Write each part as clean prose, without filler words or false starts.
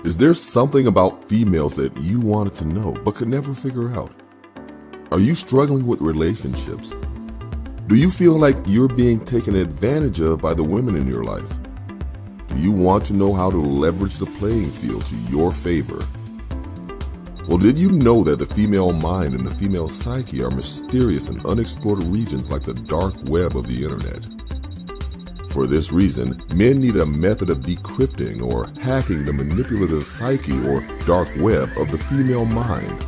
Is there something about females that you wanted to know but could never figure out? Are you struggling with relationships? Do you feel like you're being taken advantage of by the women in your life? Do you want to know how to leverage the playing field to your favor? Well, did you know that the female mind and the female psyche are mysterious and unexplored regions like the dark web of the internet? For this reason, men need a method of decrypting or hacking the manipulative psyche or dark web of the female mind.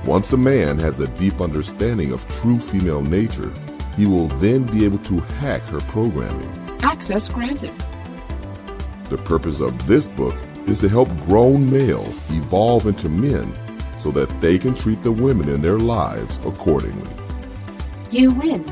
Once a man has a deep understanding of true female nature, he will then be able to hack her programming. Access granted. The purpose of this book is to help grown males evolve into men so that they can treat the women in their lives accordingly. You win.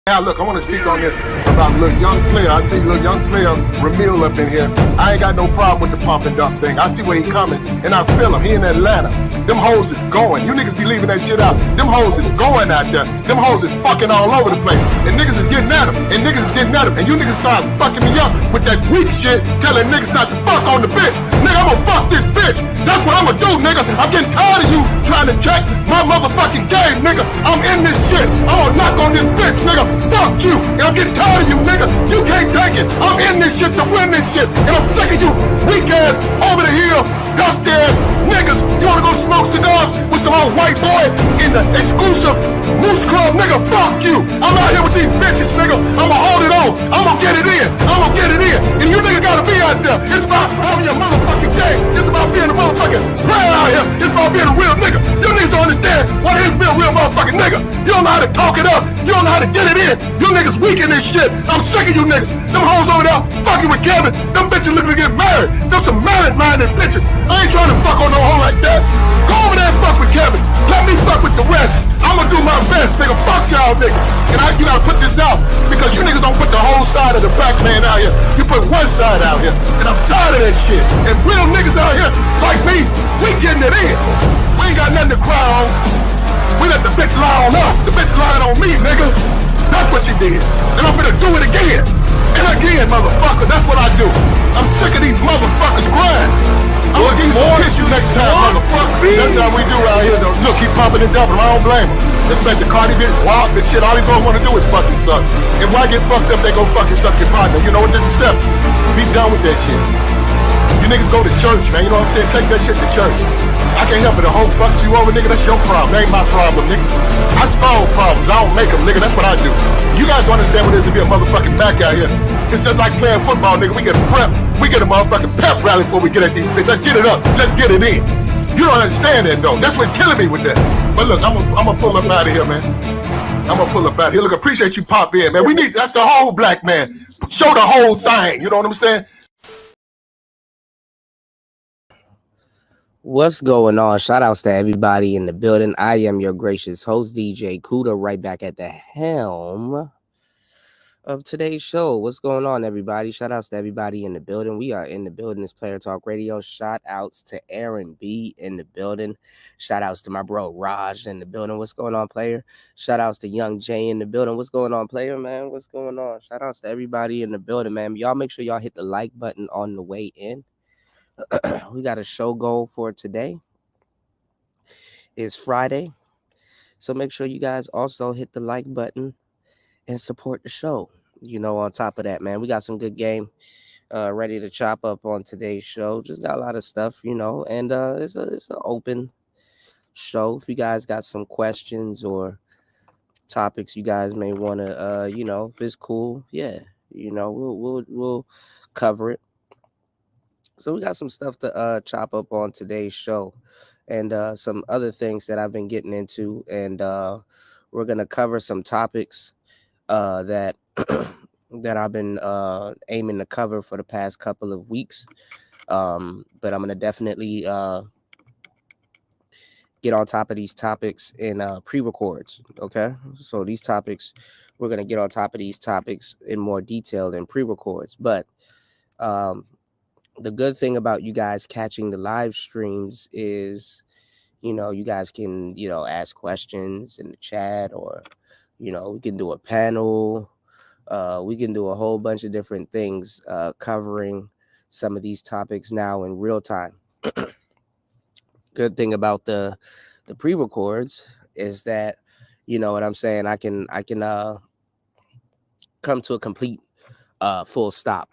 Now look, I want to speak on this about a little young player. I see a little young player, Ramil, up in here. I ain't got no problem with the pump and dump thing. I see where he coming, and I feel him. He in Atlanta. Them hoes is going. You niggas be leaving that shit out. Them hoes is going out there. Them hoes is fucking all over the place. And niggas is getting at them. And niggas is getting at them. And you niggas start fucking me up with that weak shit, telling niggas not to fuck on the bitch. Nigga, I'm gonna fuck this bitch. That's what I'm gonna do, nigga. I'm getting tired of you trying to check my motherfucking game, nigga. I'm in this shit. I'm gonna knock on this bitch, nigga. Fuck you. And I'm getting tired of you, nigga. You can't take it. I'm in this shit to win this shit. And I'm sick of you weak ass, over the hill, dusty ass niggas. You wanna go smoke cigars with some old white boy in the exclusive Moose Club, nigga? Fuck you. I'm out here with these bitches, nigga. I'ma hold it on. I'ma get it in. I'ma get it in. And you niggas gotta be out there. It's about having your motherfucking game. It's about being a motherfucking player out here. It's about being a real nigga. You niggas don't understand what it is to be a real motherfucking nigga. You don't know how to talk it up. You don't know how to get it in. You niggas weak in this shit. I'm sick of you niggas. Them hoes over there fucking with Kevin. Them bitches looking to get married. Them some married-minded bitches. I ain't trying to fuck on no hoe like that. Go over there and fuck with Kevin. Let me fuck with the rest. I'ma do my best, nigga. Fuck y'all niggas. And you gotta put this out because you niggas don't put the whole side of the black man out here. You put one side out here. And I'm tired of that shit. And real niggas out here like me, we getting it in. We ain't got nothing to cry on. We let the bitch lie on us. The bitch lied on me, nigga. That's what she did. And I'm gonna do it again. And again, motherfucker. That's what I do. I'm sick of these motherfuckers crying. I'm gonna give you some tissue next time, motherfucker. That's how we do out here, though. Look, keep pumping and dumping. I don't blame him. Expect the Cardi bitch, wild bitch shit. All these hoes wanna do is fucking suck. And why get fucked up, they go fucking suck your partner. You know what? Just accept it. Be done with that shit. You niggas go to church, man. You know what I'm saying? Take that shit to church. I can't help it. The hoe fucks you over, nigga. That's your problem. That ain't my problem, nigga. I solve problems. I don't make them, nigga. That's what I do. You guys don't understand what it is to be a motherfucking back out here. It's just like playing football, nigga. We get prep. We get a motherfucking pep rally before we get at these bitches. Let's get it up. Let's get it in. You don't understand that, though. That's what's killing me with that. But look, I'm gonna pull up out of here, man. I'm gonna pull up out of here. Look, appreciate you pop in, man. We need, that's the whole black man. Show the whole thing. You know what I'm saying? What's going on? Shout outs to everybody in the building. I am your gracious host, DJ Kuda, right back at the helm of today's show. What's going on, everybody? Shout outs to everybody in the building. We are in the building. It's Player Talk Radio. Shout outs to Aaron B in the building. Shout outs to my bro Raj in the building. What's going on, player? Shout outs to Young Jay in the building. What's going on, player, man? What's going on? Shout outs to everybody in the building, man. Y'all make sure y'all hit the like button on the way in. We got a show goal for today. It's Friday, so make sure you guys also hit the like button and support the show. You know, on top of that, man, we got some good game ready to chop up on today's show. Just got a lot of stuff, you know, and it's an open show. If you guys got some questions or topics you guys may want to, you know, if it's cool, yeah, you know, we'll cover it. So we got some stuff to chop up on today's show and some other things that I've been getting into. And we're going to cover some topics that that I've been aiming to cover for the past couple of weeks. But I'm going to definitely get on top of these topics in pre-records, okay? So these topics, we're going to get on top of these topics in more detail in pre-records. But the good thing about you guys catching the live streams is, You guys can, ask questions in the chat, or, we can do a panel. We can do a whole bunch of different things covering some of these topics now in real time. Good thing about the pre-records is that, you know what I'm saying, I can come to a complete full stop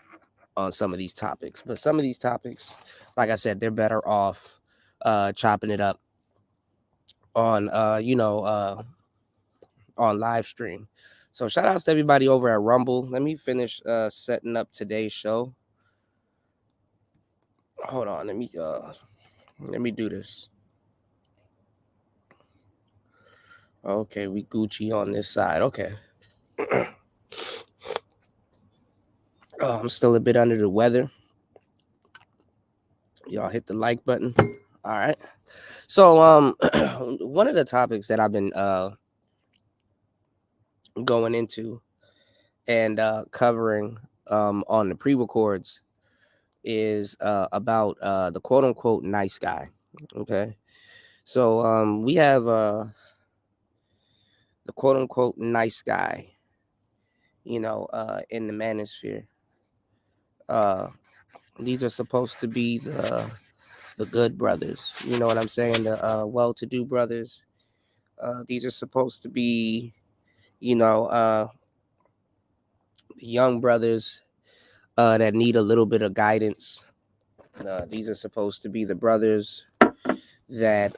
on some of these topics. But some of these topics, like I said, they're better off chopping it up on on live stream. So shout outs to everybody over at Rumble. Let me finish setting up today's show. Hold on, let me do this. Okay, we Gucci on this side. Okay. I'm still a bit under the weather. Y'all hit the like button. All right. So one of the topics that I've been going into and covering on the pre-records is about the quote unquote nice guy. Okay. So we have the quote unquote nice guy, in the manosphere. These are supposed to be the good brothers. You know what I'm saying? The well-to-do brothers. These are supposed to be, young brothers that need a little bit of guidance. These are supposed to be the brothers that,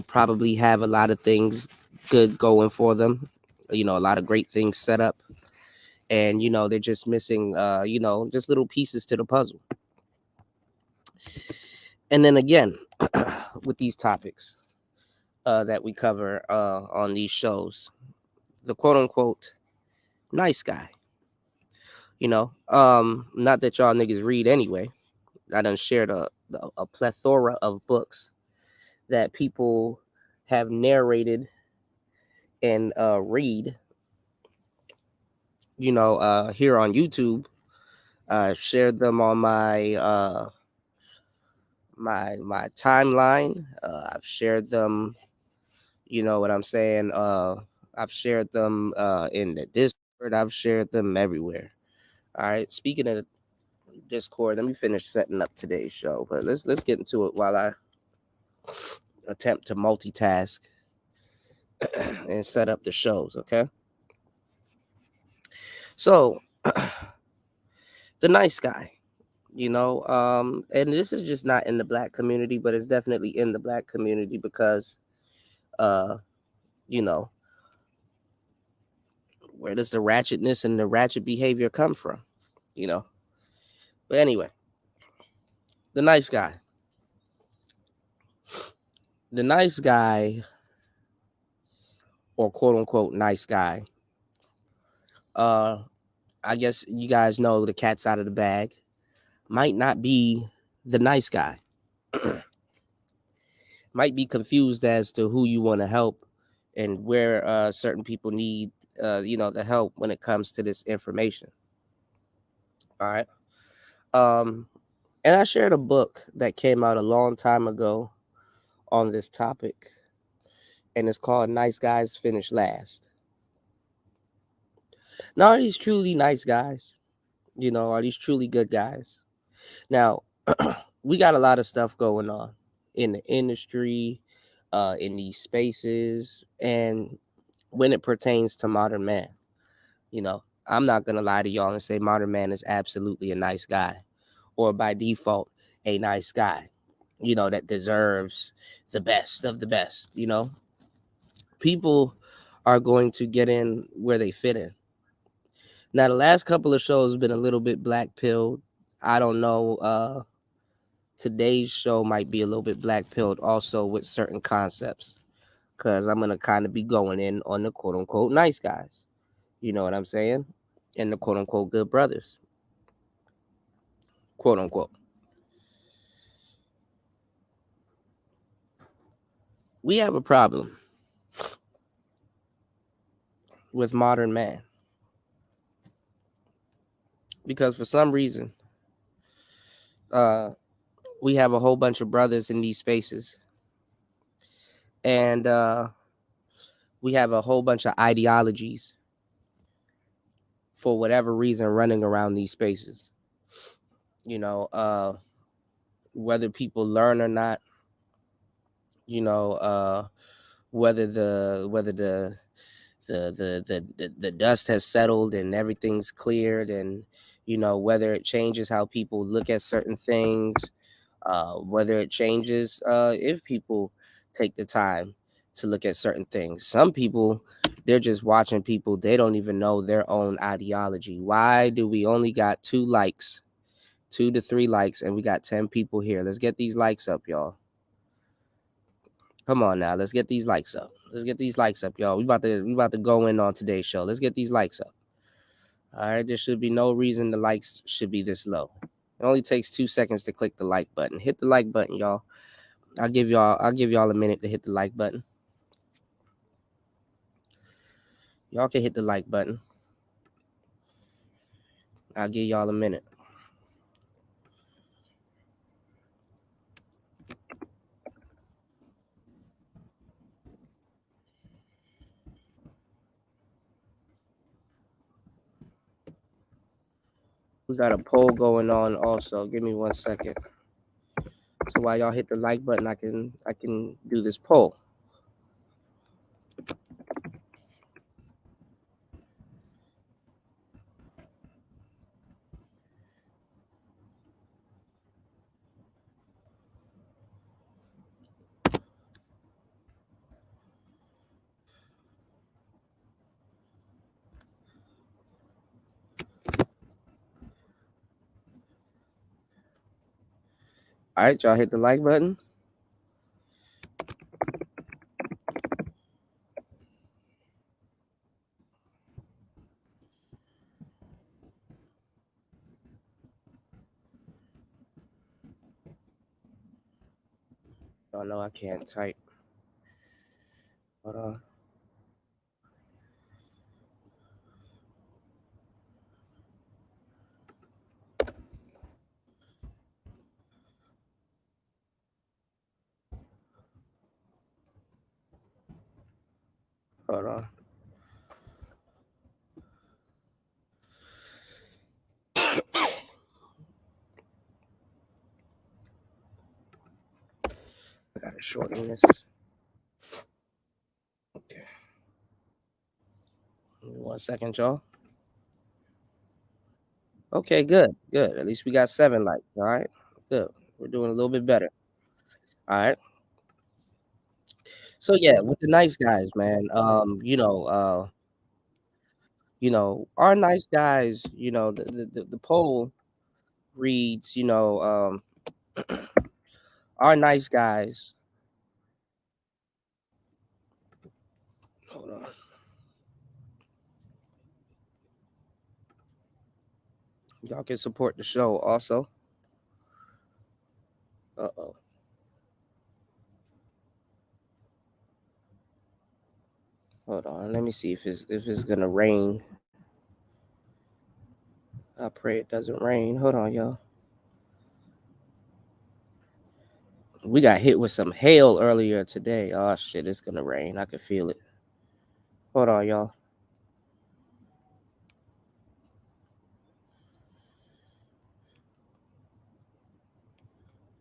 probably have a lot of things good going for them. A lot of great things set up. And, they're just missing, just little pieces to the puzzle. And then again, with these topics that we cover on these shows, the quote unquote nice guy, not that y'all niggas read anyway. I done shared a plethora of books that people have narrated and read, here on YouTube. Shared them on my my timeline. I've shared them, you know what I'm saying? I've shared them in the Discord. I've shared them everywhere. All right. Speaking of Discord, let me finish setting up today's show. But let's get into it while I attempt to multitask and set up the shows. Okay. So the nice guy, and this is just not in the black community, but it's definitely in the black community because where does the ratchetness and the ratchet behavior come from? But anyway, the nice guy. The nice guy, or quote unquote nice guy, I guess you guys know the cat's out of the bag, might not be the nice guy. Might be confused as to who you want to help and where certain people need, the help when it comes to this information. All right. And I shared a book that came out a long time ago on this topic, and it's called Nice Guys Finish Last. Now, are these truly nice guys? Are these truly good guys? Now, we got a lot of stuff going on in the industry, in these spaces, and when it pertains to modern man, I'm not going to lie to y'all and say modern man is absolutely a nice guy, or by default, a nice guy, that deserves the best of the best. People are going to get in where they fit in. Now, the last couple of shows have been a little bit black pilled. I don't know. Today's show might be a little bit black pilled also with certain concepts, because I'm going to kind of be going in on the quote unquote nice guys. You know what I'm saying? And the quote unquote good brothers. Quote unquote. We have a problem with modern man, because for some reason, we have a whole bunch of brothers in these spaces And we have a whole bunch of ideologies for whatever reason running around these spaces. You know, whether people learn or not, you know, whether the dust has settled and everything's cleared, and you know, whether it changes how people look at certain things, whether it changes if people take the time to look at certain things. Some people, they're just watching people, they don't even know their own ideology. Why do we only got 2 likes, 2 to 3 likes, and we got 10 people here? Let's get these likes up, y'all. Come on now, let's get these likes up. Let's get these likes up, y'all. We about to go in on today's show. Let's get these likes up. All right, there should be no reason the likes should be this low. It only takes 2 seconds to click the like button. Hit the like button, y'all. I'll give y'all a minute to hit the like button. Y'all can hit the like button. I'll give y'all a minute. We got a poll going on also. Give me 1 second. So while y'all hit the like button, I can do this poll. All right, y'all hit the like button. Y'all know I can't type. Hold on. Hold on. I gotta shorten this. Okay. 1 second, y'all. Okay, good. At least we got 7 likes. All right, good. We're doing a little bit better. All right. So yeah, with the nice guys, man. Our nice guys. The poll reads, our nice guys. Hold on. Y'all can support the show also. Uh-oh. Hold on. Let me see if it's gonna rain. I pray it doesn't rain. Hold on, y'all. We got hit with some hail earlier today. Oh shit, it's gonna rain. I can feel it. Hold on, y'all.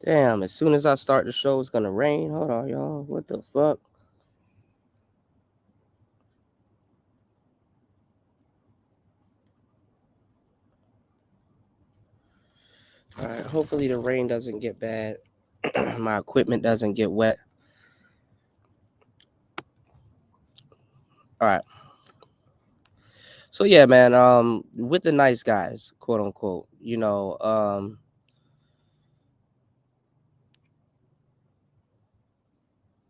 Damn, as soon as I start the show, it's gonna rain. Hold on, y'all. What the fuck? All right, hopefully the rain doesn't get bad. My equipment doesn't get wet. All right. So yeah, man, with the nice guys, quote unquote,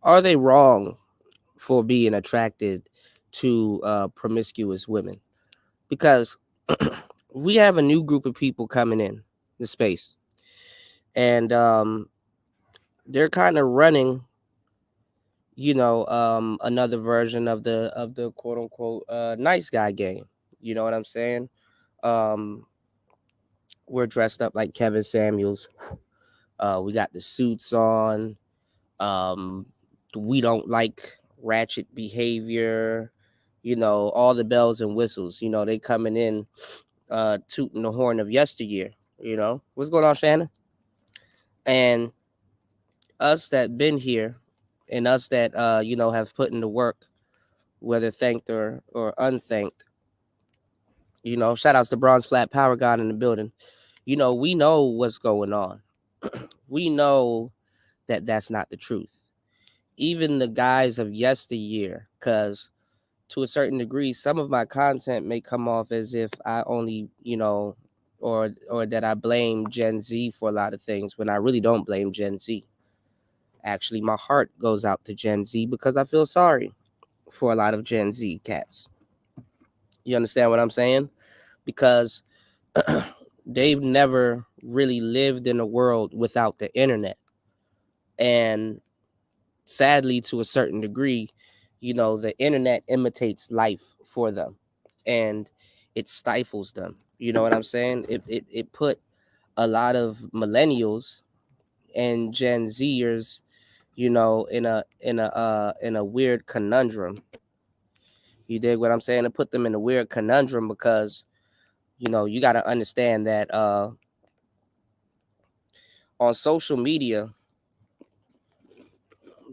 are they wrong for being attracted to promiscuous women? Because we have a new group of people coming in the space, and they're kind of running, another version of the quote unquote nice guy game. You know what I'm saying? We're dressed up like Kevin Samuels. We got the suits on. we don't like ratchet behavior, all the bells and whistles, they coming in tooting the horn of yesteryear. What's going on, Shannon? And us that been here and us that have put in the work, whether thanked or unthanked, shout outs to Bronze Flat Power God in the building. We know what's going on. We know that that's not the truth. Even the guys of yesteryear, because to a certain degree, some of my content may come off as if I only, or that I blame Gen Z for a lot of things, when I really don't blame Gen Z. Actually, my heart goes out to Gen Z because I feel sorry for a lot of Gen Z cats. You understand what I'm saying? Because they've never really lived in a world without the internet. And sadly, to a certain degree, the internet imitates life for them and it stifles them. You know what I'm saying? It put a lot of millennials and Gen Zers, in a weird conundrum. You dig what I'm saying? It put them in a weird conundrum because, you got to understand that on social media,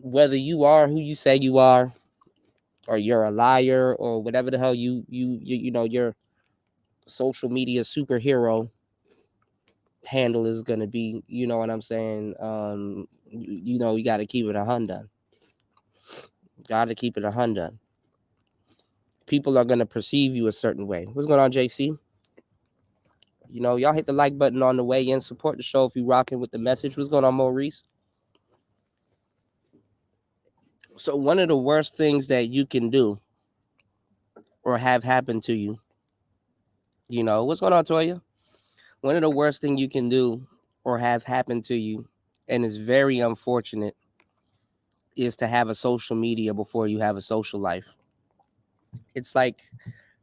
whether you are who you say you are, or you're a liar, or whatever the hell your social media superhero handle is gonna be, you know what I'm saying? You got to keep it 100. Got to keep it 100. People are gonna perceive you a certain way. What's going on, JC? Y'all hit the like button on the way in. Support the show if you rocking with the message. What's going on, Maurice? So one of the worst things that you can do or have happen to you, what's going on, Toya? One of the worst things you can do or have happen to you, and is very unfortunate, is to have a social media before you have a social life. It's like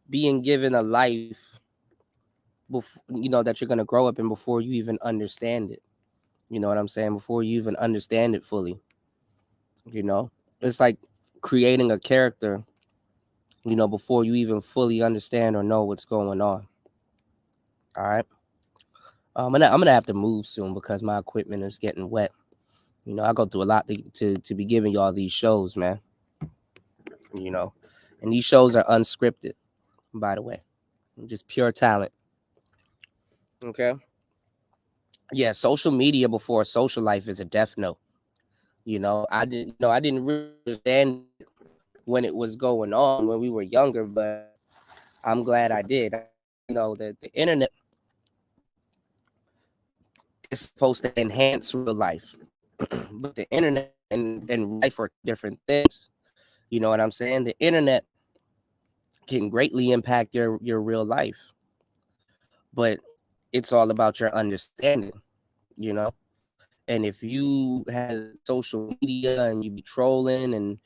being given a life before, that you're going to grow up in before you even understand it. You know what I'm saying? Before you even understand it fully. It's like creating a character, before you even fully understand or know what's going on. All right. I'm gonna have to move soon because my equipment is getting wet. I go through a lot to be giving y'all these shows, man. And these shows are unscripted, by the way. Just pure talent. Okay. Yeah, social media before social life is a death note. I didn't really understand when it was going on when we were younger, but I'm glad I did. That the internet is supposed to enhance real life, but the internet and life are different things. You know what I'm saying? The internet can greatly impact your real life, but it's all about your understanding, And if you had social media and you be trolling and,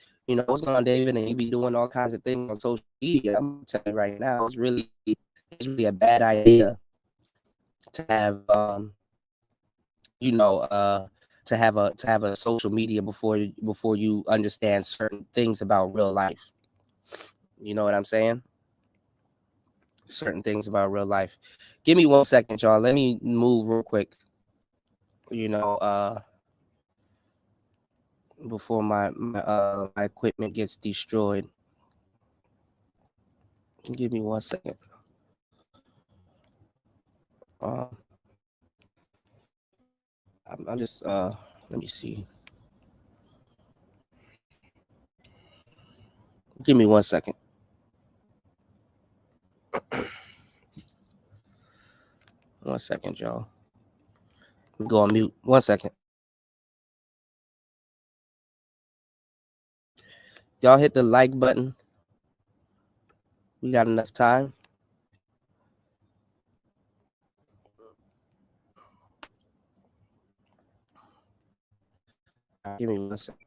what's going on, David, and you be doing all kinds of things on social media, I'm telling you right now, it's really a bad idea to have, to have a social media before you understand certain things about real life. You know what I'm saying? Certain things about real life. Give me 1 second, y'all. Let me move real quick. Before my equipment gets destroyed. Give me 1 second. I'm just let me see. Give me 1 second. One second, y'all. Go on mute. 1 second. Y'all hit the like button. We got enough time. Give me 1 second.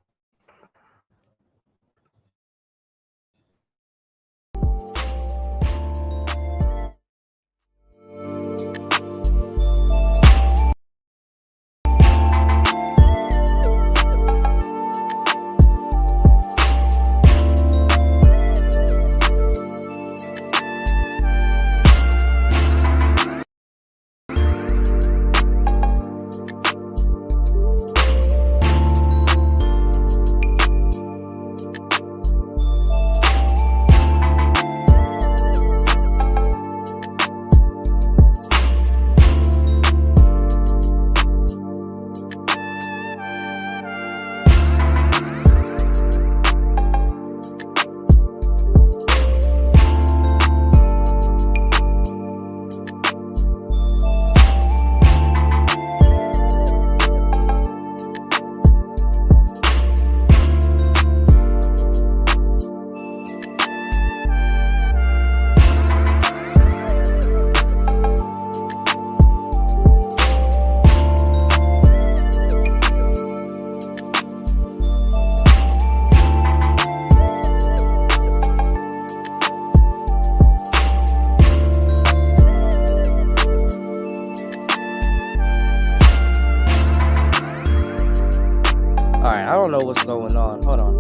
don't know what's going on. Hold on.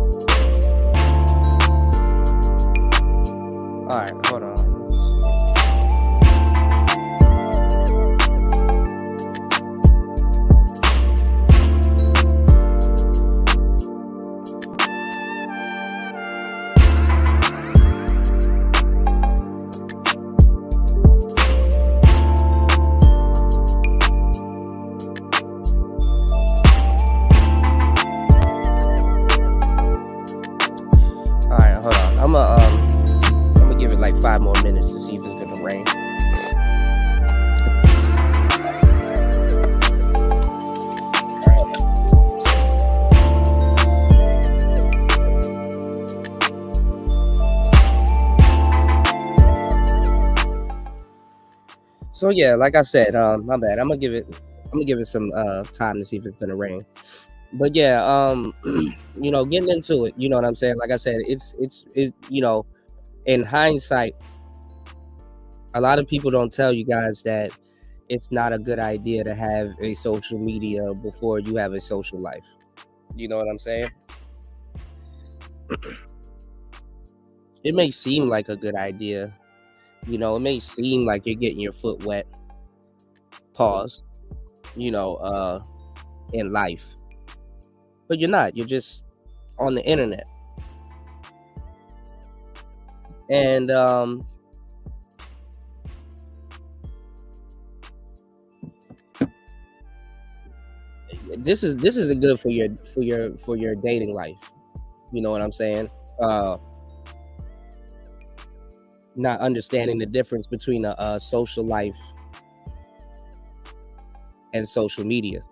All right, hold on. I'm gonna give it like 5 more minutes to see if it's gonna rain. So yeah, like I said, my bad. I'm gonna give it some time to see if it's gonna rain. But yeah, you know, getting into it, you know what I'm saying? Like I said, it's you know, in hindsight, a lot of people don't tell you guys that it's not a good idea to have a social media before you have a social life. You know what I'm saying? It may seem like a good idea. You know, it may seem like you're getting your foot wet. Pause. You know, in life. But you're not. You're just on the internet. And this isn't good for your dating life. You know what I'm saying? Not understanding the difference between a social life and social media.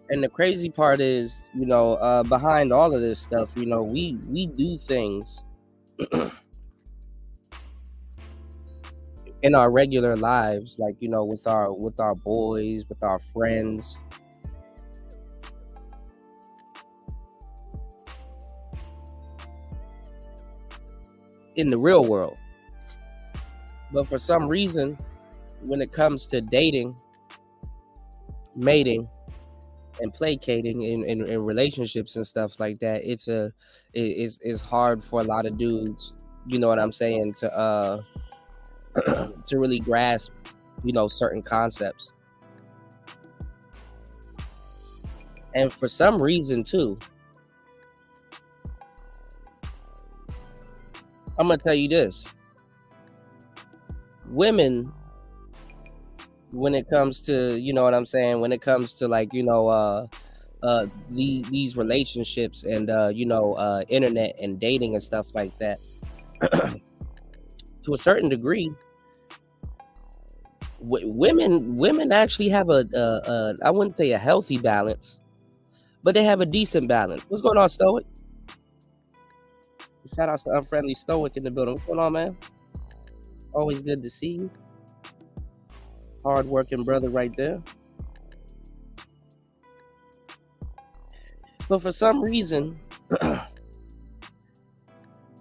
And the crazy part is, you know, behind all of this stuff, you know, we do things in our regular lives, like, you know, with our boys, with our friends. In the real world. But for some reason, when it comes to dating, mating, and placating in relationships and stuff like that, it's hard for a lot of dudes, you know what I'm saying, to to really grasp, you know, certain concepts. And for some reason too, I'm gonna tell you this: women, when it comes to, you know what I'm saying, when it comes to, like, you know, these relationships and you know, internet and dating and stuff like that, to a certain degree, women actually have a I wouldn't say a healthy balance, but they have a decent balance. What's going on, Stoic? Shout out to Unfriendly Stoic in the building. What's going on, man? Always good to see you. Hard-working brother right there. But for some reason,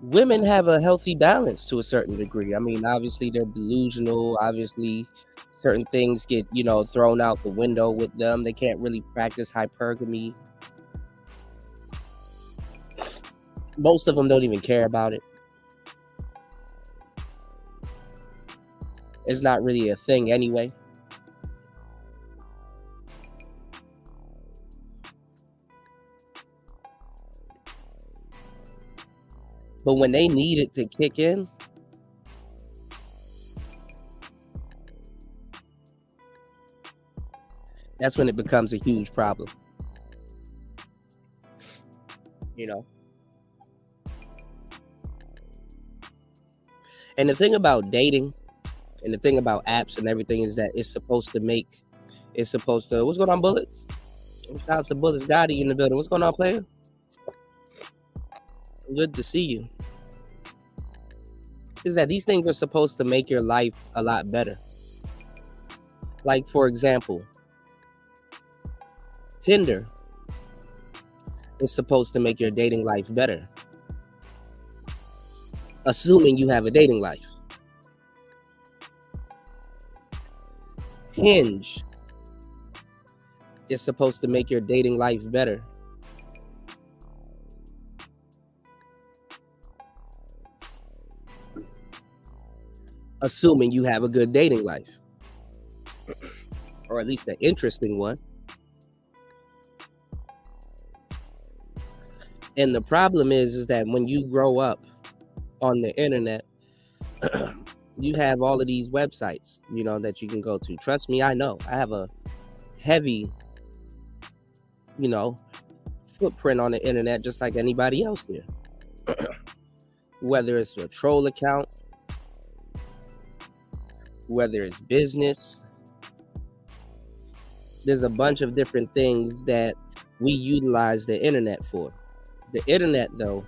women have a healthy balance to a certain degree. I mean, obviously they're delusional. Obviously, certain things get, you know, thrown out the window with them. They can't really practice hypergamy. Most of them don't even care about it. It's not really a thing anyway. But when they need it to kick in, that's when it becomes a huge problem. You know? And the thing about dating and the thing about apps and everything is that it's supposed to, what's going on, Bullets? Shout out to Bullets Gotti in the building. What's going on, player? Good to see you. Is that these things are supposed to make your life a lot better. Like, for example, Tinder is supposed to make your dating life better. Assuming you have a dating life. Hinge is supposed to make your dating life better. Assuming you have a good dating life, or at least an interesting one. And the problem is that when you grow up on the internet, you have all of these websites, that you can go to. Trust me, I know. I have a heavy, footprint on the internet, just like anybody else here. Whether it's a troll account, whether it's business, there's a bunch of different things that we utilize the internet for. The internet, though,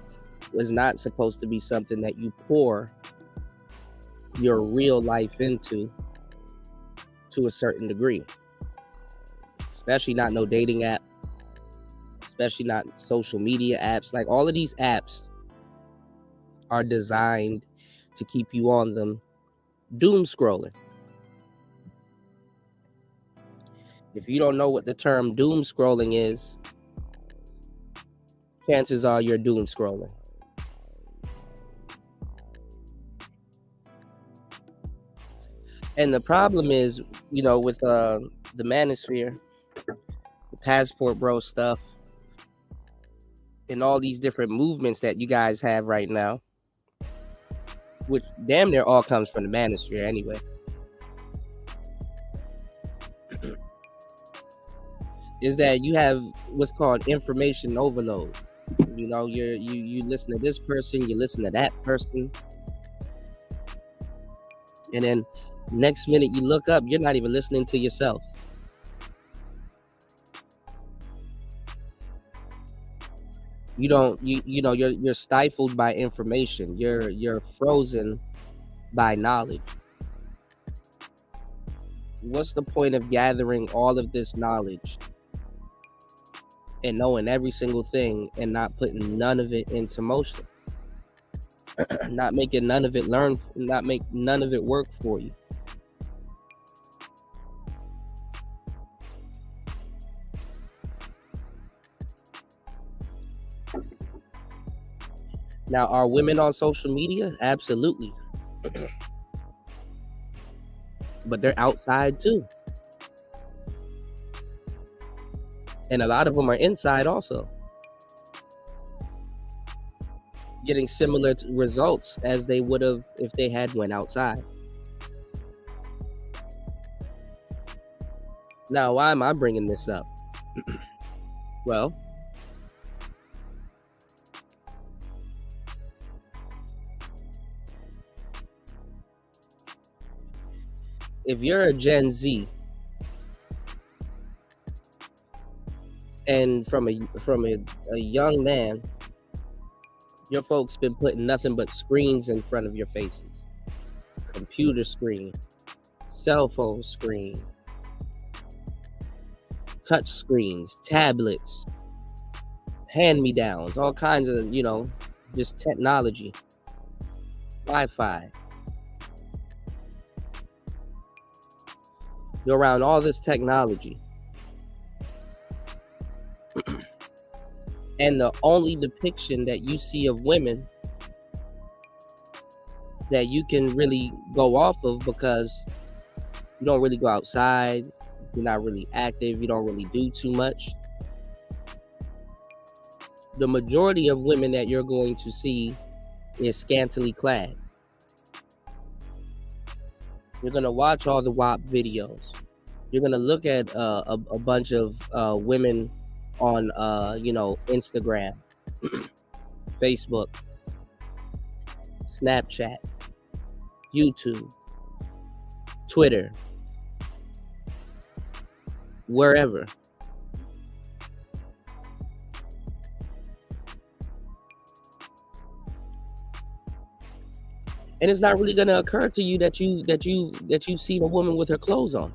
was not supposed to be something that you pour your real life into to a certain degree. Especially not no dating app, especially not social media apps. Like, all of these apps are designed to keep you on them doom scrolling. If you don't know what the term doom scrolling is, chances are you're doom scrolling. And the problem is, with the manosphere, the passport bro stuff, and all these different movements that you guys have right now, which damn near all comes from the manosphere anyway, is that you have what's called information overload. You listen to this person, you listen to that person, and then next minute you look up, you're not even listening to yourself. You're stifled by information. You're frozen by knowledge. What's the point of gathering all of this knowledge and knowing every single thing and not putting none of it into motion? Not making none of it not make none of it work for you. Now, are women on social media? Absolutely. But they're outside too. And a lot of them are inside also, getting similar results as they would have if they had went outside. Now, why am I bringing this up? Well, if you're a Gen Z, and from a young man, your folks been putting nothing but screens in front of your faces. Computer screen, cell phone screen, touch screens, tablets, hand-me-downs, all kinds of, just technology, Wi-Fi. You're around all this technology. And the only depiction that you see of women that you can really go off of, because you don't really go outside, you're not really active, you don't really do too much. The majority of women that you're going to see is scantily clad. You're going to watch all the WAP videos. You're going to look at a bunch of women on, Instagram, Facebook, Snapchat, YouTube, Twitter, wherever. And it's not really going to occur to you that you've seen a woman with her clothes on.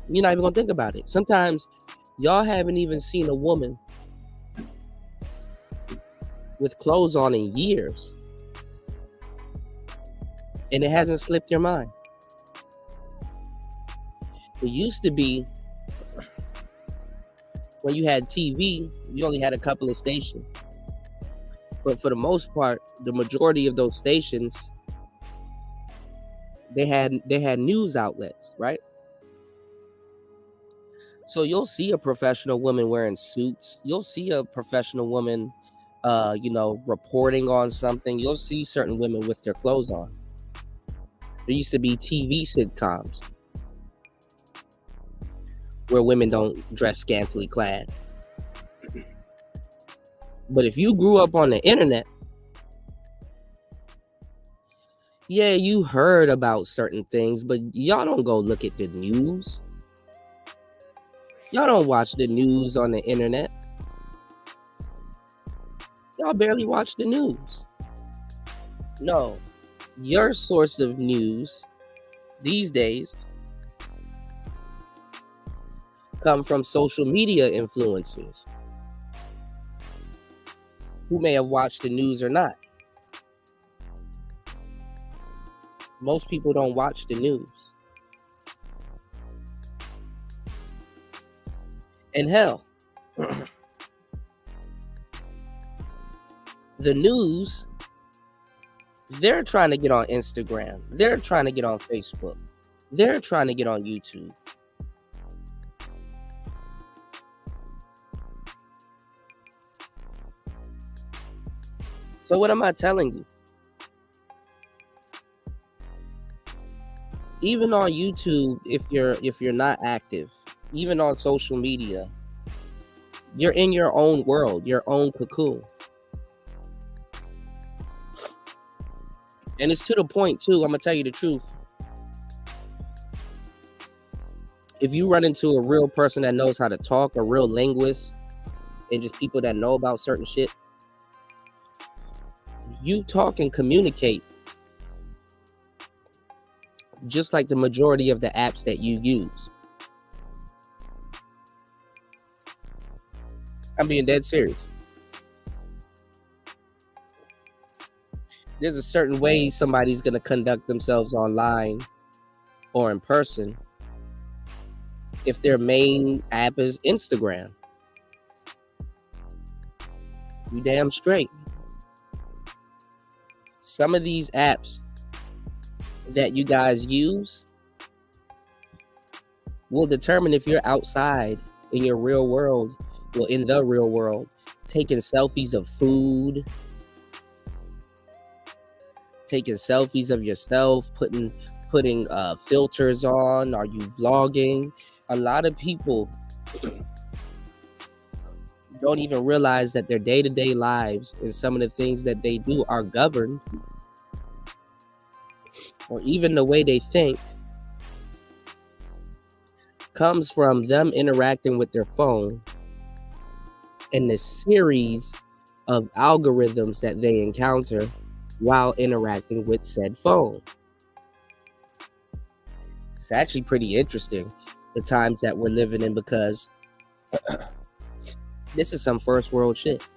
You're not even going to think about it. Sometimes y'all haven't even seen a woman with clothes on in years, and it hasn't slipped your mind. It used to be When you had TV, you only had a couple of stations. But for the most part, the majority of those stations, they had news outlets, right? So you'll see a professional woman wearing suits. You'll see a professional woman, reporting on something. You'll see certain women with their clothes on. There used to be TV sitcoms where women don't dress scantily clad. But if you grew up on the internet, yeah, you heard about certain things, but y'all don't go look at the news. Y'all don't watch the news on the internet. Y'all barely watch the news. No, your source of news these days come from social media influencers who may have watched the news or not. Most people don't watch the news. And hell, the news, they're trying to get on Instagram. They're trying to get on Facebook. They're trying to get on YouTube. So what am I telling you? Even on YouTube, if you're not active, even on social media, you're in your own world, your own cocoon. And it's to the point too, I'm gonna tell you the truth. If you run into a real person that knows how to talk, a real linguist, and just people that know about certain shit, you talk and communicate just like the majority of the apps that you use. I'm being dead serious. There's a certain way somebody's going to conduct themselves online or in person if their main app is Instagram. You damn straight. Some of these apps that you guys use will determine if you're outside in your real world, well, in the real world, taking selfies of food, taking selfies of yourself, putting filters on. Are you vlogging? A lot of people don't even realize that their day-to-day lives and some of the things that they do are governed, or even the way they think comes from them interacting with their phone and the series of algorithms that they encounter while interacting with said phone. It's actually pretty interesting, the times that we're living in, because this is some first world shit.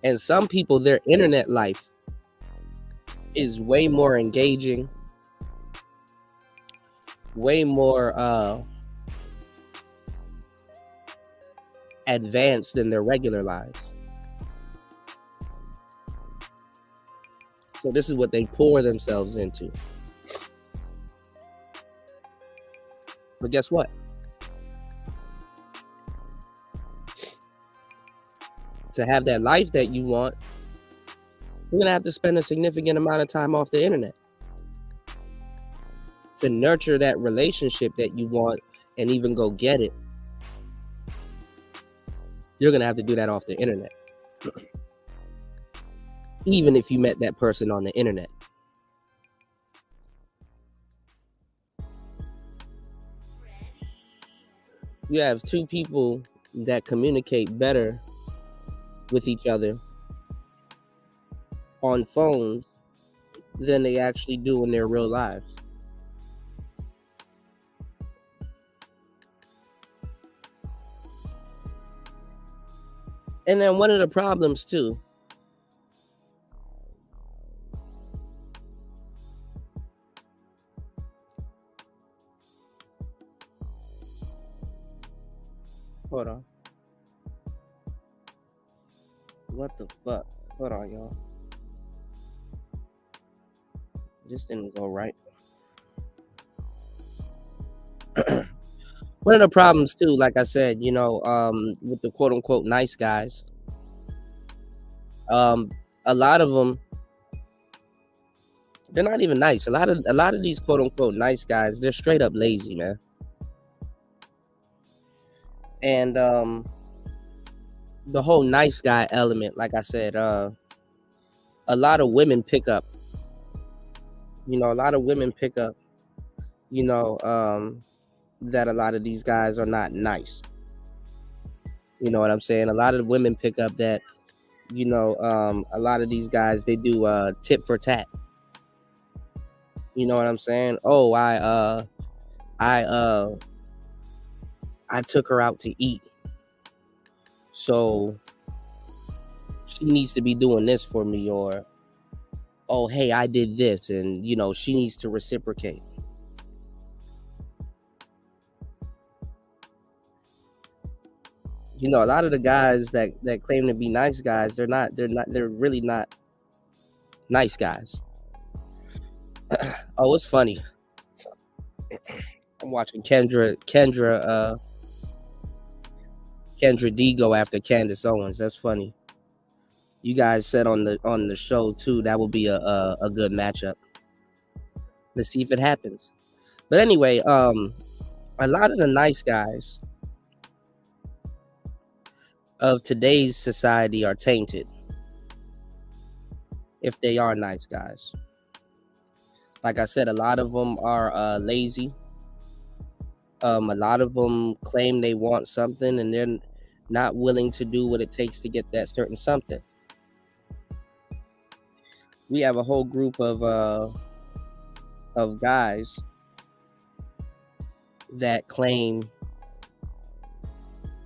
And some people, their internet life is way more engaging, way more advanced than their regular lives. So this is what they pour themselves into. But guess what? To have that life that you want, you're going to have to spend a significant amount of time off the internet. To nurture that relationship that you want and even go get it, you're going to have to do that off the internet. Even if you met that person on the internet. You have two people that communicate better with each other on phones than they actually do in their real lives. And then one of the problems too Hold on. What the fuck? Hold on, y'all. This didn't go right. One of the problems too, like I said, with the quote unquote nice guys, a lot of them, they're not even nice. A lot of these quote unquote nice guys, they're straight up lazy, man. And the whole nice guy element, like I said, a lot of women pick up. A lot of women pick up. That a lot of these guys are not nice. You know what I'm saying? A lot of women pick up that, a lot of these guys, they do tit for tat. You know what I'm saying? Oh, I took her out to eat, so she needs to be doing this for me, or, oh, hey, I did this, and she needs to reciprocate. A lot of the guys that claim to be nice guys, they're really not nice guys. Oh, it's funny. I'm watching Kendra D go after Candace Owens. That's funny. You guys said on the show too that would be a good matchup. Let's see if it happens. But anyway, a lot of the nice guys of today's society are tainted if they are nice guys. Like I said, a lot of them are lazy. A lot of them claim they want something and they're not willing to do what it takes to get that certain something. We have a whole group of guys that claim,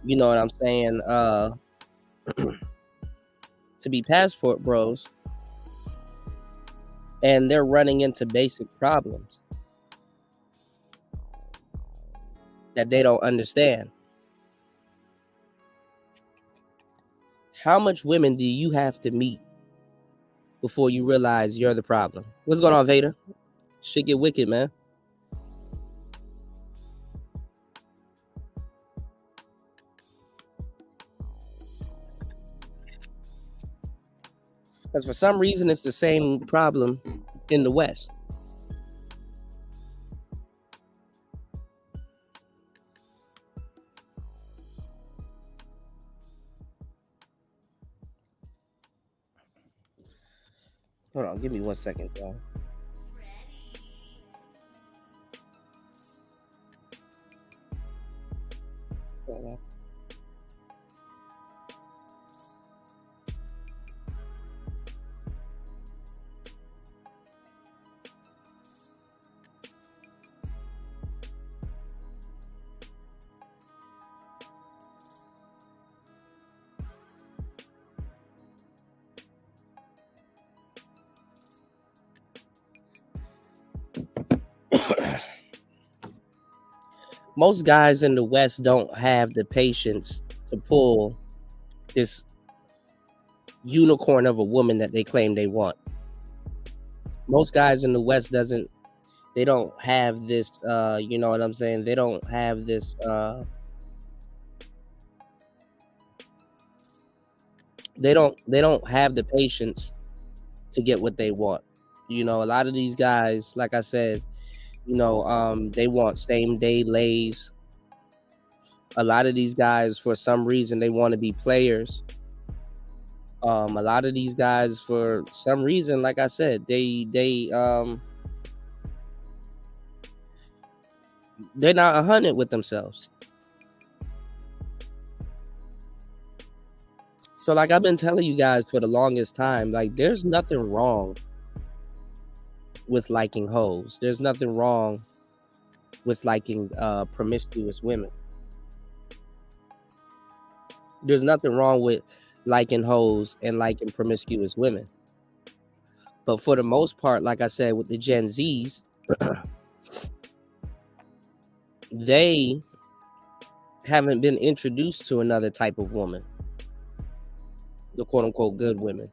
you know what I'm saying, to be passport bros, and they're running into basic problems that they don't understand. How much women do you have to meet before you realize you're the problem? What's going on, Vader? Shit get wicked, man. Because for some reason, it's the same problem in the West. Hold on, give me 1 second, y'all. Most guys in the West don't have the patience to pull this unicorn of a woman that they claim they want. Most guys in the West they don't have this, you know what I'm saying? They don't have this, they don't have the patience to get what they want. A lot of these guys, like I said, they want same day lays. A lot of these guys, for some reason, they want to be players. A lot of these guys, for some reason, like I said, they're not 100 with themselves. So, like I've been telling you guys for the longest time, like there's nothing wrong with liking hoes. There's nothing wrong with liking promiscuous women. There's nothing wrong with liking hoes and liking promiscuous women. But for the most part, like I said, with the Gen Zs, they haven't been introduced to another type of woman, the quote unquote good women.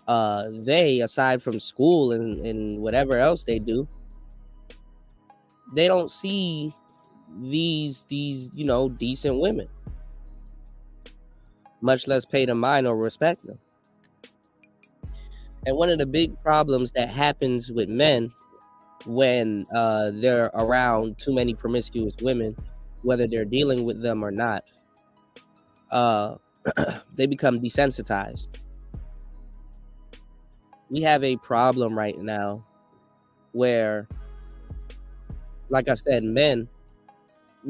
They, aside from school and whatever else they do, they don't see these decent women, much less pay them mind or respect them. And one of the big problems that happens with men when they're around too many promiscuous women, whether they're dealing with them or not, they become desensitized. We have a problem right now where, like I said, men,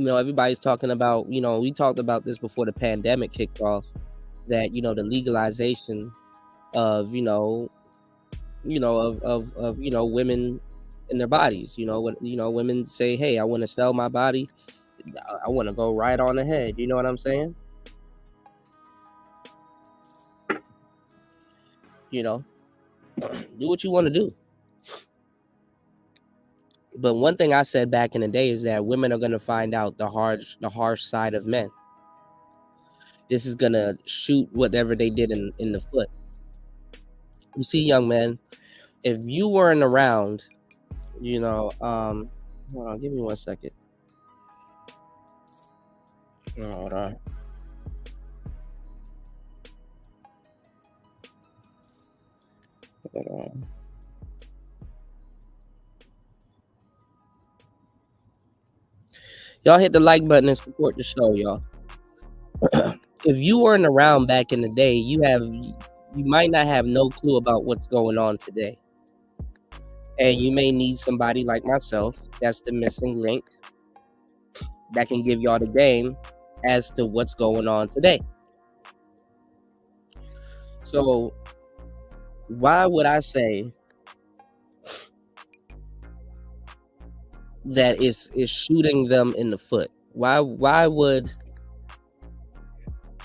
everybody's talking about, we talked about this before the pandemic kicked off, that, the legalization of, women in their bodies. Women say, hey, I want to sell my body. I want to go right on ahead. You know what I'm saying? Do what you want to do. But one thing I said back in the day is that women are going to find out the harsh side of men. This is going to shoot whatever they did in the foot. You see, young men, if you weren't around, hold on, give me 1 second. Hold on. Hold on. Y'all hit the like button and support the show, y'all. If you weren't around back in the day, you might not have no clue about what's going on today. And you may need somebody like myself, that's the missing link, that can give y'all the game as to what's going on today. So why would I say that is shooting them in the foot? Why would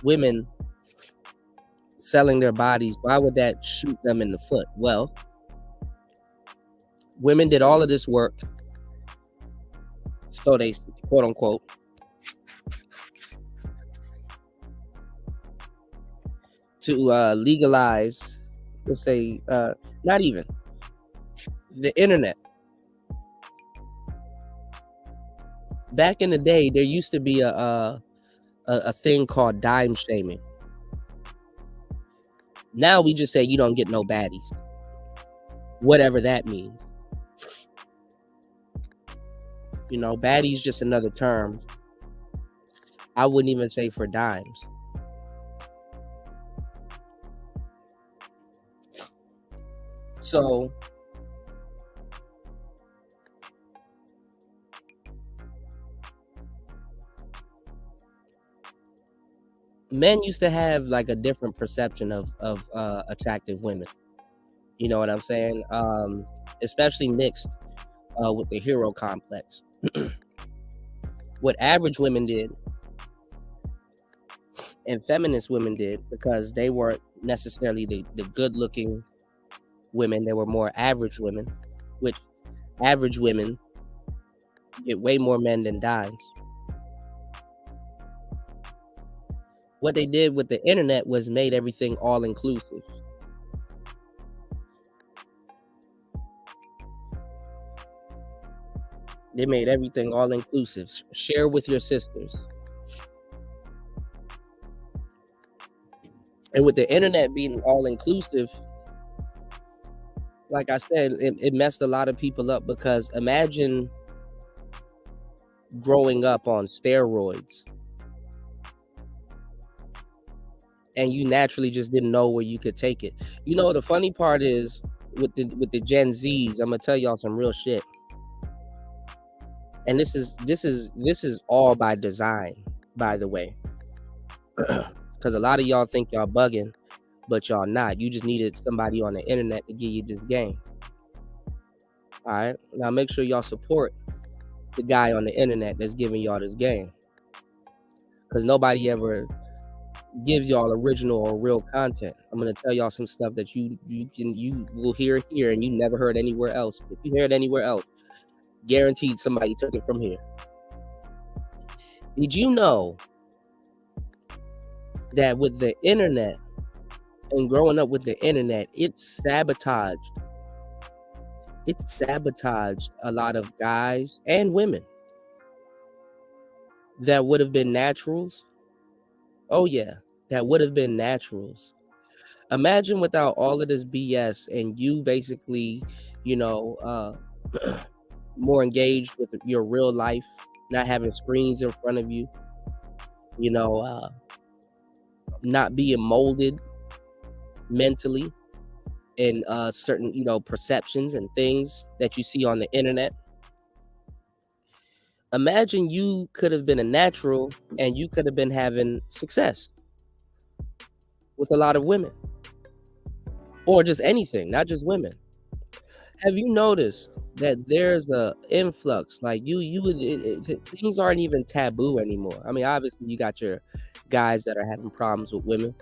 women selling their bodies, why would that shoot them in the foot? Well, women did all of this work, so they quote unquote to legalize, let's say, not even the internet. Back in the day, there used to be a thing called dime shaming. Now we just say you don't get no baddies, whatever that means. Baddies just another term. I wouldn't even say for dimes. So men used to have like a different perception of attractive women. You know what I'm saying? Especially mixed with the hero complex. What average women did and feminist women did, because they weren't necessarily the good looking women, they were more average women, which average women get way more men than dimes. What they did with the internet was made everything all inclusive. They made everything all inclusive. Share with your sisters. And with the internet being all inclusive, like I said, it messed a lot of people up, because imagine growing up on steroids and you naturally just didn't know where you could take it. The funny part is with the Gen Zs, I'm gonna tell y'all some real shit. And this is all by design, by the way. Because a lot of y'all think y'all bugging, but y'all not. You just needed somebody on the internet to give you this game. All right. Now make sure y'all support the guy on the internet that's giving y'all this game. Because nobody ever gives y'all original or real content. I'm gonna tell y'all some stuff that you will hear here and you never heard anywhere else. If you hear it anywhere else, guaranteed somebody took it from here. Did you know that with the internet and growing up with the internet, it sabotaged a lot of guys and women that would have been naturals? Oh yeah, that would have been naturals. Imagine without all of this BS and you basically, more engaged with your real life, not having screens in front of you, not being molded mentally in certain, perceptions and things that you see on the internet. Imagine you could have been a natural and you could have been having success with a lot of women, or just anything, not just women. Have you noticed that there's a influx? Like things aren't even taboo anymore. I mean, obviously you got your guys that are having problems with women,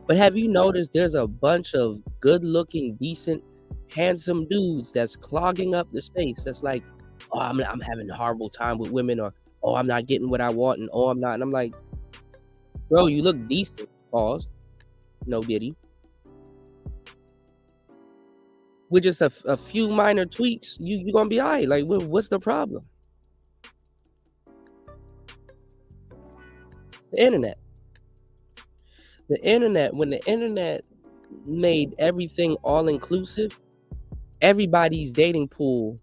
but have you noticed there's a bunch of good-looking, decent, handsome dudes that's clogging up the space? That's like, oh, I'm having a horrible time with women, or oh, I'm not getting what I want, and oh, I'm not. And I'm like, bro, you look decent. Pause. No diddy. With just a few minor tweaks, you're gonna be all right. Like, what's the problem? The internet. When the internet made everything all inclusive, everybody's dating pool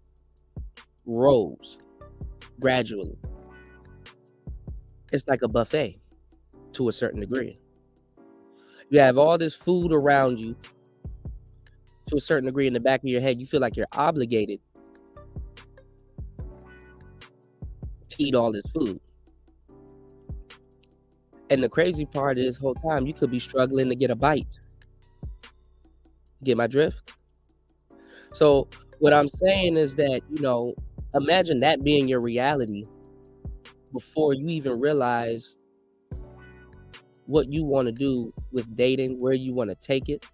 rose gradually. It's like a buffet to a certain degree. You have all this food around you. To a certain degree, in the back of your head, you feel like you're obligated to eat all this food. And the crazy part is, whole time you could be struggling to get a bite. Get my drift? So what I'm saying is that, imagine that being your reality before you even realize what you want to do with dating, where you want to take it,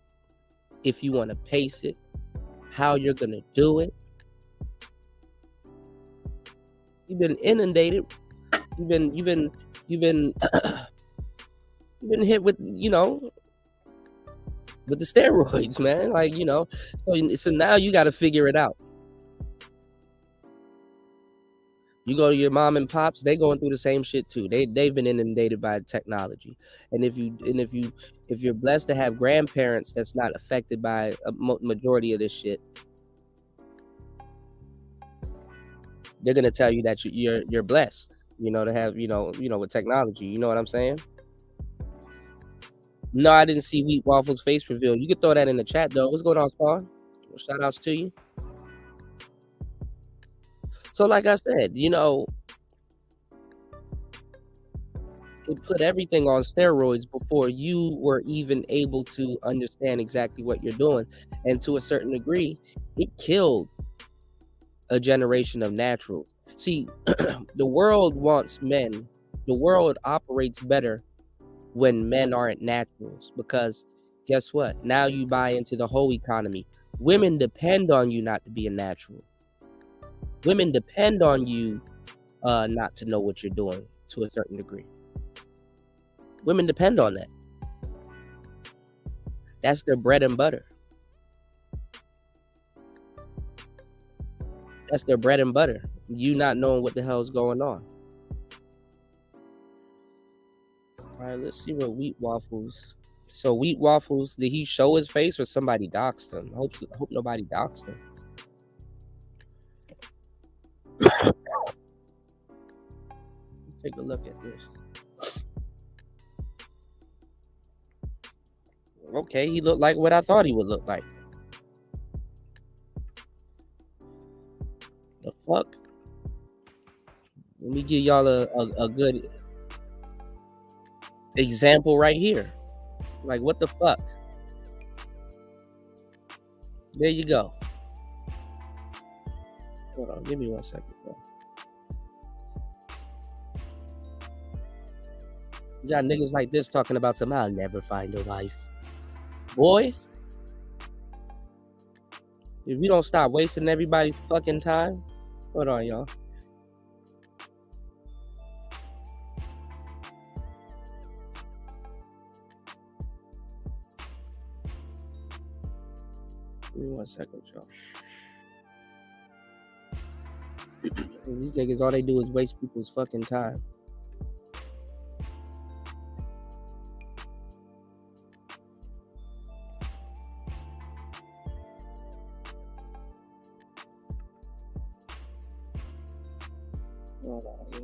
if you want to pace it, how you're going to do it. You've been inundated. You've been you've been hit with, with the steroids, man. Like, so now you got to figure it out. You go to your mom and pops, they going through the same shit too. They've been inundated by technology. And if you're blessed to have grandparents that's not affected by a majority of this shit, they're gonna tell you that you're blessed, to have, with technology. You know what I'm saying? No, I didn't see Wheat Waffles face reveal. You can throw that in the chat though. What's going on, Spawn? Shout outs to you. So like I said, it put everything on steroids before you were even able to understand exactly what you're doing. And to a certain degree, it killed a generation of naturals. See, the world wants men. The world operates better when men aren't naturals, because guess what? Now you buy into the whole economy. Women depend on you not to be a natural. Women depend on you not to know what you're doing to a certain degree. Women depend on that. That's their bread and butter. That's their bread and butter. You not knowing what the hell's going on. All right, let's see what Wheat Waffles. So Wheat Waffles, did he show his face or somebody doxed him? Hope nobody doxed him. Let's take a look at this. Okay, he looked like what I thought he would look like. The fuck? Let me give y'all a good example right here. Like, what the fuck? There you go. Hold on, give me 1 second, bro. You got niggas like this talking about some, I'll never find a wife. Boy, if you don't stop wasting everybody's fucking time, hold on, y'all. 1 second, y'all. These niggas, all they do is waste people's fucking time. Hold on, yeah.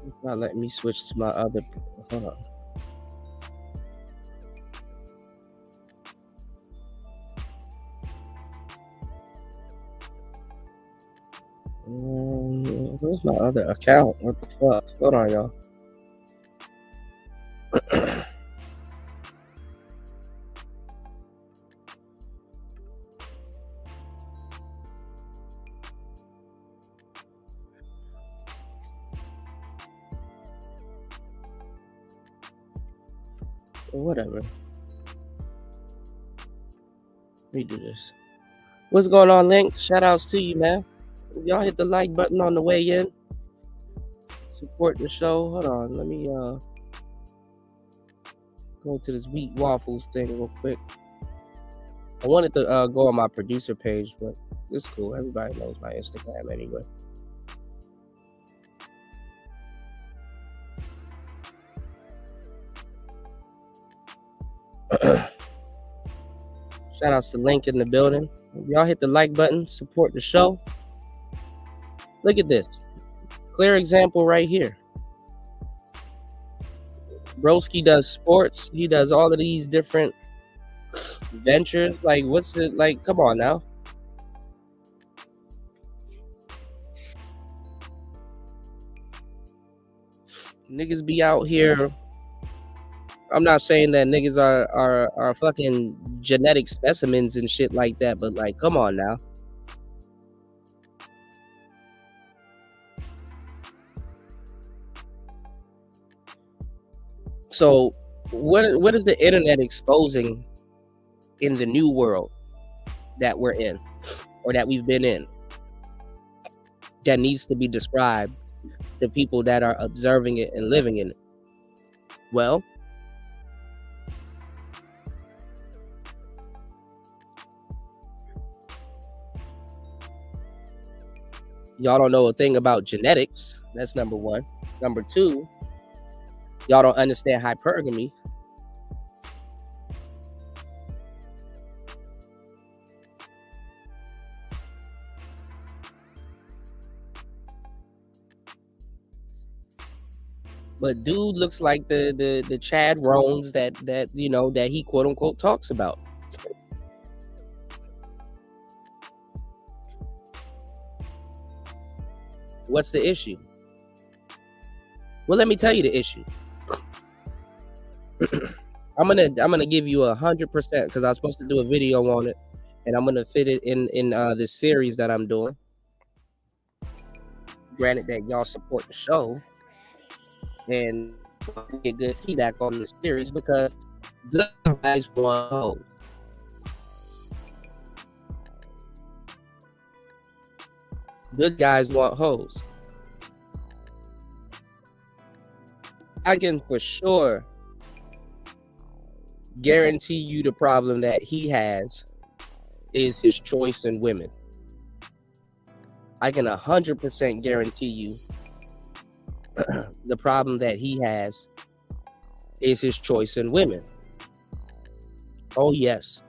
It's not letting me switch to my other. Hold on. Where's my other account? What the fuck? Hold on, y'all. Whatever. Let me do this. What's going on, Link? Shout outs to you, man. Y'all hit the like button on the way in. Support the show. Hold on. Let me go to this wheat waffles thing real quick. I wanted to go on my producer page, but it's cool. Everybody knows my Instagram anyway. Shout outs to Link in the building. Y'all hit the like button, support the show. Look at this. Clear example right here. Broski does sports. He does all of these different ventures. Like, what's it like? Come on now. Niggas be out here. I'm not saying that niggas are fucking genetic specimens and shit like that, but like, come on now. So what is the internet exposing in the new world that we're in, or that we've been in, that needs to be described to people that are observing it and living in it? Well, y'all don't know a thing about genetics. That's number one. Number two, y'all don't understand hypergamy. But dude looks like the Chad Rones that you know that he quote unquote talks about. What's the issue? Well, let me tell you the issue. I'm gonna give you 100% because I was supposed to do a video on it, and I'm gonna fit it in this series that I'm doing. Granted that y'all support the show and get good feedback on this series, because good guys want hoes. Good guys want hoes. I can for sure guarantee you the problem that he has is his choice in women. I can 100% guarantee you the problem that he has is his choice in women. Oh yes.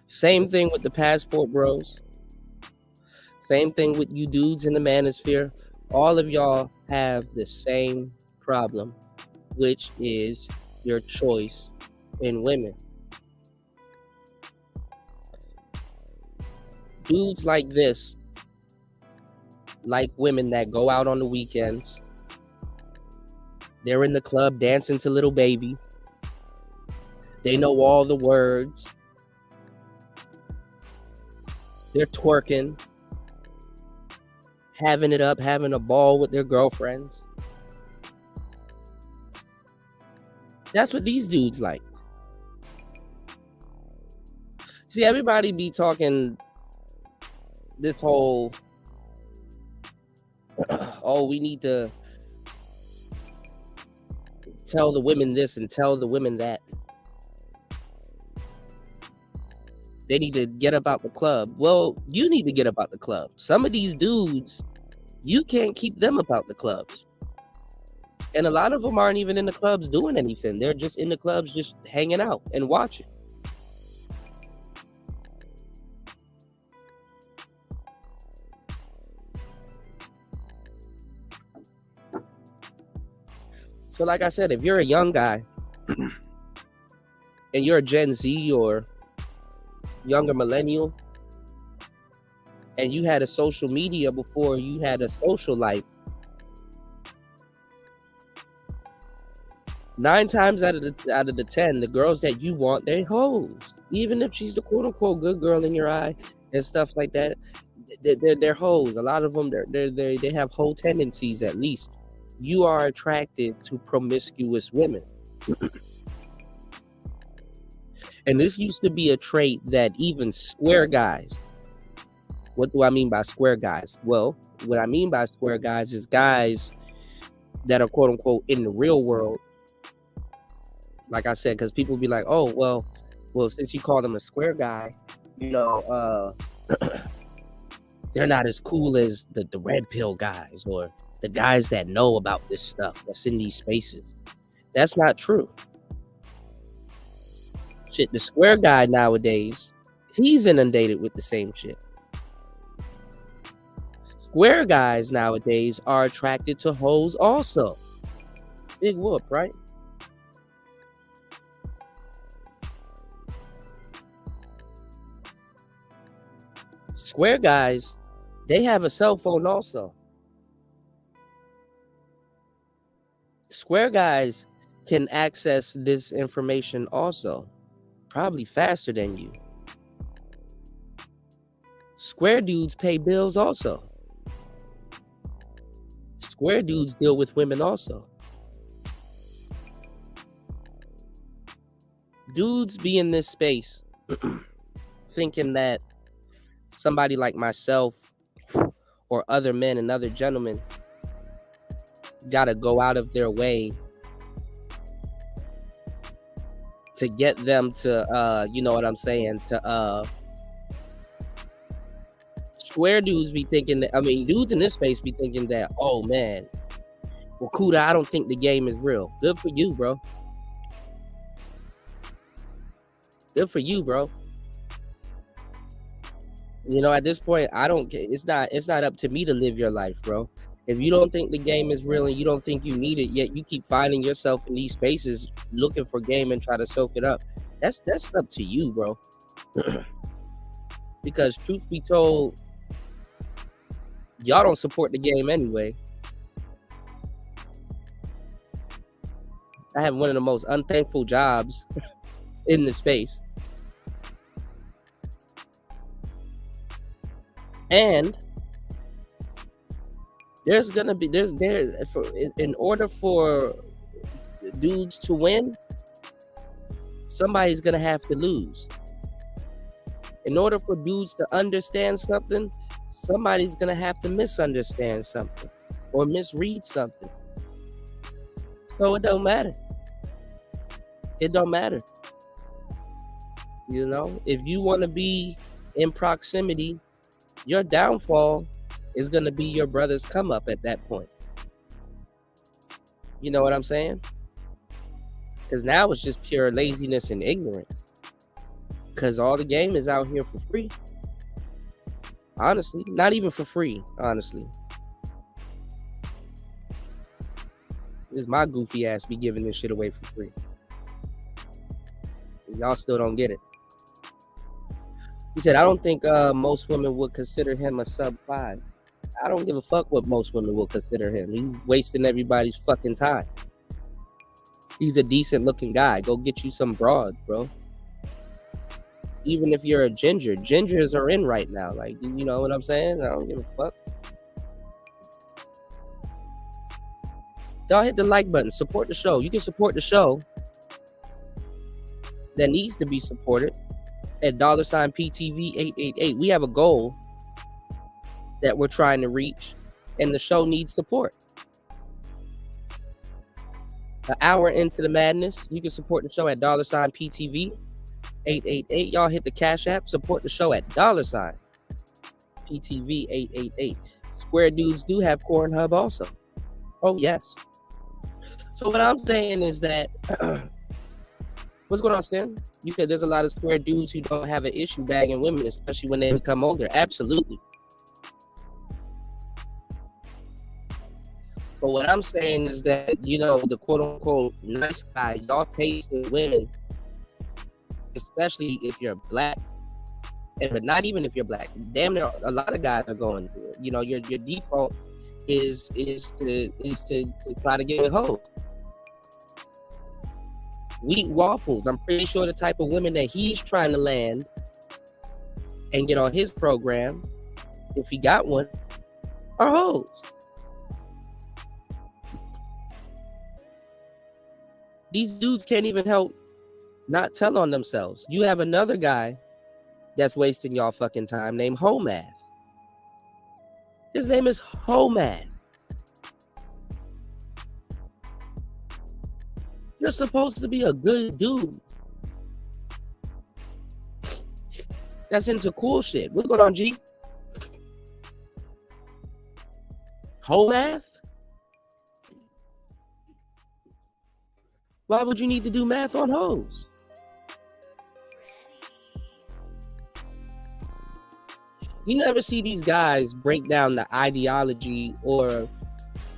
Same thing with the passport bros. Same thing with you dudes in the manosphere. All of y'all have the same problem, which is your choice in women. Dudes like this like women that go out on the weekends. They're in the club dancing to Little Baby. They know all the words. They're twerking, having it up, having a ball with their girlfriends. That's what these dudes like. See, everybody be talking this whole, oh, we need to tell the women this and tell the women that. They need to get up out the club. Well, you need to get up out the club. Some of these dudes, you can't keep them up out the clubs. And a lot of them aren't even in the clubs doing anything. They're just in the clubs just hanging out and watching. So like I said, if you're a young guy and you're a Gen Z or younger millennial and you had a social media before you had a social life, 9 times out of the 10, the girls that you want, they're hoes. Even if she's the quote unquote good girl in your eye and stuff like that, they're hoes. A lot of them they have hoe tendencies. At least you are attracted to promiscuous women. And this used to be a trait that even square guys. What do I mean by square guys? Well, what I mean by square guys is guys that are quote unquote in the real world. Like I said, because people be like, oh, well, since you call them a square guy, they're not as cool as the red pill guys or the guys that know about this stuff that's in these spaces. That's not true. Shit, the square guy nowadays, he's inundated with the same shit. Square guys nowadays are attracted to hoes also. Big whoop, right? Square guys, they have a cell phone also. Square guys can access this information also, probably faster than you. Square dudes pay bills also. Square dudes deal with women also. Dudes be in this space thinking that somebody like myself or other men and other gentlemen gotta go out of their way to get them to you know what I'm saying, to square dudes be thinking that, dudes in this space be thinking that, oh man, well, Kuda, I don't think the game is real. Good for you, bro. Good for you, bro. At this point, it's not up to me to live your life, bro. If you don't think the game is real and you don't think you need it, yet you keep finding yourself in these spaces looking for game and try to soak it up, that's up to you, bro. Because truth be told, y'all don't support the game anyway. I have one of the most unthankful jobs in the space. And in order for dudes to win, somebody's gonna have to lose. In order for dudes to understand something, somebody's gonna have to misunderstand something or misread something. So it don't matter. It don't matter. If you want to be in proximity, your downfall is going to be your brother's come up at that point. You know what I'm saying? Because now it's just pure laziness and ignorance. Because all the game is out here for free. Honestly, not even for free, honestly. This is my goofy ass be giving this shit away for free. Y'all still don't get it. He said, I don't think most women would consider him a sub 5. I don't give a fuck what most women will consider him. He's wasting everybody's fucking time. He's a decent looking guy. Go get you some broads, bro. Even if you're a ginger, gingers are in right now. Like, you know what I'm saying? I don't give a fuck. Y'all hit the like button. Support the show. You can support the show that needs to be supported at $PTV888. We have a goal that we're trying to reach, and the show needs support. An hour into the madness, you can support the show at $PTV 888. Y'all hit the Cash App. Support the show at $PTV 888. Square Dudes do have Pornhub also. Oh, yes. So what I'm saying is that, what's going on, Sin? You said there's a lot of square dudes who don't have an issue bagging women, especially when they become older. Absolutely. But what I'm saying is that, you know, the quote-unquote nice guy, y'all taste in women, especially if you're black, but not even if you're black. Damn near a lot of guys are going through it. You know, your default is to try to get a hoes. Wheat waffles. I'm pretty sure the type of women that he's trying to land and get on his program, if he got one, are hoes. These dudes can't even help not tell on themselves. You have another guy that's wasting y'all fucking time named Homath. His name is Homath. You're supposed to be a good dude that's into cool shit. What's going on, G? Homath? Why would you need to do math on hoes? You never see these guys break down the ideology or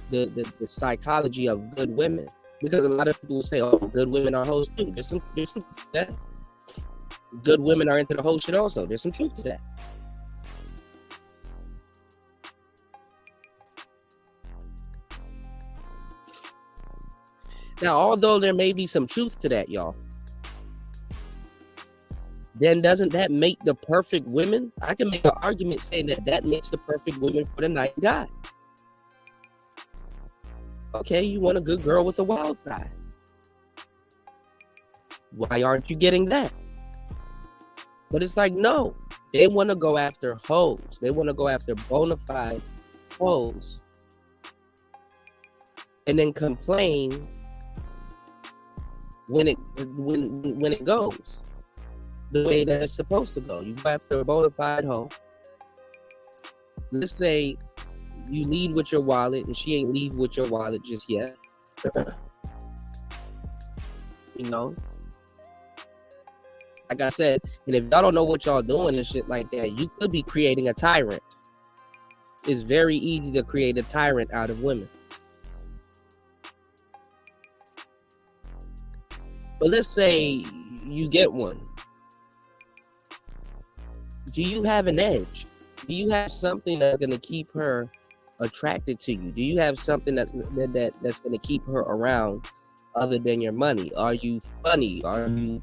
the psychology of good women, because a lot of people say, "Oh, good women are hoes too." There's some truth to that. Good women are into the whole shit also. There's some truth to that. Now, although there may be some truth to that, y'all, then doesn't that make the perfect women? I can make an argument saying that makes the perfect women for the nice guy. Okay, you want a good girl with a wild side. Why aren't you getting that? But it's like, no, they want to go after hoes. They want to go after bona fide hoes. And then complain when it goes the way that it's supposed to go. You go after a bona fide hoe. Let's say you lead with your wallet and she ain't lead with your wallet just yet. You know? Like I said, and if y'all don't know what y'all doing and shit like that, you could be creating a tyrant. It's very easy to create a tyrant out of women. But let's say you get one. Do you have an edge? Do you have something that's going to keep her attracted to you? Do you have something that's going to keep her around other than your money? Are you funny? Are you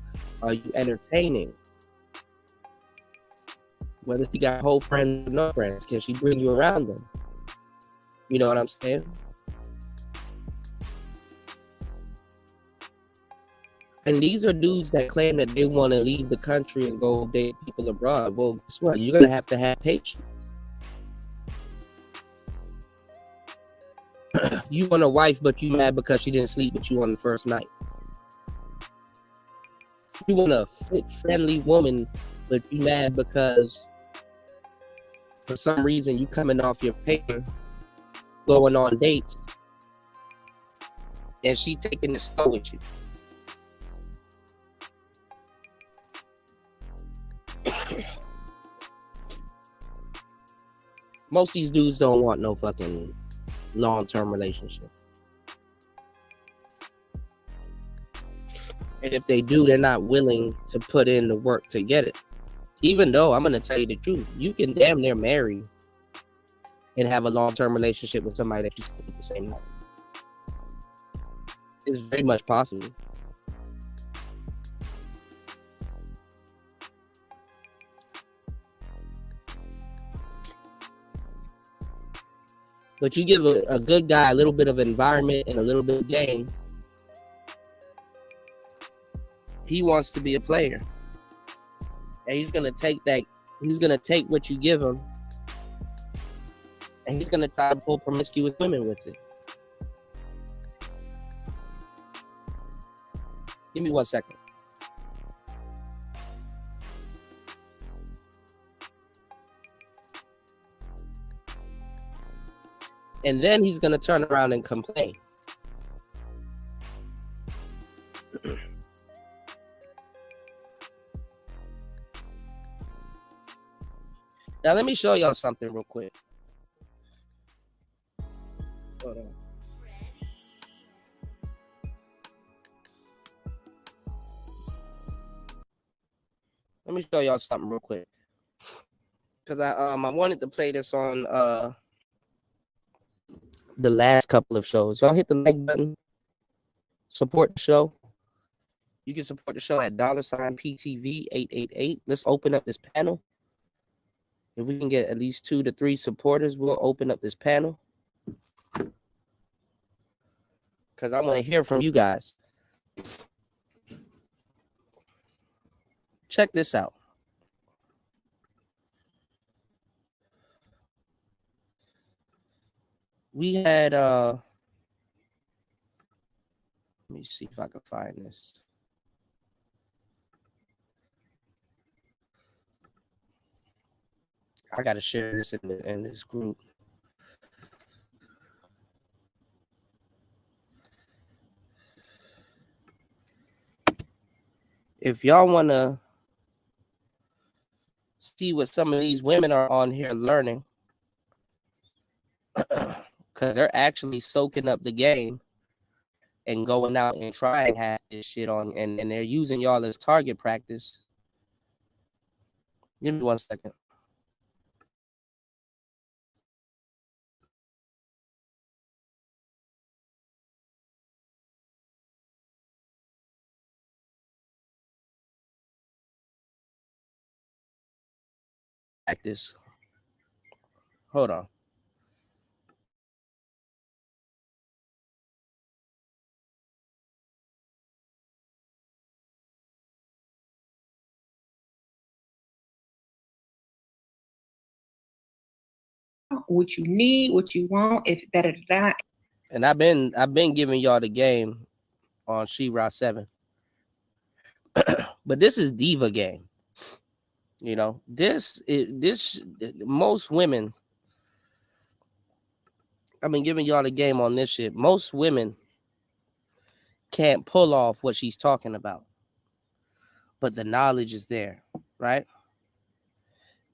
entertaining? Whether she got whole friends or no friends, can she bring you around them? You know what I'm saying? And these are dudes that claim that they want to leave the country and go date people abroad. Well, guess what? You're going to have patience. You want a wife, but you mad because she didn't sleep with you on the first night. You want a fit, friendly woman, but you mad because for some reason you coming off your paper, going on dates, and she taking it slow with you. Most of these dudes don't want no fucking long-term relationship. And if they do, they're not willing to put in the work to get it. Even though, I'm going to tell you the truth, you can damn near marry and have a long-term relationship with somebody that you sleep with the same night. It's very much possible. But you give a good guy a little bit of environment and a little bit of game, he wants to be a player. And he's going to take that. He's going to take what you give him, and he's going to try to pull promiscuous women with it. Give me 1 second. And then he's going to turn around and complain. Now, let me show y'all something real quick. Hold on. Let me show y'all something real quick. Because I wanted to play this on the last couple of shows. Y'all hit the like button. Support the show. You can support the show at $PTV888. Let's open up this panel. If we can get at least 2 to 3 supporters, we'll open up this panel. Because I want to hear from you guys. Check this out. We had let me see if I can find this. I gotta share this in this group. If y'all wanna see what some of these women are on here learning, because they're actually soaking up the game and going out and trying half this shit on, and they're using y'all as target practice. Give me 1 second. Practice. Hold on. What you need, what you want, if that. And I've been giving y'all the game on She-Ra 7. But this is diva game. You know, this most women, I've been giving y'all the game on this shit. Most women can't pull off what she's talking about. But the knowledge is there, right?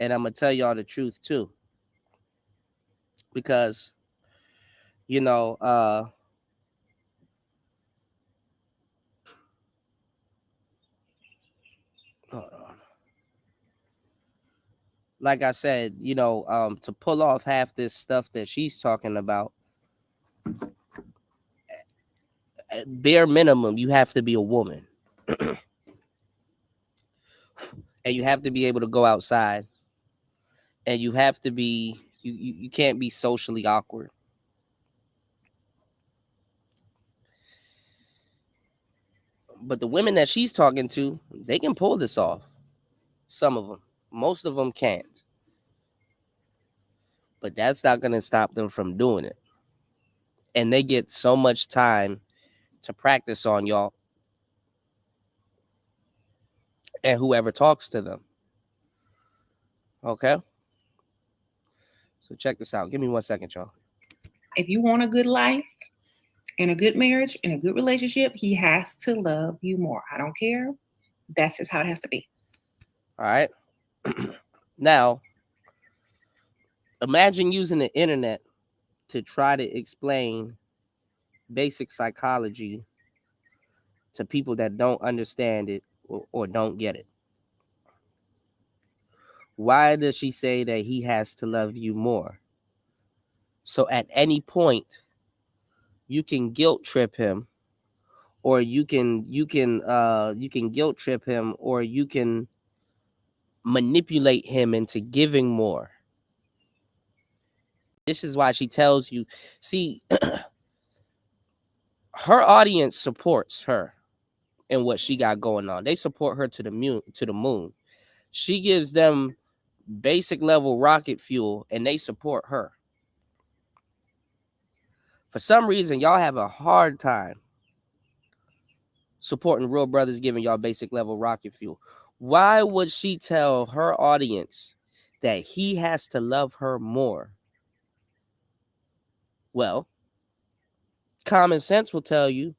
And I'm gonna tell y'all the truth too. Because, you know, hold on. Like I said, you know, to pull off half this stuff that she's talking about, at bare minimum, you have to be a woman. And you have to be able to go outside. And you have to be, you can't be socially awkward. But the women that she's talking to, they can pull this off. Some of them. Most of them can't. But that's not going to stop them from doing it. And they get so much time to practice on y'all and whoever talks to them. Okay? So check this out. Give me 1 second, y'all. If you want a good life and a good marriage and a good relationship, he has to love you more. I don't care. That's just how it has to be. All right? Now, imagine using the internet to try to explain basic psychology to people that don't understand it or don't get it. Why does she say that he has to love you more? So at any point, you can guilt trip him, or you can guilt trip him, or you can manipulate him into giving more. This is why she tells you, see, her audience supports her and what she got going on. They support her to the moon. She gives them basic level rocket fuel and they support her. For some reason, y'all have a hard time supporting real brothers, giving y'all basic level rocket fuel. Why would she tell her audience that he has to love her more? Well, common sense will tell you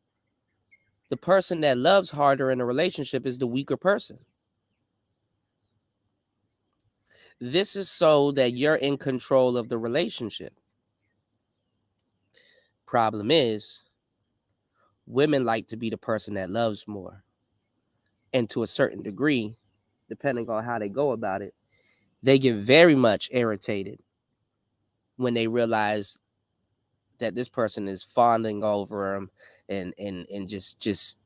the person that loves harder in a relationship is the weaker person. This is so that you're in control of the relationship. Problem is, women like to be the person that loves more. And to a certain degree, depending on how they go about it, they get very much irritated when they realize that this person is fawning over them and just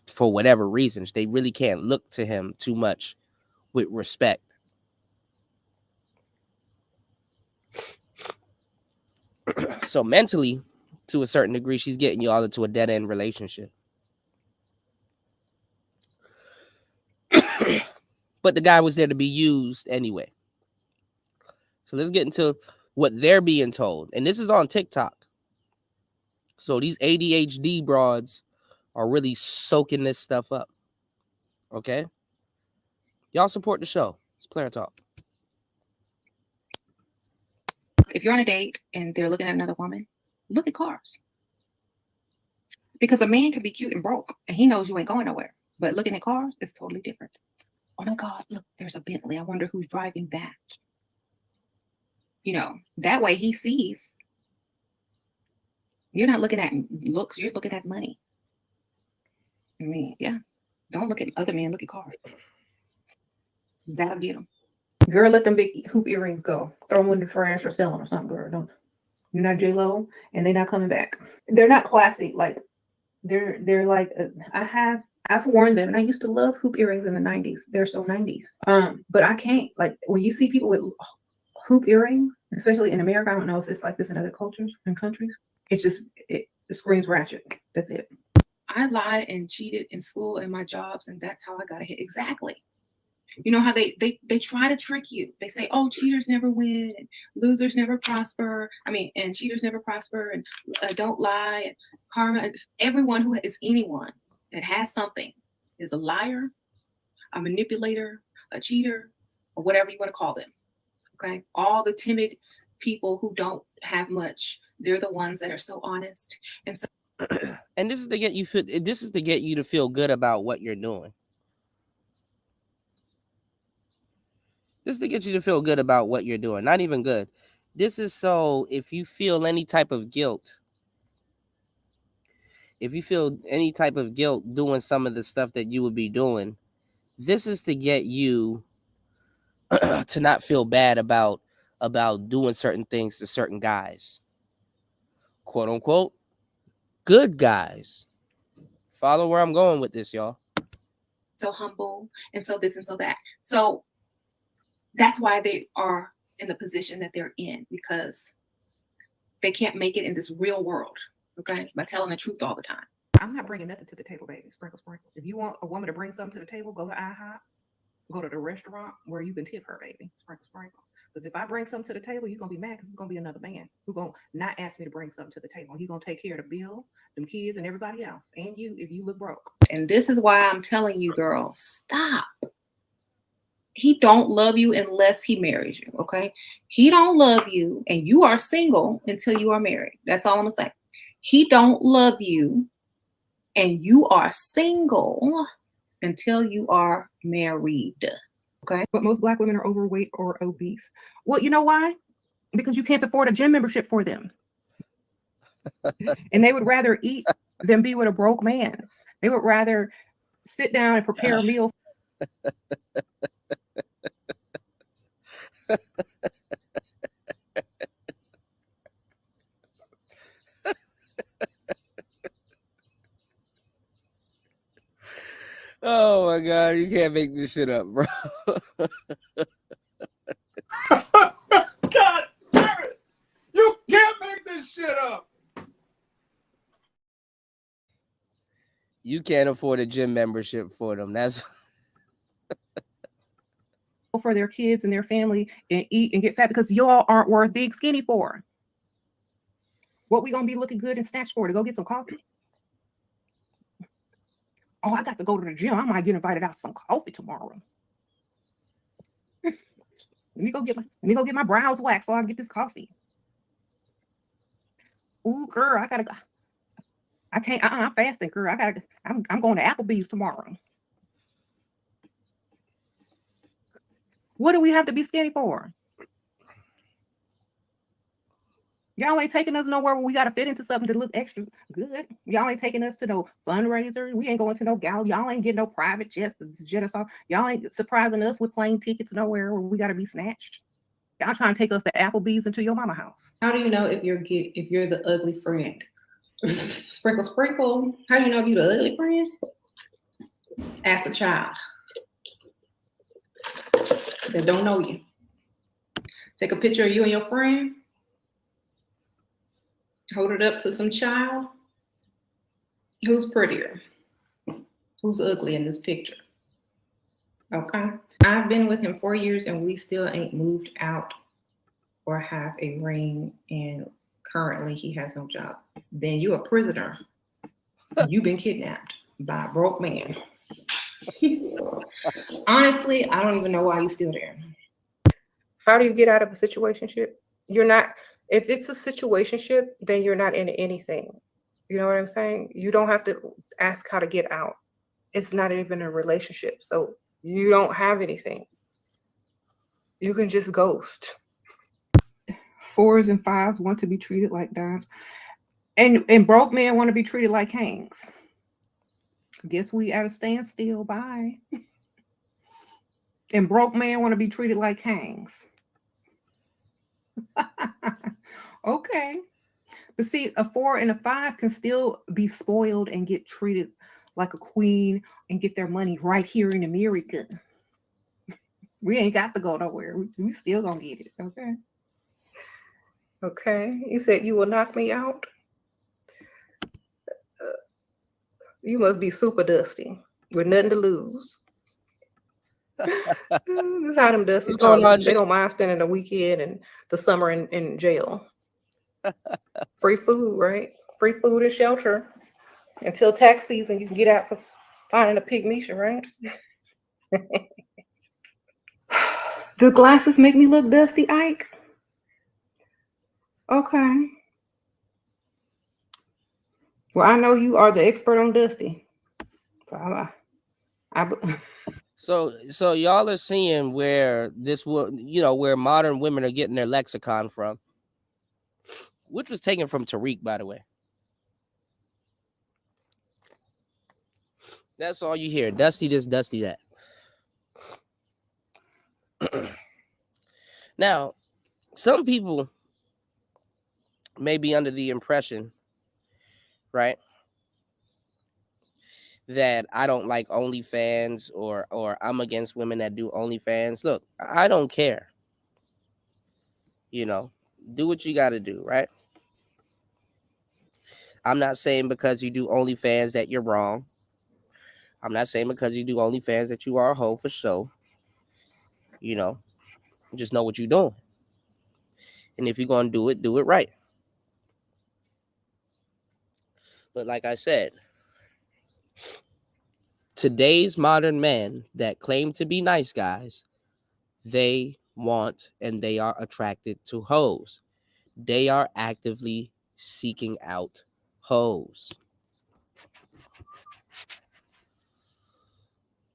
for whatever reasons, they really can't look to him too much with respect. So mentally, to a certain degree, she's getting you all into a dead-end relationship. But the guy was there to be used anyway. So let's get into what they're being told. And this is on TikTok. So these ADHD broads are really soaking this stuff up. Okay? Y'all support the show. It's Player Talk. If you're on a date and they're looking at another woman, look at cars. Because a man can be cute and broke, and he knows you ain't going nowhere. But looking at cars is totally different. Oh my God, look, there's a Bentley. I wonder who's driving that. You know, that way he sees. You're not looking at looks, you're looking at money. I mean, yeah. Don't look at other men, look at cars. That'll get them. Girl, let them big hoop earrings go. Throw them in the trash or sell them or something, girl. Don't. You're not J-Lo, and they're not coming back. They're not classy. Like, they're like, I've worn them, and I used to love hoop earrings in the 90s. They're so 90s. But I can't, like, when you see people with hoop earrings, especially in America, I don't know if it's like this in other cultures and countries. It's just, it screams ratchet. That's it. I lied and cheated in school and my jobs, and that's how I got ahead. Exactly. You know how they try to trick you. They say, oh, cheaters never win, and losers never prosper. I mean, and cheaters never prosper, and don't lie, and karma. Everyone who is anyone that has something is a liar, a manipulator, a cheater, or whatever you want to call them. Okay? All the timid people who don't have much, they're the ones that are so honest. And so and this is to get you to feel good about what you're doing. This is to get you to feel good about what you're doing. Not even good. This is so if you feel any type of guilt, doing some of the stuff that you would be doing, this is to get you to not feel bad about doing certain things to certain guys. Quote unquote, good guys. Follow where I'm going with this, y'all. So humble, and so this and so that. So that's why they are in the position that they're in, because they can't make it in this real world, okay, by telling the truth all the time. I'm not bringing nothing to the table, baby. Sprinkle, sprinkle. If you want a woman to bring something to the table, go to IHOP, go to the restaurant where you can tip her, baby. Sprinkle, sprinkle. Because if I bring something to the table, you're going to be mad because it's going to be another man who's going to not ask me to bring something to the table. He's going to take care of the bill, them kids, and everybody else, and you if you look broke. And this is why I'm telling you, girls, stop. He don't love you unless he marries you, okay? He don't love you, and you are single until you are married. That's all I'm going to say. He don't love you, and you are single until you are married, okay? But most Black women are overweight or obese. Well, you know why? Because you can't afford a gym membership for them. And they would rather eat than be with a broke man. They would rather sit down and prepare a meal. Oh my God, you can't make this shit up, bro. God damn it! You can't make this shit up. You can't afford a gym membership for them. That's for their kids and their family and eat and get fat because y'all aren't worth big skinny for. What we gonna be looking good and snatched for to go get some coffee? Oh, I got to go to the gym. I might get invited out for some coffee tomorrow. Let me go get my brows waxed so I can get this coffee. Ooh, girl, I gotta go. I can't. I'm fasting, girl. I'm going to Applebee's tomorrow. What do we have to be skinny for? Y'all ain't taking us nowhere where we got to fit into something to look extra good. Y'all ain't taking us to no fundraiser. We ain't going to no gala. Y'all ain't getting no private jets to jet us off. Y'all ain't surprising us with plane tickets nowhere where we got to be snatched. Y'all trying to take us to Applebee's and to your mama house. How do you know if you're the ugly friend? Sprinkle, sprinkle. How do you know if you're the ugly friend? Ask a child that don't know you. Take a picture of you and your friend. Hold it up to some child. Who's prettier? Who's ugly in this picture? Okay. I've been with him 4 years and we still ain't moved out or have a ring, and currently he has no job. Then you a prisoner. You've been kidnapped by a broke man. Honestly, I don't even know why you're still there. How do you get out of a situationship? You're not, if it's a situationship, then you're not in anything. You know what I'm saying? You don't have to ask how to get out. It's not even a relationship. So you don't have anything. You can just ghost. 4s and 5s want to be treated like dimes. And broke men want to be treated like kings. Guess we at a standstill. Bye. And broke men want to be treated like kings. Okay. But see, a 4 and a 5 can still be spoiled and get treated like a queen and get their money right here in America. We ain't got to go nowhere. We still gonna get it. Okay. Okay. You said you will knock me out? You must be super dusty with nothing to lose. This is how them dusties talk. They don't mind spending the weekend and the summer in jail. Free food, right? Free food and shelter until tax season. You can get out for finding a pygmisha, right? The glasses make me look dusty, Ike. Okay. Well, I know you are the expert on dusty. So y'all are seeing where this will, where modern women are getting their lexicon from, which was taken from Tariq, by the way. That's all you hear. Dusty this, dusty that. Now, some people may be under the impression, right, that I don't like OnlyFans or I'm against women that do OnlyFans. Look, I don't care. Do what you got to do, right? I'm not saying because you do OnlyFans that you're wrong. I'm not saying because you do OnlyFans that you are a hoe for show. Just know what you're doing. And if you're going to do it right. But like I said, today's modern men that claim to be nice guys, they want and they are attracted to hoes. They are actively seeking out hoes.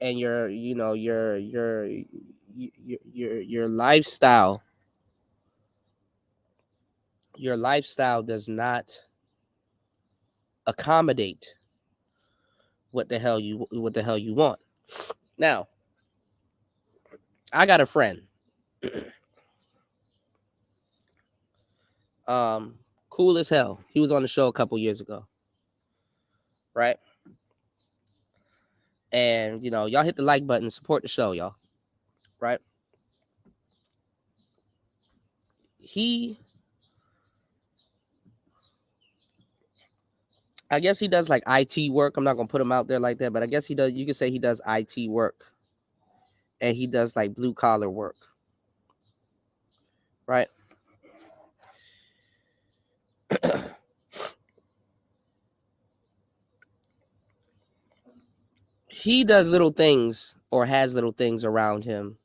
And your lifestyle does not accommodate what the hell you want. Now, I got a friend. Cool as hell. He was on the show a couple years ago. Right? And y'all hit the like button, support the show, y'all. Right? I guess he does like IT work. I'm not gonna put him out there like that, but I guess he does. You can say he does IT work, and he does like blue collar work, right? he does little things or has little things around him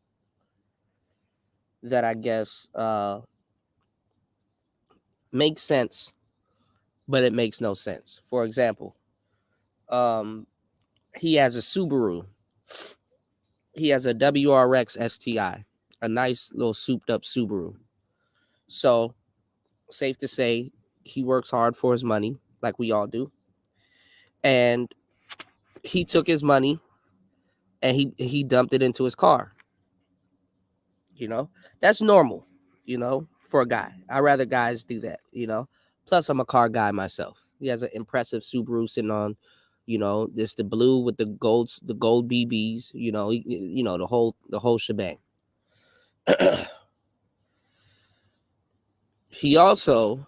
that I guess makes sense, but it makes no sense. For example, he has a Subaru. He has a WRX STI, a nice little souped up Subaru. So, safe to say, he works hard for his money, like we all do. And he took his money and he dumped it into his car. You know, that's normal, you know, for a guy. I'd rather guys do that, you know. Plus, I'm a car guy myself. He has an impressive Subaru sitting on, you know, this the blue with the gold BBs, you know, the whole shebang. He also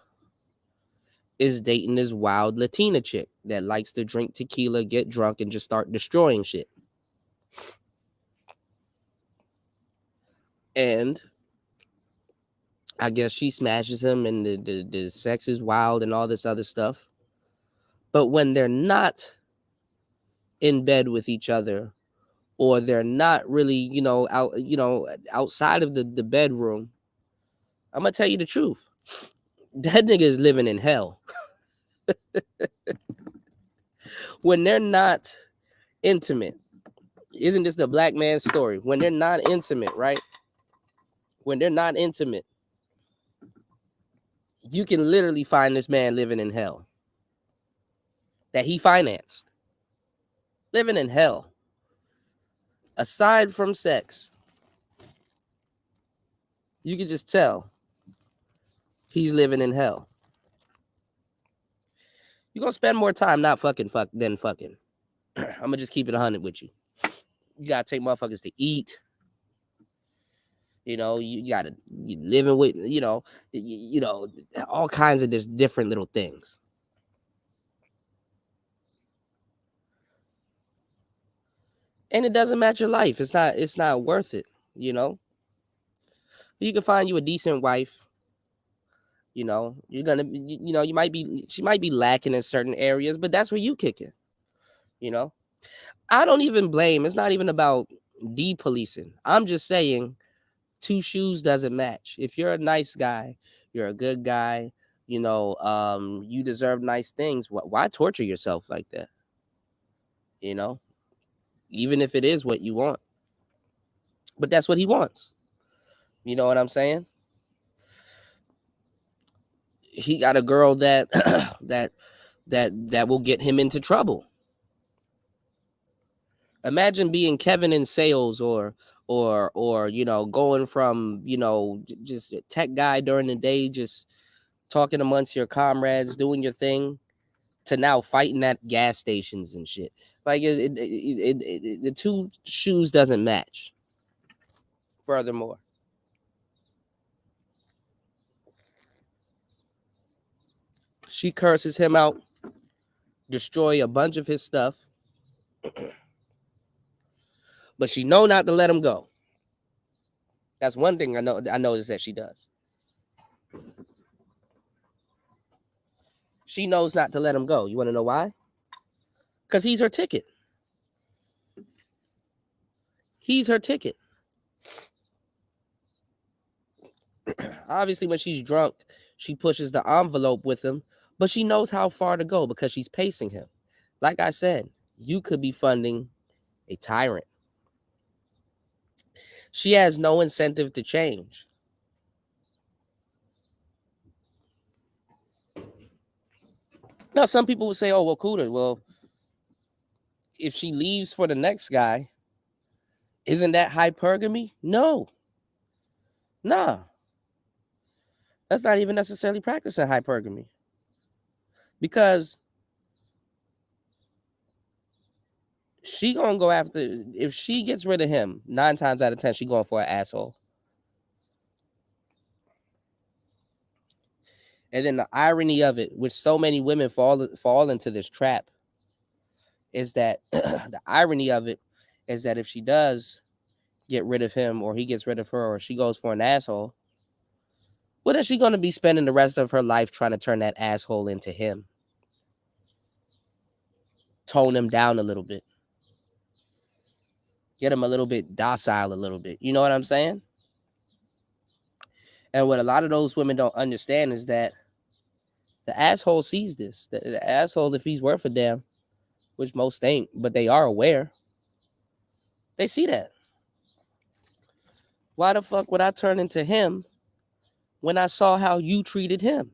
is dating this wild Latina chick that likes to drink tequila, get drunk, and just start destroying shit. And I guess she smashes him, and the sex is wild and all this other stuff. But when they're not in bed with each other, or they're not really, you know, outside of the bedroom, I'm gonna tell you the truth. That nigga is living in hell. When they're not intimate, isn't this the black man's story? When they're not intimate, right? When they're not intimate, you can literally find this man living in hell that he financed. Living in hell. Aside from sex, you can just tell he's living in hell. You're going to spend more time not fucking than fucking. I'm going to just keep it 100 with you. You got to take motherfuckers to eat. You know, you living with, you know, all kinds of just different little things. And it doesn't match your life. It's not worth it, you know. You can find you a decent wife. You know, you're gonna, you know, she might be lacking in certain areas, but that's where you kick in. You know, I don't even blame. It's not even about de-policing. I'm just saying, two shoes doesn't match. If you're a nice guy, you're a good guy. You know, you deserve nice things. Why torture yourself like that? You know, even if it is what you want, but that's what he wants. You know what I'm saying? He got a girl that that will get him into trouble. Imagine being Kevin in sales or you know, going from, you know, just a tech guy during the day, just talking amongst your comrades, doing your thing, to now fighting at gas stations and shit. Like the two shoes doesn't match. Furthermore, she curses him out, destroy a bunch of his stuff, but she know not to let him go. That's one thing I noticed that she does. She knows not to let him go. You want to know why? Because he's her ticket. He's her ticket. Obviously, when she's drunk, she pushes the envelope with him, but she knows how far to go because she's pacing him. Like I said, you could be funding a tyrant. She has no incentive to change. Now, some people would say, oh, well, Kuda, well, if she leaves for the next guy, isn't that hypergamy? No. Nah. That's not even necessarily practicing hypergamy. Because she gonna go after, if she gets rid of him, 9 times out of 10, she going for an asshole. And then the irony of it, which so many women fall into this trap, is that the irony of it is that if she does get rid of him, or he gets rid of her, or she goes for an asshole, what is she going to be spending the rest of her life trying to turn that asshole into him? Tone him down a little bit. Get them a little bit docile, a little bit. You know what I'm saying? And what a lot of those women don't understand is that the asshole sees this. The asshole, if he's worth a damn, which most ain't, but they are aware, they see that. Why the fuck would I turn into him when I saw how you treated him?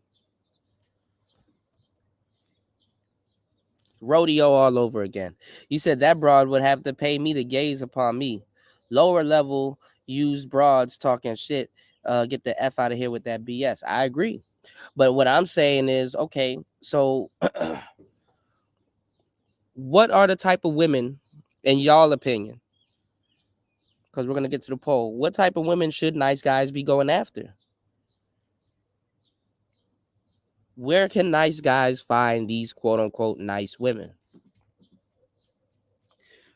Rodeo all over again. You said that broad would have to pay me to gaze upon me. Lower level used broads talking shit. Get the F out of here with that BS. I agree. But what I'm saying is, okay, so what are the type of women, in y'all opinion, because we're going to get to the poll, what type of women should nice guys be going after? Where can nice guys find these quote-unquote nice women?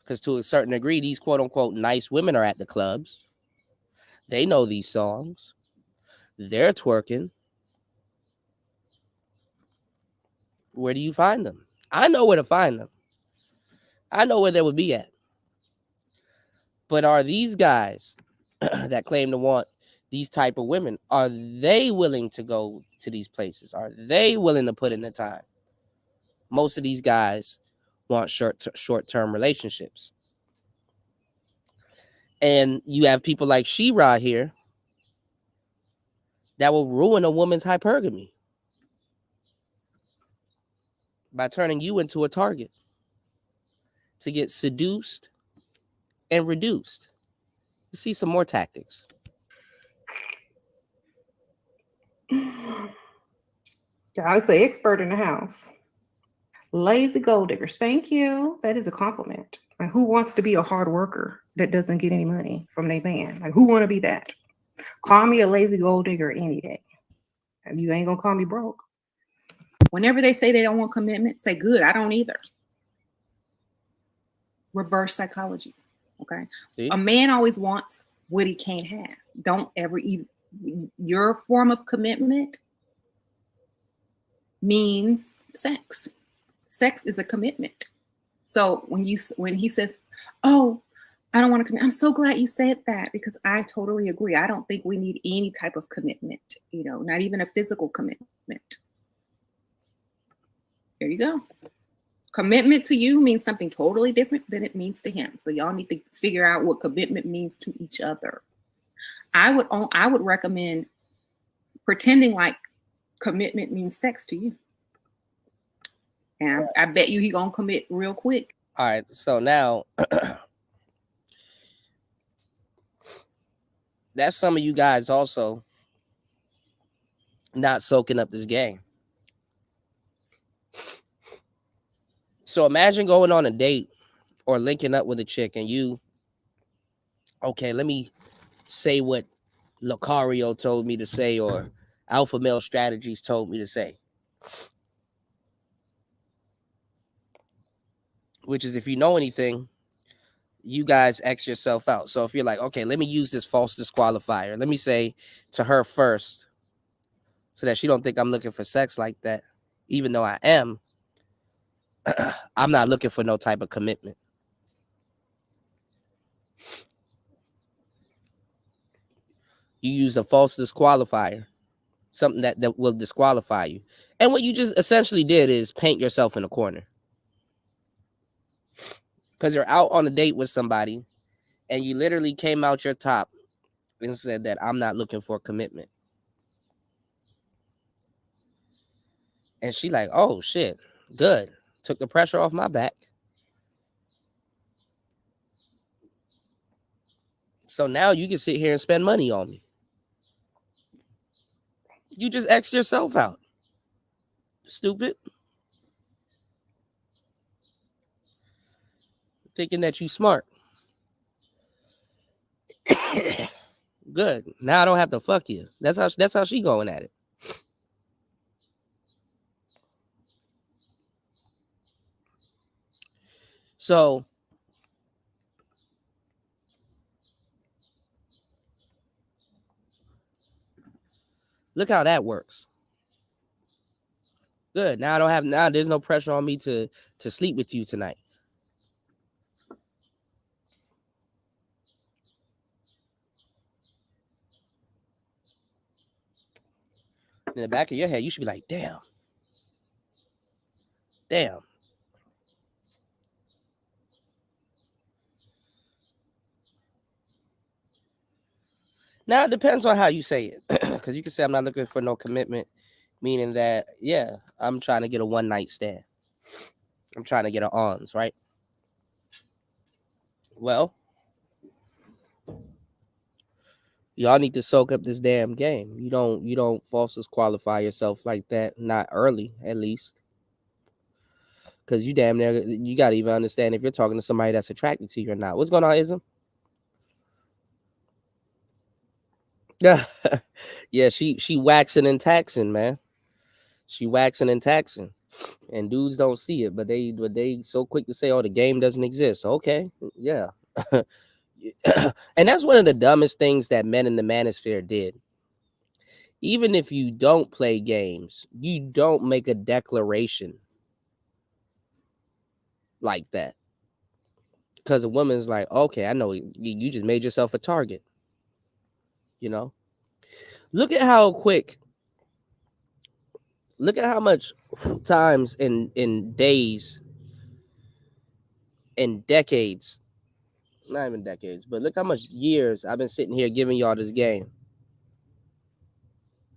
Because to a certain degree, these quote-unquote nice women are at the clubs. They know these songs. They're twerking. Where do you find them? I know where to find them. I know where they would be at. But are these guys that claim to want these type of women, are they willing to go to these places? Are they willing to put in the time? Most of these guys want short-term relationships. And you have people like She-Ra here that will ruin a woman's hypergamy by turning you into a target to get seduced and reduced. You see some more tactics. Yeah, I would say expert in the house. Lazy gold diggers. Thank you. That is a compliment. Like, who wants to be a hard worker that doesn't get any money from their man? Like, who want to be that? Call me a lazy gold digger any day. And you ain't gonna call me broke. Whenever they say they don't want commitment, say, good, I don't either. Reverse psychology. Okay. See? A man always wants what he can't have. Don't ever eat. Your form of commitment means sex. Sex is a commitment. So when he says, oh, I don't want to commit, I'm so glad you said that, because I totally agree. I don't think we need any type of commitment, not even a physical commitment. There you go. Commitment to you means something totally different than it means to him. So y'all need to figure out what commitment means to each other. I would recommend pretending like commitment means sex to you. And I bet you he gonna commit real quick. All right, so now that's some of you guys also not soaking up this game. So imagine going on a date or linking up with a chick and you, okay, let me say what Lucario told me to say or Alpha Male Strategies told me to say. Which is, if you know anything, you guys X yourself out. So if you're like, okay, let me use this false disqualifier. Let me say to her first so that she don't think I'm looking for sex like that, even though I am. I'm not looking for no type of commitment. You use a false disqualifier, something that will disqualify you. And what you just essentially did is paint yourself in a corner. Because you're out on a date with somebody and you literally came out your top and said that I'm not looking for commitment. And she like, oh shit, good. Took the pressure off my back. So now you can sit here and spend money on me. You just X yourself out. Stupid. Thinking that you smart. Good. Now I don't have to fuck you. That's how she going at it. So look how that works. Good. Now there's no pressure on me to sleep with you tonight. In the back of your head, you should be like, damn. Now, it depends on how you say it. Because you can say I'm not looking for no commitment, meaning that, yeah, I'm trying to get a one-night stand. I'm trying to get an ons, right? Well, y'all need to soak up this damn game. You don't falsely qualify yourself like that, not early, at least. Because you damn near, you got to even understand if you're talking to somebody that's attracted to you or not. What's going on, Ism? Yeah, yeah, she waxing and taxing, man. She waxing and taxing, and dudes don't see it, but they so quick to say, "Oh, the game doesn't exist." Okay, yeah, and that's one of the dumbest things that men in the manosphere did. Even if you don't play games, you don't make a declaration like that, because a woman's like, "Okay, I know you just made yourself a target." You know, look at how quick. Look at how much times in days and decades, not even decades, but look how much years I've been sitting here giving y'all this game,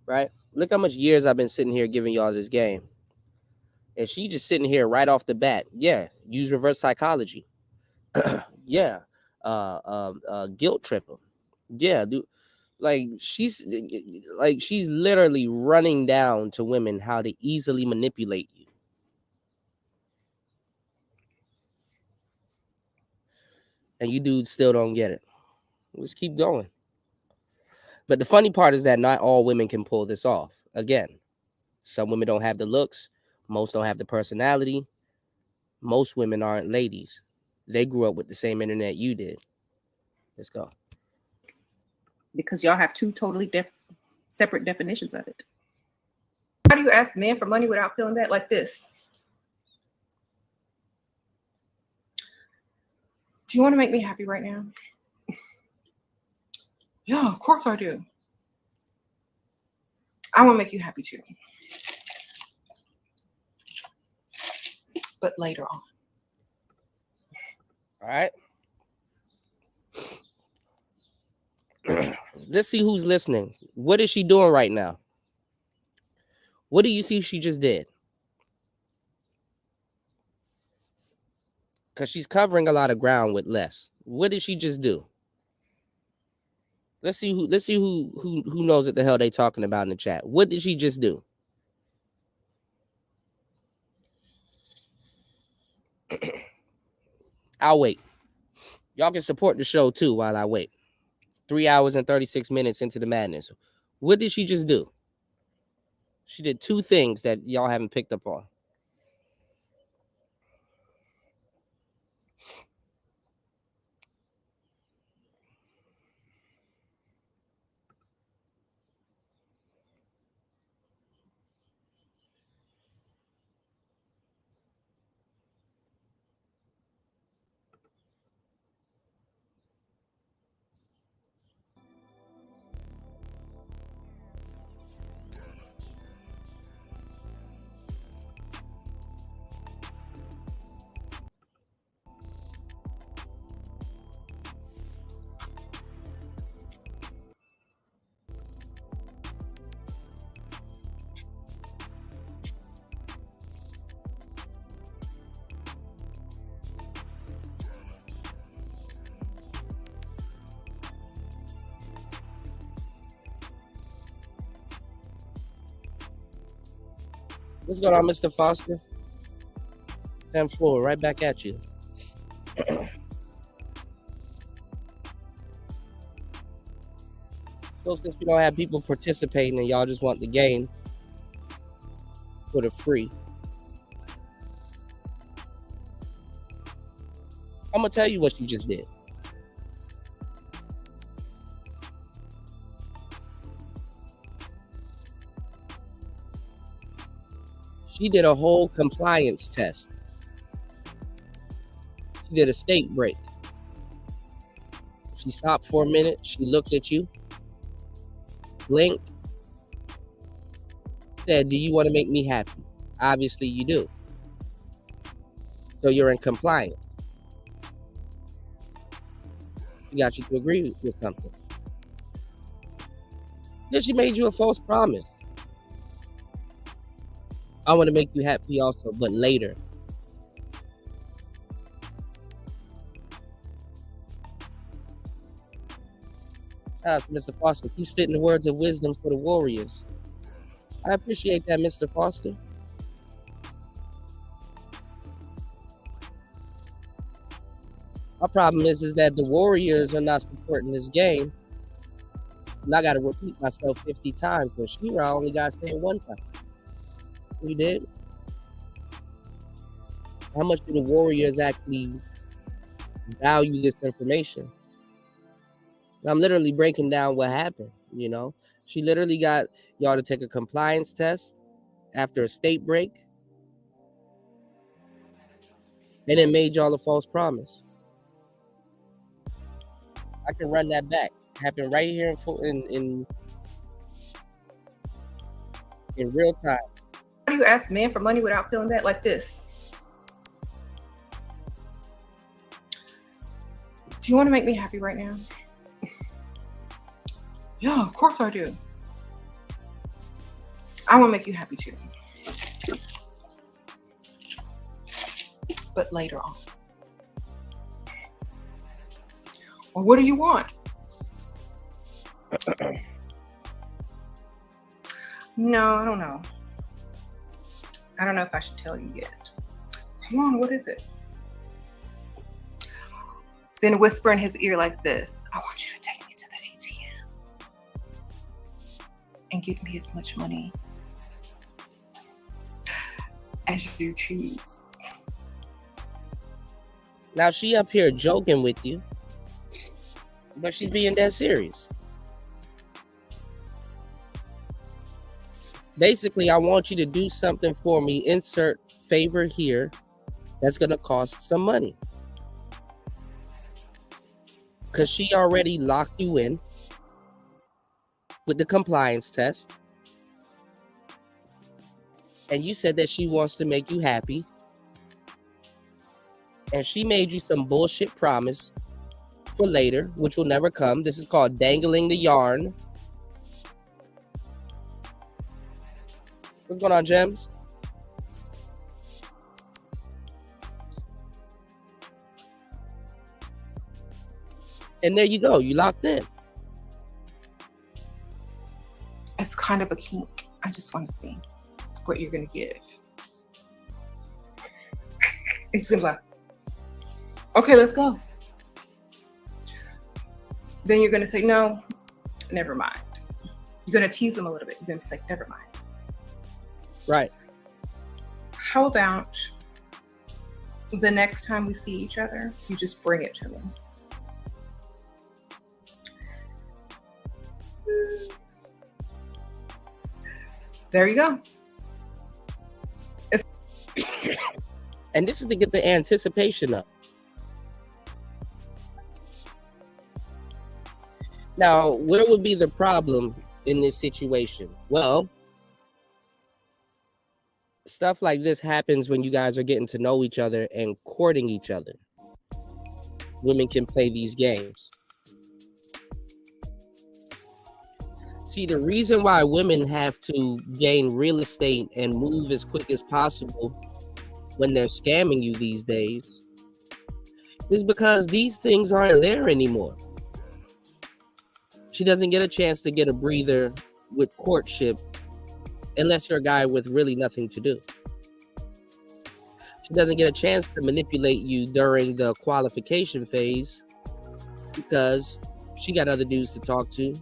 right? Look how much years I've been sitting here giving y'all this game. And she just sitting here right off the bat. Yeah, use reverse psychology. Yeah, guilt trip them. Yeah, dude. Like she's literally running down to women how to easily manipulate you. And you dudes still don't get it. Let's keep going. But the funny part is that not all women can pull this off. Again, some women don't have the looks. Most don't have the personality. Most women aren't ladies. They grew up with the same internet you did. Let's go. Because y'all have two totally separate definitions of it. How do you ask men for money without feeling bad? Like this. Do you want to make me happy right now? Yeah, of course I do. I want to make you happy too. But later on. All right. Let's see who's listening. What is she doing right now? What do you see she just did? Because she's covering a lot of ground with less. What did she just do? Let's see who knows what the hell they talking about in the chat. What did she just do? I'll wait. Y'all can support the show too while I wait. 3 hours and 36 minutes into the madness. What did she just do? She did two things that y'all haven't picked up on. What's going on, Mr. Foster? Sam Floor, right back at you. So since we don't have people participating and y'all just want the game for the free, I'm going to tell you what she just did. She did a whole compliance test. She did a state break. She stopped for a minute. She looked at you, blinked, said, do you want to make me happy? Obviously you do. So you're in compliance. She got you to agree with something. Then she made you a false promise. I want to make you happy also, but later. Mr. Foster, keep spitting the words of wisdom for the warriors. I appreciate that, Mr. Foster. Our problem is that the warriors are not supporting this game. And I got to repeat myself 50 times, but Shira only got to say it one time. We did. How much do the warriors actually value this information? I'm literally breaking down what happened, you know. She literally got y'all to take a compliance test after a state break. And it made y'all a false promise. I can run that back. It happened right here in real time. How do you ask men for money without feeling bad like this? Do you want to make me happy right now? Yeah, of course I do. I want to make you happy too. But later on. Well, what do you want? No, I don't know. I don't know if I should tell you yet. Come on, what is it? Then whisper in his ear like this. I want you to take me to the ATM and give me as much money as you choose. Now she up here joking with you, but she's being dead serious. Basically, I want you to do something for me. Insert favor here. That's going to cost some money. Because she already locked you in with the compliance test. And you said that she wants to make you happy. And she made you some bullshit promise for later, which will never come. This is called dangling the yarn. What's going on, Gems? And there you go. You locked in. It's kind of a kink. I just want to see what you're going to give. It's going to like, okay, let's go. Then you're going to say, no, never mind. You're going to tease them a little bit. You're going to say, never mind. Right. How about the next time we see each other, you just bring it to me? There you go. And this is to get the anticipation up. Now, where would be the problem in this situation? Well, stuff like this happens when you guys are getting to know each other and courting each other. Women can play these games. See, the reason why women have to gain real estate and move as quick as possible when they're scamming you these days is because these things aren't there anymore. She doesn't get a chance to get a breather with courtship unless you're a guy with really nothing to do. She doesn't get a chance to manipulate you during the qualification phase because she got other dudes to talk to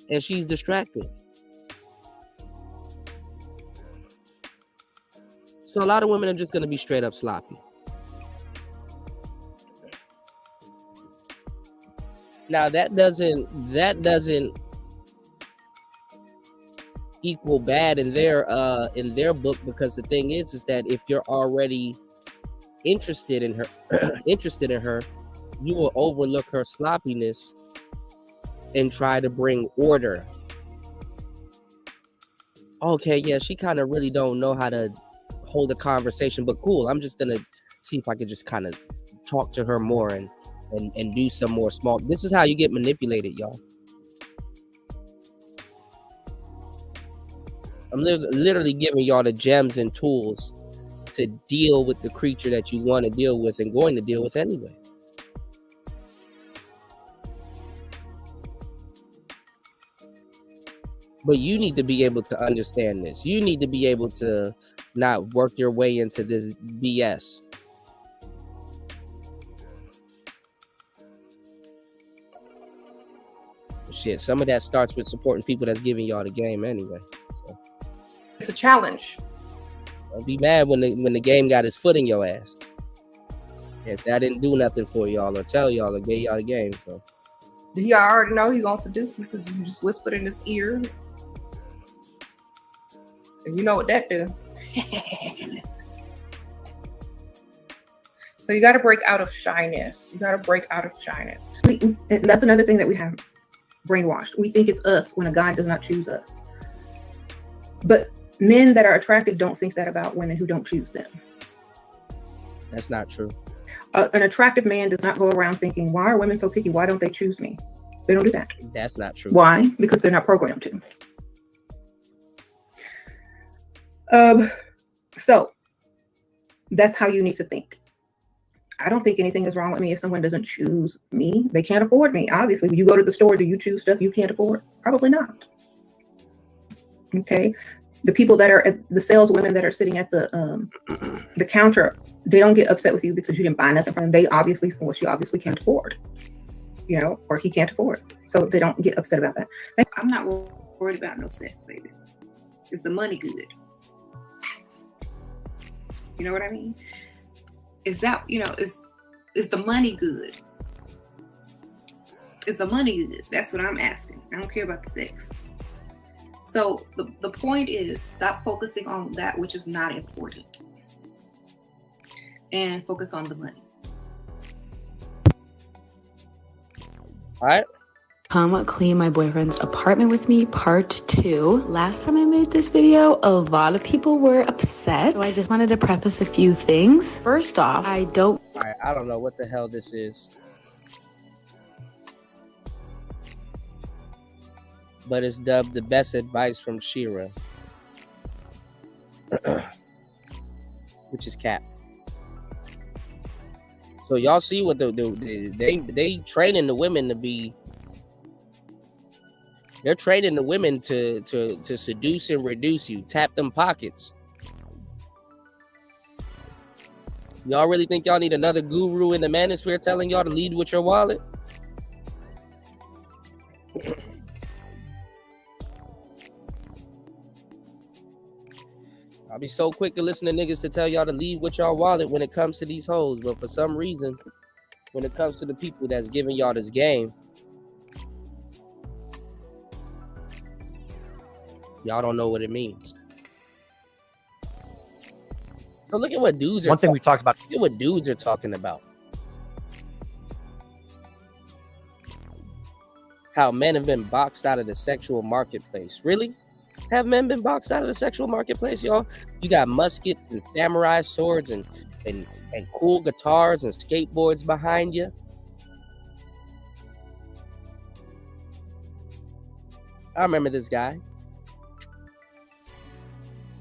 and she's distracted. So a lot of women are just going to be straight up sloppy. Now that doesn't equal bad in their book, because the thing is that if you're already interested in her, you will overlook her sloppiness and try to bring order. okay, yeah, she kind of really don't know how to hold a conversation, but cool. I'm just gonna see if I could just kind of talk to her more and do some more small. This is how you get manipulated, y'all. I'm literally giving y'all the gems and tools to deal with the creature that you want to deal with and going to deal with anyway. But you need to be able to understand this. You need to be able to not work your way into this BS. Shit, some of that starts with supporting people that's giving y'all the game anyway. So. It's a challenge. Don't be mad when the game got his foot in your ass. Yes, I didn't do nothing for y'all or tell y'all or gave y'all the game. So He already know he gonna seduce you because you just whispered in his ear. And you know what that do. So you got to break out of shyness. You got to break out of shyness. And that's another thing that we have brainwashed. We think it's us when a guy does not choose us. But men that are attractive don't think that about women who don't choose them. that's not true. An attractive man does not go around thinking, why are women so picky? Why don't they choose me? They don't do that. That's not true. Why? Because they're not programmed to. So that's how you need to think. I don't think anything is wrong with me if someone doesn't choose me. They can't afford me. Obviously, when you go to the store, do you choose stuff you can't afford? Probably not. Okay. The people that are the saleswomen that are sitting at the counter, they don't get upset with you because you didn't buy nothing from them. They obviously, well, she obviously can't afford, you know, or he can't afford. So they don't get upset about that. I'm not worried about no sex, baby. Is the money good? You know what I mean? Is that, you know, is the money good? Is the money good? That's what I'm asking. I don't care about the sex. So the point is, stop focusing on that which is not important and focus on the money. All right. Come clean my boyfriend's apartment with me, part 2. Last time I made this video, a lot of people were upset. So I just wanted to preface a few things. First off, All right, I don't know what the hell this is. But it's dubbed the best advice from Shira. Which is cap. So y'all see what they training the women to be. They're training the women to seduce and reduce you. Tap them pockets. Y'all really think y'all need another guru in the manosphere telling y'all to lead with your wallet? I'll be so quick to listen to niggas to tell y'all to lead with y'all wallet when it comes to these hoes. But for some reason, when it comes to the people that's giving y'all this game, y'all don't know what it means. So look at what dudes are. One thing we talked about. Look at what dudes are talking about. How men have been boxed out of the sexual marketplace. Really? Have men been boxed out of the sexual marketplace, y'all? You got muskets and samurai swords and cool guitars and skateboards behind you. I remember this guy.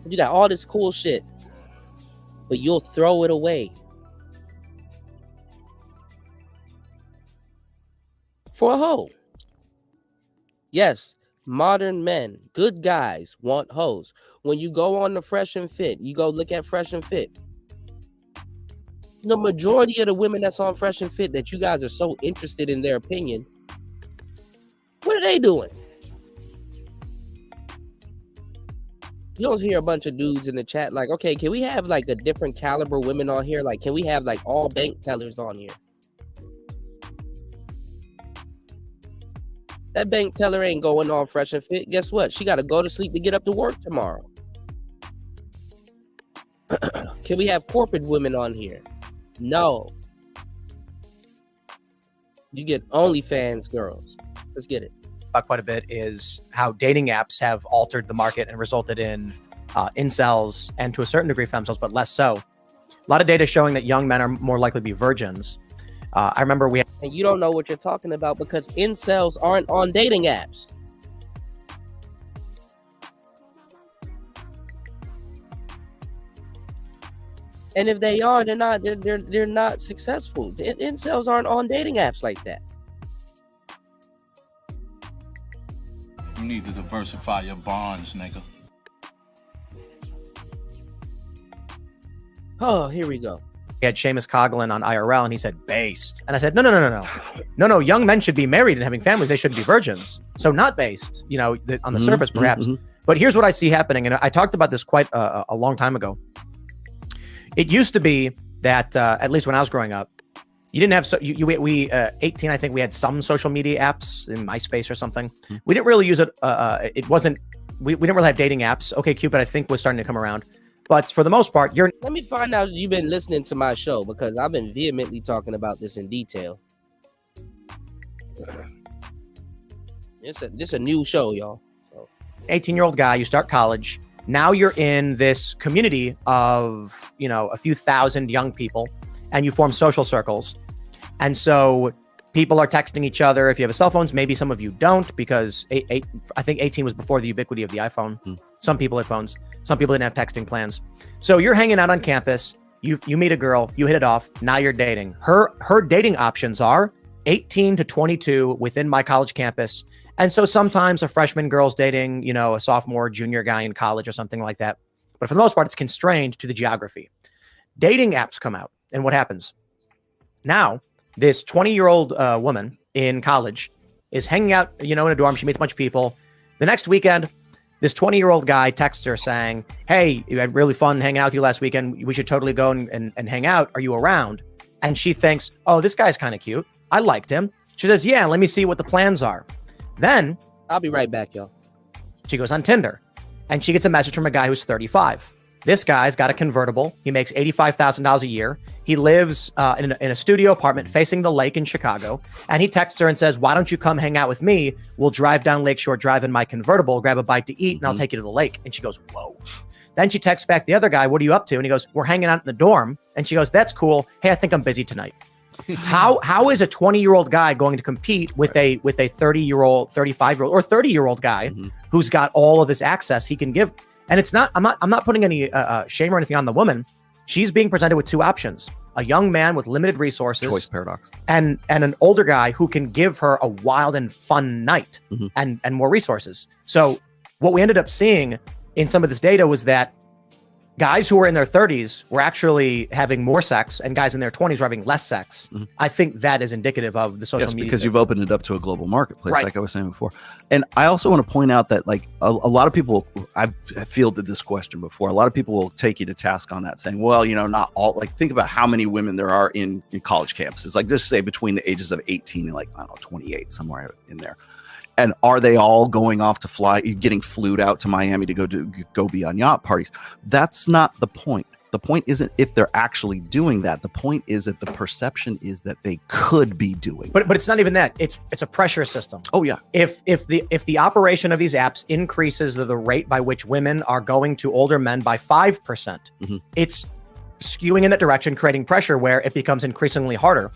You got all this cool shit, but you'll throw it away for a hoe. Yes, modern men, good guys, want hoes. When you go on the Fresh and Fit, you go look at Fresh and Fit. The majority of the women that's on Fresh and Fit that you guys are so interested in their opinion, what are they doing? You don't hear a bunch of dudes in the chat like, okay, can we have like a different caliber women on here? Like, can we have like all bank tellers on here? That bank teller ain't going on Fresh and Fit. Guess what? She got to go to sleep to get up to work tomorrow. Can we have corporate women on here? No. You get OnlyFans girls. Let's get it. about quite a bit is how dating apps have altered the market and resulted in incels and to a certain degree femcels, but less so. A lot of data showing that young men are more likely to be virgins. I remember we had, And you don't know what you're talking about because incels aren't on dating apps. And if they are, they're not successful. Incels aren't on dating apps like that. You need to diversify your bonds, nigga. Oh, here we go. we had Seamus Coughlin on IRL, and he said based. And I said, no. Young men should be married and having families. They shouldn't be virgins. So not based, on the surface, perhaps. But here's what I see happening. And I talked about this quite a long time ago. It used to be that, at least when I was growing up, you didn't have, 18, I think we had some social media apps in MySpace or something. We didn't really use it. It wasn't, we didn't really have dating apps. OkCupid, I think, was starting to come around. But for the most part, let me find out if you've been listening to my show, because I've been vehemently talking about this in detail. It's a new show, y'all. 18-year-old guy, you start college. Now you're in this community of, a few thousand young people, and you form social circles. And so people are texting each other. If you have cell phones, maybe some of you don't, because I think 18 was before the ubiquity of the iPhone. Some people had phones. Some people didn't have texting plans. So you're hanging out on campus. You meet a girl. You hit it off. Now you're dating. Her dating options are 18 to 22 within my college campus. And so sometimes a freshman girl's dating, a sophomore, junior guy in college or something like that. But for the most part, it's constrained to the geography. Dating apps come out. And what happens? Now, this 20-year-old woman in college is hanging out, in a dorm. She meets a bunch of people. The next weekend, this 20-year-old guy texts her saying, hey, you had really fun hanging out with you last weekend. We should totally go and hang out. Are you around? And she thinks, oh, this guy's kind of cute. I liked him. She says, yeah, let me see what the plans are. Then I'll be right back, y'all. She goes on Tinder and she gets a message from a guy who's 35. This guy's got a convertible. He makes $85,000 a year. He lives in a studio apartment facing the lake in Chicago. And he texts her and says, why don't you come hang out with me? We'll drive down Lakeshore Drive in my convertible, grab a bite to eat, and I'll take you to the lake. And she goes, whoa. Then she texts back the other guy, what are you up to? And he goes, we're hanging out in the dorm. And she goes, that's cool. Hey, I think I'm busy tonight. How is a 20-year-old guy going to compete with a 30-year-old, 35-year-old, or 30-year-old guy who's got all of this access he can give? And it's not, I'm not putting any shame or anything on the woman. She's being presented with two options: a young man with limited resources, choice paradox, and an older guy who can give her a wild and fun night and more resources. So what we ended up seeing in some of this data was that guys who were in their 30s were actually having more sex, and guys in their 20s were having less sex. I think that is indicative of the social media. Because you've opened it up to a global marketplace, like I was saying before. And I also want to point out that, like, a lot of people, I've fielded this question before. A lot of people will take you to task on that, saying, well, not all, like, think about how many women there are in college campuses. Like, just say between the ages of 18 and, like, I don't know, 28, somewhere in there. And are they all going off to fly, getting flued out to Miami to go be on yacht parties? That's not the point. The point isn't if they're actually doing that. The point is that the perception is that they could be doing. But it's not even that. It's a pressure system. Oh yeah. If the operation of these apps increases the rate by which women are going to older men by 5%, it's skewing in that direction, creating pressure where it becomes increasingly harder.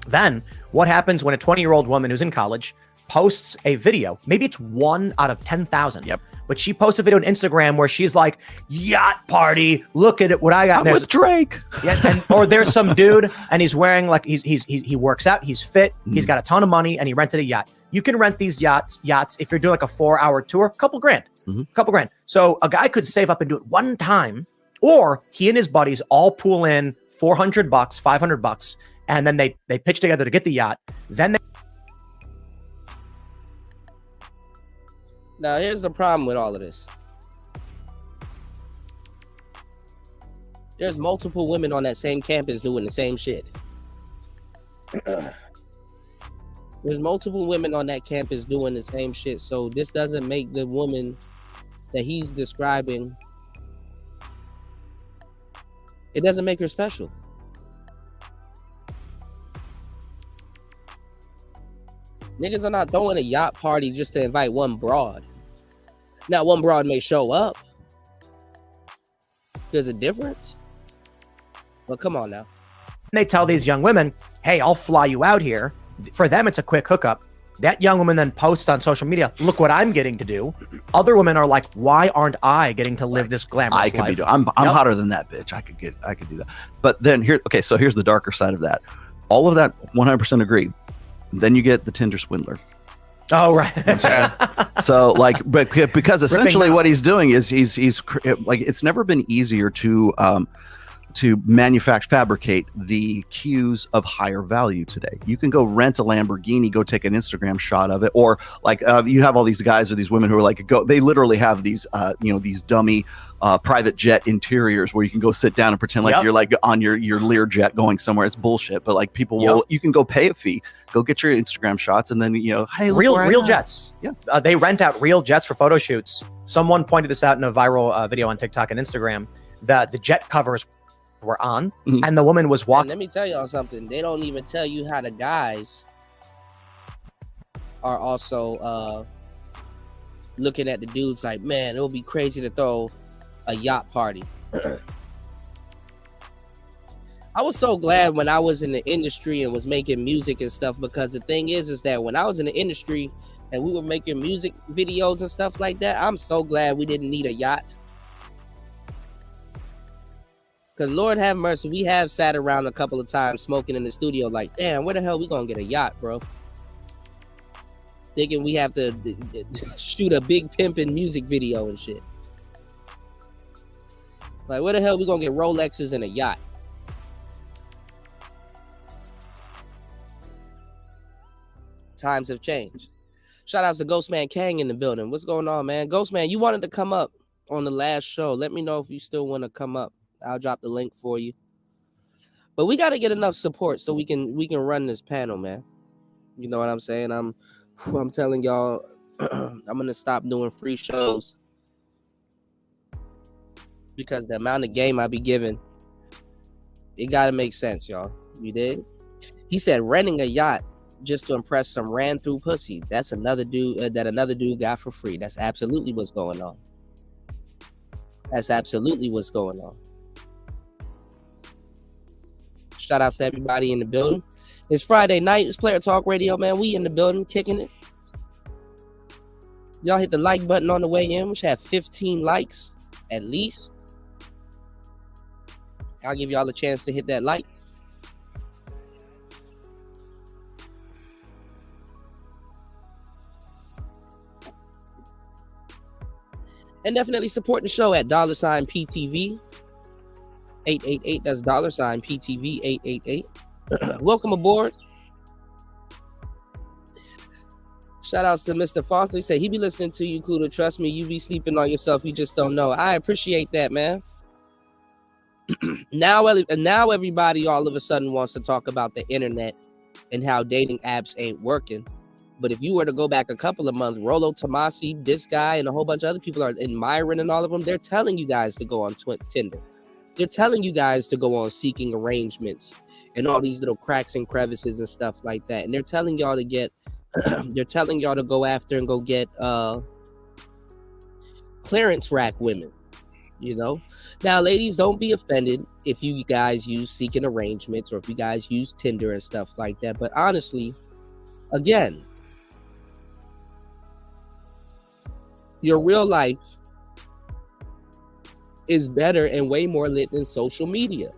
Then what happens when a 20-year-old woman who's in college posts a video? Maybe it's 1 out of 10,000. Yep. But she posts a video on Instagram where she's like, yacht party, look at it, what I got. I'm with Drake. Yeah, or there's some dude and he's wearing, like, he works out, he's fit, he's got a ton of money, and he rented a yacht. You can rent these yachts if you're doing like a 4-hour tour, a couple grand. So a guy could save up and do it one time, or he and his buddies all pool in $400, $500, and then they pitch together to get the yacht. Then Now, here's the problem with all of this. There's multiple women on that same campus doing the same shit. There's multiple women on that campus doing the same shit. So this doesn't make the woman that he's describing, it doesn't make her special. Niggas are not throwing a yacht party just to invite one broad. Now, one broad may show up. There's a difference. Well, come on now. They tell these young women, hey, I'll fly you out here. For them, it's a quick hookup. That young woman then posts on social media, look what I'm getting to do. Other women are like, why aren't I getting to live this glamorous life? I'm hotter than that bitch. I could do that. But then so here's the darker side of that. All of that 100% agree. Then you get the Tinder swindler. Oh, right. So like, but because essentially what he's doing is he's like, it's never been easier to fabricate the cues of higher value today. You can go rent a Lamborghini, go take an Instagram shot of it, or like you have all these guys or these women who are like, they literally have these these dummy private jet interiors where you can go sit down and pretend like you're like on your Lear jet going somewhere. It's bullshit, but like people will, you can go pay a fee, go get your Instagram shots, and then hey, real jets. Yeah, they rent out real jets for photo shoots. Someone pointed this out in a viral video on TikTok and Instagram that the jet covers were on, and the woman was walking. Let me tell y'all something. They don't even tell you how the guys are also looking at the dudes like, man, it would be crazy to throw a yacht party. I was so glad when I was in the industry and was making music and stuff, because the thing is that when I was in the industry and we were making music videos and stuff like that, I'm so glad we didn't need a yacht. Because Lord have mercy, we have sat around a couple of times smoking in the studio like, damn, where the hell we gonna get a yacht, bro? Thinking we have to shoot a big pimpin' music video and shit. Like, where the hell we gonna get Rolexes and a yacht? Times have changed. Shout outs to Ghostman Kang in the building. What's going on, man? Ghostman, you wanted to come up on the last show. Let me know if you still want to come up. I'll drop the link for you. But we got to get enough support so we can run this panel, man. You know what I'm saying? I'm telling y'all, I'm gonna stop doing free shows because the amount of game I be giving, it gotta make sense, y'all. You did? He said renting a yacht just to impress some ran through pussy. That's another dude that another dude got for free. That's absolutely what's going on. That's absolutely what's going on. Shout outs to everybody in the building. It's Friday night. It's Player Talk Radio, man. We in the building, kicking it. Y'all hit the like button on the way in. We should have 15 likes at least. I'll give y'all a chance to hit that like. And definitely support the show at $PTV 888. That's $PTV 888. Welcome aboard. Shout outs to Mr. Foster. He said he be listening to you, Kuda. Trust me, you be sleeping on yourself. You just don't know. I appreciate that, man. Now everybody all of a sudden wants to talk about the internet and how dating apps ain't working. But if you were to go back a couple of months, Rolo Tomasi, this guy, and a whole bunch of other people are admiring and all of them, they're telling you guys to go on Tinder. They're telling you guys to go on Seeking Arrangements and all these little cracks and crevices and stuff like that. And they're telling y'all to get, they're telling y'all to go after and go get clearance rack women, you know? Now, ladies, don't be offended if you guys use Seeking Arrangements or if you guys use Tinder and stuff like that. But honestly, again, your real life is better and way more lit than social media.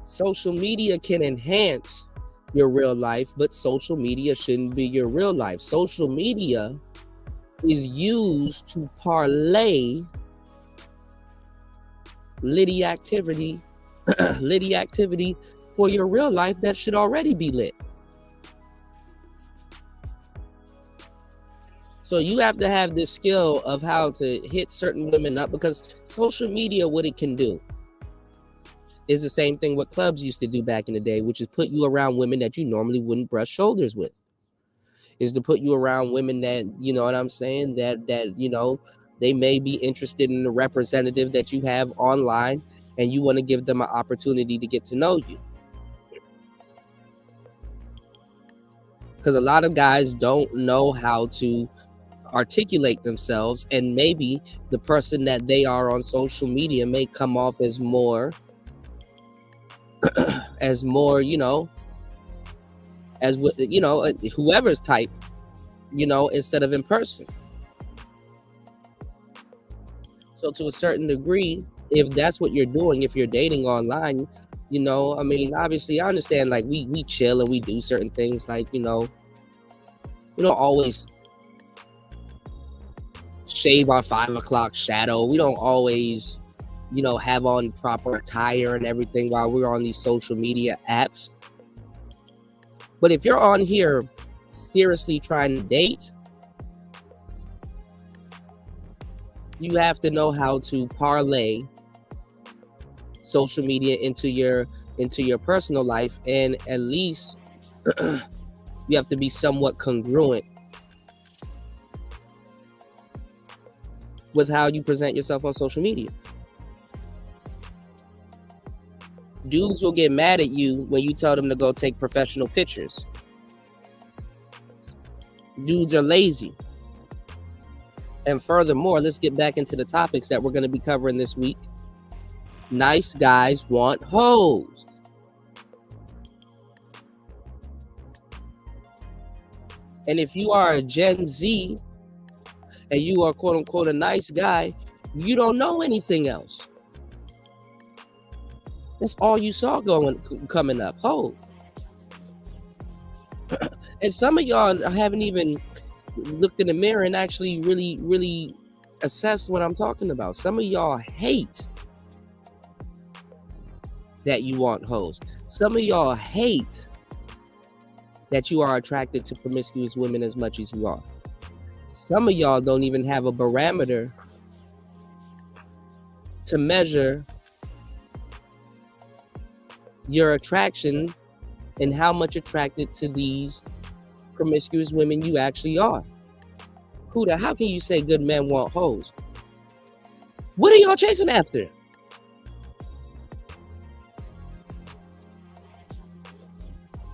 Social media can enhance your real life, but social media shouldn't be your real life. Social media is used to parlay litty activity for your real life that should already be lit. So you have to have this skill of how to hit certain women up, because social media, what it can do is the same thing what clubs used to do back in the day, which is put you around women that you normally wouldn't brush shoulders with. Is to put you around women that, you know what I'm saying, that you know, they may be interested in the representative that you have online, and you want to give them an opportunity to get to know you. because a lot of guys don't know how to articulate themselves, and maybe the person that they are on social media may come off as more as more, you know, as with, you know, whoever's type, you know, instead of in person. So to a certain degree, if that's what you're doing, if you're dating online, you know, I mean, obviously I understand, like, we chill and we do certain things, like, you know, we don't always shave our 5 o'clock shadow. We don't always, you know, have on proper attire and everything while we're on these social media apps. But if you're on here seriously trying to date, you have to know how to parlay social media into your personal life, and at least you have to be somewhat congruent with how you present yourself on social media. Dudes will get mad at you when you tell them to go take professional pictures. Dudes are lazy. And furthermore, let's get back into the topics that we're going to be covering this week. Nice guys want hoes. And if you are a Gen Z and you are quote unquote a nice guy, you don't know anything else. That's all you saw coming up. Hoes. And some of y'all haven't even looked in the mirror and actually really assessed what I'm talking about. Some of y'all hate that you want hoes. Some of y'all hate that you are attracted to promiscuous women as much as you are. Some of y'all don't even have a barometer to measure your attraction and how much attracted to these promiscuous women you actually are. Kuda, how can you say good men want hoes? What are y'all chasing after?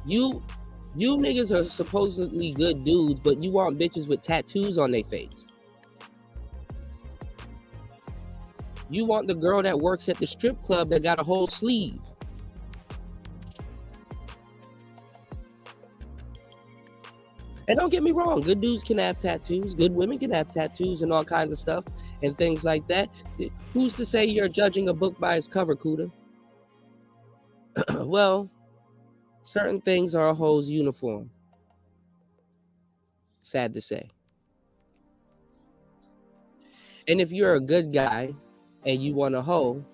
You niggas are supposedly good dudes, but you want bitches with tattoos on their face. You want the girl that works at the strip club that got a whole sleeve. And don't get me wrong, good dudes can have tattoos, good women can have tattoos and all kinds of stuff and things like that. Who's to say you're judging a book by its cover, Kuda? Well, certain things are a hoe's uniform. Sad to say. And if you're a good guy and you want a hoe,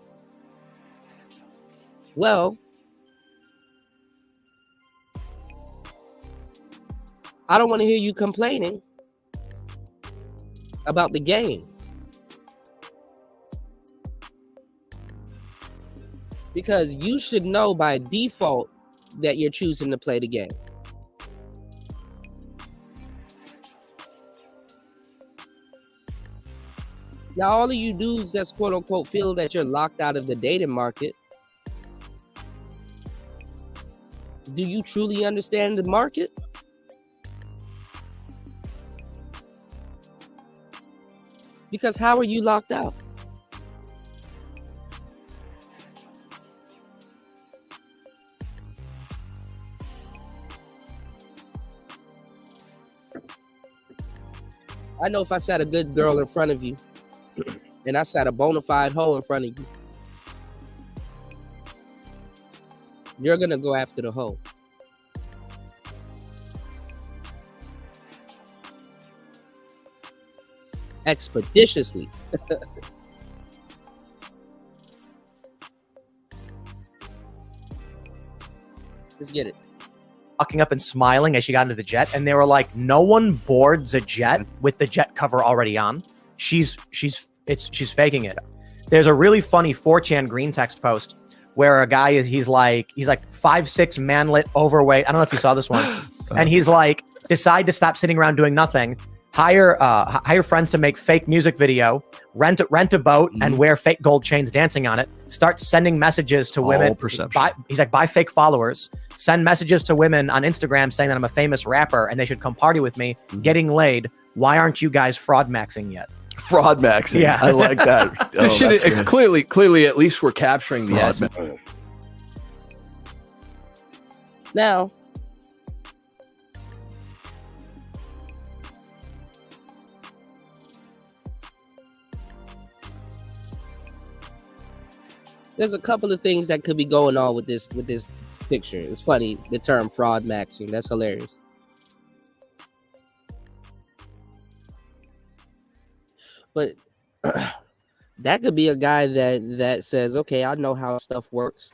well, I don't want to hear you complaining about the game. Because you should know by default that you're choosing to play the game. Now, all of you dudes that's quote unquote feel that you're locked out of the dating market, do you truly understand the market? Because how are you locked out? I know if I sat a good girl in front of you and I sat a bona fide hoe in front of you, you're going to go after the hoe. Expeditiously. Let's get it. Walking up and smiling as she got into the jet, and they were like, no one boards a jet with the jet cover already on. She's faking it. There's a really funny 4chan green text post where a guy he's like 5'6", manlet, overweight. I don't know if you saw this one. And he's like, decide to stop sitting around doing nothing. hire friends to make fake music video, rent a boat and wear fake gold chains dancing on it. Start sending messages to women. He's like, buy fake followers. Send messages to women on Instagram saying that I'm a famous rapper and they should come party with me. Getting laid. Why aren't you guys fraud maxing yet? Fraud maxing. Yeah, I like that. This shit clearly, at least we're capturing the essence. Now, there's a couple of things that could be going on with this picture. It's funny, the term fraud maxing. That's hilarious. But that could be a guy that says, okay, I know how stuff works.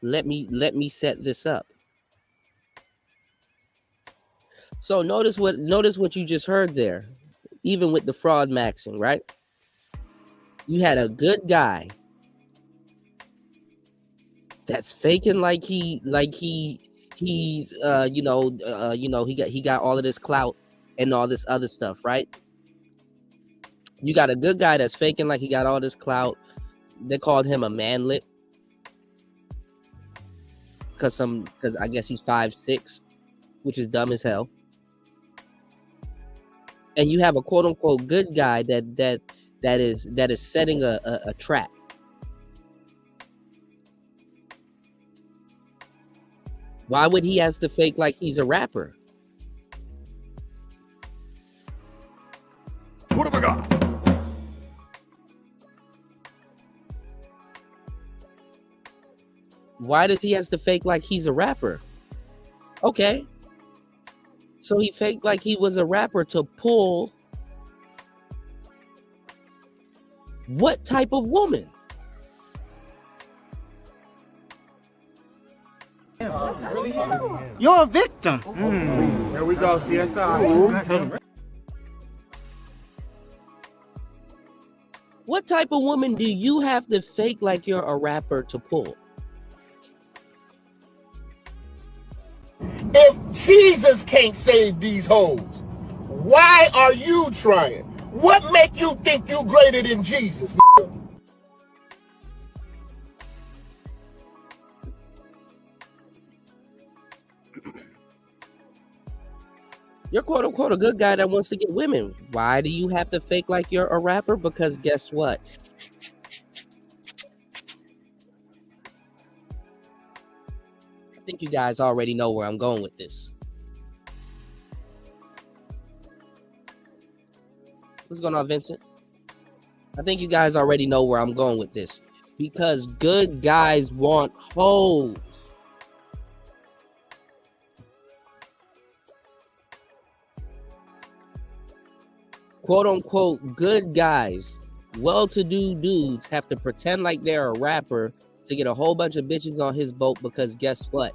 Let me set this up. So notice what you just heard there. Even with the fraud maxing, right? You had a good guy that's faking like he got all of this clout and all this other stuff, right? You got a good guy that's faking like he got all this clout. They called him a manlet because I guess he's 5'6", which is dumb as hell. And you have a quote unquote good guy that is setting a trap. Why would he have to fake like he's a rapper? What have I got? Why does he have to fake like he's a rapper? Okay. So he faked like he was a rapper to pull what type of woman? You're a victim. There we go, CSI. What type of woman do you have to fake like you're a rapper to pull? If Jesus can't save these hoes, why are you trying? What make you think you greater than Jesus? You're quote unquote a good guy that wants to get women. Why do you have to fake like you're a rapper? Because guess what? I think you guys already know where I'm going with this. What's going on, Vincent? I think you guys already know where I'm going with this. Because good guys want hoes. Quote unquote good guys, well-to-do dudes have to pretend like they're a rapper to get a whole bunch of bitches on his boat because guess what?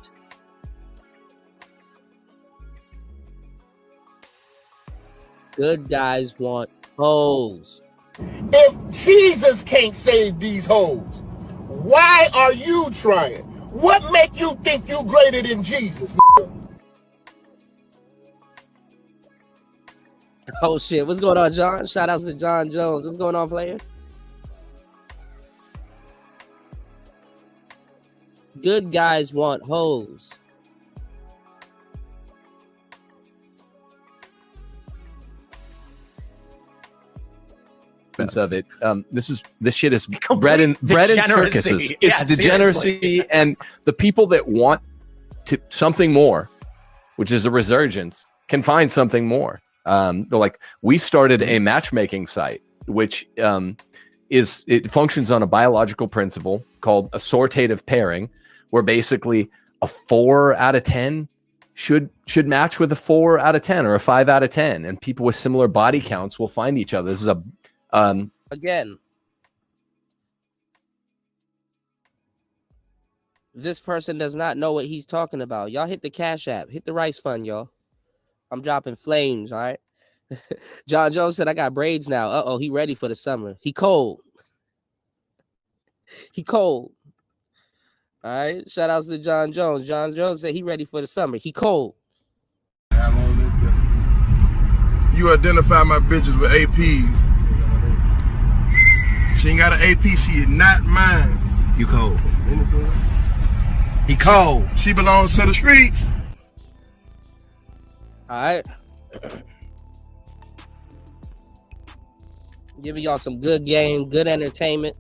Good guys want hoes. If Jesus can't save these hoes, why are you trying? What make you think you greater than Jesus? Oh shit, what's going on, John? Shout out to John Jones. What's going on, player? Good guys want hoes. Of it. This shit is bread and circuses. It's degeneracy, seriously. And the people that want something more, which is a resurgence, can find something more. They're like, we started a matchmaking site, which it functions on a biological principle called assortative pairing, where basically a 4 out of 10 should match with a 4 out of 10 or a 5 out of 10, and people with similar body counts will find each other. This is a again, this person does not know what he's talking about. Y'all hit the Cash App, hit the Rice Fund, y'all. I'm dropping flames, all right? John Jones said, I got braids now. Uh-oh, he ready for the summer. He cold. He cold. All right, shout outs to John Jones. John Jones said he ready for the summer. He cold. You identify my bitches with APs. She ain't got an AP, she is not mine. You cold. Anything? He cold. She belongs to the streets. All right. Giving y'all some good game, good entertainment.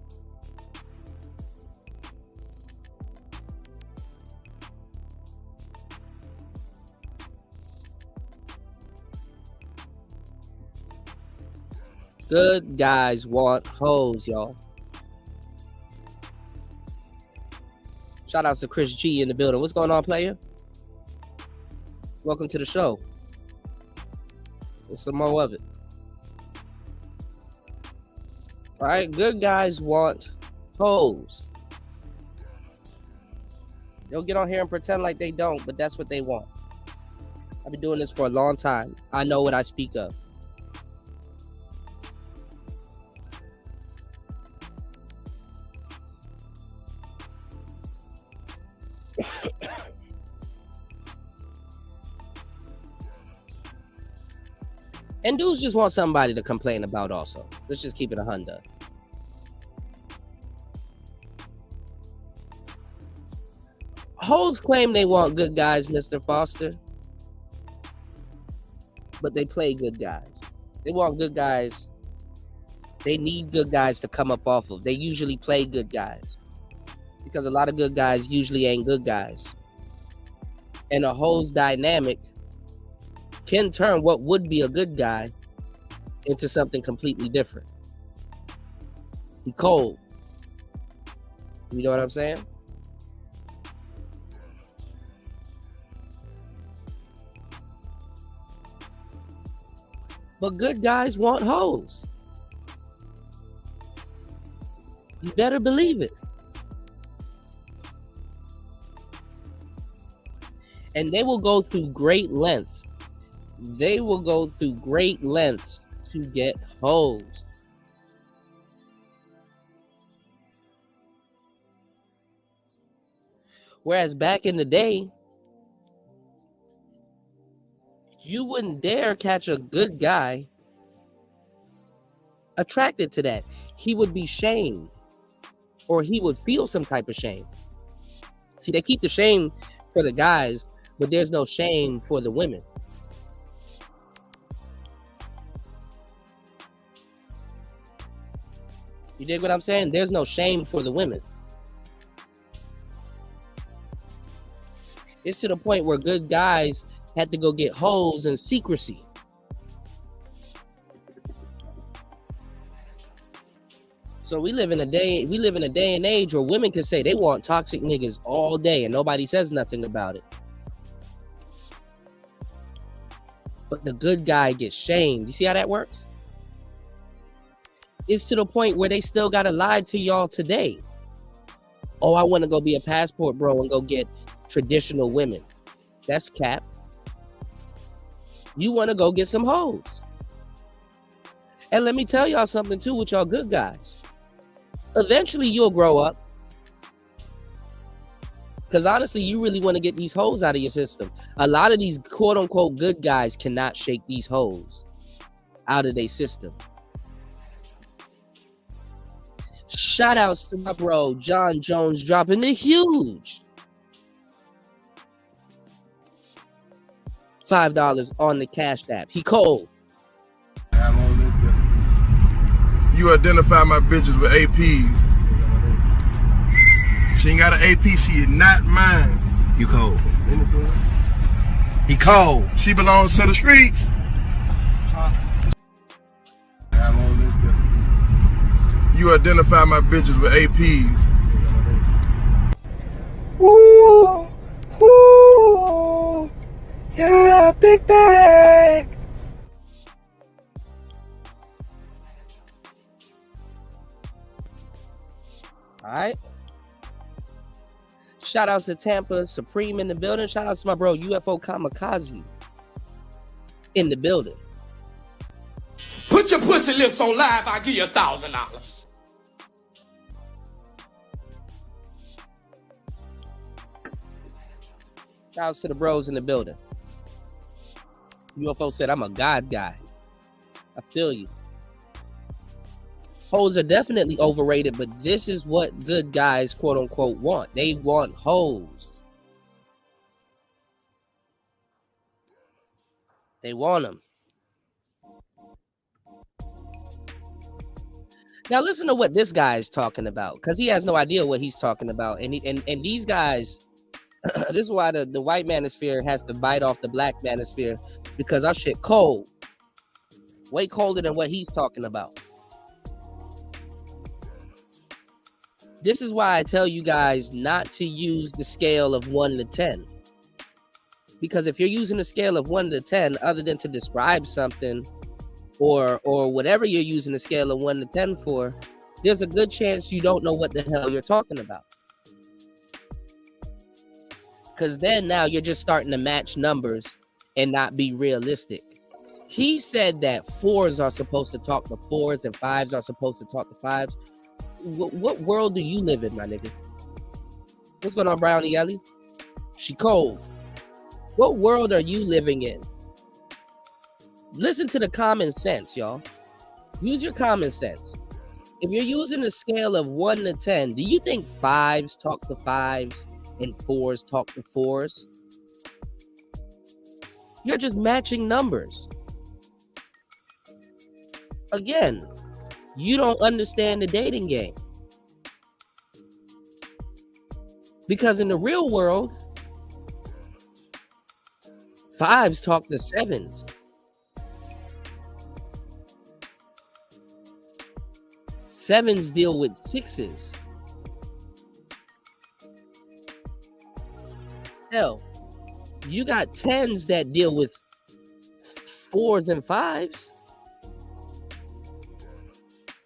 Good guys want hoes, y'all. Shout out to Chris G in the building. What's going on, player? Welcome to the show. There's some more of it. All right, good guys want hoes. They'll get on here and pretend like they don't, but that's what they want. I've been doing this for a long time. I know what I speak of. And dudes just want somebody to complain about also. Let's just keep it 100. Hoes claim they want good guys, Mr. Foster. But they play good guys. They want good guys. They need good guys to come up off of. They usually play good guys. Because a lot of good guys usually ain't good guys. And a hoes dynamic can turn what would be a good guy into something completely different. He cold. You know what I'm saying? But good guys want hoes. You better believe it. And they will go through great lengths. They will go through great lengths to get hoes. Whereas back in the day, you wouldn't dare catch a good guy attracted to that. He would be shamed, or he would feel some type of shame. See, they keep the shame for the guys, but there's no shame for the women. You dig what I'm saying? There's no shame for the women. It's to the point where good guys had to go get hoes in secrecy. So we live in a day and age where women can say they want toxic niggas all day and nobody says nothing about it. But the good guy gets shamed. You see how that works? It's to the point where they still gotta lie to y'all today. Oh, I want to go be a passport bro and go get traditional women. That's cap. You want to go get some hoes. And let me tell y'all something too with y'all good guys. Eventually you'll grow up. Because honestly, you really want to get these hoes out of your system. A lot of these quote unquote good guys cannot shake these hoes out of their system. Shout outs to my bro, John Jones, dropping the huge $5 on the Cash App. He cold. You identify my bitches with APs. She ain't got an AP, she is not mine. You cold. Anything? He cold. She belongs to the streets. You identify my bitches with APs. Ooh, ooh, yeah, big bag. All right. Shout outs to Tampa Supreme in the building. Shout outs to my bro UFO Kamikaze in the building. Put your pussy lips on live, I'll give you $1,000. Shout outs to the bros in the building. UFO said, I'm a God guy. I feel you. Hoes are definitely overrated, but this is what good guys, quote unquote, want. They want hoes. They want them. Now listen to what this guy is talking about, because he has no idea what he's talking about. And these guys, this is why the white manosphere has to bite off the black manosphere, because our shit cold. Way colder than what he's talking about. This is why I tell you guys not to use the scale of 1 to 10. Because if you're using a scale of 1 to 10, other than to describe something, or whatever you're using a scale of 1 to 10 for, there's a good chance you don't know what the hell you're talking about. Because then now you're just starting to match numbers and not be realistic. He said that 4s are supposed to talk to 4s and 5s are supposed to talk to 5s. What world do you live in, my nigga? What's going on, Brownie Ellie? She cold. What world are you living in? Listen to the common sense, y'all. Use your common sense. If you're using a scale of 1 to 10, do you think 5s talk to 5s and 4s talk to 4s? You're just matching numbers. Again, you don't understand the dating game. Because in the real world, 5s talk to 7s. 7s deal with 6s. Hell, you got 10s that deal with 4s and 5s.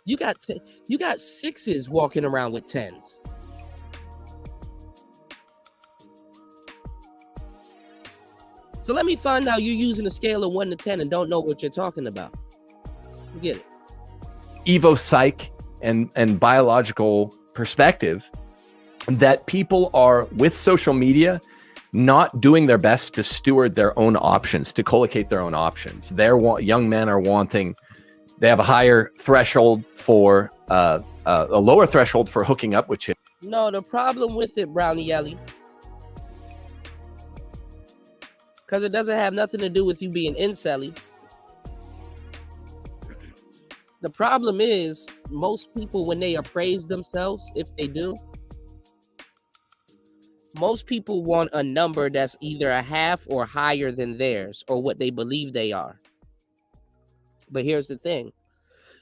You got 6s walking around with 10s. So let me find out you're using a scale of 1 to 10 and don't know what you're talking about. Get it? Evo psych and biological perspective that people are, with social media, not doing their best to steward their own options, to collocate their own options. Young men are wanting, they have a higher threshold for a lower threshold for hooking up with chicks. No, the problem with it, Brownie Yelly, because it doesn't have nothing to do with you being incelly. The problem is, most people, when they appraise themselves, if they do, most people want a number that's either a half or higher than theirs, or what they believe they are. But here's the thing.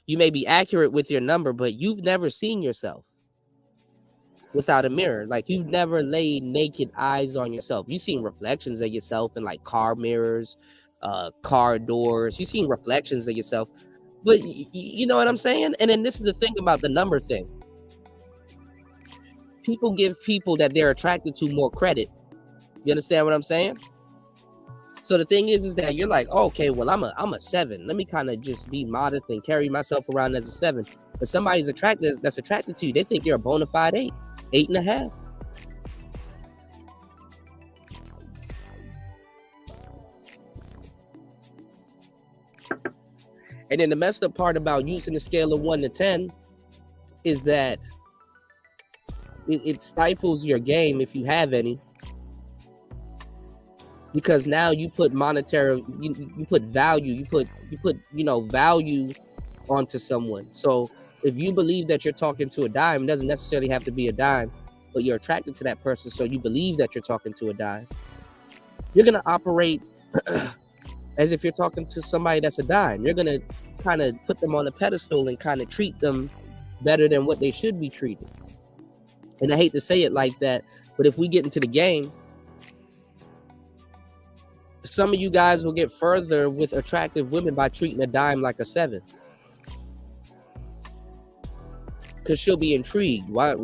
You may be accurate with your number, but you've never seen yourself without a mirror. Like, you've never laid naked eyes on yourself. You've seen reflections of yourself in like car mirrors, car doors. You've seen reflections of yourself. But you know what I'm saying? And then this is the thing about the number thing. People give people that they're attracted to more credit. You understand what I'm saying? So the thing is that you're like, oh, okay, well, I'm a 7. Let me kind of just be modest and carry myself around as a 7. But somebody's that's attracted to you, they think you're a bona fide 8, 8.5. And then the messed up part about using a scale of 1 to 10 is that it stifles your game if you have any. Because now you put monetary, you put value, you put value onto someone. So if you believe that you're talking to a dime, it doesn't necessarily have to be a dime, but you're attracted to that person, so you believe that you're talking to a dime. You're gonna operate as if you're talking to somebody that's a dime. You're gonna kind of put them on a pedestal and kind of treat them better than what they should be treated. And I hate to say it like that, but if we get into the game, some of you guys will get further with attractive women by treating a dime like a 7. Because she'll be intrigued. Why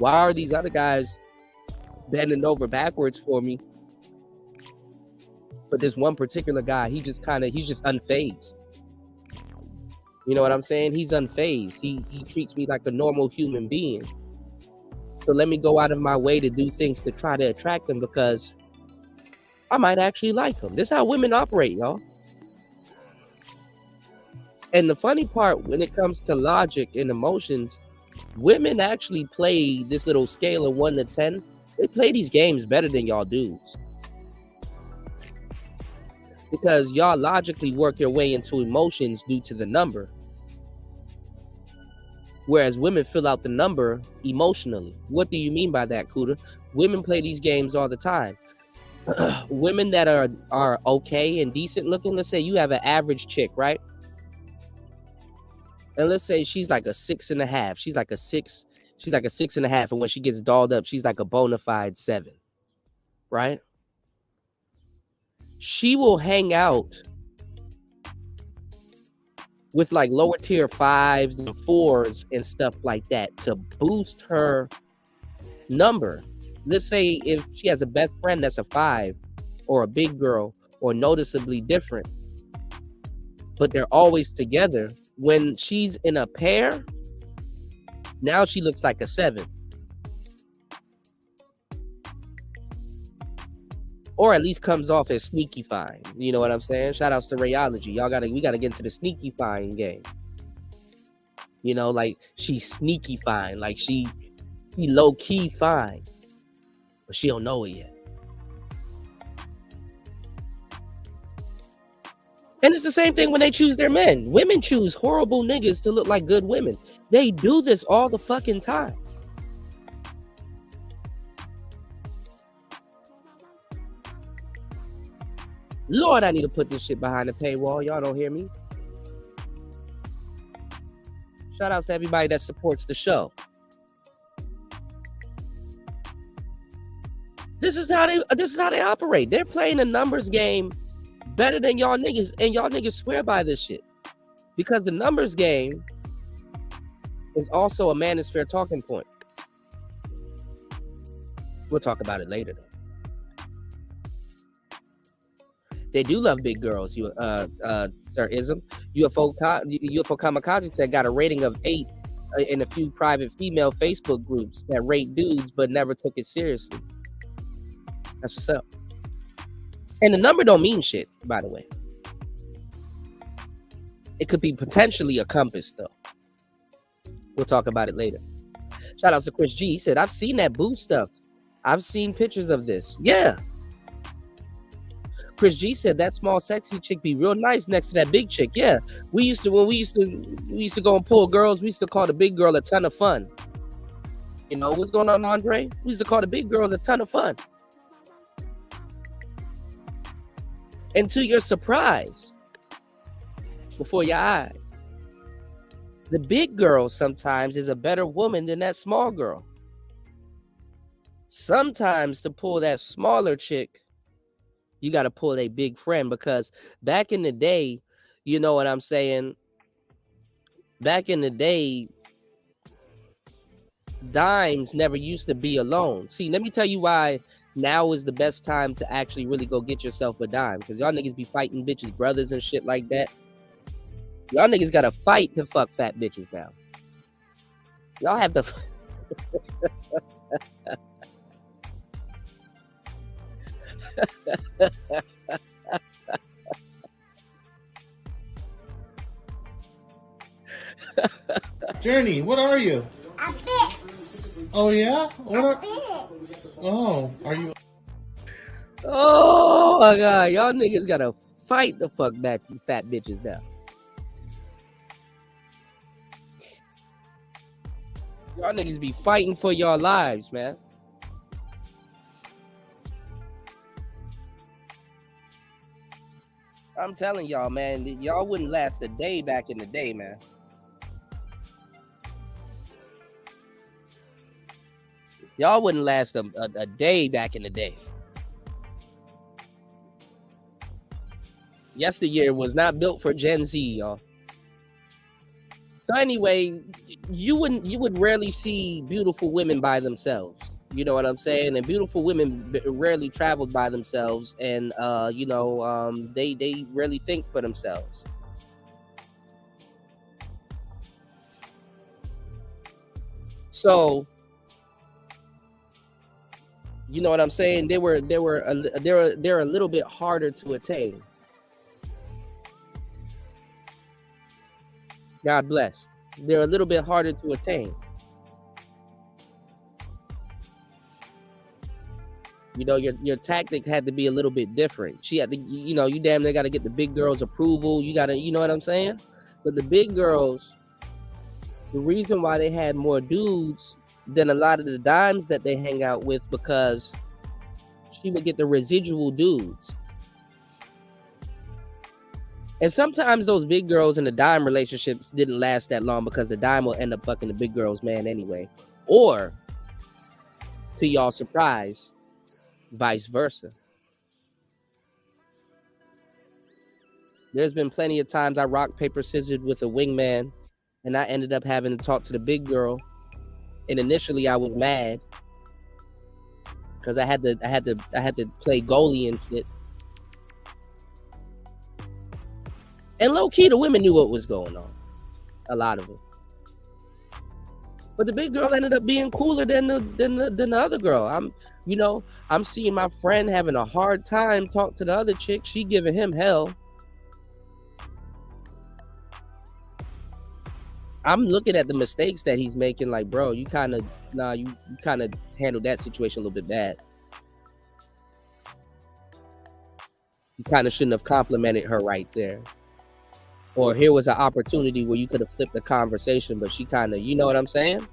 are these other guys bending over backwards for me? But this one particular guy, he's just unfazed. You know what I'm saying? He's unfazed. He treats me like a normal human being. So let me go out of my way to do things to try to attract him, because I might actually like him. This is how women operate, y'all. And the funny part, when it comes to logic and emotions, women actually play this little scale of 1 to 10. They play these games better than y'all dudes. Because y'all logically work your way into emotions due to the number. Whereas women fill out the number emotionally. What do you mean by that, Kuda? Women play these games all the time. Women that are okay and decent looking, let's say you have an average chick, right? And let's say she's like a 6.5. She's like a 6.5. And when she gets dolled up, she's like a bona fide 7. Right? She will hang out with like lower tier 5s and 4s and stuff like that to boost her number. Let's say if she has a best friend that's a 5 or a big girl or noticeably different, but they're always together. When she's in a pair, now she looks like a 7. Or at least comes off as sneaky fine. You know what I'm saying? Shout outs to Rayology. We gotta get into the sneaky fine game. You know, like she's sneaky fine. Like she low key fine. But she don't know it yet. And it's the same thing when they choose their men. Women choose horrible niggas to look like good women. They do this all the fucking time. Lord, I need to put this shit behind the paywall. Y'all don't hear me? Shout outs to everybody that supports the show. This is how they operate. They're playing a numbers game better than y'all niggas, and y'all niggas swear by this shit. Because the numbers game is also a manosphere talking point. We'll talk about it later, though. They do love big girls. Sir Ism. UFO Kamikaze said got a rating of 8 in a few private female Facebook groups that rate dudes but never took it seriously. That's what's up. And the number don't mean shit, by the way. It could be potentially a compass, though. We'll talk about it later. Shout out to Chris G. He said, I've seen that boo stuff. I've seen pictures of this. Yeah. Chris G said that small sexy chick be real nice next to that big chick. Yeah. We used to go and pull girls, we used to call the big girl a ton of fun. You know what's going on, Andre? We used to call the big girls a ton of fun. And to your surprise, before your eyes, the big girl sometimes is a better woman than that small girl. Sometimes to pull that smaller chick, you got to pull a big friend, because back in the day, you know what I'm saying? Back in the day, dimes never used to be alone. See, let me tell you why now is the best time to actually really go get yourself a dime, because y'all niggas be fighting bitches' brothers and shit like that. Y'all niggas got to fight to fuck fat bitches now. Y'all have to... Journey, what are you? A bitch. Oh yeah? What are you? Oh my god, y'all niggas gotta fight the fuck back you fat bitches now. Y'all niggas be fighting for your lives, man. I'm telling y'all, man, y'all wouldn't last a day back in the day, man. Y'all wouldn't last a day back in the day. Yesteryear was not built for Gen Z, y'all. So anyway, you would rarely see beautiful women by themselves. You know what I'm saying? And beautiful women rarely traveled by themselves, and they rarely think for themselves. So, you know what I'm saying? They're a little bit harder to attain. God bless. They're a little bit harder to attain. You know, your tactic had to be a little bit different. She had to, you know, you damn near got to get the big girls' approval. You got to, you know what I'm saying? But the big girls, the reason why they had more dudes than a lot of the dimes that they hang out with, because she would get the residual dudes. And sometimes those big girls in the dime relationships didn't last that long because the dime will end up fucking the big girl's man anyway. Or, to y'all's surprise, vice versa. There's been plenty of times I rock, paper, scissors with a wingman, and I ended up having to talk to the big girl. And initially I was mad because I had to play goalie and shit. And low key, the women knew what was going on. A lot of them. But the big girl ended up being cooler than the other girl. I'm seeing my friend having a hard time talk to the other chick. She giving him hell. I'm looking at the mistakes that he's making. Like, bro, you kind of handled that situation a little bit bad. You kind of shouldn't have complimented her right there. Or here was an opportunity where you could have flipped the conversation, but she kind of, you know what I'm saying?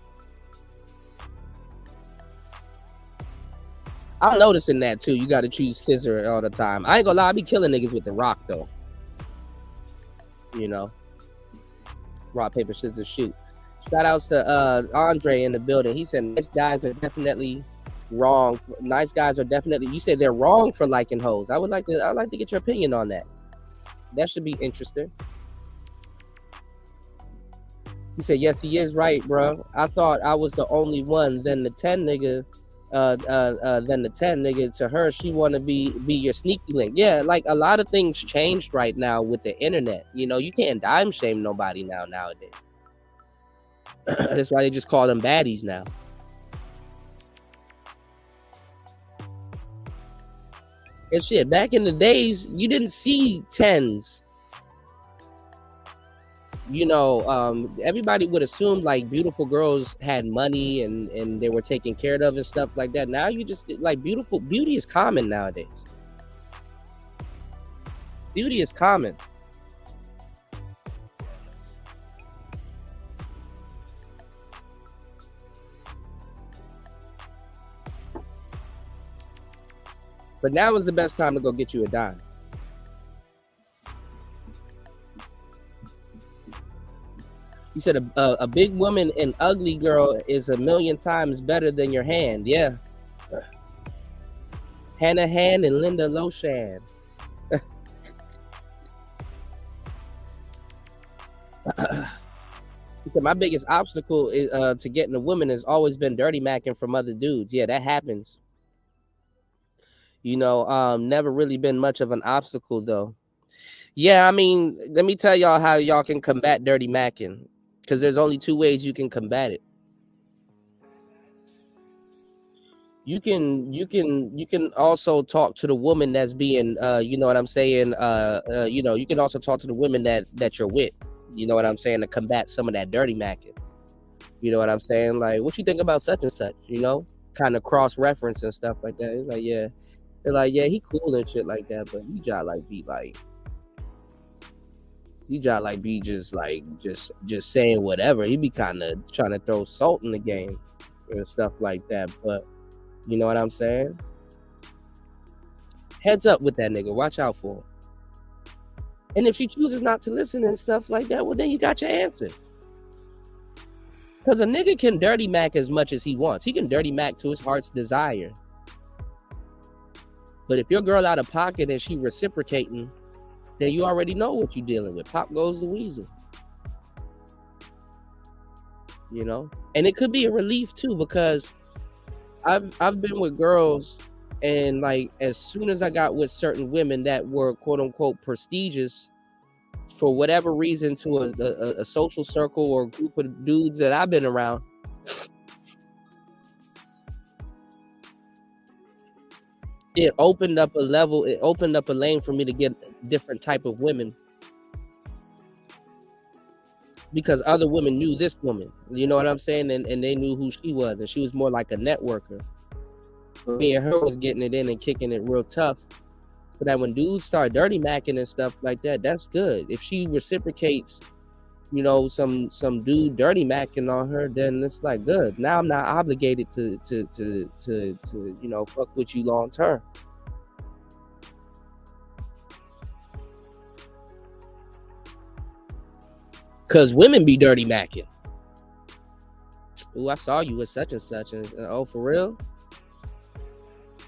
I'm noticing that too. You got to choose scissor all the time. I ain't gonna lie, I be killing niggas with the rock though. You know, rock, paper, scissors, shoot. Shout outs to Andre in the building. He said nice guys are definitely wrong. Nice guys are definitely. You said they're wrong for liking hoes. I'd like to get your opinion on that. That should be interesting. He said, yes, he is right, bro. I thought I was the only one. Then the 10 nigga, to her, she want to be your sneaky link. Yeah, like a lot of things changed right now with the internet. You know, you can't dime shame nobody nowadays. That's why they just call them baddies now. And shit, back in the days, you didn't see 10s. You know, everybody would assume like beautiful girls had money and they were taken care of and stuff like that. Now you just like beauty is common nowadays. Beauty is common. But now is the best time to go get you a dime. You said a big woman and ugly girl is 1,000,000 times better than your hand. Yeah. Hannah Hand and Linda Loshan. He said, my biggest obstacle is, to getting a woman has always been dirty macking from other dudes. Yeah, that happens. You know, never really been much of an obstacle, though. Yeah, I mean, let me tell y'all how y'all can combat dirty macking. Because there's only two ways you can combat it. You can also talk to the woman that's being, you know what I'm saying? You know, you can also talk to the women that you're with. You know what I'm saying? To combat some of that dirty macking. You know what I'm saying? Like, what you think about such and such? You know, kind of cross reference and stuff like that. It's like, yeah, they're like, yeah, he cool and shit like that, but he just like be like. He just be just saying whatever. He be kind of trying to throw salt in the game and stuff like that. But you know what I'm saying? Heads up with that nigga. Watch out for him. And if she chooses not to listen and stuff like that, well, then you got your answer. Because a nigga can dirty mac as much as he wants. He can dirty mac to his heart's desire. But if your girl out of pocket and she reciprocating, then you already know what you're dealing with. Pop goes the weasel. You know? And it could be a relief too, because I've been with girls, and like as soon as I got with certain women that were quote unquote prestigious for whatever reason to a social circle or a group of dudes that I've been around, it opened up a level, it opened up a lane for me to get different type of women. because other women knew this woman. You know what I'm saying? And they knew who she was, and she was more like a networker. But me and her was getting it in and kicking it real tough. So that when dudes start dirty macking and stuff like that, that's good. If she reciprocates, you know, some dude dirty macking on her, then it's like good. Now I'm not obligated to you know, fuck with you long term. Cause women be dirty macking. Ooh, I saw you with such and such. And oh, for real?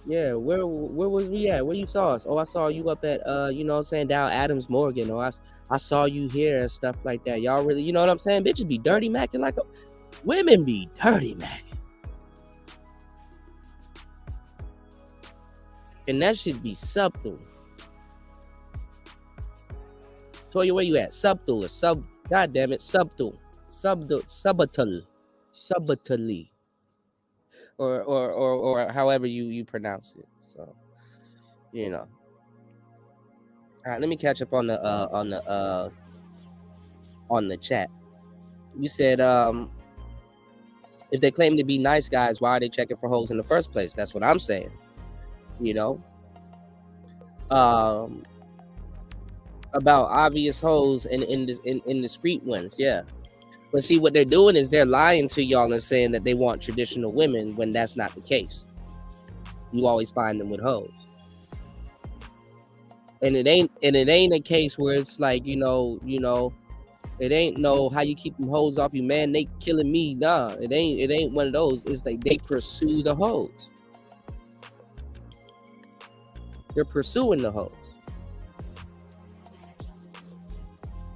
Yeah, where was we at? Where you saw us? Oh, I saw you up at you know what I'm saying, down Adams Morgan. Or I saw you here and stuff like that. Y'all really, you know what I'm saying? Bitches be dirty macking like women be dirty macking. And that should be subtle. Toya, where you at? Subtle or sub? God damn it, subtle, subtly, or however you pronounce it. So, you know. All right, let me catch up on the chat. You said if they claim to be nice guys, why are they checking for hoes in the first place? That's what I'm saying. You know. About obvious hoes in the street ones, yeah. But see, what they're doing is they're lying to y'all and saying that they want traditional women when that's not the case. You always find them with hoes, and it ain't a case where it's like you know, it ain't no how you keep them hoes off you, man. They killing me, nah. It ain't one of those. It's like they pursue the hoes. They're pursuing the hoes.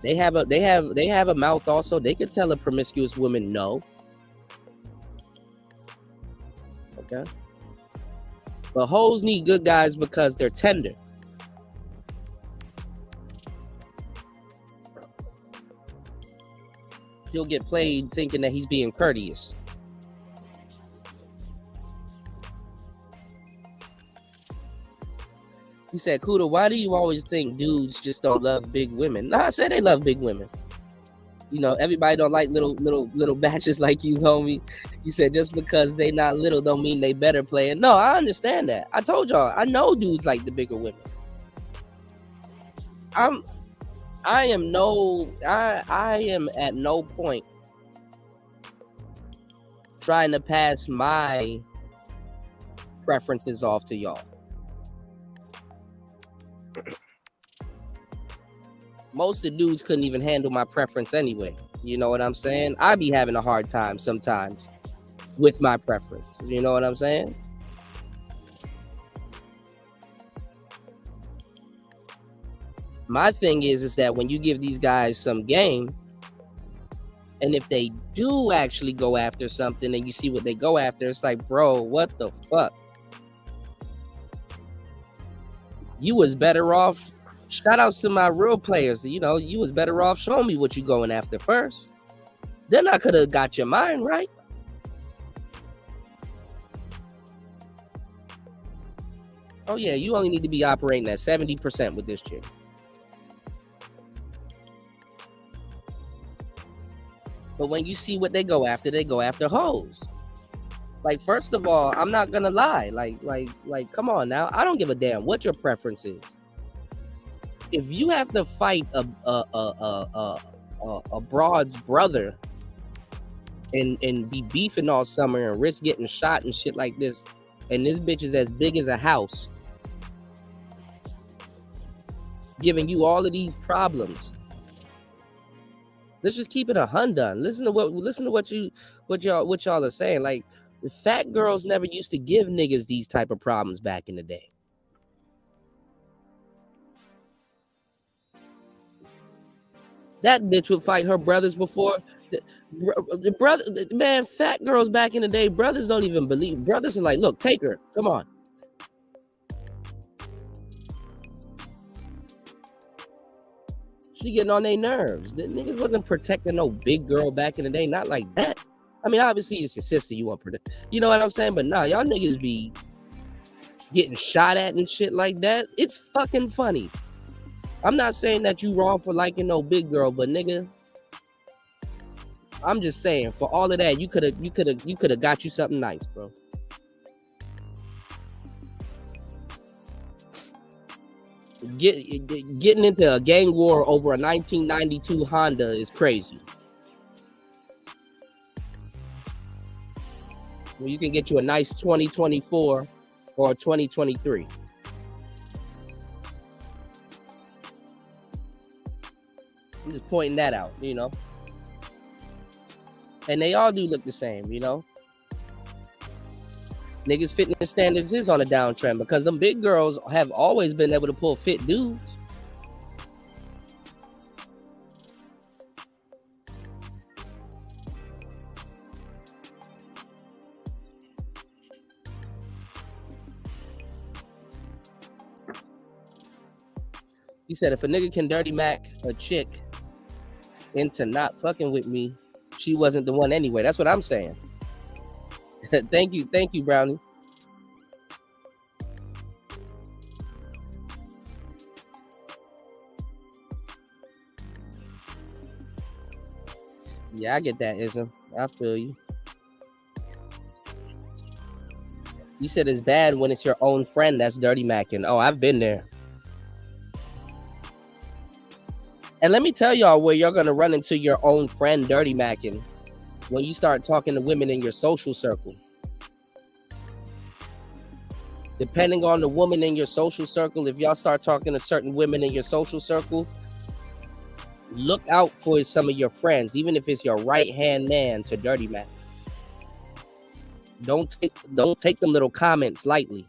They have a mouth also. They can tell a promiscuous woman no. Okay. But hoes need good guys because they're tender. He'll get played thinking that he's being courteous. He said, Kuda, why do you always think dudes just don't love big women? Nah, I said they love big women. You know, everybody don't like little batches like you, homie. You said just because they not little don't mean they better playing. No, I understand that. I told y'all, I know dudes like the bigger women. I am at no point trying to pass my preferences off to y'all. Most of the dudes couldn't even handle my preference anyway. You know what I'm saying? I be having a hard time sometimes with my preference. You know what I'm saying? My thing is that when you give these guys some game, and if they do actually go after something and you see what they go after, it's like, bro, what the fuck? You was better off. Shout outs to my real players. You know, you was better off showing me what you going after first. Then I could have got your mind right. Oh yeah, you only need to be operating at 70% with this chick. But when you see what they go after hoes. Like, first of all, I'm not gonna lie. Like, come on now. I don't give a damn what your preference is. If you have to fight a broad's brother and be beefing all summer and risk getting shot and shit like this, and this bitch is as big as a house, giving you all of these problems. Let's just keep it 100. Listen to what y'all are saying. Like, the fat girls never used to give niggas these type of problems back in the day. That bitch would fight her brothers before. The brother, man, fat girls back in the day, brothers don't even believe. Brothers are like, look, take her. Come on. She getting on their nerves. The niggas wasn't protecting no big girl back in the day. Not like that. I mean, obviously, it's your sister you want to protect. You know what I'm saying? But nah, y'all niggas be getting shot at and shit like that. It's fucking funny. I'm not saying that you wrong for liking no big girl, but nigga, I'm just saying, for all of that, you could have got you something nice, bro. Getting into a gang war over a 1992 Honda is crazy. Well, you can get you a nice 2024 or a 2023. I'm just pointing that out, you know. And they all do look the same, you know. Niggas' fitness standards is on a downtrend because them big girls have always been able to pull fit dudes. He said, if a nigga can dirty Mac a chick into not fucking with me, she wasn't the one anyway. That's what I'm saying. Thank you, Brownie. Yeah, I get that, Ism. I feel you. You said it's bad when it's your own friend that's dirty macking. Oh, I've been there. And let me tell y'all where you're gonna run into your own friend dirty macking. When you start talking to women in your social circle. Depending on the woman in your social circle, if y'all start talking to certain women in your social circle, look out for some of your friends, even if it's your right-hand man, to dirty Mac. Don't take them little comments lightly.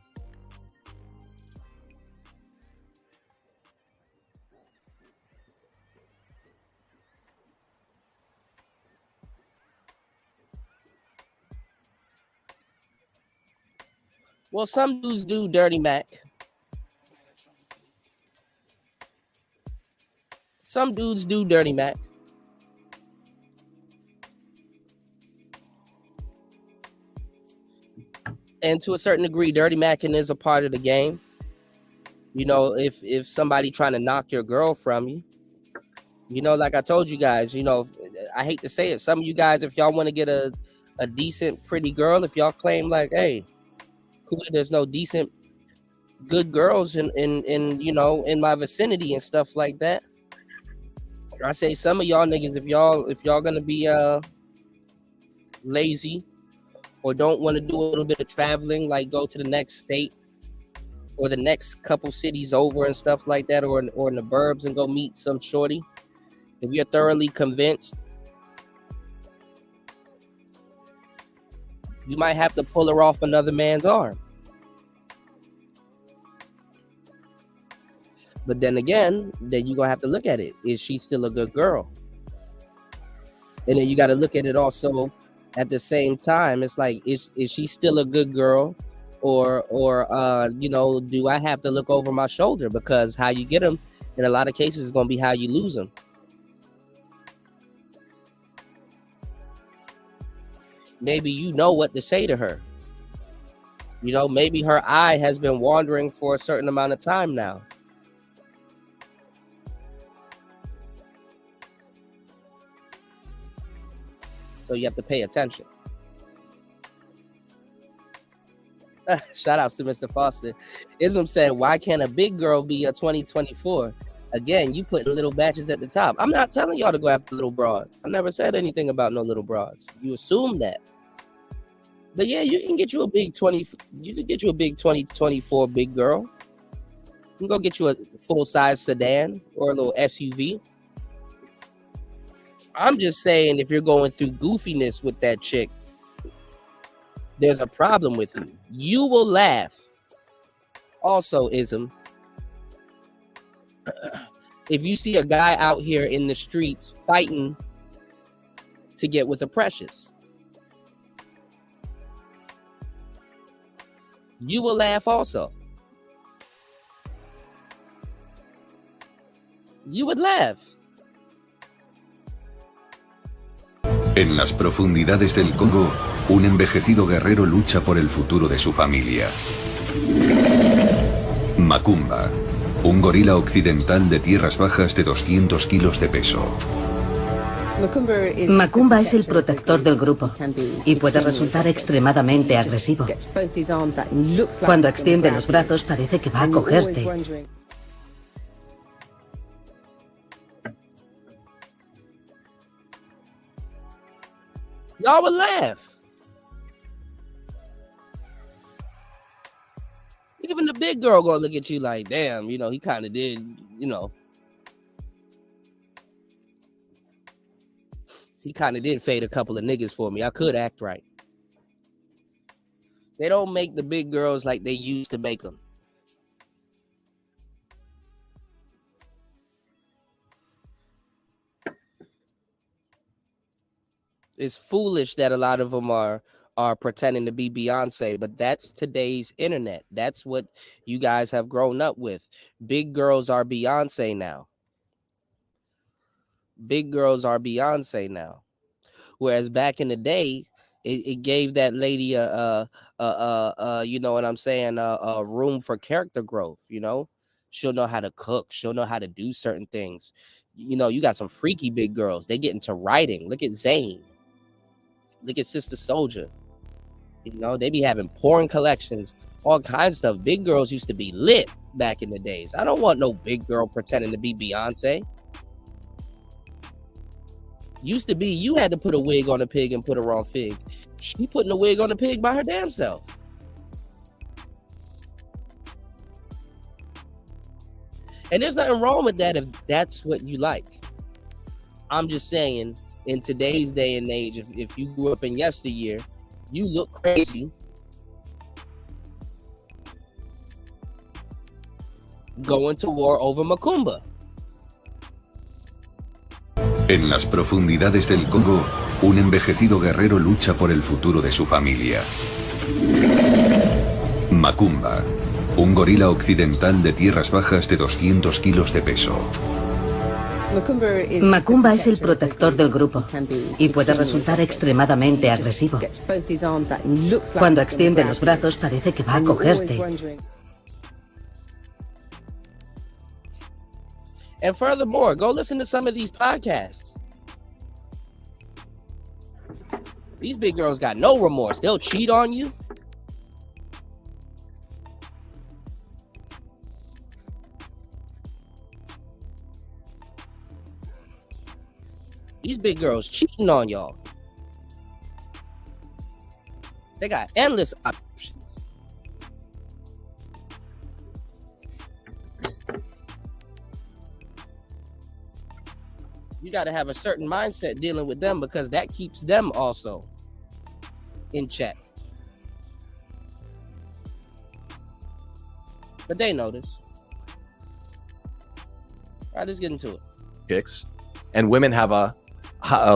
Well, some dudes do dirty Mac. Some dudes do dirty Mac. And to a certain degree, dirty macking is a part of the game. You know, if somebody trying to knock your girl from you, you know, like I told you guys, you know, I hate to say it, some of you guys, if y'all want to get a decent, pretty girl, if y'all claim like, hey, cool, there's no decent, good girls in you know, in my vicinity and stuff like that. I say some of y'all niggas, if y'all gonna be lazy or don't want to do a little bit of traveling, like go to the next state or the next couple cities over and stuff like that, or in the burbs and go meet some shorty, if you're thoroughly convinced, you might have to pull her off another man's arm. But then again, then you're going to have to look at it. Is she still a good girl? And then you got to look at it also at the same time. It's like, is she still a good girl? Or you know, do I have to look over my shoulder? Because how you get them, in a lot of cases, is going to be how you lose them. Maybe you know what to say to her. You know, maybe her eye has been wandering for a certain amount of time now. So you have to pay attention. Shout outs to Mr. Foster. Ism said, why can't a big girl be a 2024? Again, you putting little batches at the top. I'm not telling y'all to go after little broads. I never said anything about no little broads. You assume that. But yeah, you can get you a big 2024 big girl. You can go get you a full-size sedan or a little SUV. I'm just saying, if you're going through goofiness with that chick, there's a problem with you. You will laugh. Also, Ism, if you see a guy out here in the streets fighting to get with a Precious, you will laugh also. You would laugh. En las profundidades del Congo, un envejecido guerrero lucha por el futuro de su familia. Macumba, un gorila occidental de tierras bajas de 200 kilos de peso. Macumba es el protector del grupo y puede resultar extremadamente agresivo. Cuando extiende los brazos parece que va a cogerte. Y'all would laugh. Even the big girl gonna look at you like, damn, you know, he kind of did, you know. He kind of did fade a couple of niggas for me. I could act right. They don't make the big girls like they used to make them. It's foolish that a lot of them are pretending to be Beyonce, but that's today's internet. That's what you guys have grown up with. Big girls are Beyonce now. Big girls are Beyonce now. Whereas back in the day, it gave that lady a you know what I'm saying, a room for character growth, you know? She'll know how to cook. She'll know how to do certain things. You know, you got some freaky big girls. They get into writing. Look at Zayn. Look at Sister Soldier. You know, they be having porn collections, all kinds of stuff. Big girls used to be lit back in the days. I don't want no big girl pretending to be Beyonce. Used to be you had to put a wig on a pig and put her on fig. She putting a wig on a pig by her damn self. And there's nothing wrong with that if that's what you like. I'm just saying, in today's day and age, if you grew up in yesteryear, you look crazy going to war over Macumba. En las profundidades del Congo, un envejecido guerrero lucha por el futuro de su familia. Macumba, un gorila occidental de tierras bajas de 200 kilos de peso. Macumba es el protector del grupo y puede resultar extremadamente agresivo. Cuando extiende los brazos parece que va a cogerte. And furthermore, go listen to some of these podcasts. These big girls got no remorse. They'll cheat on you. These big girls cheating on y'all. They got endless options. You got to have a certain mindset dealing with them because that keeps them also in check. But they know this. All right, let's get into it. Chicks and women have a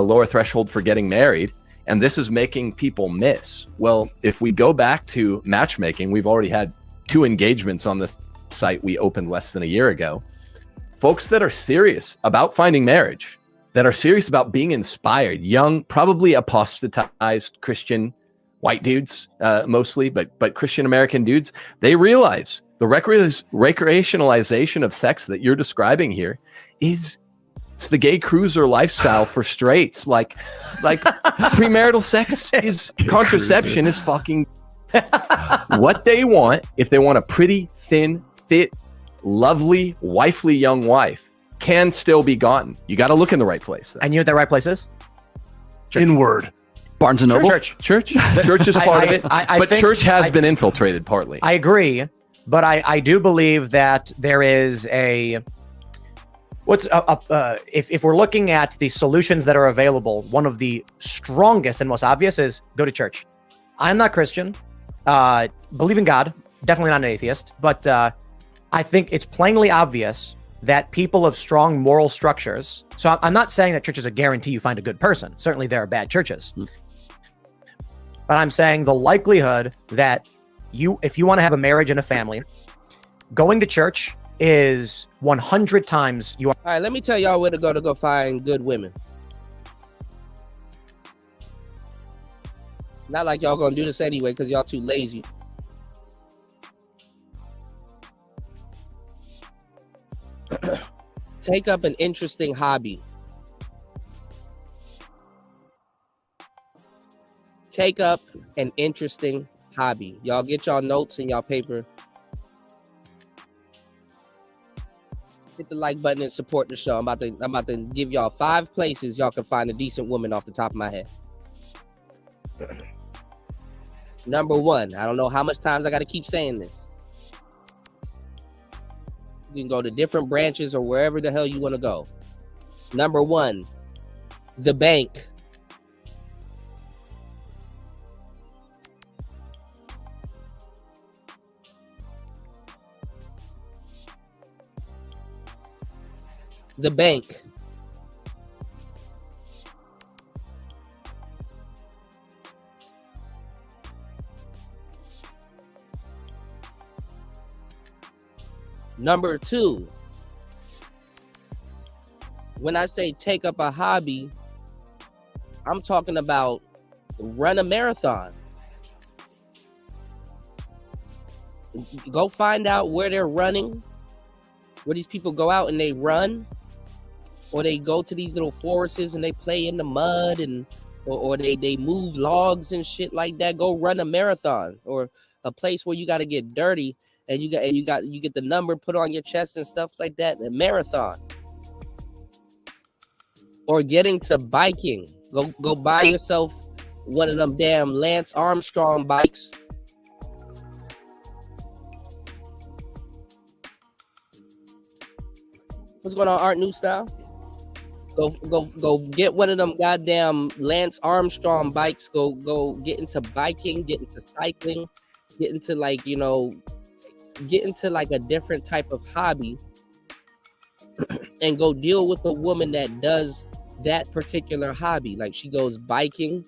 lower threshold for getting married, and this is making people miss. Well, if we go back to matchmaking, we've already had 2 engagements on this site we opened less than a year ago. Folks that are serious about finding marriage, that are serious about being inspired, young, probably apostatized Christian white dudes, mostly, but Christian American dudes, they realize the recreationalization of sex that you're describing here is it's the gay cruiser lifestyle for straights. Like premarital sex is contraception is fucking what they want. If they want a pretty, thin, fit, lovely, wifely young wife, can still be gotten. You got to look in the right place. And you know what that right place is? Church. Inward. Barnes and Noble. Church is part of it. But church has been infiltrated partly. I agree, but I do believe that there is a if we're looking at the solutions that are available, one of the strongest and most obvious is go to church. I'm not Christian, believe in God, definitely not an atheist, but I think it's plainly obvious that people of strong moral structures, so I'm not saying that churches are a guarantee you find a good person. Certainly there are bad churches. But I'm saying the likelihood that if you want to have a marriage and a family, going to church is 100 times you. All right, let me tell y'all where to go find good women. Not like y'all gonna do this anyway because y'all too lazy. Take up an interesting hobby. take up an interesting hobby. Y'all get y'all notes and y'all paper. Hit the like button and support the show. I'm about to give y'all 5 places y'all can find a decent woman off the top of my head. Number 1, I don't know how much times I got to keep saying this. You can go to different branches or wherever the hell you want to go. Number 1, the bank. The bank. Number 2, when I say take up a hobby, I'm talking about run a marathon. Go find out where they're running, where these people go out and they run, or they go to these little forests and they play in the mud, and or they move logs and shit like that. Go run a marathon, or a place where you got to get dirty and you get the number put on your chest and stuff like that. A marathon. Or getting to biking. Go buy yourself one of them damn Lance Armstrong bikes. What's going on, Art New Style? Go get one of them goddamn Lance Armstrong bikes. Go get into biking, get into cycling, get into get into like a different type of hobby and go deal with a woman that does that particular hobby. Like she goes biking.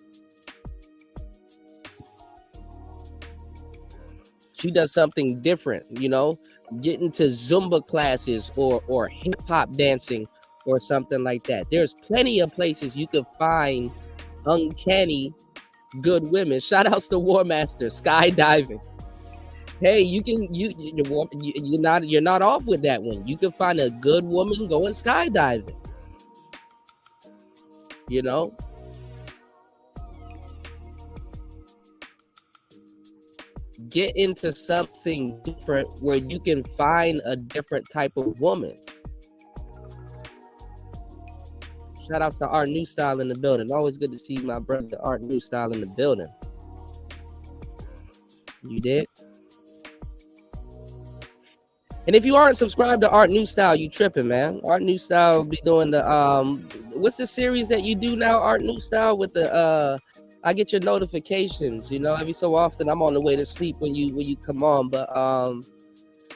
She does something different, get into Zumba classes or hip hop dancing or something like that. There's plenty of places you can find uncanny good women. Shout outs to War Master, skydiving. Hey, you're not off with that one. You can find a good woman going skydiving. Get into something different where you can find a different type of woman. Shout out to Art New Style in the building. Always good to see my brother Art New Style in the building. You did? And if you aren't subscribed to Art New Style, you tripping, man. Art New Style be doing the what's the series that you do now, Art New Style, with the I get your notifications, every so often. I'm on the way to sleep when you come on, but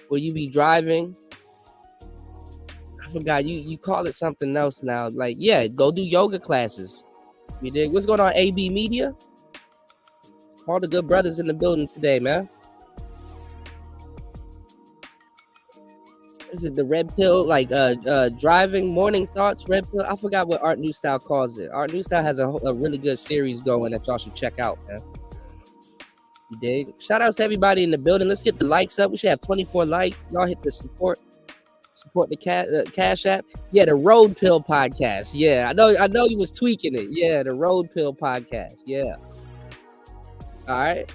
will you be driving? I forgot, you call it something else now. Like, yeah, go do yoga classes. You dig? What's going on, AB Media? All the good brothers in the building today, man. Is it the red pill, like driving, morning thoughts, red pill? I forgot what Art New Style calls it. Art New Style has a really good series going that y'all should check out, man. You dig? Shout outs to everybody in the building. Let's get the likes up. We should have 24 likes. Y'all hit the support the Cash App. Yeah, the Road Pill Podcast. Yeah, I know you was tweaking it. Yeah, the Road Pill Podcast. Yeah. All right.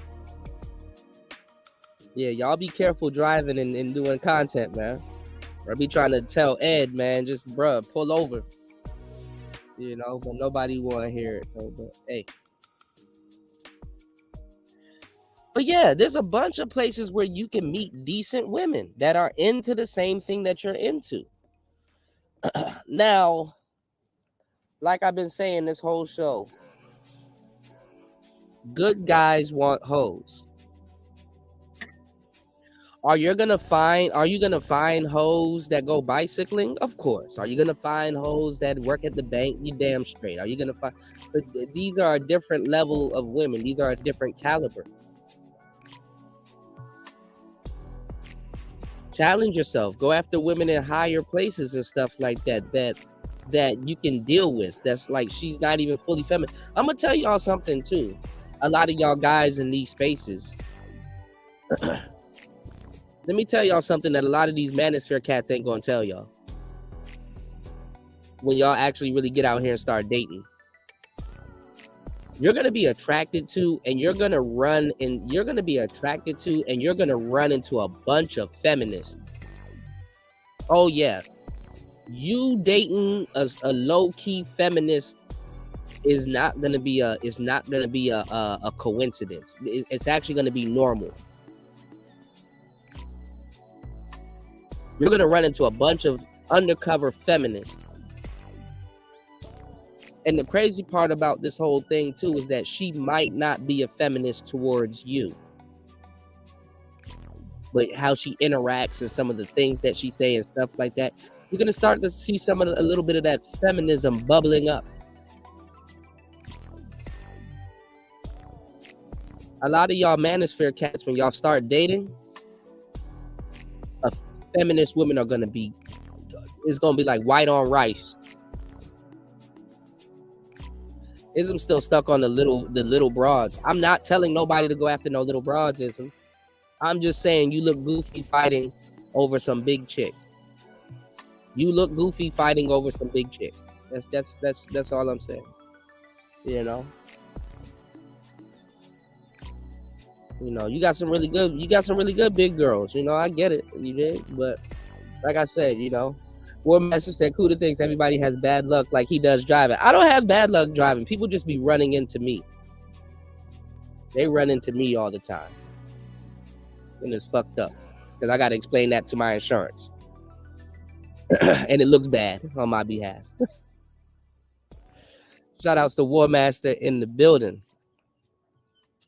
Yeah, y'all be careful driving and doing content, man. I be trying to tell Ed, man, just pull over. But nobody want to hear it. So, but hey. But yeah, there's a bunch of places where you can meet decent women that are into the same thing that you're into. Now, like I've been saying this whole show, good guys want hoes. Are you gonna find hoes that go bicycling? Of course. Are you gonna find hoes that work at the bank? You damn straight. Are you gonna find? But these are a different level of women. These are a different caliber. Challenge yourself. Go after women in higher places and stuff like that. That you can deal with. That's like she's not even fully feminine. I'm gonna tell y'all something too. A lot of y'all guys in these spaces. Let me tell y'all something that a lot of these manosphere cats ain't gonna tell y'all. When y'all actually really get out here and start dating. you're going to be attracted to, and you're going to run into a bunch of feminists. Oh yeah. You dating a low-key feminist is not going to be a coincidence. It's actually going to be normal. You're going to run into a bunch of undercover feminists. And the crazy part about this whole thing too is that she might not be a feminist towards you, but how she interacts and some of the things that she say and stuff like that, you're gonna start to see a little bit of that feminism bubbling up. A lot of y'all manosphere cats, when y'all start dating, feminist women are gonna be, it's gonna be like white on rice. Ism still stuck on the little broads. I'm not telling nobody to go after no little broads, Ism. I'm just saying you look goofy fighting over some big chick. You look goofy fighting over some big chick. That's all I'm saying. You know, you got some really good big girls. I get it. You did, but like I said, War Master said, Kuda thinks everybody has bad luck like he does driving. I don't have bad luck driving. People just be running into me. They run into me all the time. And it's fucked up. Because I got to explain that to my insurance. And it looks bad on my behalf. Shout outs to War Master in the building.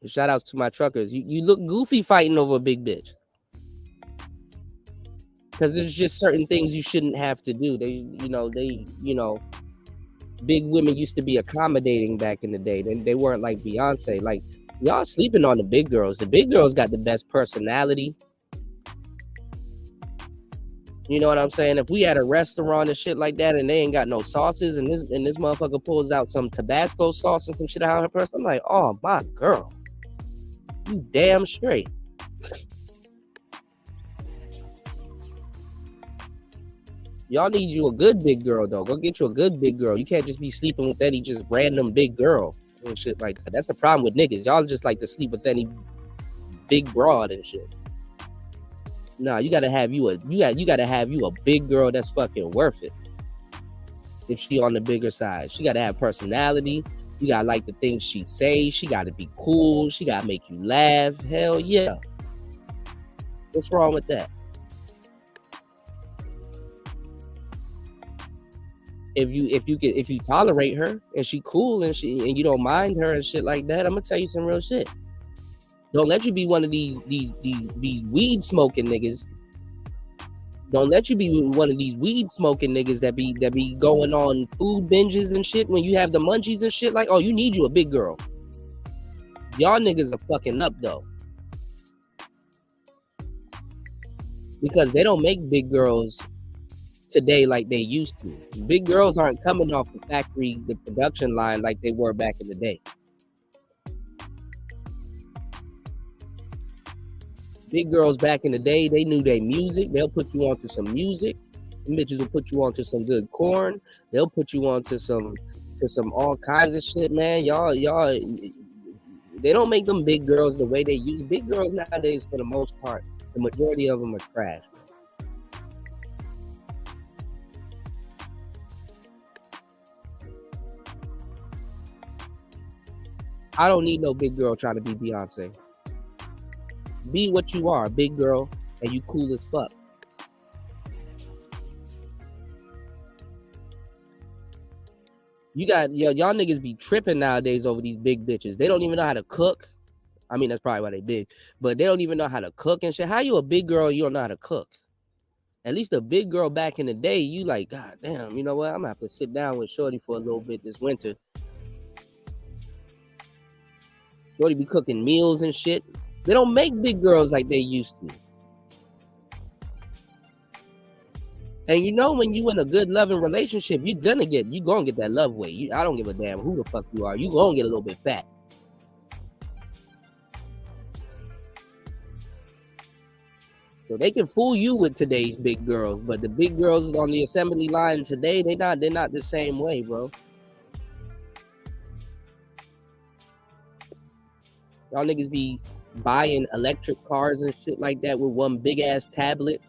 Shout outs to my truckers. You look goofy fighting over a big bitch. Because there's just certain things you shouldn't have to do. Big women used to be accommodating back in the day. They weren't like Beyonce. Like, y'all sleeping on the big girls. The big girls got the best personality. You know what I'm saying? If we had a restaurant and shit like that and they ain't got no sauces and this motherfucker pulls out some Tabasco sauce and some shit out of her purse, I'm like, oh my girl. You damn straight. Y'all need you a good big girl, though. Go get you a good big girl. You can't just be sleeping with any just random big girl and shit like that. That's the problem with niggas. Y'all just like to sleep with any big broad and shit. No, you gotta have you a big girl that's fucking worth it. If she on the bigger side, she gotta have personality. You gotta like the things she says. She gotta be cool. She gotta make you laugh. Hell yeah. What's wrong with that? If you tolerate her and she cool and you don't mind her and shit like that, I'm gonna tell you some real shit. Don't let you be one of these weed smoking niggas. Don't let you be one of these weed smoking niggas that be going on food binges and shit when you have the munchies and shit. Like, oh, you need you a big girl. Y'all niggas are fucking up though, because they don't make big girls today like they used to. Big girls aren't coming off the factory, the production line like they were back in the day. Big girls back in the day, they knew their music. They'll put you onto some music. The bitches will put you onto some good corn. They'll put you onto some all kinds of shit, man. Y'all, they don't make them big girls the way they use. Big girls nowadays, for the most part, the majority of them are trash. I don't need no big girl trying to be Beyonce. Be what you are, big girl, and you cool as fuck. Y'all niggas be tripping nowadays over these big bitches. They don't even know how to cook. I mean, that's probably why they big, but they don't even know how to cook and shit. How you a big girl, you don't know how to cook? At least a big girl back in the day, you like, God damn, you know what? I'm gonna have to sit down with Shorty for a little bit this winter. Shorty be cooking meals and shit. They don't make big girls like they used to. And you know, when you in a good loving relationship, you gonna get that love weight. I don't give a damn who the fuck you are. You gonna get a little bit fat. So they can fool you with today's big girls, but the big girls on the assembly line today, they're not the same way, bro. Y'all niggas be buying electric cars and shit like that with one big ass tablet.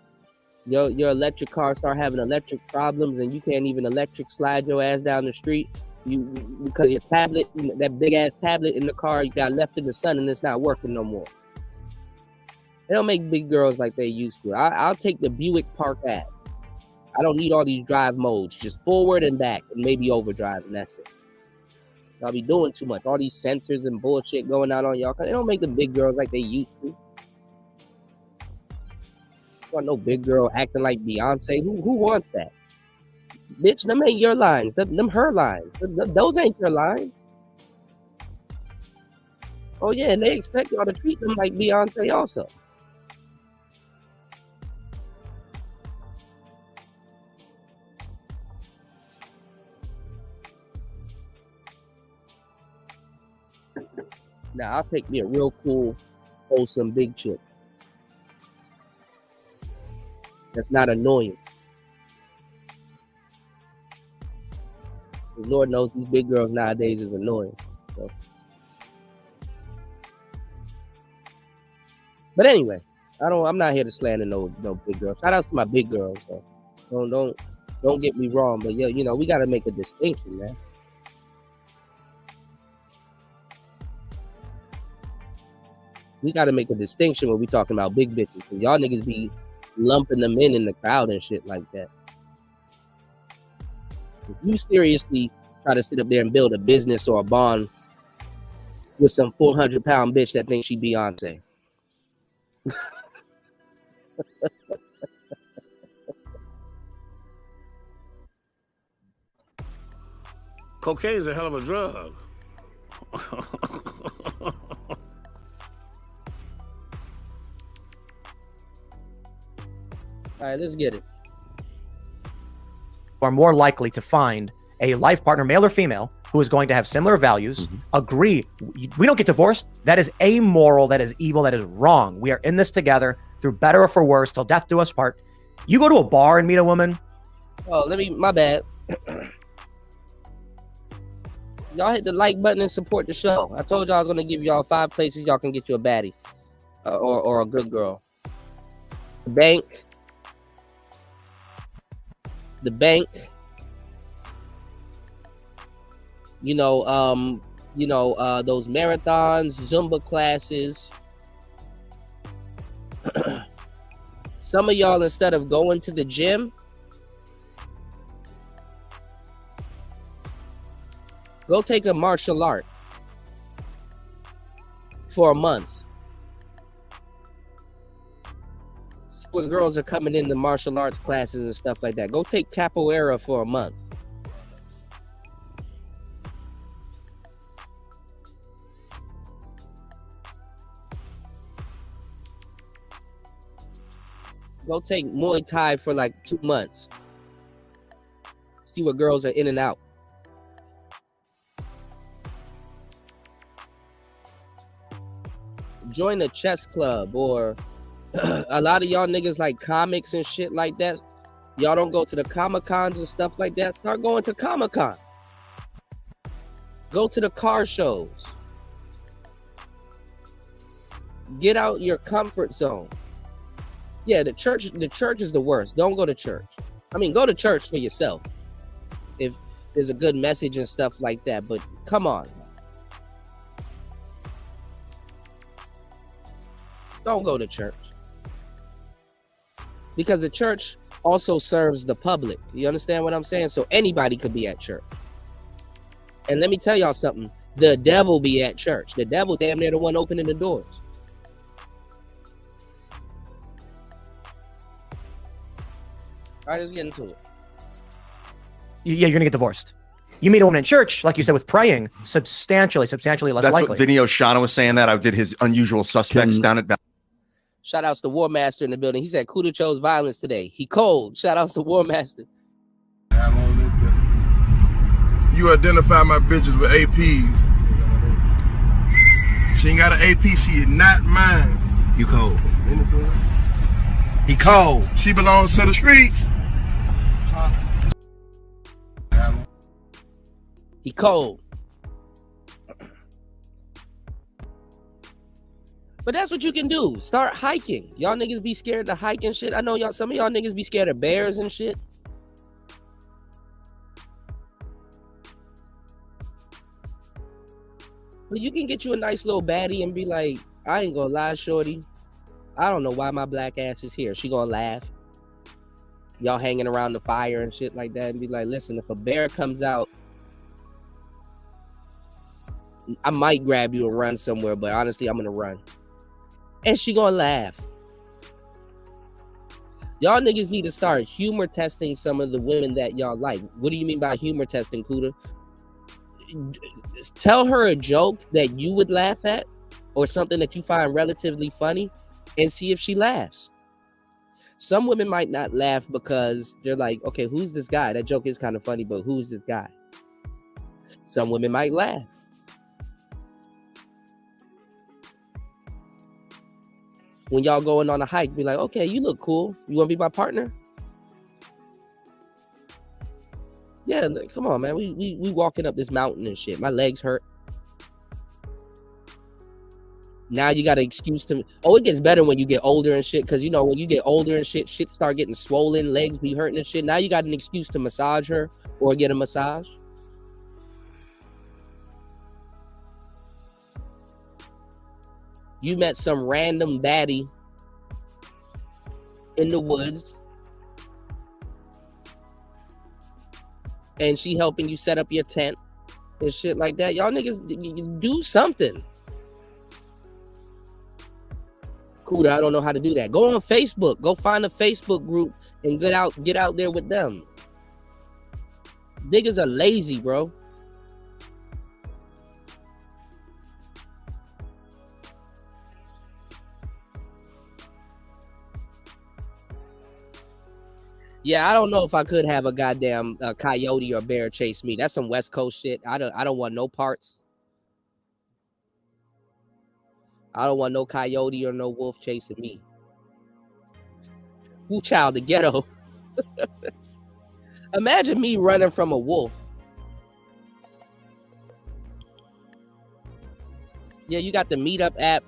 Your electric car start having electric problems and you can't even electric slide your ass down the street. Because your tablet, that big ass tablet in the car, you got left in the sun and it's not working no more. They don't make big girls like they used to. I'll take the Buick Park app. I don't need all these drive modes, just forward and back and maybe overdrive, and that's it. Y'all be doing too much. All these sensors and bullshit going out on y'all. They don't make the big girls like they used to. Want no big girl acting like Beyonce? Who wants that? Bitch, them ain't your lines. Them her lines. Those ain't your lines. Oh yeah, and they expect y'all to treat them like Beyonce also. Now I'll take me a real cool, wholesome big chick. That's not annoying. Lord knows these big girls nowadays is annoying. So. But anyway, I'm not here to slander no big girls. Shout out to my big girls. So. Don't get me wrong, but yeah, you know, we gotta make a distinction, man. We gotta make a distinction when we talking about big bitches. Cause y'all niggas be lumping them in the crowd and shit like that. If you seriously try to sit up there and build a business or a bond with some 400-pound bitch that thinks she Beyonce. Cocaine is a hell of a drug. All right, let's get it. Are more likely to find a life partner, male or female, who is going to have similar values, agree. We don't get divorced. That is amoral. That is evil. That is wrong. We are in this together through better or for worse, till death do us part. You go to a bar and meet a woman. Oh, my bad. Y'all hit the like button and support the show. I told y'all I was going to give y'all 5 places y'all can get you a baddie or a good girl. The bank, those marathons, Zumba classes. Some of y'all, instead of going to the gym, go take a martial art for a month. When girls are coming into martial arts classes and stuff like that, go take capoeira for a month. Go take Muay Thai for like 2 months. See what girls are in and out. Join a chess club, or a lot of y'all niggas like comics and shit like that. Y'all don't go to the Comic-Cons and stuff like that. Start going to Comic-Con. Go to the car shows. Get out your comfort zone. Yeah, the church is the worst. Don't go to church. I mean, go to church for yourself if there's a good message and stuff like that. But come on. Don't go to church. Because the church also serves the public. You understand what I'm saying? So anybody could be at church. And let me tell y'all something. The devil be at church. The devil damn near the one opening the doors. All right, let's get into it. Yeah, you're going to get divorced. You meet a woman in church, like you said, with praying, substantially less likely. That's what Vinny Oshana was saying, that I did his Unusual Suspects down at... Shout outs to War Master in the building. He said Kuda chose violence today. He cold. Shout outs to War Master. You identify my bitches with APs. She ain't got an AP. She is not mine. You cold. He cold. She belongs to the streets. He cold. But that's what you can do. Start hiking. Y'all niggas be scared to hike and shit. I know y'all. Some of y'all niggas be scared of bears and shit. But you can get you a nice little baddie and be like, I ain't gonna lie, shorty. I don't know why my black ass is here. She gonna laugh. Y'all hanging around the fire and shit like that and be like, listen, if a bear comes out, I might grab you and run somewhere, but honestly, I'm gonna run. And she gonna laugh. Y'all niggas need to start humor testing some of the women that y'all like. What do you mean by humor testing, Kuda? Tell her a joke that you would laugh at or something that you find relatively funny and see if she laughs. Some women might not laugh because they're like, okay, who's this guy? That joke is kind of funny, but who's this guy? Some women might laugh. When y'all going on a hike, be like, okay, you look cool. You want to be my partner? Yeah, come on, man. We walking up this mountain and shit. My legs hurt. Now you got an excuse to... Oh, it gets better when you get older and shit. Because, you know, when you get older and shit start getting swollen. Legs be hurting and shit. Now you got an excuse to massage her or get a massage. You met some random baddie in the woods. And she helping you set up your tent and shit like that. Y'all niggas do something. Cool, I don't know how to do that. Go on Facebook. Go find a Facebook group and get out there with them. Niggas are lazy, bro. Yeah, I don't know if I could have a goddamn coyote or bear chase me. That's some West Coast shit. I don't want no parts. I don't want no coyote or no wolf chasing me. Woo child, the ghetto. Imagine me running from a wolf. Yeah, you got the Meetup app.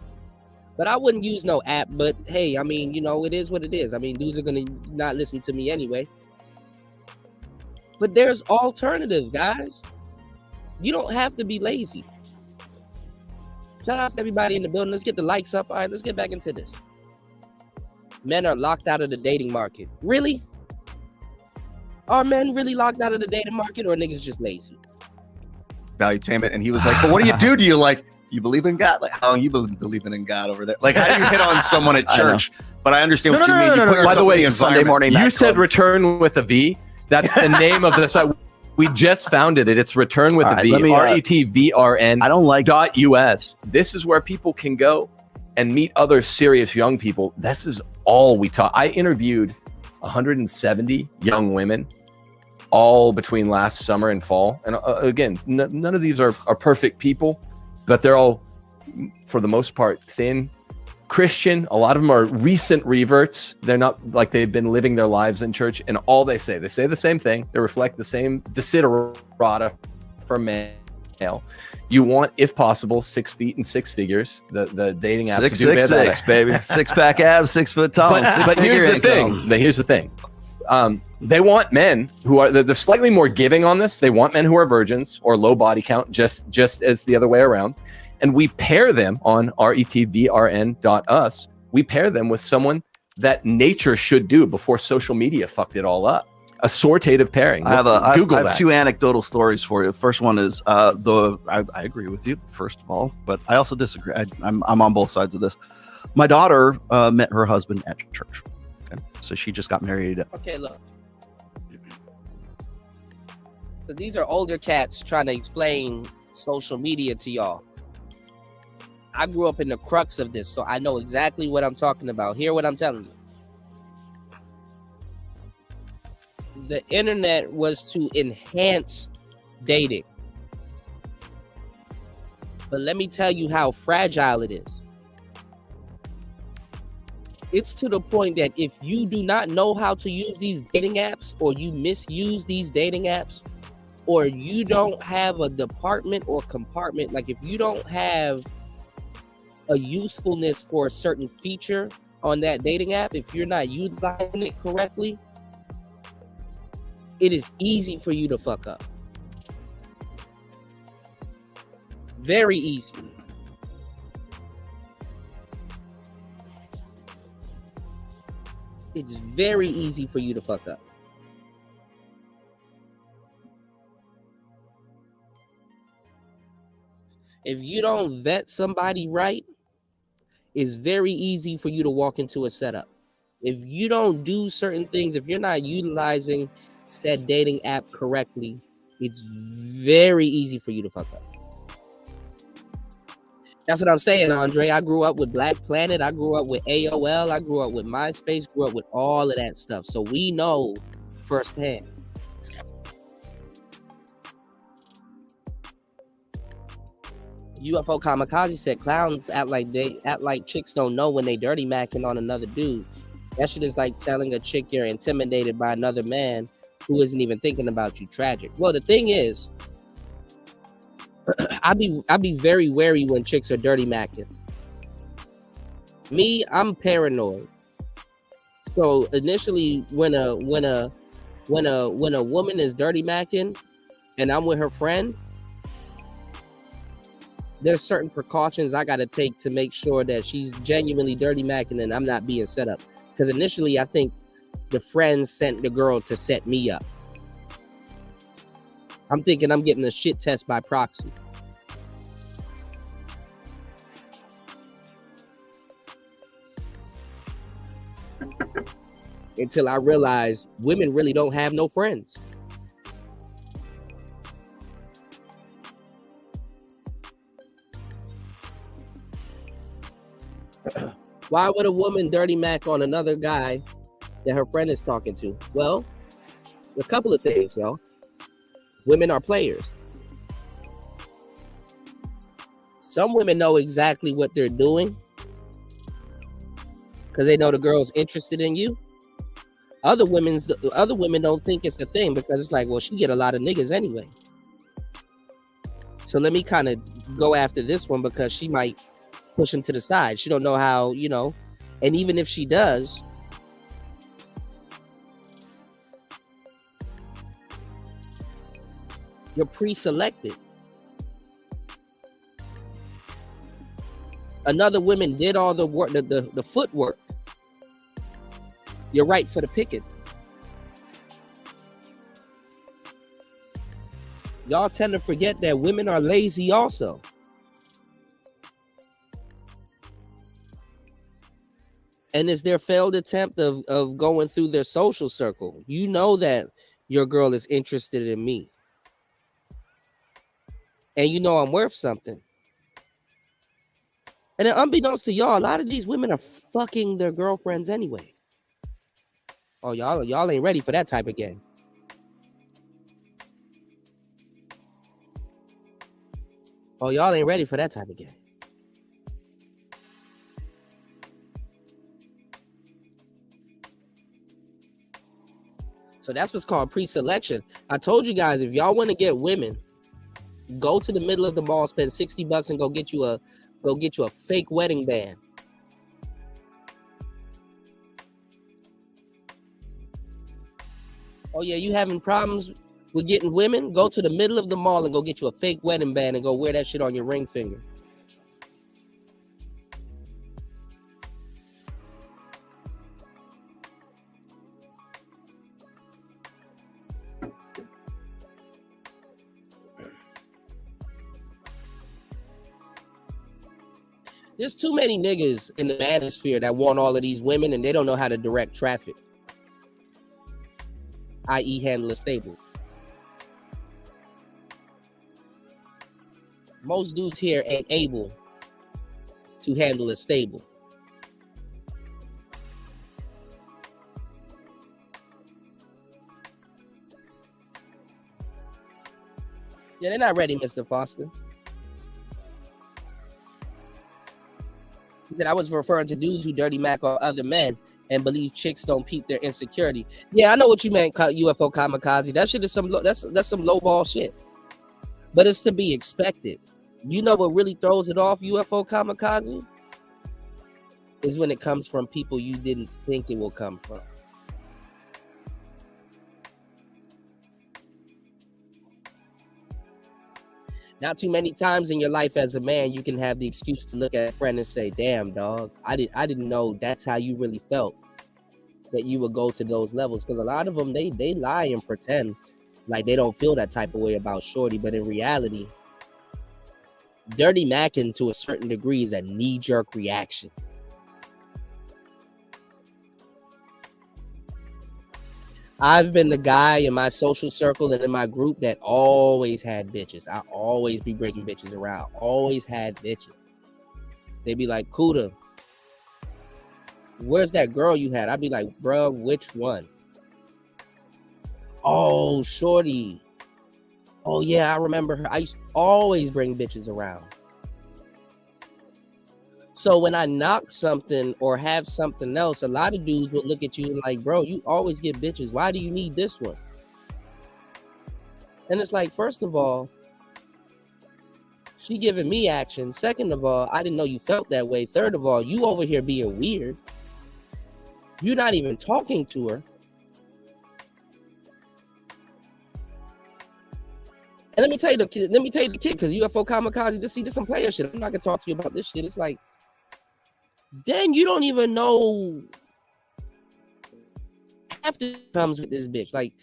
But I wouldn't use no app. But hey, I mean, you know, it is what it is. I mean, dudes are going to not listen to me anyway. But there's alternative, guys. You don't have to be lazy. Shout out to everybody in the building. Let's get the likes up. All right, let's get back into this. Men are locked out of the dating market. Really? Are men really locked out of the dating market or niggas just lazy? Valuetainment. And he was like, but what do you do? Do you like... You believe in God? Like, how long you believing in God over there? Like, how do you hit on someone at church? But I understand what you mean. By the way, Sunday morning you said return with a V. That's the name of the site. We just founded it. It's return with a V. RETVRN. I don't like .us. This is where people can go and meet other serious young people. This is all we taught. I interviewed 170 young women, all between last summer and fall. And again, none of these are perfect people. But they're all, for the most part, thin, Christian. A lot of them are recent reverts. They're not like they've been living their lives in church. And all they say the same thing. They reflect the same desiderata for male. You want, if possible, 6 feet and 6 figures. The dating apps. 6'6", baby. 6-pack abs, 6 foot tall. But here's the thing. Here's the thing. They want men who are they're slightly more giving on this. They want men who are virgins or low body count, just as the other way around. And we pair them on RETVRN.us. We pair them with someone that nature should do before social media fucked it all up. A sortative pairing. I have two anecdotal stories for you. First one is I agree with you, first of all, but I also disagree. I'm on both sides of this. My daughter met her husband at church. Okay. So she just got married. Okay, look. So these are older cats trying to explain social media to y'all. I grew up in the crux of this, so I know exactly what I'm talking about. Hear what I'm telling you. The internet was to enhance dating. But let me tell you how fragile it is. It's to the point that if you do not know how to use these dating apps, or you misuse these dating apps, or you don't have a department or compartment, like if you don't have a usefulness for a certain feature on that dating app, if you're not utilizing it correctly, it is easy for you to fuck up. Very easy. It's very easy for you to fuck up. If you don't vet somebody right, it's very easy for you to walk into a setup. If you don't do certain things, if you're not utilizing said dating app correctly, it's very easy for you to fuck up. That's what I'm saying, Andre. I grew up with Black Planet. I grew up with AOL. I grew up with MySpace. Grew up with all of that stuff. So we know firsthand. UFO Kamikaze said clowns act like chicks don't know when they dirty macking on another dude. That shit is like telling a chick you're intimidated by another man who isn't even thinking about you. Tragic. Well, the thing is, I be very wary when chicks are dirty macking. Me, I'm paranoid. So initially, when a woman is dirty macking, and I'm with her friend, there's certain precautions I gotta take to make sure that she's genuinely dirty macking and I'm not being set up. Because initially, I think the friend sent the girl to set me up. I'm thinking I'm getting a shit test by proxy. Until I realized women really don't have no friends. Why would a woman dirty mac on another guy that her friend is talking to? Well, a couple of things, yo. Women are players. Some women know exactly what they're doing because they know the girl's interested in you. Other women don't think it's a thing because it's like, well, she get a lot of niggas anyway. So let me kind of go after this one because she might push him to the side. She don't know how, and even if she does, you're pre-selected. Another woman did all the work, the footwork. You're right for the picking. Y'all tend to forget that women are lazy also. And it's their failed attempt of going through their social circle. You know that your girl is interested in me. And you know I'm worth something. And then unbeknownst to y'all, a lot of these women are fucking their girlfriends anyway. Oh, y'all ain't ready for that type of game. Oh, y'all ain't ready for that type of game. So that's what's called pre-selection. I told you guys, if y'all want to get women, go to the middle of the mall, spend $60 and go get you a fake wedding band. Oh yeah, you having problems with getting women? Go to the middle of the mall and go get you a fake wedding band and go wear that shit on your ring finger. There's too many niggas in the manosphere that want all of these women and they don't know how to direct traffic, i.e. handle a stable. Most dudes here ain't able to handle a stable. Yeah, they're not ready, Mr. Foster. He said, I was referring to dudes who dirty mac on other men and believe chicks don't peep their insecurity. Yeah, I know what you meant, UFO Kamikaze. That shit is that's some low ball shit. But it's to be expected. You know what really throws it off, UFO Kamikaze? is when it comes from people you didn't think it will come from. Not too many times in your life as a man, you can have the excuse to look at a friend and say, damn, dog, I didn't know that's how you really felt, that you would go to those levels. Because a lot of them, they lie and pretend like they don't feel that type of way about shorty. But in reality, dirty macking to a certain degree is a knee-jerk reaction. I've been the guy in my social circle and in my group that always had bitches. I always be bringing bitches around. Always had bitches. They be like, Kuda, where's that girl you had? I'd be like, bruh, which one? Oh, shorty. Oh, yeah, I remember her. I used to always bring bitches around. So when I knock something or have something else, a lot of dudes will look at you and like, bro, you always get bitches. Why do you need this one? And it's like, first of all, she giving me action. Second of all, I didn't know you felt that way. Third of all, you over here being weird. You're not even talking to her. And let me tell you the kid, because UFO Kamikaze, this some player shit. I'm not gonna talk to you about this shit. It's like, then you don't even know half the comes with this bitch. Like,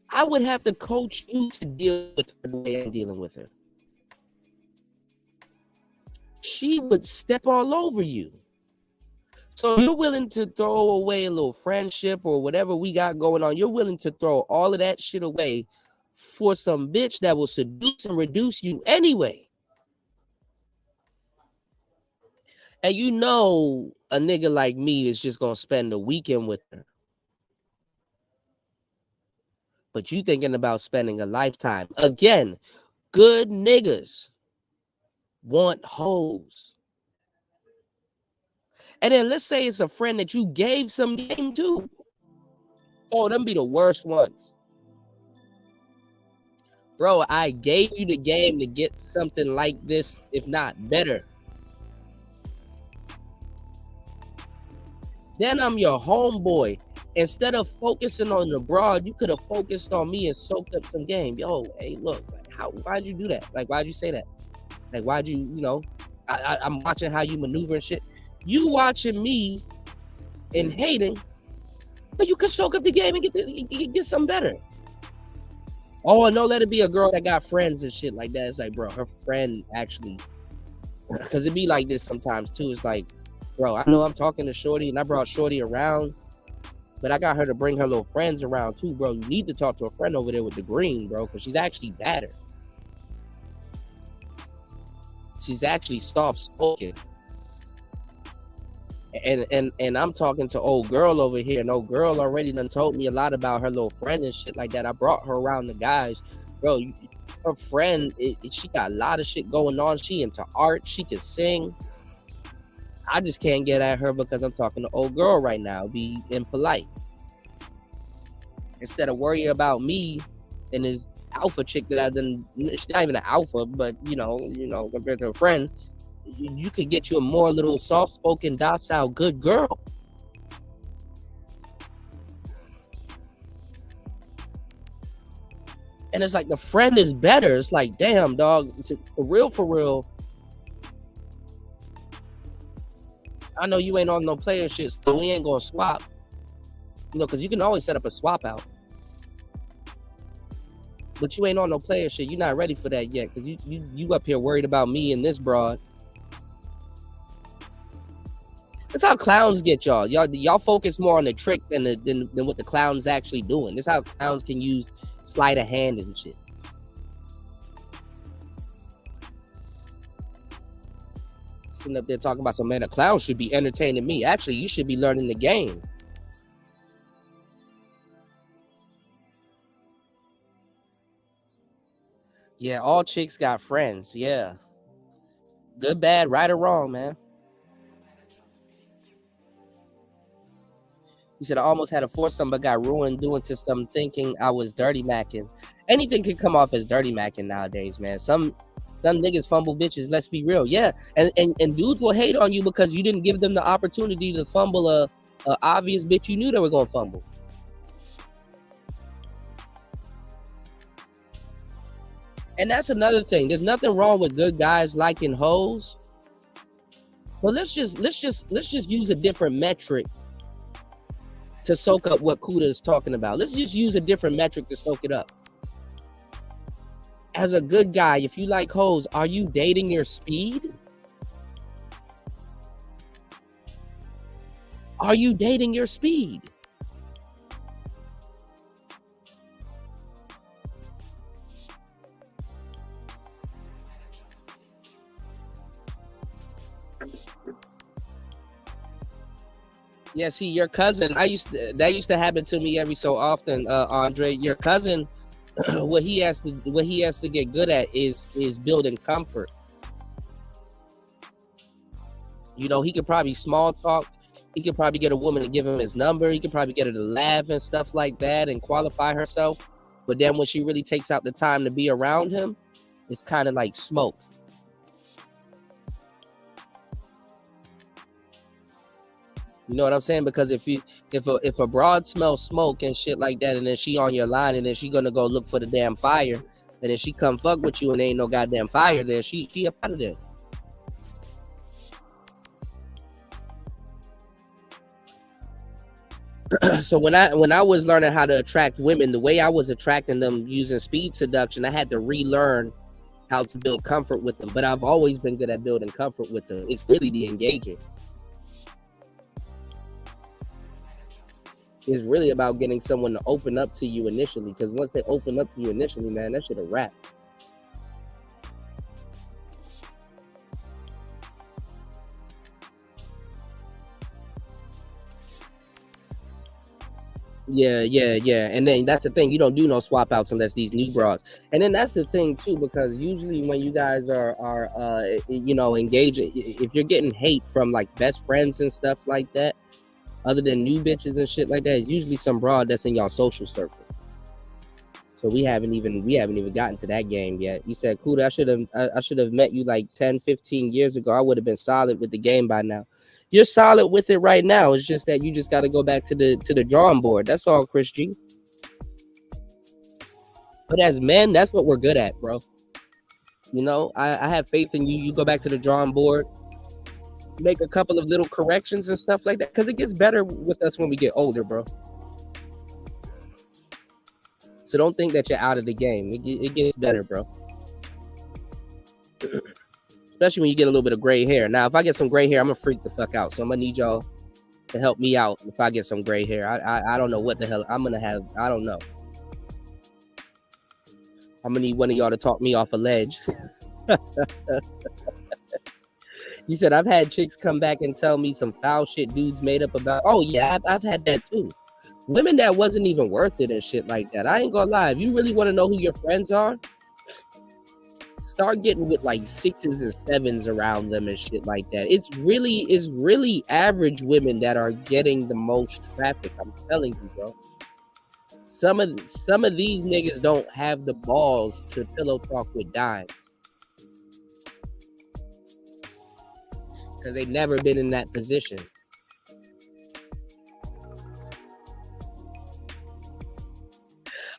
I would have to coach you to deal with her the way I'm dealing with her. She would step all over you. So you're willing to throw away a little friendship or whatever we got going on. You're willing to throw all of that shit away for some bitch that will seduce and reduce you anyway. And you know a nigga like me is just gonna spend the weekend with her. But you thinking about spending a lifetime. Again, good niggas want hoes. And then let's say it's a friend that you gave some game to. Oh, them be the worst ones. Bro, I gave you the game to get something like this, if not better. Then I'm your homeboy. Instead of focusing on the broad, you could have focused on me and soaked up some game. Yo, hey, look, why'd you do that? Like, why'd you say that? Like, why'd you, I'm watching how you maneuver and shit. You watching me and hating, but you could soak up the game and get something better. Oh, no, let it be a girl that got friends and shit like that. It's like, bro, her friend actually, because it be like this sometimes too. It's like, bro, I know I'm talking to shorty and I brought shorty around, but I got her to bring her little friends around too, bro. You need to talk to a friend over there with the green, bro, because she's actually better. She's actually soft-spoken. And I'm talking to old girl over here, and old girl already done told me a lot about her little friend and shit like that. I brought her around the guys. Bro, her friend, she got a lot of shit going on. She into art. She can sing. I just can't get at her because I'm talking to old girl right now. Be impolite. Instead of worrying about me and this alpha chick that I've done, she's not even an alpha, but you know, compared to a friend, you could get you a more little soft-spoken, docile, good girl. And it's like the friend is better. It's like, damn, dog, for real. I know you ain't on no player shit, so we ain't gonna swap. Because you can always set up a swap out. But you ain't on no player shit. You're not ready for that yet, because you up here worried about me and this broad. That's how clowns get y'all. Y'all focus more on the trick than what the clown's actually doing. That's how clowns can use sleight of hand and shit. Sitting up there talking about some, man, a clown should be entertaining me. Actually, you should be learning the game. Yeah, all chicks got friends. Yeah. Good, bad, right or wrong, man. He said, I almost had a foursome, but got ruined due to some thinking I was dirty macking. Anything can come off as dirty macking nowadays, man. Some Some niggas fumble bitches, let's be real. Yeah. And dudes will hate on you because you didn't give them the opportunity to fumble a obvious bitch you knew they were gonna fumble. And that's another thing. There's nothing wrong with good guys liking hoes. But let's just use a different metric to soak up what Kuda is talking about. Let's just use a different metric to soak it up. As a good guy, if you like hoes, are you dating your speed? Are you dating your speed? Yeah, see, your cousin, that used to happen to me every so often, Andre. Your cousin, what he has to get good at is building comfort. You know, he could probably small talk. He could probably get a woman to give him his number. He could probably get her to laugh and stuff like that and qualify herself. But then when she really takes out the time to be around him, it's kind of like smoke. You know what I'm saying? Because if a broad smells smoke and shit like that, and then she on your line, and then she gonna go look for the damn fire, and then she come fuck with you, and there ain't no goddamn fire there, she up out of there. So when I was learning how to attract women, the way I was attracting them using speed seduction, I had to relearn how to build comfort with them. But I've always been good at building comfort with them. It's really the engaging. It's really about getting someone to open up to you initially, because once they open up to you initially, man, that shit a wrap. Yeah. And then that's the thing. You don't do no swap outs unless these new bras. And then that's the thing too, because usually when you guys are engaging, if you're getting hate from like best friends and stuff like that, other than new bitches and shit like that, it's usually some broad that's in y'all social circle. So we haven't even gotten to that game yet. You said, Kuda, I should have met you like 10, 15 years ago. I would have been solid with the game by now. You're solid with it right now. It's just that you just got to go back to the drawing board. That's all, Chris G. But as men, that's what we're good at, bro. You know, I have faith in you. You go back to the drawing board, make a couple of little corrections and stuff like that, because it gets better with us when we get older, bro. So don't think that you're out of the game. It gets better, bro. Especially when you get a little bit of gray hair. Now, if I get some gray hair, I'm gonna freak the fuck out. So I'm gonna need y'all to help me out if I get some gray hair. I don't know what the hell I'm gonna have. I don't know. I'm gonna need one of y'all to talk me off a ledge. You said, I've had chicks come back and tell me some foul shit dudes made up about. Oh yeah, I've had that too. Women that wasn't even worth it and shit like that. I ain't gonna lie. If you really want to know who your friends are, start getting with like 6s and 7s around them and shit like that. It's really average women that are getting the most traffic. I'm telling you, bro. Some of these niggas don't have the balls to pillow talk with dimes, because they've never been in that position.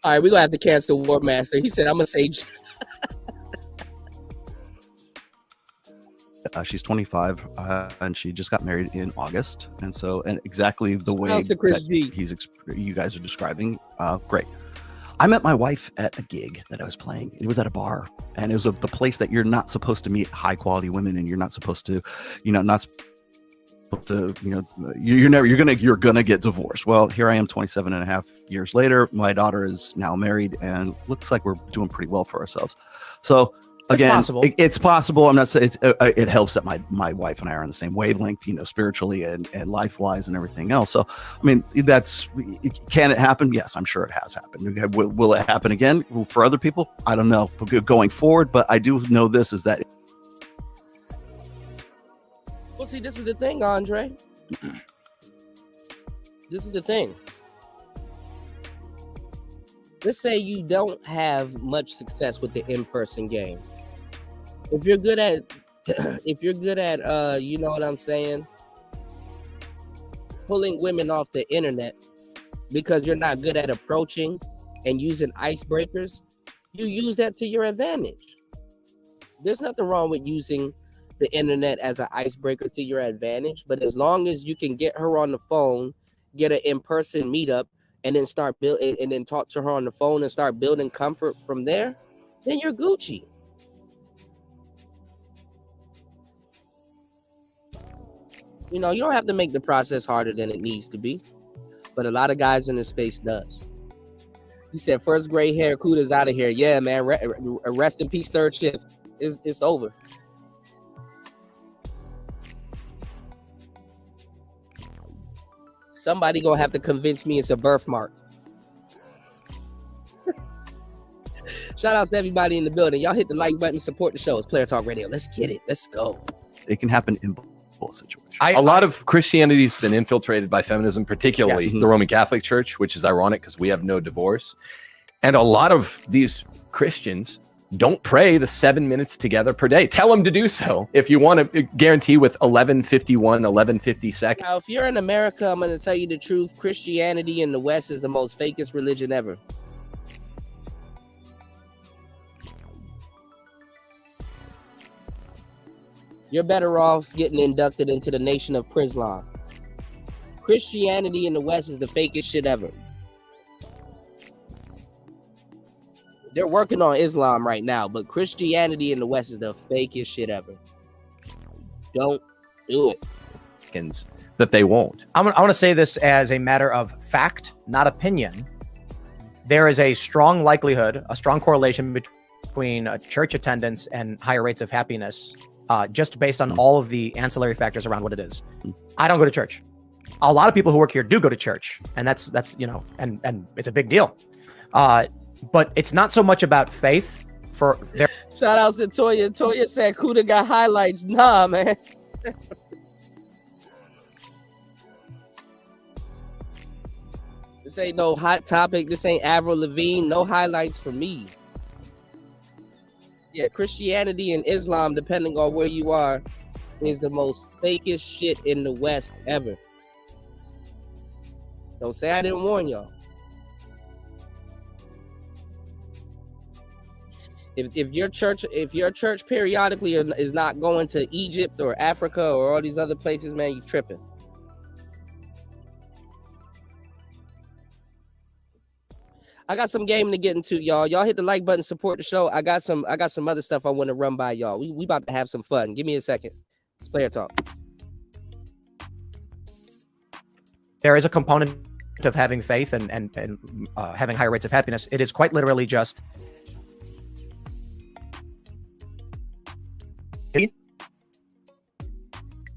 All right, we're going to have to cancel War Master. He said, I'm going to say... She's 25, and she just got married in August. And exactly the way you guys are describing, great. I met my wife at a gig that I was playing. It was at a bar, and it was the place that you're not supposed to meet high quality women, and you're not supposed to, you're gonna get divorced. Well, here I am 27 and a half years later. My daughter is now married, and looks like we're doing pretty well for ourselves. So again, it's possible. I'm not saying it helps that my wife and I are on the same wavelength, spiritually and life wise and everything else. So, I mean, can it happen? Yes, I'm sure it has happened. Will it happen again for other people? I don't know going forward, but I do know this is that. Well, see, this is the thing, Andre. This is the thing. Let's say you don't have much success with the in-person game. if you're good at you know what I'm saying, pulling women off the internet because you're not good at approaching and using icebreakers, you use that to your advantage. There's nothing wrong with using the internet as an icebreaker to your advantage, but as long as you can get her on the phone, get an in-person meetup, and then start building, and then talk to her on the phone and start building comfort from there, then you're Gucci. You know, you don't have to make the process harder than it needs to be, but a lot of guys in this space does. He said, first grade hair, Kuda's out of here. Yeah, man, rest in peace, third shift. It's over. Somebody gonna have to convince me it's a birthmark. Shout out to everybody in the building. Y'all hit the like button, support the show. It's Player Talk Radio. Let's get it. Let's go. It can happen in both situations. A lot of Christianity has been infiltrated by feminism, particularly the Roman Catholic Church, which is ironic because we have no divorce. And a lot of these Christians don't pray the 7 minutes together per day. Tell them to do so if you want to guarantee with 11:51, 11:50 seconds. Now, if you're in America, I'm going to tell you the truth. Christianity in the West is the most fakest religion ever. You're better off getting inducted into the Nation of Islam. Christianity in the West is the fakest shit ever. They're working on Islam right now, but Christianity in the West is the fakest shit ever. Don't do it. That they won't. I want to say this as a matter of fact, not opinion. There is a strong likelihood, a strong correlation between church attendance and higher rates of happiness, just based on all of the ancillary factors around what it is. I don't go to church. A lot of people who work here do go to church, and that's you know, and it's a big deal. But it's not so much about faith for their. Shout outs to Toya. Toya said Kuda got highlights. Nah, man. This ain't no hot topic. This ain't Avril Lavigne. No highlights for me. Yeah, Christianity and Islam, depending on where you are, is the most fakest shit in the West ever. Don't say I didn't warn y'all. If your church periodically is not going to Egypt or Africa or all these other places, man, you tripping. I got some game to get into, y'all. Y'all hit the like button, support the show. I got some other stuff I want to run by y'all. We about to have some fun. Give me a second. It's Player Talk. There is a component of having faith and having higher rates of happiness. It is quite literally just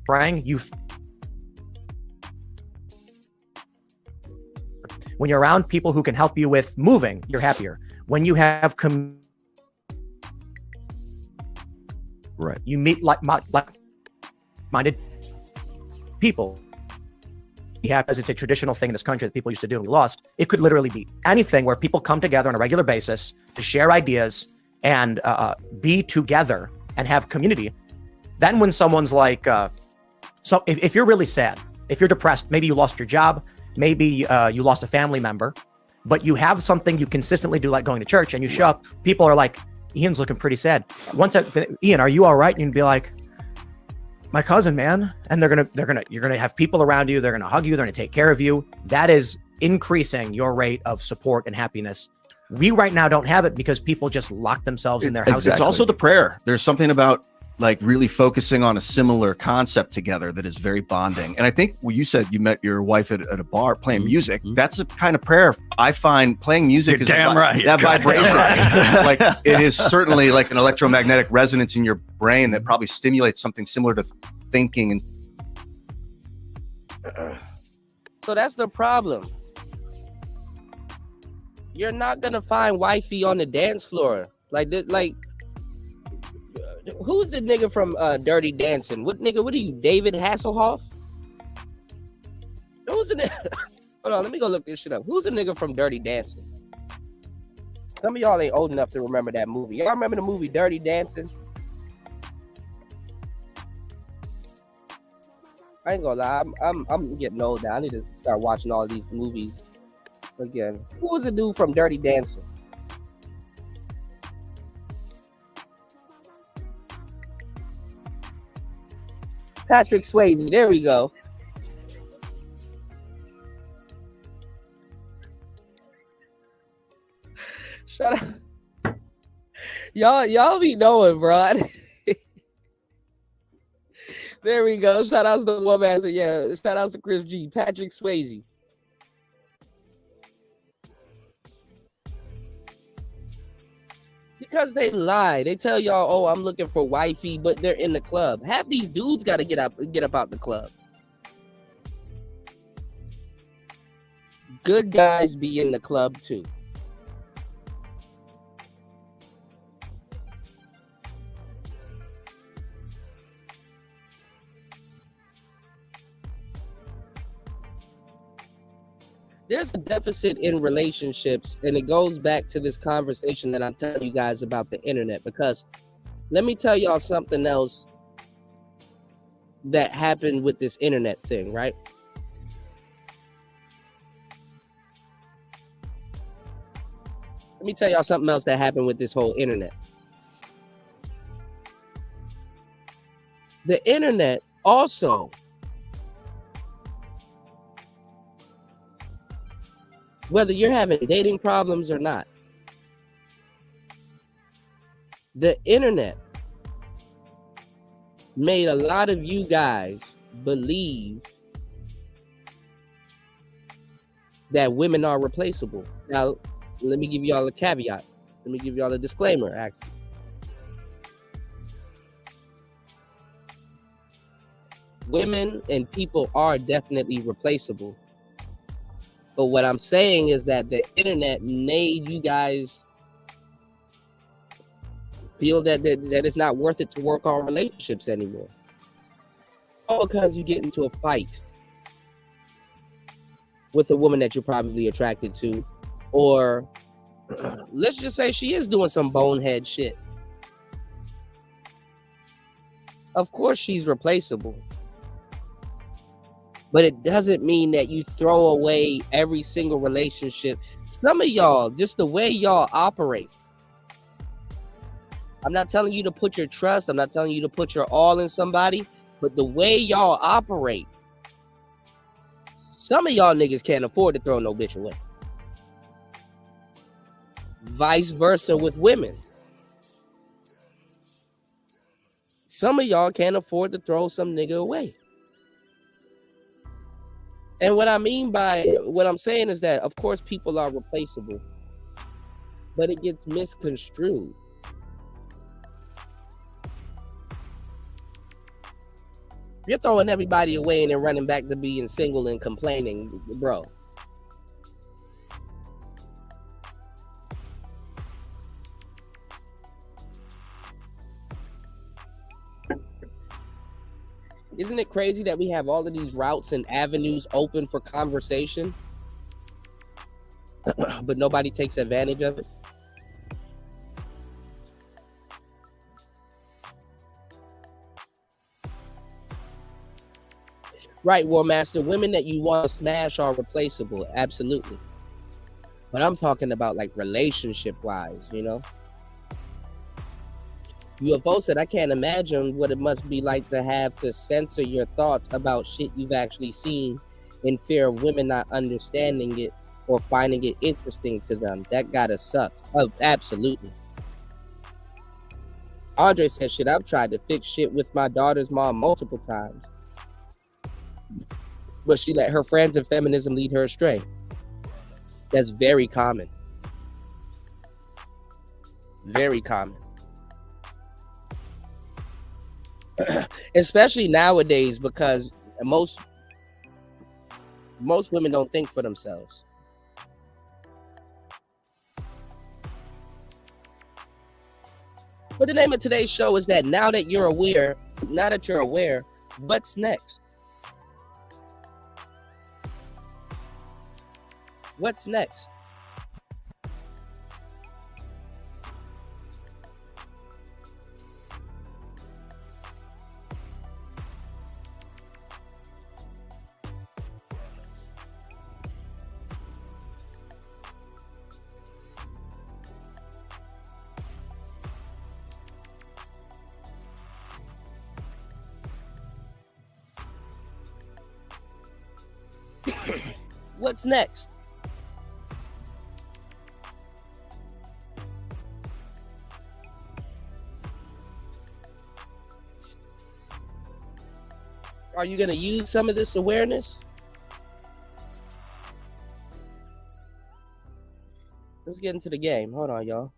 praying. When you're around people who can help you with moving, you're happier. When you have right, you meet like-minded people. As it's a traditional thing in this country that people used to do and we lost. It could literally be anything where people come together on a regular basis to share ideas and be together and have community. Then when someone's like, so if you're really sad, if you're depressed, maybe you lost your job, maybe you lost a family member, but you have something you consistently do, like going to church, and you show up, people are like, Ian's looking pretty sad. Ian, are you all right? And you'd be like, my cousin, man. And you're gonna have people around you. They're gonna hug you. They're gonna take care of you. That is increasing your rate of support and happiness. We right now don't have it because people just lock themselves in their houses. It's also the prayer. There's something about like really focusing on a similar concept together that is very bonding. And I think you said you met your wife at a bar playing music. That's a kind of prayer. I find playing music is damn right. That vibration. Like it is certainly like an electromagnetic resonance in your brain that probably stimulates something similar to thinking. And so that's the problem. You're not gonna find wifey on the dance floor like this. Like, who's the nigga from Dirty Dancing? What are you, David Hasselhoff? Who's the nigga? Hold on, let me go look this shit up. Who's the nigga from Dirty Dancing? Some of y'all ain't old enough to remember that movie. Y'all remember the movie Dirty Dancing? I ain't gonna lie. I'm getting old now. I need to start watching all these movies again. Who was the dude from Dirty Dancing? Patrick Swayze. There we go. Shut up. Y'all be knowing, bro. There we go. Shout out to the woman. Yeah, shout out to Chris G. Patrick Swayze. Because they lie. They tell y'all, oh, I'm looking for wifey, but they're in the club. Half these dudes got to get up out the club. Good guys be in the club too. There's a deficit in relationships, and it goes back to this conversation that I'm telling you guys about the internet, because let me tell y'all something else that happened with this internet thing, right? Let me tell y'all something else that happened with this whole internet. The internet also whether you're having dating problems or not, the internet made a lot of you guys believe that women are replaceable. Now, let me give y'all a caveat. Let me give y'all a disclaimer, actually. Women and people are definitely replaceable. But what I'm saying is that the internet made you guys feel that it's not worth it to work on relationships anymore. All because you get into a fight with a woman that you're probably attracted to, or let's just say she is doing some bonehead shit. Of course she's replaceable. But it doesn't mean that you throw away every single relationship. Some of y'all, just the way y'all operate. I'm not telling you to put your trust. I'm not telling you to put your all in somebody. But the way y'all operate, some of y'all niggas can't afford to throw no bitch away. Vice versa with women. Some of y'all can't afford to throw some nigga away. And what I mean by what I'm saying is that, of course, people are replaceable, but it gets misconstrued. You're throwing everybody away and then running back to being single and complaining, bro. Isn't it crazy that we have all of these routes and avenues open for conversation, but nobody takes advantage of it? Right, War Master, women that you want to smash are replaceable, absolutely. But I'm talking about like relationship-wise, you know? UFO said, I can't imagine what it must be like to have to censor your thoughts about shit you've actually seen in fear of women not understanding it or finding it interesting to them. That gotta suck. Oh, absolutely. Andre said, shit, I've tried to fix shit with my daughter's mom multiple times, but she let her friends and feminism lead her astray. That's very common. Very common. Especially nowadays, because most women don't think for themselves. But the name of today's show is that now that you're aware, what's next? What's next? What's next? Are you going to use some of this awareness? Let's get into the game. Hold on, y'all.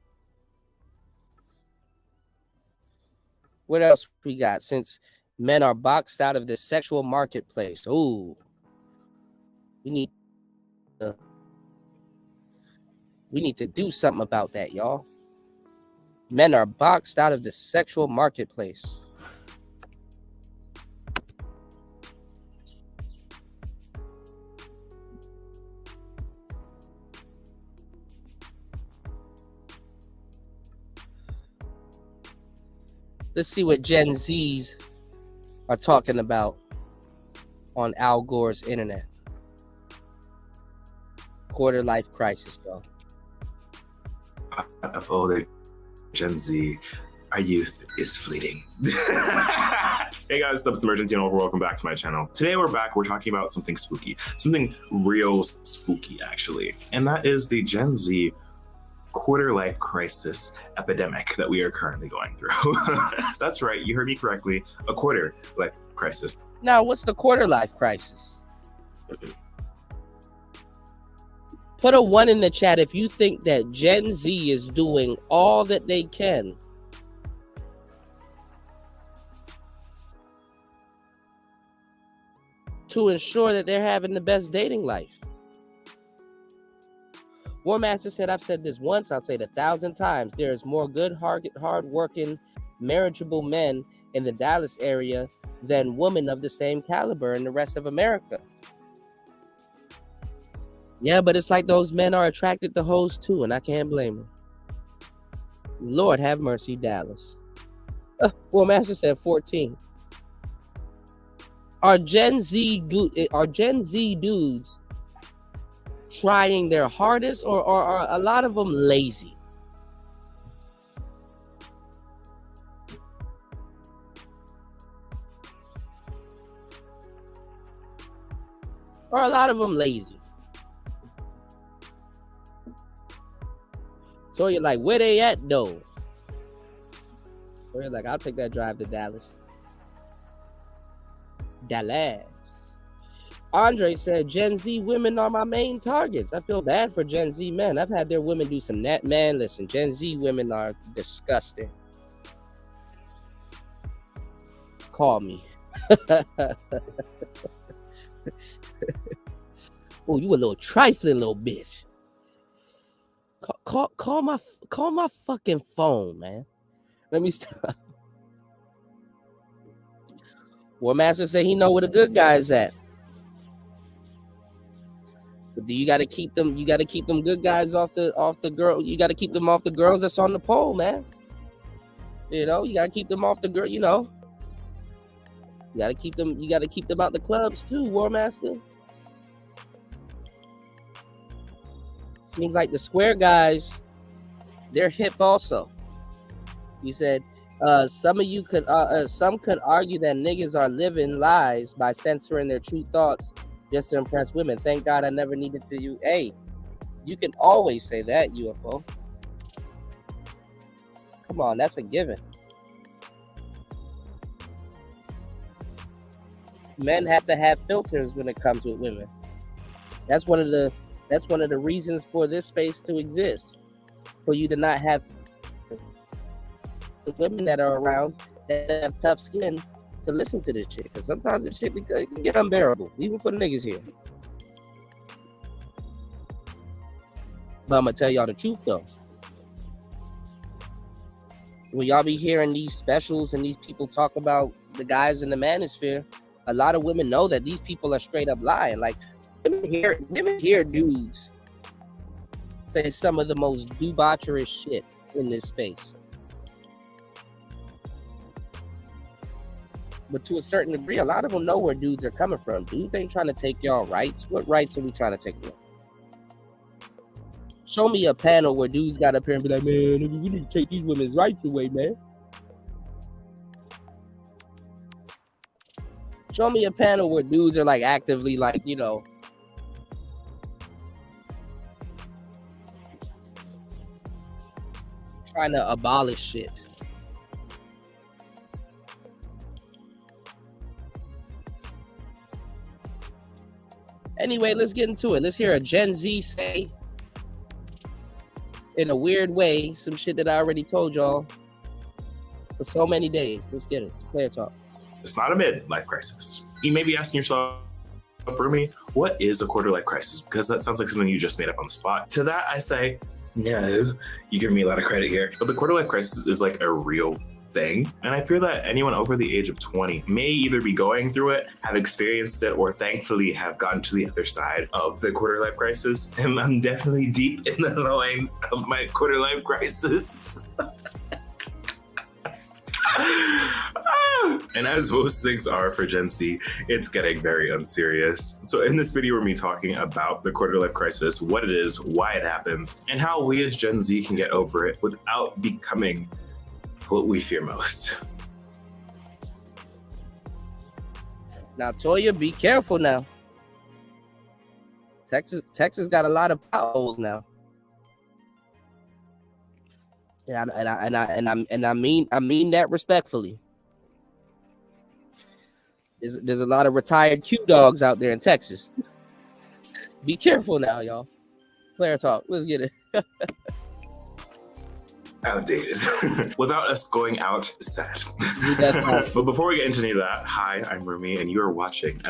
What else we got? Since men are boxed out of the sexual marketplace. Ooh. We need to do something about that, y'all. Men are boxed out of the sexual marketplace. Let's see what Gen Zs are talking about on Al Gore's internet. Quarter life crisis, y'all. Of older Gen Z, our youth is fleeting. Hey guys, what's up? It's Emergency and welcome back to my channel. Today we're back. We're talking about something spooky, something real spooky actually, and that is the Gen Z quarter life crisis epidemic that we are currently going through. That's right, you heard me correctly, a quarter life crisis. Now, what's the quarter life crisis? Put a 1 in the chat if you think that Gen Z is doing all that they can to ensure that they're having the best dating life. War Master said, I've said this once, I'll say it 1,000 times. There's more good, hard-working, marriageable men in the Dallas area than women of the same caliber in the rest of America. Yeah, but it's like those men are attracted to hoes too, and I can't blame them. Lord have mercy, Dallas. War Master said 14. Are Gen Z dudes trying their hardest, or are a lot of them lazy? Or a lot of them lazy? So you're like, where they at though? So you're like, I'll take that drive to Dallas. Dallas. Andre said, Gen Z women are my main targets. I feel bad for Gen Z men. I've had their women do some net. Man, listen, Gen Z women are disgusting. Call me. Oh, you a little trifling little bitch. Call my fucking phone, man. Let me stop. War Master said he know where the good guys at. But you got to keep them. You got to keep them good guys off the girl. You got to keep them off the girls that's on the pole, man. You know, you got to keep them off the girl. You know, you got to keep them. You got to keep them out the clubs too, War Master. Seems like the square guys, they're hip also. He said, some could argue that niggas are living lies by censoring their true thoughts just to impress women. Thank God I never needed to you. Hey, you can always say that, UFO. Come on, that's a given. Men have to have filters when it comes with women. That's one of the reasons for this space to exist. For you to not have the women that are around that have tough skin to listen to this shit. Because sometimes this shit can get unbearable, even for the niggas here. But I'm going to tell y'all the truth, though. When y'all be hearing these specials and these people talk about the guys in the manosphere, a lot of women know that these people are straight up lying. Like, women hear dudes say some of the most debaucherous shit in this space. But to a certain degree, a lot of them know where dudes are coming from. Dudes ain't trying to take y'all rights. What rights are we trying to take away? Show me a panel where dudes got up here and be like, man, we need to take these women's rights away, man. Show me a panel where dudes are like actively like, you know, trying to abolish shit. Anyway, let's get into it. Let's hear a Gen Z say, in a weird way, some shit that I already told y'all for so many days. Let's get it. Player talk. It's not a midlife crisis. You may be asking yourself, for me, what is a quarter life crisis? Because that sounds like something you just made up on the spot. To that, I say, no, you give me a lot of credit here. But the quarter life crisis is like a real thing. And I fear that anyone over the age of 20 may either be going through it, have experienced it, or thankfully have gotten to the other side of the quarter life crisis. And I'm definitely deep in the loins of my quarter life crisis. And as most things are for Gen Z, it's getting very unserious. So in this video, we're me talking about the quarter life crisis, what it is, why it happens, and how we as Gen Z can get over it without becoming what we fear most. Now, Toya, be careful now. Texas got a lot of potholes now. And I mean that respectfully. There's a lot of retired Q dogs out there in Texas. Be careful now, y'all. Player talk. Let's get it. Outdated. Without us going out sad. But before we get into any of that, hi, I'm Rumi, and you are watching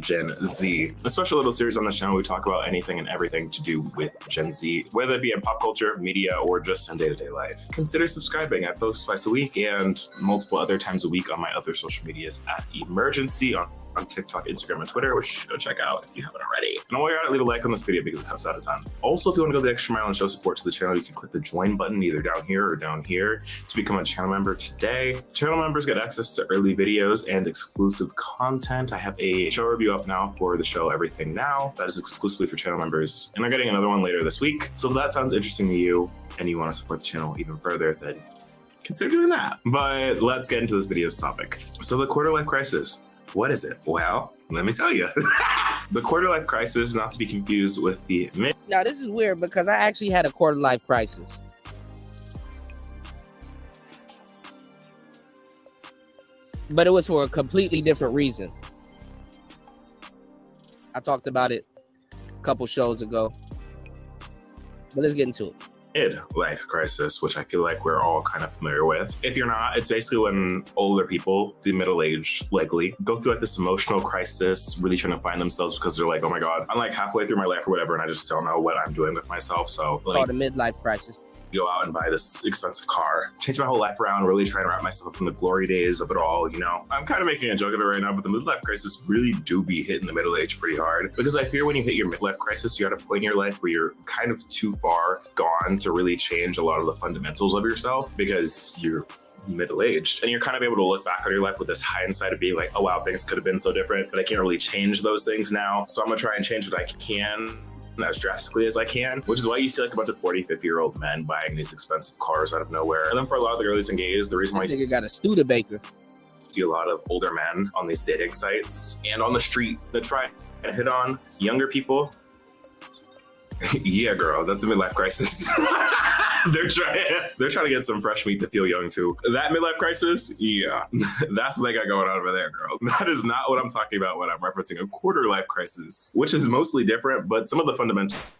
Gen Z, a special little series on the channel. We talk about anything and everything to do with Gen Z, whether it be in pop culture, media, or just in day-to-day life. Consider subscribing. I post twice a week and multiple other times a week on my other social medias at Emergency on TikTok, Instagram, and Twitter, which go check out if you haven't already. And while you're at it, leave a like on this video because it helps out a ton. Also, if you want to go the extra mile and show support to the channel, you can click the join button either down here or down here to become a channel member today. Channel members get access to early videos and exclusive content. I have a show review up now for the show Everything Now that is exclusively for channel members, and they're getting another one later this week. So if that sounds interesting to you and you want to support the channel even further, then consider doing that. But let's get into this video's topic. So the quarter life crisis. What is it? Well, let me tell you. The quarter life crisis, not to be confused with the mid. Now, this is weird because I actually had a quarter life crisis. But it was for a completely different reason. I talked about it a couple shows ago. But let's get into it. Midlife crisis, which I feel like we're all kind of familiar with. If you're not, it's basically when older people, the middle-aged likely, go through like this emotional crisis, really trying to find themselves because they're like, oh my God, I'm like halfway through my life or whatever, and I just don't know what I'm doing with myself. So like, called a midlife crisis. Go out and buy this expensive car, change my whole life around, really trying to wrap myself in the glory days of it all, you know. I'm kind of making a joke of it right now, but the midlife crisis really do be hitting the middle age pretty hard, because I fear when you hit your midlife crisis, you're at a point in your life where you're kind of too far gone to really change a lot of the fundamentals of yourself, because you're middle-aged and you're kind of able to look back on your life with this hindsight of being like, oh wow, things could have been so different, but I can't really change those things now, so I'm gonna try and change what I can as drastically as I can, which is why you see like a bunch of 40, 50-year-old men buying these expensive cars out of nowhere. And then for a lot of the girlies and gays, the reason why you got a Studebaker. See a lot of older men on these dating sites and on the street that try and hit on younger people. Yeah, girl, that's a midlife crisis. They're trying to get some fresh meat to feel young too. That midlife crisis, yeah, that's what they got going on over there, girl. That is not what I'm talking about when I'm referencing a quarter life crisis, which is mostly different, but some of the fundamentals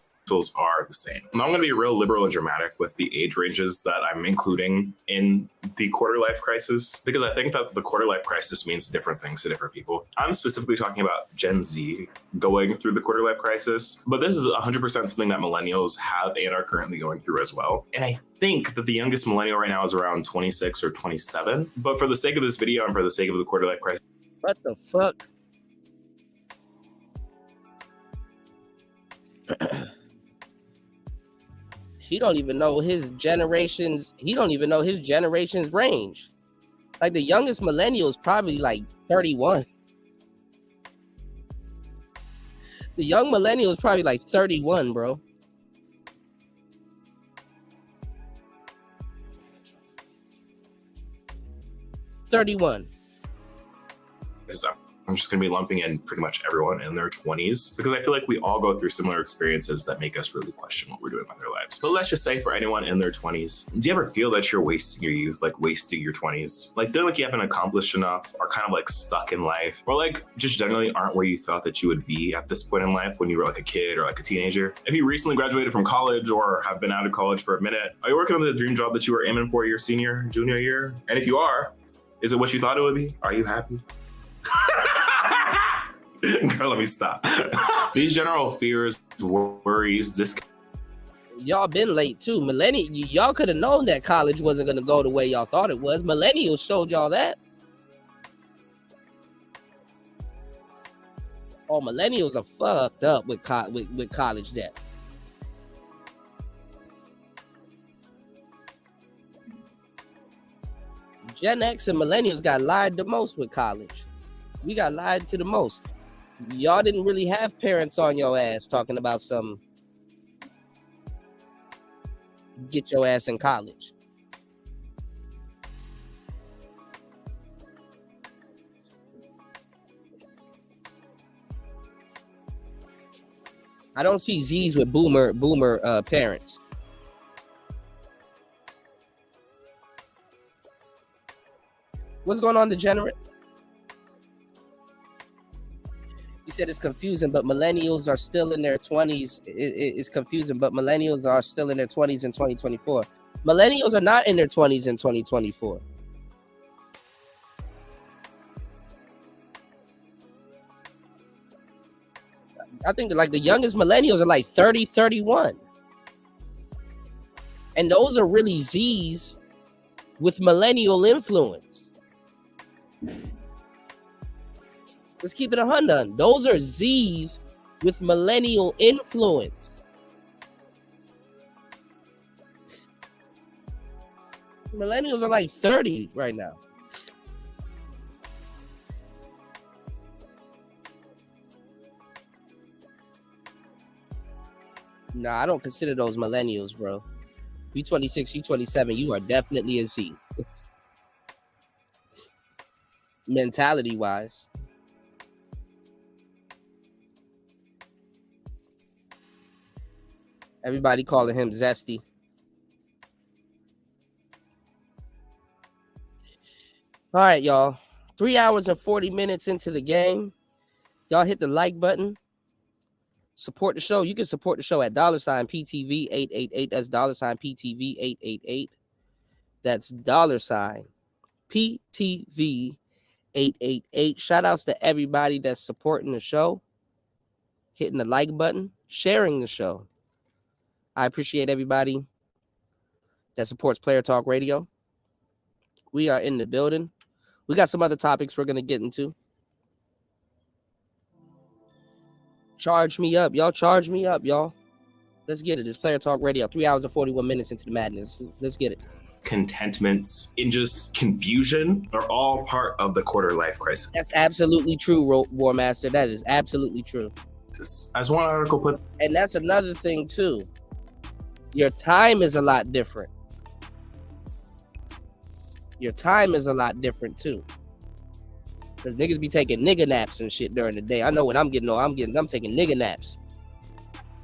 are the same. Now, I'm going to be real liberal and dramatic with the age ranges that I'm including in the quarter life crisis, because I think that the quarter life crisis means different things to different people. I'm specifically talking about Gen Z going through the quarter life crisis, but this is 100% something that millennials have and are currently going through as well. And I think that the youngest millennial right now is around 26 or 27. But for the sake of this video and for the sake of the quarter life crisis, what the fuck? He don't even know his generation's range. Like the youngest millennial is probably like 31. The young millennial is probably like 31, bro. I'm just going to be lumping in pretty much everyone in their 20s because I feel like we all go through similar experiences that make us really question what we're doing with our lives. But let's just say for anyone in their 20s, do you ever feel that you're wasting your youth, like wasting your 20s? Like feel like you haven't accomplished enough or kind of like stuck in life or like just generally aren't where you thought that you would be at this point in life when you were like a kid or like a teenager? If you recently graduated from college or have been out of college for a minute, are you working on the dream job that you were aiming for your junior year? And if you are, is it what you thought it would be? Are you happy? Girl, let me stop. These general fears, worries, y'all been late too. Y'all could have known that college wasn't gonna go the way y'all thought it was. Millennials showed y'all that. Oh, millennials are fucked up with college debt. Gen X and millennials got lied the most with college. We got lied to the most. Y'all didn't really have parents on your ass talking about some get your ass in college. I don't see Z's with boomer parents. What's going on, Degenerate? You said it's confusing, but millennials are still in their 20s. It's confusing, but millennials are still in their 20s in 2024. Millennials are not in their 20s in 2024. I think like the youngest millennials are like 30, 31. And those are really Z's with millennial influence. Let's keep it 100. Those are Z's with millennial influence. Millennials are like 30 right now. Nah, I don't consider those millennials, bro. You 26, you 27, you are definitely a Z. Mentality-wise. Everybody calling him Zesty. All right, y'all. 3 hours and 40 minutes into the game. Y'all hit the like button. Support the show. You can support the show at $PTV888. That's $PTV888. That's $PTV888. Shout outs to everybody that's supporting the show, hitting the like button, sharing the show. I appreciate everybody that supports Player Talk Radio. We are in the building. We got some other topics we're going to get into. Charge me up, y'all. Charge me up, y'all. Let's get it. It's Player Talk Radio. 3 hours and 41 minutes into the madness. Let's get it. Contentments and just confusion are all part of the quarter life crisis. That's absolutely true, War Master. That is absolutely true. As one article puts, and that's another thing too. Your time is a lot different. Your time is a lot different too. Because niggas be taking nigga naps and shit during the day. I know when I'm taking nigga naps.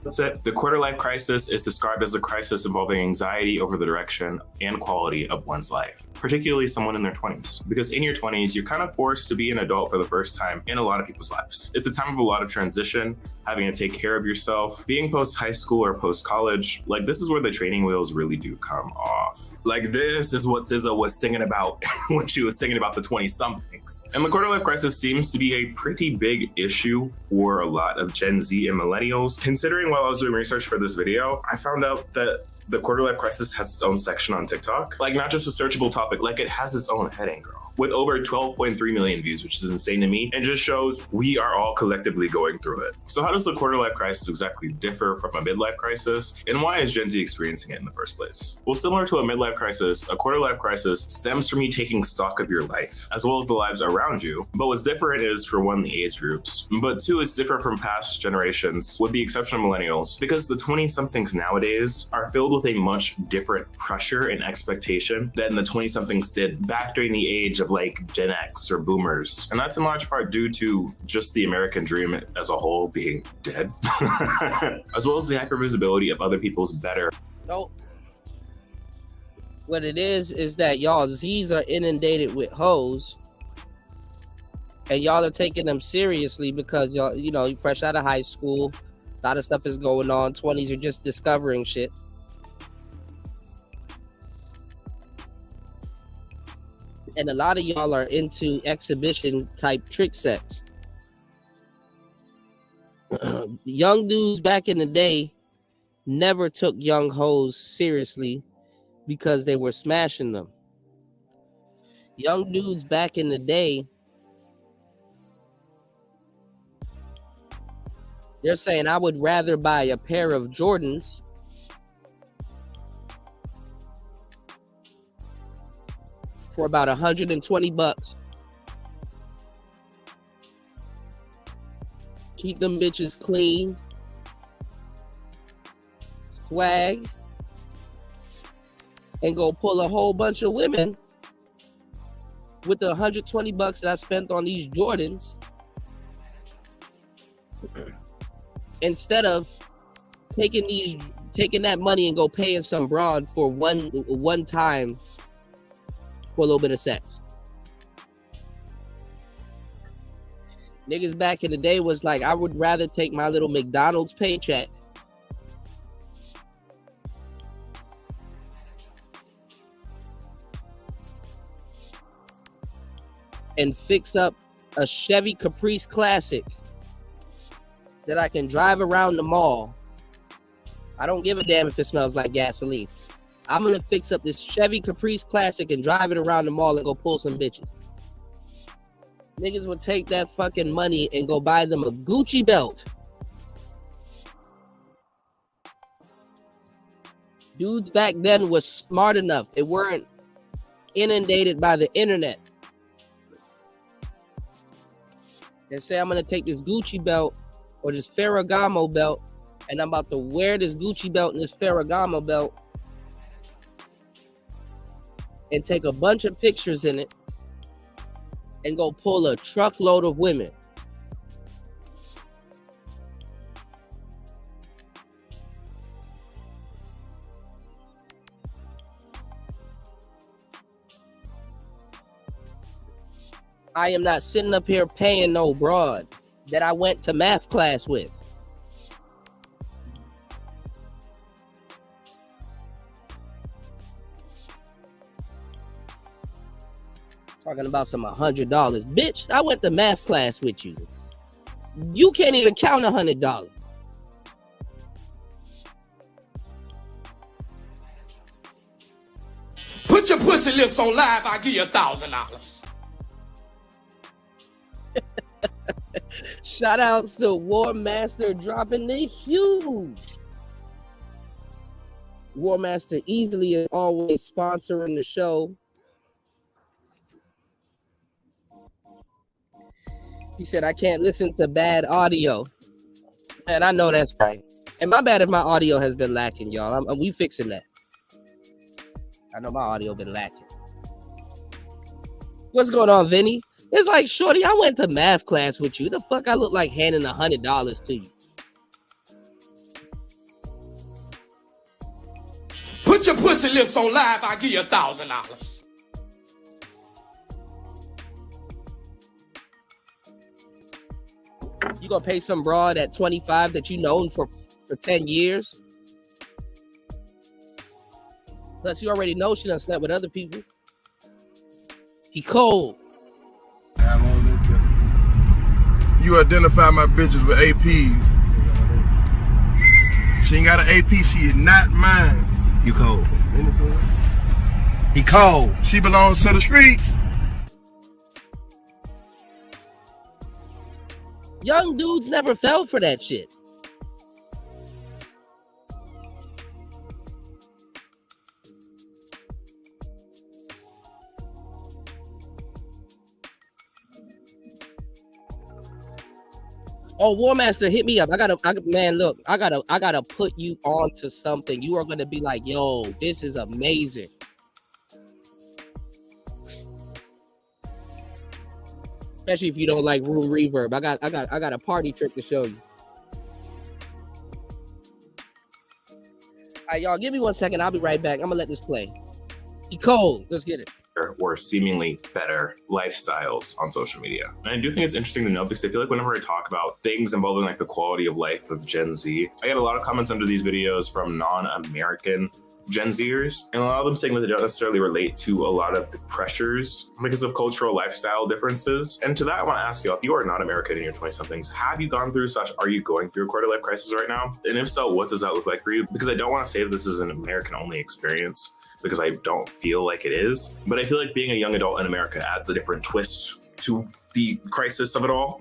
That's it. The quarter life crisis is described as a crisis involving anxiety over the direction and quality of one's life, particularly someone in their 20s. Because in your 20s, you're kind of forced to be an adult for the first time in a lot of people's lives. It's a time of a lot of transition, having to take care of yourself, being post-high school or post-college. Like, this is where the training wheels really do come off. Like, this is what SZA was singing about when she was singing about the 20-somethings. And the quarter life crisis seems to be a pretty big issue for a lot of Gen Z and millennials, considering while I was doing research for this video, I found out that the quarter life crisis has its own section on TikTok. Like, not just a searchable topic, like it has its own heading, girl. With over 12.3 million views, which is insane to me, and just shows we are all collectively going through it. So how does the quarter life crisis exactly differ from a midlife crisis? And why is Gen Z experiencing it in the first place? Well, similar to a midlife crisis, a quarter life crisis stems from you taking stock of your life, as well as the lives around you. But what's different is, for one, the age groups. But two, it's different from past generations, with the exception of millennials, because the 20-somethings nowadays are filled filled with a much different pressure and expectation than the 20-somethings did back during the age of like Gen X or boomers. And that's in large part due to just the American dream as a whole being dead, as well as the hypervisibility of other people's better. So what it is that y'all Z's are inundated with hoes, and y'all are taking them seriously because y'all, you know, you fresh out of high school. A lot of stuff is going on. 20s are just discovering shit. And a lot of y'all are into exhibition type trick sex. Young dudes back in the day never took young hoes seriously because they were smashing them. Young dudes back in the day, they're saying, I would rather buy a pair of Jordans for about $120. Keep them bitches clean, swag, and go pull a whole bunch of women with the $120 that I spent on these Jordans, instead of taking that money and go paying some broad for one time for a little bit of sex. Niggas back in the day was like, I would rather take my little McDonald's paycheck and fix up a Chevy Caprice Classic that I can drive around the mall. I don't give a damn if it smells like gasoline. I'm gonna fix up this Chevy Caprice Classic and drive it around the mall and go pull some bitches. Niggas would take that fucking money and go buy them a Gucci belt. Dudes back then was smart enough. They weren't inundated by the internet. They say, I'm gonna take this Gucci belt or this Ferragamo belt, and I'm about to wear this Gucci belt and this Ferragamo belt and take a bunch of pictures in it and go pull a truckload of women. I am not sitting up here paying no broad that I went to math class with. Talking about some $100. Bitch, I went to math class with you. You can't even count $100. Put your pussy lips on live, I'll give you $1,000. Shout outs to War Master dropping the huge. War Master easily is always sponsoring the show. He said, I can't listen to bad audio. And I know that's right. And my bad if my audio has been lacking, y'all. We fixing that. I know my audio been lacking. What's going on, Vinny? It's like, shorty, I went to math class with you. The fuck I look like handing $100 to you? Put your pussy lips on live, I'll give you $1,000. You gonna pay some broad at 25 that you known for 10 years? Plus, you already know she done slept with other people. He cold. You identify my bitches with APs. She ain't got an AP, she is not mine. You cold. He cold. She belongs to the streets. Young dudes never fell for that shit. Oh, War Master, hit me up. Man, look, I gotta put you on to something. You are gonna be like, yo, this is amazing. Especially if you don't like room reverb. I got a party trick to show you. All right, y'all, give me 1 second. I'll be right back. I'm gonna let this play. Be cold. Let's get it. Or seemingly better lifestyles on social media. And I do think it's interesting to know because I feel like whenever I talk about things involving like the quality of life of Gen Z, I get a lot of comments under these videos from non-American Gen Zers, and a lot of them saying that they don't necessarily relate to a lot of the pressures because of cultural lifestyle differences. And to that, I want to ask you, if you are not American in your 20-somethings, have you gone through are you going through a quarter-life crisis right now? And if so, what does that look like for you? Because I don't want to say that this is an American-only experience, because I don't feel like it is. But I feel like being a young adult in America adds a different twist to the crisis of it all.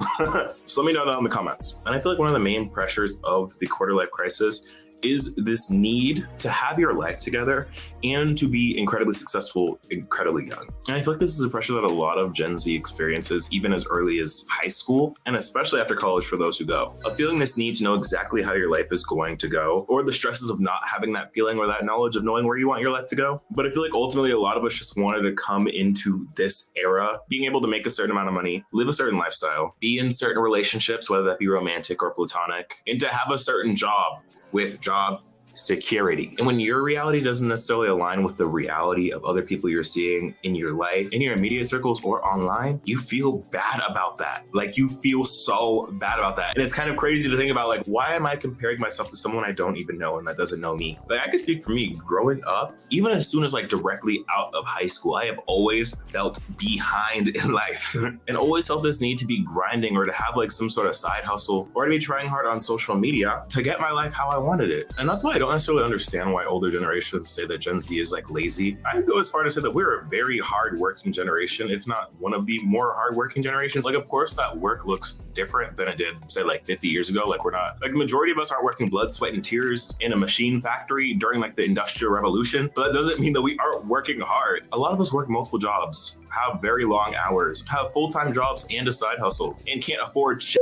So let me know that in the comments. And I feel like one of the main pressures of the quarter-life crisis is this need to have your life together and to be incredibly successful, incredibly young. And I feel like this is a pressure that a lot of Gen Z experiences even as early as high school, and especially after college for those who go. Of feeling this need to know exactly how your life is going to go, or the stresses of not having that feeling or that knowledge of knowing where you want your life to go. But I feel like ultimately a lot of us just wanted to come into this era, being able to make a certain amount of money, live a certain lifestyle, be in certain relationships, whether that be romantic or platonic, and to have a certain job with job security. And when your reality doesn't necessarily align with the reality of other people you're seeing in your life, in your immediate circles or online, you feel bad about that. Like you feel so bad about that. And it's kind of crazy to think about, like, why am I comparing myself to someone I don't even know and that doesn't know me? Like I can speak for me growing up, even as soon as like directly out of high school, I have always felt behind in life and always felt this need to be grinding or to have like some sort of side hustle or to be trying hard on social media to get my life how I wanted it. And that's why I don't necessarily understand why older generations say that Gen Z is like lazy. I'd go as far to say that we're a very hardworking generation, if not one of the more hardworking generations. Like, of course, that work looks different than it did, say, like 50 years ago. Like, we're not, like, the majority of us aren't working blood, sweat, and tears in a machine factory during like the Industrial Revolution, but that doesn't mean that we aren't working hard. A lot of us work multiple jobs, have very long hours, have full-time jobs and a side hustle, and can't afford shit.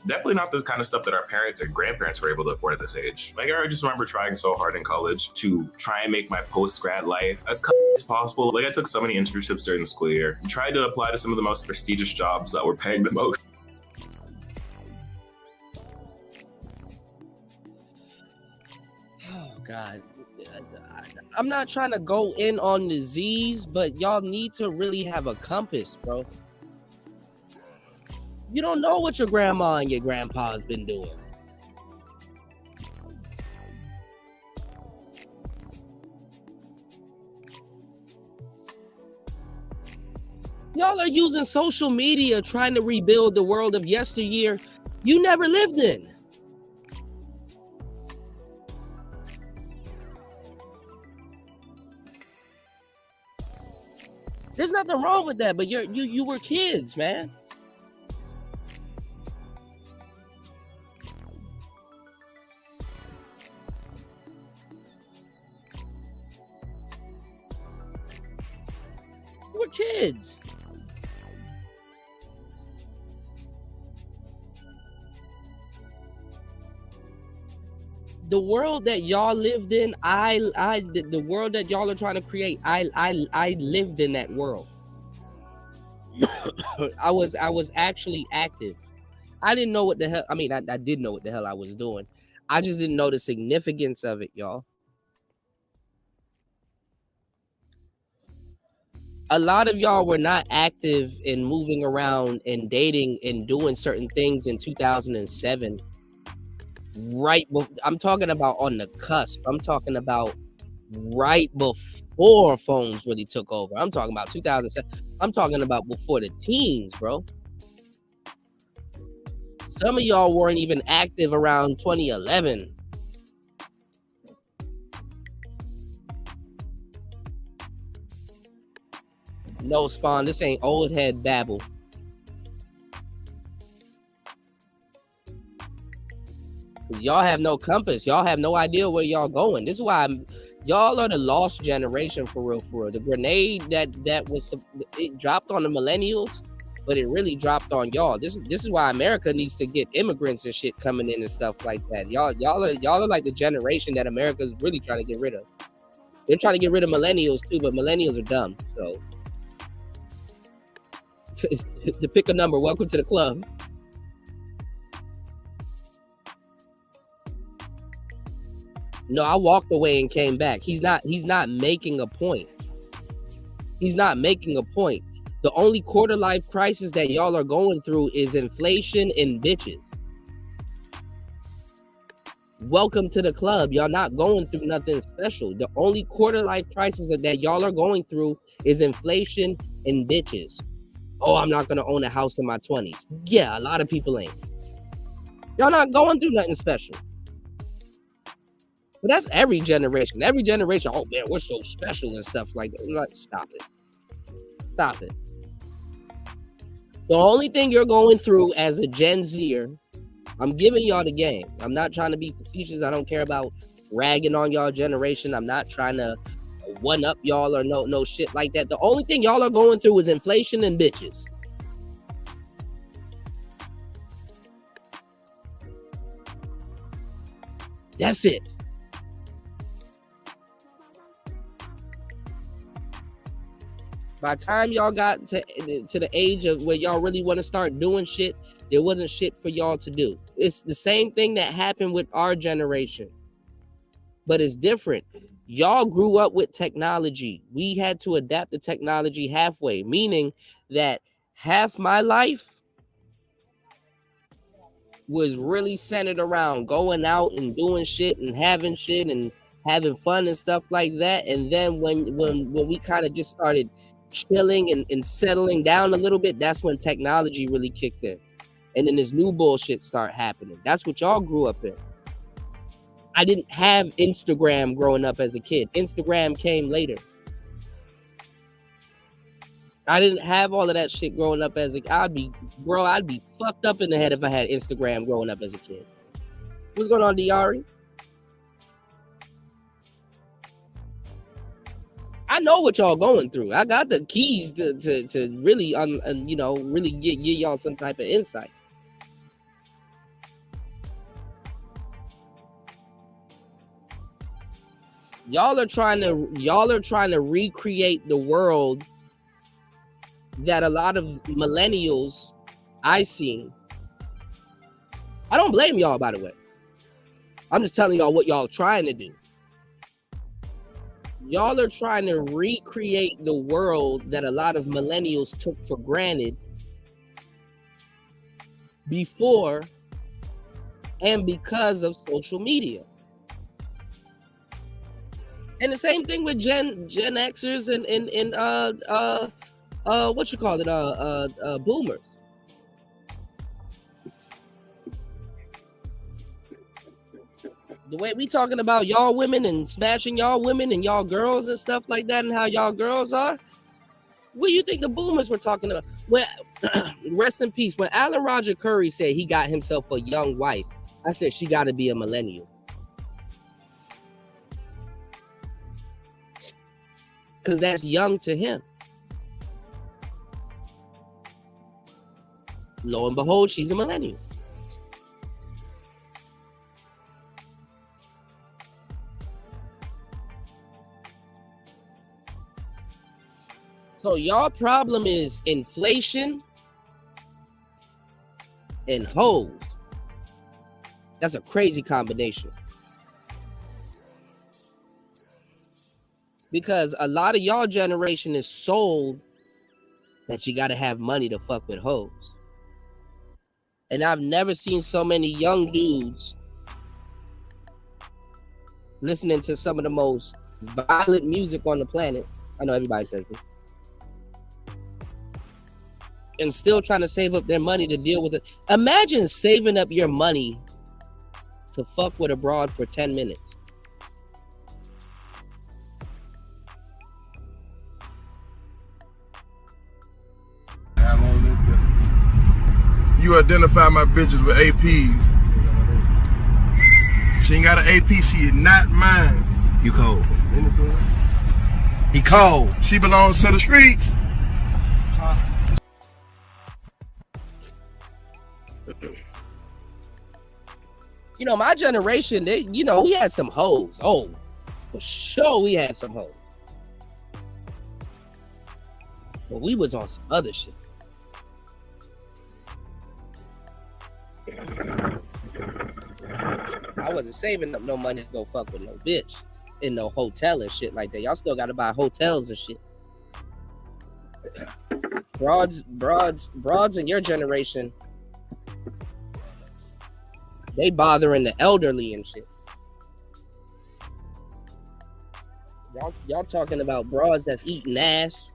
Definitely not the kind of stuff that our parents and grandparents were able to afford at this age. Like, I just remember trying so hard in college to try and make my post-grad life as possible. Like, I took so many internships during the school year and tried to apply to some of the most prestigious jobs that were paying the most. Oh, God. I'm not trying to go in on the Z's, but y'all need to really have a compass, bro. You don't know what your grandma and your grandpa has been doing. Y'all are using social media trying to rebuild the world of yesteryear you never lived in. There's nothing wrong with that, but you were kids, man. You were kids. The world that y'all lived in, the world that y'all are trying to create, I lived in that world. I was actually active. I didn't know what the hell. I mean, I did know what the hell I was doing. I just didn't know the significance of it, y'all. A lot of y'all were not active in moving around and dating and doing certain things in 2007. I'm talking about on the cusp. I'm talking about right before phones really took over. I'm talking about 2007. I'm talking about before the teens, bro. Some of y'all weren't even active around 2011. No, Spawn, this ain't old head babble. Y'all have no compass. Y'all have no idea where y'all going. This is why y'all are the lost generation for real, for real. The grenade that was it dropped on the millennials but it really dropped on y'all. This is why America needs to get immigrants and shit coming in and stuff like that. Y'all are like the generation that America's really trying to get rid of. They're trying to get rid of millennials too, but millennials are dumb. So to pick a number, welcome to the club. No, I walked away and came back. He's not making a point. He's not making a point. The only quarter life crisis that y'all are going through is inflation and bitches. Welcome to the club. Y'all not going through nothing special. The only quarter life crisis that y'all are going through is inflation and bitches. Oh, I'm not gonna own a house in my 20s. Yeah, a lot of people ain't. Y'all not going through nothing special. But that's every generation. Every generation, oh man, we're so special and stuff like that. Like, stop it. Stop it. The only thing you're going through as a Gen Zer, I'm giving y'all the game. I'm not trying to be facetious. I don't care about ragging on y'all generation. I'm not trying to one up y'all or no shit like that. The only thing y'all are going through is inflation and bitches. That's it. By the time y'all got to the age of where y'all really want to start doing shit, there wasn't shit for y'all to do. It's the same thing that happened with our generation, but it's different. Y'all grew up with technology. We had to adapt the technology halfway, meaning that half my life was really centered around going out and doing shit and having fun and stuff like that. And then when we kind of just started chilling and settling down a little bit, that's when technology really kicked in. And then this new bullshit start happening. That's what y'all grew up in. I didn't have Instagram growing up as a kid. Instagram came later. I didn't have all of that shit growing up as I'd be fucked up in the head if I had Instagram growing up as a kid. What's going on, Diari? I know what y'all going through. I got the keys to really really give y'all some type of insight. Y'all are trying to recreate the world that a lot of millennials I seen. I don't blame y'all, by the way. I'm just telling y'all what y'all trying to do. Y'all are trying to recreate the world that a lot of millennials took for granted before and because of social media. And the same thing with Gen Xers and boomers. The way we talking about y'all women and smashing y'all women and y'all girls and stuff like that, and how y'all girls are, what do you think the boomers were talking about? When rest in peace. When Alan Roger Curry said he got himself a young wife, I said she got to be a millennial. Because that's young to him. Lo and behold, she's a millennial. So y'all problem is inflation and hoes. That's a crazy combination. Because a lot of y'all generation is sold that you got to have money to fuck with hoes. And I've never seen so many young dudes listening to some of the most violent music on the planet. I know everybody says this. And still trying to save up their money to deal with it. Imagine saving up your money to fuck with a broad for 10 minutes. You identify my bitches with APs. She ain't got an AP, she is not mine. You cold. He cold. She belongs to the streets. You know, my generation, we had some hoes. Oh, for sure we had some hoes. But we was on some other shit. I wasn't saving up no money to go fuck with no bitch in no hotel and shit like that. Y'all still gotta buy hotels and shit. Broads in your generation, they bothering the elderly and shit. Y'all talking about broads that's eating ass.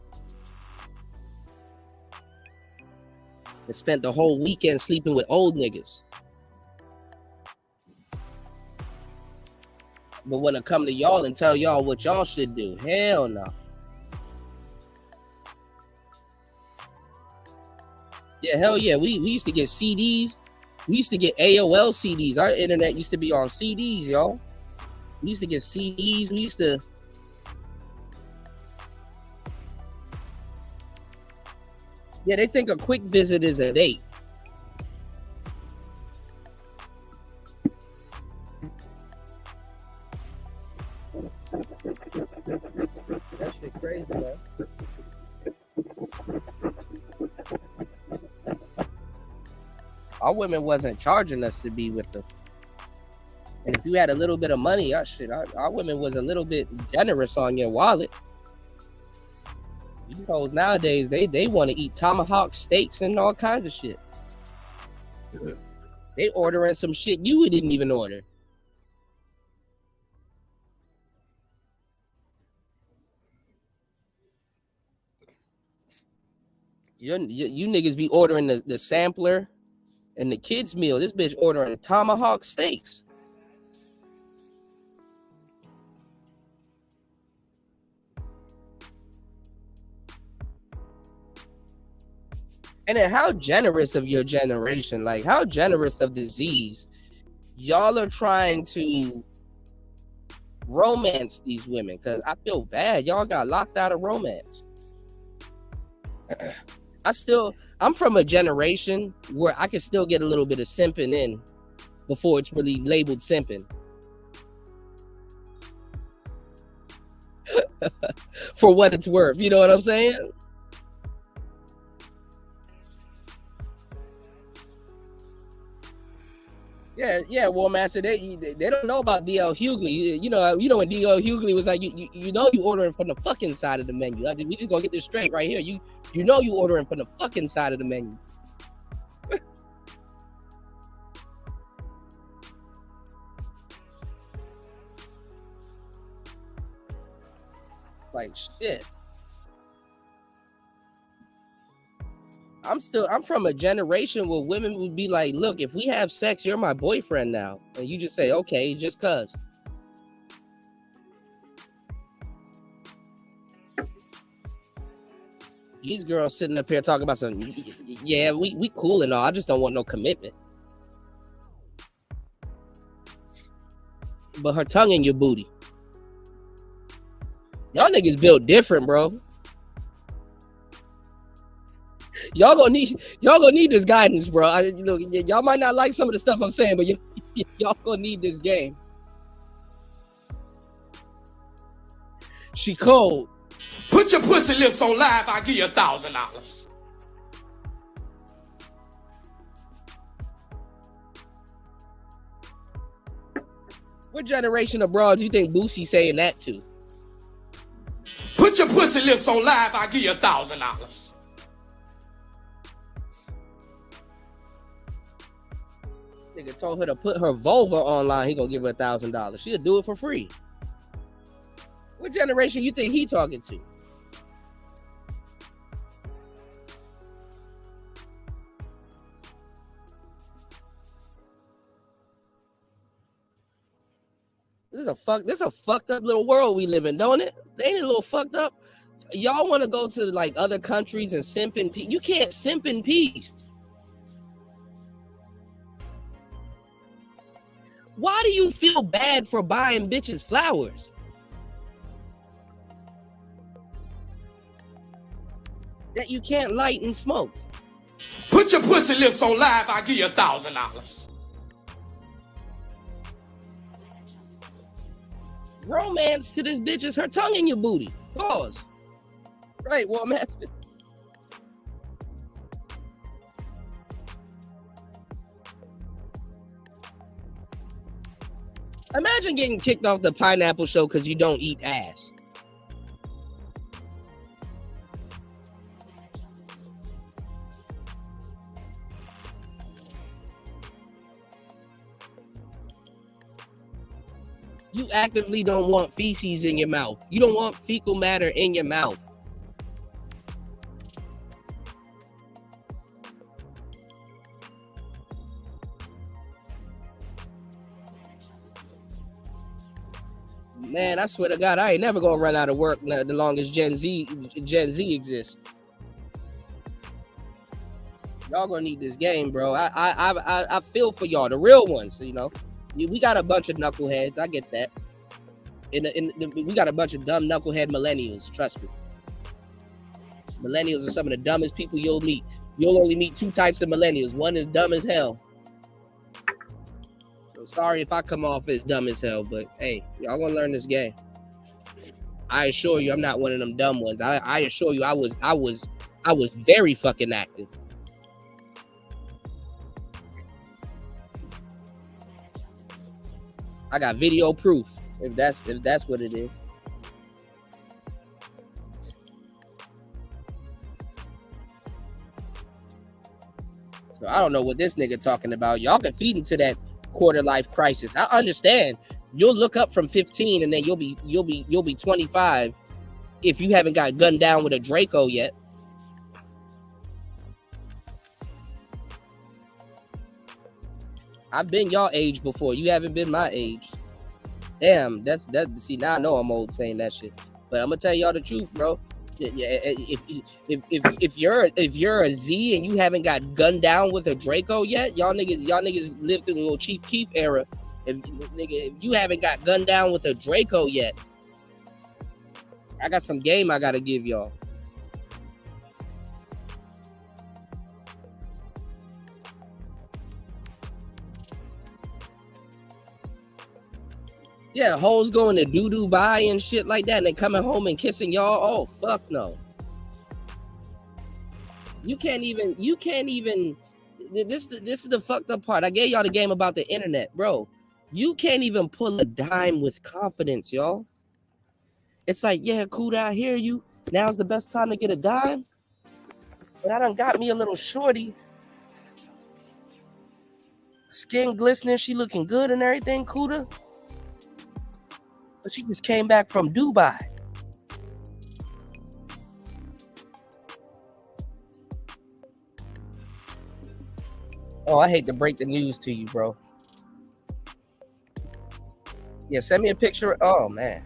That spent the whole weekend sleeping with old niggas. But when I come to y'all and tell y'all what y'all should do, hell no. Yeah, hell yeah. We used to get CDs. We used to get AOL CDs. Our internet used to be on CDs, y'all. We used to get CDs. We used to... Yeah, they think a quick visit is a date. That shit crazy, man. Our women wasn't charging us to be with them. And if you had a little bit of money, our women was a little bit generous on your wallet. You hoes nowadays, they want to eat tomahawk steaks and all kinds of shit. They ordering some shit you didn't even order. You niggas be ordering the sampler and the kids meal. This bitch ordering tomahawk steaks. And then how generous of your generation, like how generous of disease. Y'all are trying to romance these women because I feel bad. Y'all got locked out of romance. I'm from a generation where I can still get a little bit of simping in before it's really labeled simping. For what it's worth. You know what I'm saying? Yeah, War Master, they don't know about D.L. Hughley. You know when D.L. Hughley was like, you know you ordering from the fucking side of the menu. We just gonna get this straight right here. You know you ordering from the fucking side of the menu. Like shit. I'm from a generation where women would be like, look, if we have sex, you're my boyfriend now. And you just say, okay, just cuz. These girls sitting up here talking about something. Yeah, we cool and all. I just don't want no commitment. But her tongue in your booty. Y'all niggas built different, bro. Y'all gonna need this guidance, bro. Y'all might not like some of the stuff I'm saying, but y'all gonna need this game. She cold. Put your pussy lips on live, I'll give you $1,000. What generation of broads you think Boosie saying that to? Put your pussy lips on live, I'll give you $1,000. Nigga told her to put her vulva online. He gonna give her $1,000. She'll do it for free. What generation you think he talking to? This is a fucked up little world we live in, don't it? Ain't it a little fucked up? Y'all want to go to like other countries and simp in peace. You can't simp in peace. Why do you feel bad for buying bitches flowers? That you can't light and smoke. Put your pussy lips on live, I'll give you $1,000. Romance to this bitch is her tongue in your booty. Pause. Right, well, I'm asking. Imagine getting kicked off the Pineapple Show because you don't eat ass. You actively don't want feces in your mouth. You don't want fecal matter in your mouth. Man, I swear to God, I ain't never gonna run out of work the longest Gen Z exists. Y'all gonna need this game, bro. I feel for y'all, the real ones. You know, we got a bunch of knuckleheads. I get that. We got a bunch of dumb knucklehead millennials. Trust me. Millennials are some of the dumbest people you'll meet. You'll only meet two types of millennials. One is dumb as hell. So sorry if I come off as dumb as hell, but hey, y'all gonna learn this game. I assure you, I'm not one of them dumb ones. I assure you, I was very fucking active. I got video proof, if that's what it is. So I don't know what this nigga talking about. Y'all can feed into that quarter life crisis. I understand. You'll look up from 15 and then you'll be 25 if you haven't got gunned down with a Draco yet. I've been y'all age before. You haven't been my age. Damn, that's see, now I know I'm old saying that shit. But I'm gonna tell y'all the truth, bro. If you're a Z and you haven't got gunned down with a Draco yet, y'all niggas lived through the little Chief Keef era. If you haven't got gunned down with a Draco yet, I got some game I gotta give y'all. Yeah, hoes going to Dubai and shit like that, and they coming home and kissing y'all. Oh, fuck no. You can't even. This is the fucked up part. I gave y'all the game about the internet, bro. You can't even pull a dime with confidence, y'all. It's like, yeah, Kuda, I hear you. Now's the best time to get a dime. But I done got me a little shorty. Skin glistening, she looking good and everything, Kuda. But she just came back from Dubai. Oh, I hate to break the news to you, bro. Yeah, send me a picture. Oh, man.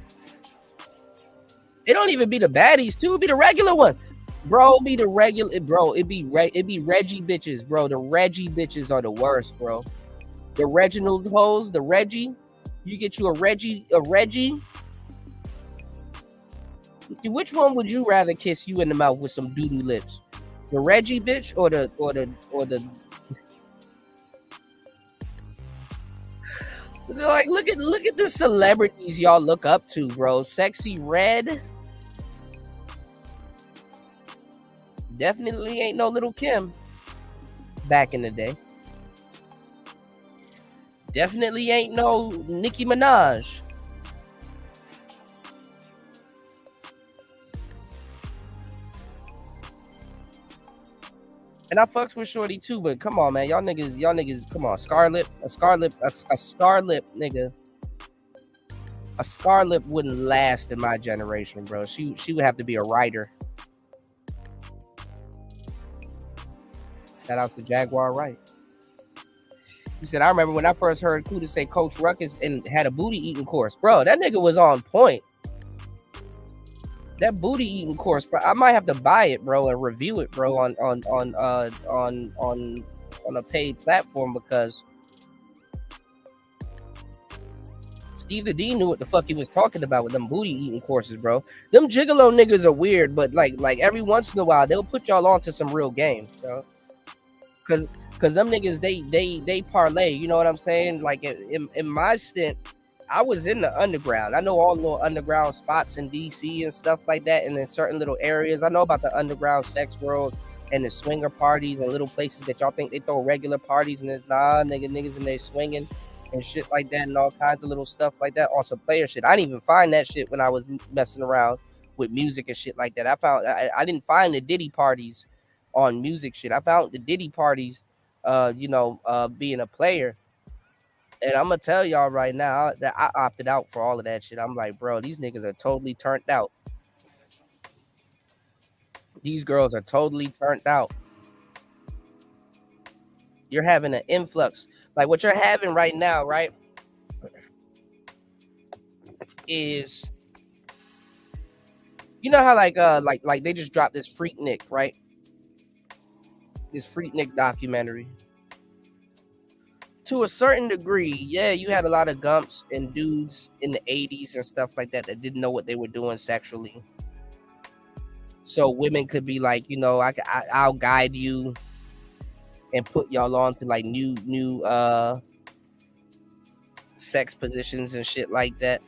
It don't even be the baddies, too. It be the regular ones. Bro, be the regular. Bro, it be Reggie bitches, bro. The Reggie bitches are the worst, bro. The Reginald hoes, the Reggie. You get you a Reggie. Which one would you rather kiss you in the mouth with some doo-doo lips? The Reggie bitch or the like look at the celebrities y'all look up to, bro. Sexy Red. Definitely ain't no Little Kim back in the day. Definitely ain't no Nicki Minaj. And I fucks with Shorty too, but come on, man. Y'all niggas, come on. Scarlett, a Scarlett, nigga. A Scarlett wouldn't last in my generation, bro. She would have to be a writer. Shout out to Jaguar Wright. He said, I remember when I first heard Kuda say Coach Ruckus and had a booty eating course. Bro, that nigga was on point. That booty eating course, bro. I might have to buy it, bro, and review it, bro, on a paid platform because Steve the D knew what the fuck he was talking about with them booty eating courses, bro. Them gigolo niggas are weird, but like every once in a while they'll put y'all onto some real game, so. Cause them niggas they parlay, you know what I'm saying? Like in my stint, I was in the underground. I know all the little underground spots in DC and stuff like that, and in certain little areas. I know about the underground sex world and the swinger parties and little places that y'all think they throw regular parties, and it's niggas in there swinging and shit like that, and all kinds of little stuff like that on some player shit. I didn't even find that shit when I was messing around with music and shit like that. I didn't find the Diddy parties on music shit. I found the Diddy parties, being a player. And I'm gonna tell y'all right now that I opted out for all of that shit. I'm like, bro, these niggas are totally turned out. These girls are totally turned out. You're having an influx. Like what you're having right now, right? Is you know how like they just dropped this Freaknik, right? This Freaknik documentary. To a certain degree, yeah, you had a lot of gumps and dudes in the 80s and stuff like that didn't know what they were doing sexually. So women could be like, I'll guide you and put y'all on to like new sex positions and shit like that.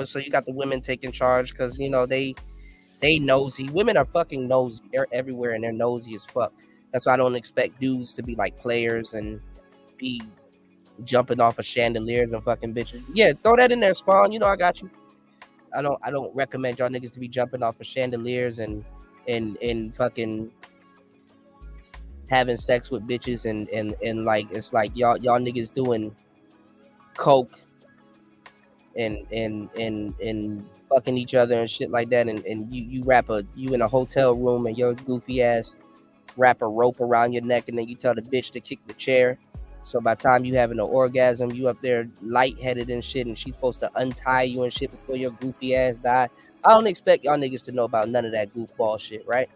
So you got the women taking charge because they nosy. Women are fucking nosy. They're everywhere and they're nosy as fuck. That's why I don't expect dudes to be like players and be jumping off of chandeliers and fucking bitches. Yeah, throw that in there, Spawn. I got you. I don't recommend y'all niggas to be jumping off of chandeliers and fucking having sex with bitches and like it's like y'all niggas doing coke and fucking each other and shit like that, and you in a hotel room and your goofy ass wrap a rope around your neck and then you tell the bitch to kick the chair. So by the time you having an orgasm, you up there lightheaded and shit, and she's supposed to untie you and shit before your goofy ass die. I don't expect y'all niggas to know about none of that goofball shit, right?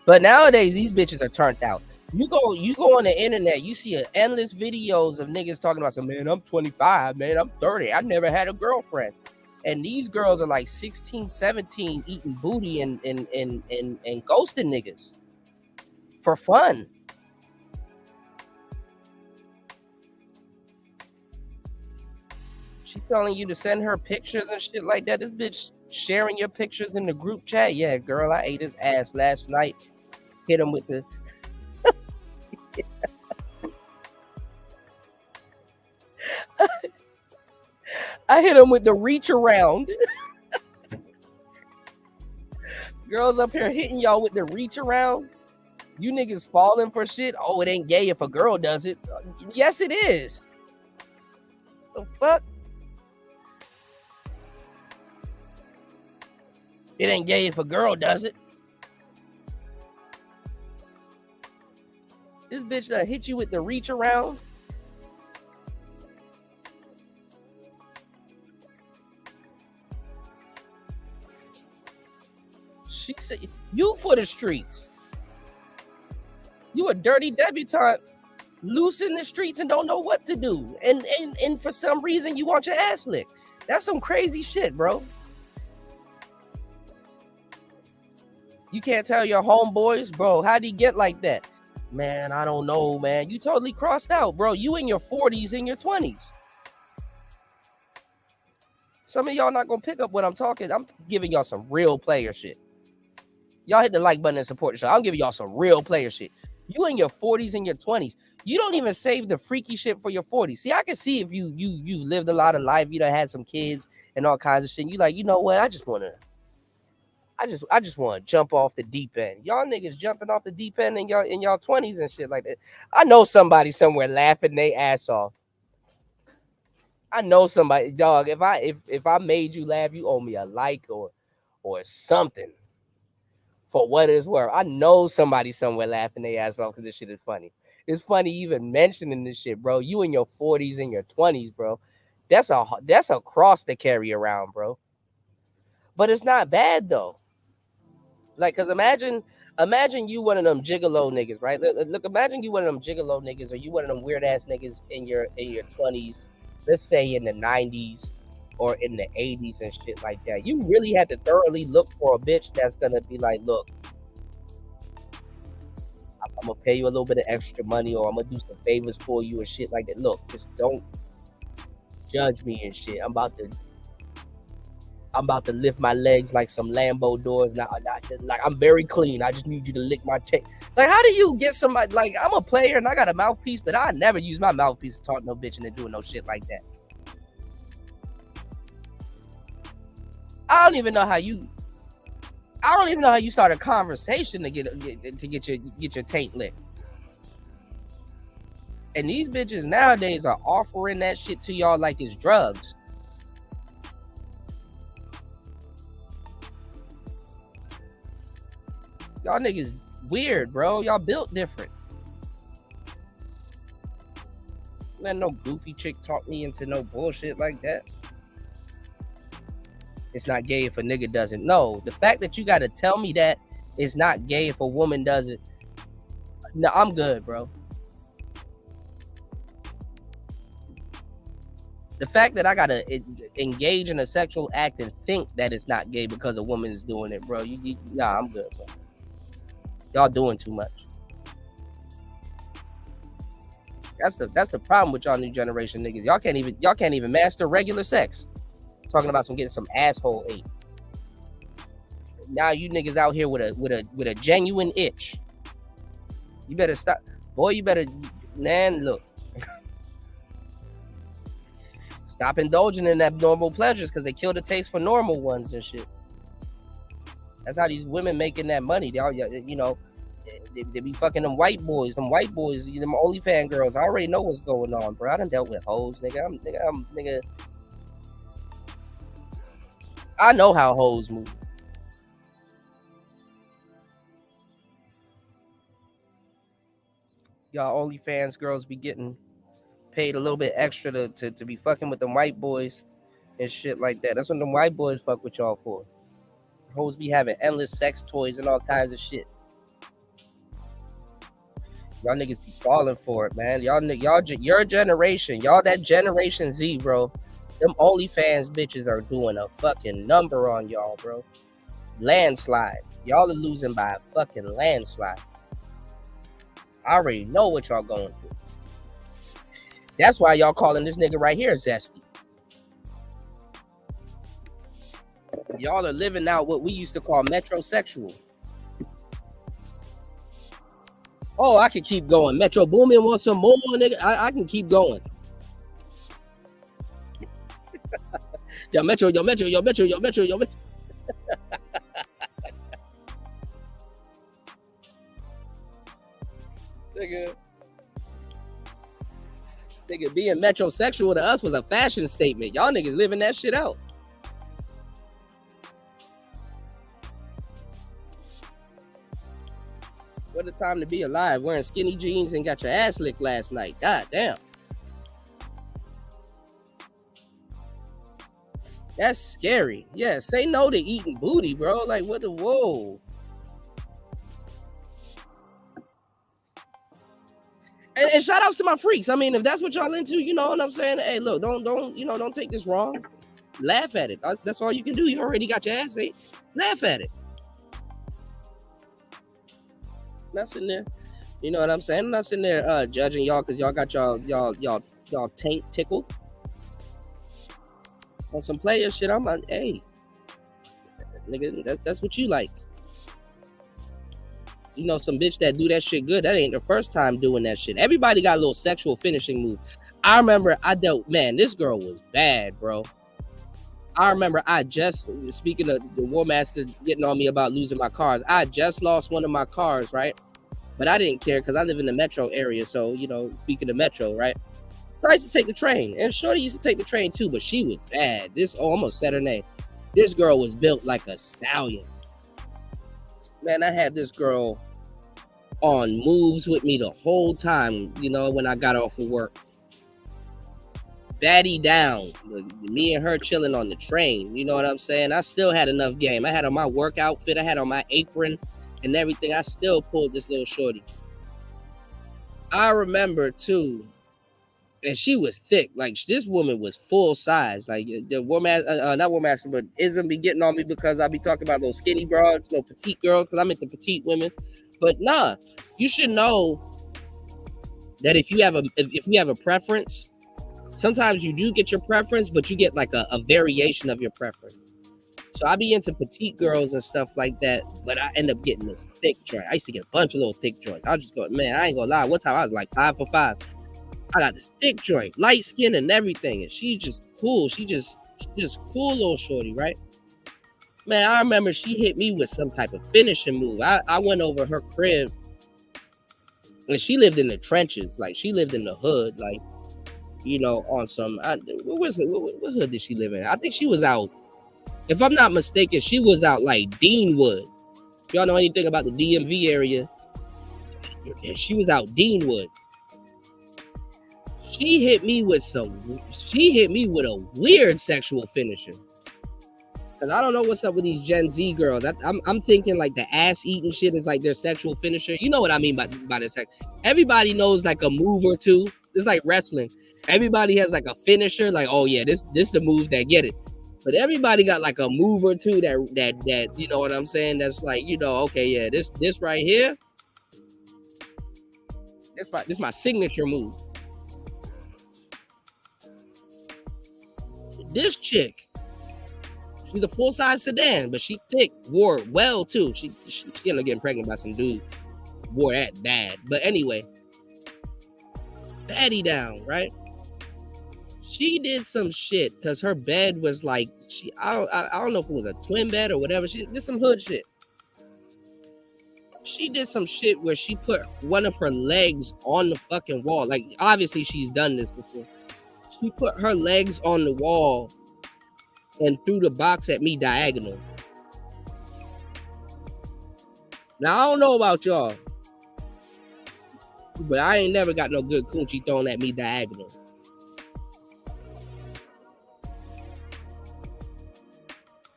But nowadays, these bitches are turned out. You go on the internet, you see endless videos of niggas talking about some, man, I'm 25, man, I'm 30, I never had a girlfriend. And these girls are like 16, 17, eating booty and ghosting niggas for fun. She telling you to send her pictures and shit like that. This bitch sharing your pictures in the group chat. Yeah, girl, I ate his ass last night. Hit him with the... I hit him with the reach around. Girls up here hitting y'all with the reach around. You niggas falling for shit. Oh, it ain't gay if a girl does it. Yes, it is. The fuck? It ain't gay if a girl does it. This bitch that hit you with the reach around. She said, you for the streets. You a dirty debutante, loose in the streets and don't know what to do. And for some reason, you want your ass licked. That's some crazy shit, bro. You can't tell your homeboys, bro, how'd he get like that? Man, I don't know, man. You totally crossed out, bro. You in your 40s, in your 20s. Some of y'all not gonna pick up what I'm talking. I'm giving y'all some real player shit. Y'all hit the like button and support the show. I'm giving y'all some real player shit. You in your 40s and your 20s. You don't even save the freaky shit for your 40s. See, I can see if you lived a lot of life, you done had some kids and all kinds of shit. You like, you know what? I just want to jump off the deep end. Y'all niggas jumping off the deep end in y'all 20s and shit like that. I know somebody somewhere laughing their ass off. I know somebody, dog. If I made you laugh, you owe me a like or something. For what it's worth, I know somebody somewhere laughing their ass off because this shit is funny. It's funny even mentioning this shit, bro. You in your 40s and your 20s, bro. That's a cross to carry around, bro. But it's not bad though. Like, cause imagine you one of them gigolo niggas, right? Look, imagine you one of them gigolo niggas, or you one of them weird ass niggas in your 20s. Let's say in the 90s. Or in the 80s and shit like that. You really had to thoroughly look for a bitch that's gonna be like, look, I'm gonna pay you a little bit of extra money, or I'm gonna do some favors for you and shit like that. Look, just don't judge me and shit. I'm about to lift my legs like some Lambo doors. Now, like I'm very clean. I just need you to lick my tail. Like, how do you get somebody? Like, I'm a player and I got a mouthpiece, but I never use my mouthpiece to talk no bitch into doing no shit like that. I don't even know how you start a conversation to get your taint licked. And these bitches nowadays are offering that shit to y'all like it's drugs. Y'all niggas weird, bro. Y'all built different. Man, no goofy chick talk me into no bullshit like that. It's not gay if a nigga doesn't. No, the fact that you gotta tell me that it's not gay if a woman does it. No, I'm good, bro. The fact that I gotta engage in a sexual act and think that it's not gay because a woman is doing it, bro. Nah, I'm good, bro. Y'all doing too much. That's the problem with y'all new generation niggas. Y'all can't even master regular sex. Talking about getting some asshole ate. Now you niggas out here with a genuine itch. You better stop, boy. You better, man. Look, stop indulging in abnormal pleasures because they kill the taste for normal ones and shit. That's how these women making that money. They all, you know, they be fucking them white boys. Them white boys, them OnlyFans girls. I already know what's going on, bro. I done dealt with hoes, nigga. I know how hoes move. Y'all OnlyFans girls be getting paid a little bit extra to be fucking with them white boys and shit like that. That's what them white boys fuck with y'all for. Hoes be having endless sex toys and all kinds of shit. Y'all niggas be falling for it, man. Y'all your generation, y'all that Generation Z, bro. Them OnlyFans bitches are doing a fucking number on y'all, bro. Landslide. Y'all are losing by a fucking landslide. I already know what y'all going through. That's why y'all calling this nigga right here zesty. Y'all are living out what we used to call metrosexual. Oh, I can keep going. Metro Boomin wants some more, nigga. I can keep going. Yo, Metro. Nigga, being metrosexual to us was a fashion statement. Y'all niggas living that shit out. What a time to be alive, wearing skinny jeans and got your ass licked last night. God damn. That's scary. Yeah, say no to eating booty, bro. Like, what the, whoa. And shout outs to my freaks. I mean, if that's what y'all into, you know what I'm saying? Hey, look, don't take this wrong. Laugh at it. That's all you can do. You already got your ass ate. Laugh at it. I'm not sitting there, you know what I'm saying? I'm not sitting there judging y'all because y'all got y'all taint tickled. On some player shit, I'm like, hey, nigga, that's what you like. You know, some bitch that do that shit good, that ain't the first time doing that shit. Everybody got a little sexual finishing move. I remember this girl was bad, bro. I remember speaking of the War Master getting on me about losing my cars, I just lost one of my cars, right? But I didn't care because I live in the metro area. So, you know, speaking of metro, right? So I used to take the train. And Shorty used to take the train too, but she was bad. I almost said her name. This girl was built like a stallion. Man, I had this girl on moves with me the whole time, you know, when I got off of work. Baddie down. Me and her chilling on the train. You know what I'm saying? I still had enough game. I had on my work outfit. I had on my apron and everything. I still pulled this little shorty. I remember too, and she was thick. Like, this woman was full size. Like, the woman, not War Master, but Ism be getting on me because I be talking about those skinny broads, those petite girls, because I'm into petite women. But nah, you should know that if you have a preference, sometimes you do get your preference, but you get like a variation of your preference. So I be into petite girls and stuff like that, but I end up getting this thick joint. I used to get a bunch of little thick joints. I just go, man, I ain't gonna lie. One time I was like 5 for 5. I got this thick joint, light skin and everything, and she just cool. She just cool little shorty, right? Man, I remember she hit me with some type of finishing move. I went over her crib, and she lived in the trenches, like she lived in the hood, like, you know, on some. What hood did she live in? I think she was out. If I'm not mistaken, she was out like Deanwood. If y'all know anything about the DMV area, she was out Deanwood. She hit me with a weird sexual finisher. Cause I don't know what's up with these Gen Z girls. I'm thinking like the ass eating shit is like their sexual finisher. You know what I mean by this? Everybody knows like a move or two. It's like wrestling. Everybody has like a finisher. Like, oh yeah, this the move that get it. But everybody got like a move or two that you know what I'm saying. That's like, you know, okay, yeah, this right here. This my signature move. This chick, she's a full-size sedan, but she thick, wore it well too. She ended up getting pregnant by some dude, wore that bad. But anyway, baddie down, right? She did some shit because her bed was like I don't know if it was a twin bed or whatever. She did some hood shit. She did some shit where she put one of her legs on the fucking wall. Like, obviously she's done this before. She put her legs on the wall and threw the box at me diagonal. Now, I don't know about y'all, but I ain't never got no good coochie thrown at me diagonal.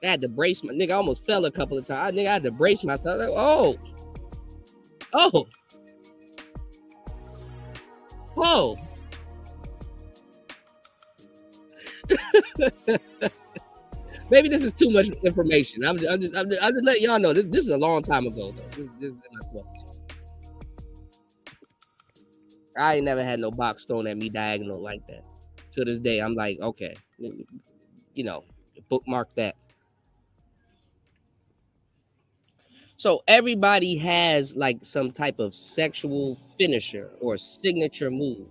I had to brace my nigga. I almost fell a couple of times. I had to brace myself. Like, oh. Maybe this is too much information. I'm just letting y'all know this is a long time ago though. This is not much. I ain't never had no box thrown at me diagonal like that. To this day, I'm like, okay, you know, bookmark that. So everybody has like some type of sexual finisher or signature move.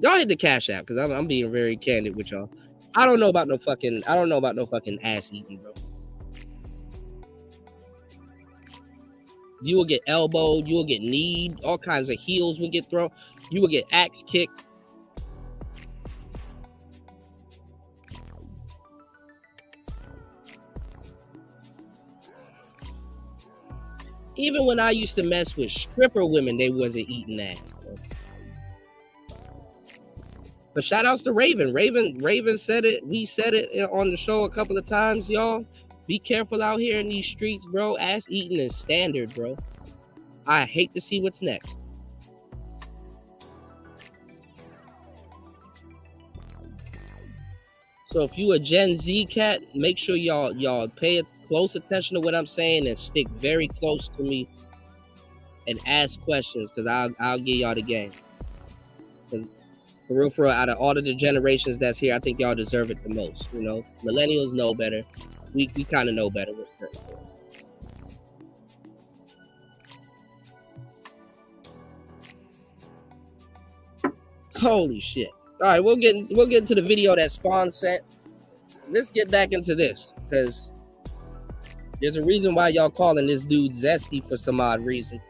Y'all hit the Cash App because I'm being very candid with y'all. I don't know about no fucking ass eating, bro. You will get elbowed, you will get kneed, all kinds of heels will get thrown, you will get axe kicked. Even when I used to mess with stripper women, they wasn't eating that. But shout outs to Raven. Raven said it. We said it on the show a couple of times, y'all. Be careful out here in these streets, bro. Ass eating is standard, bro. I hate to see what's next. So if you a Gen Z cat, make sure y'all pay close attention to what I'm saying and stick very close to me and ask questions because I'll give y'all the game. For real, out of all of the generations that's here, I think y'all deserve it the most. You know, millennials know better. We kind of know better with certain things. Holy shit! All right, we'll get into the video that Spawn sent. Let's get back into this because there's a reason why y'all calling this dude zesty for some odd reason.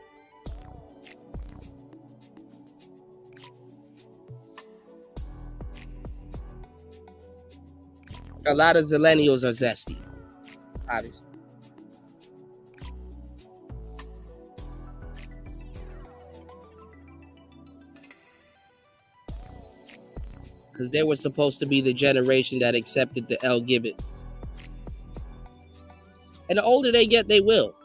A lot of Zillennials are zesty, obviously. Because they were supposed to be the generation that accepted the L Gibbet. And the older they get, they will.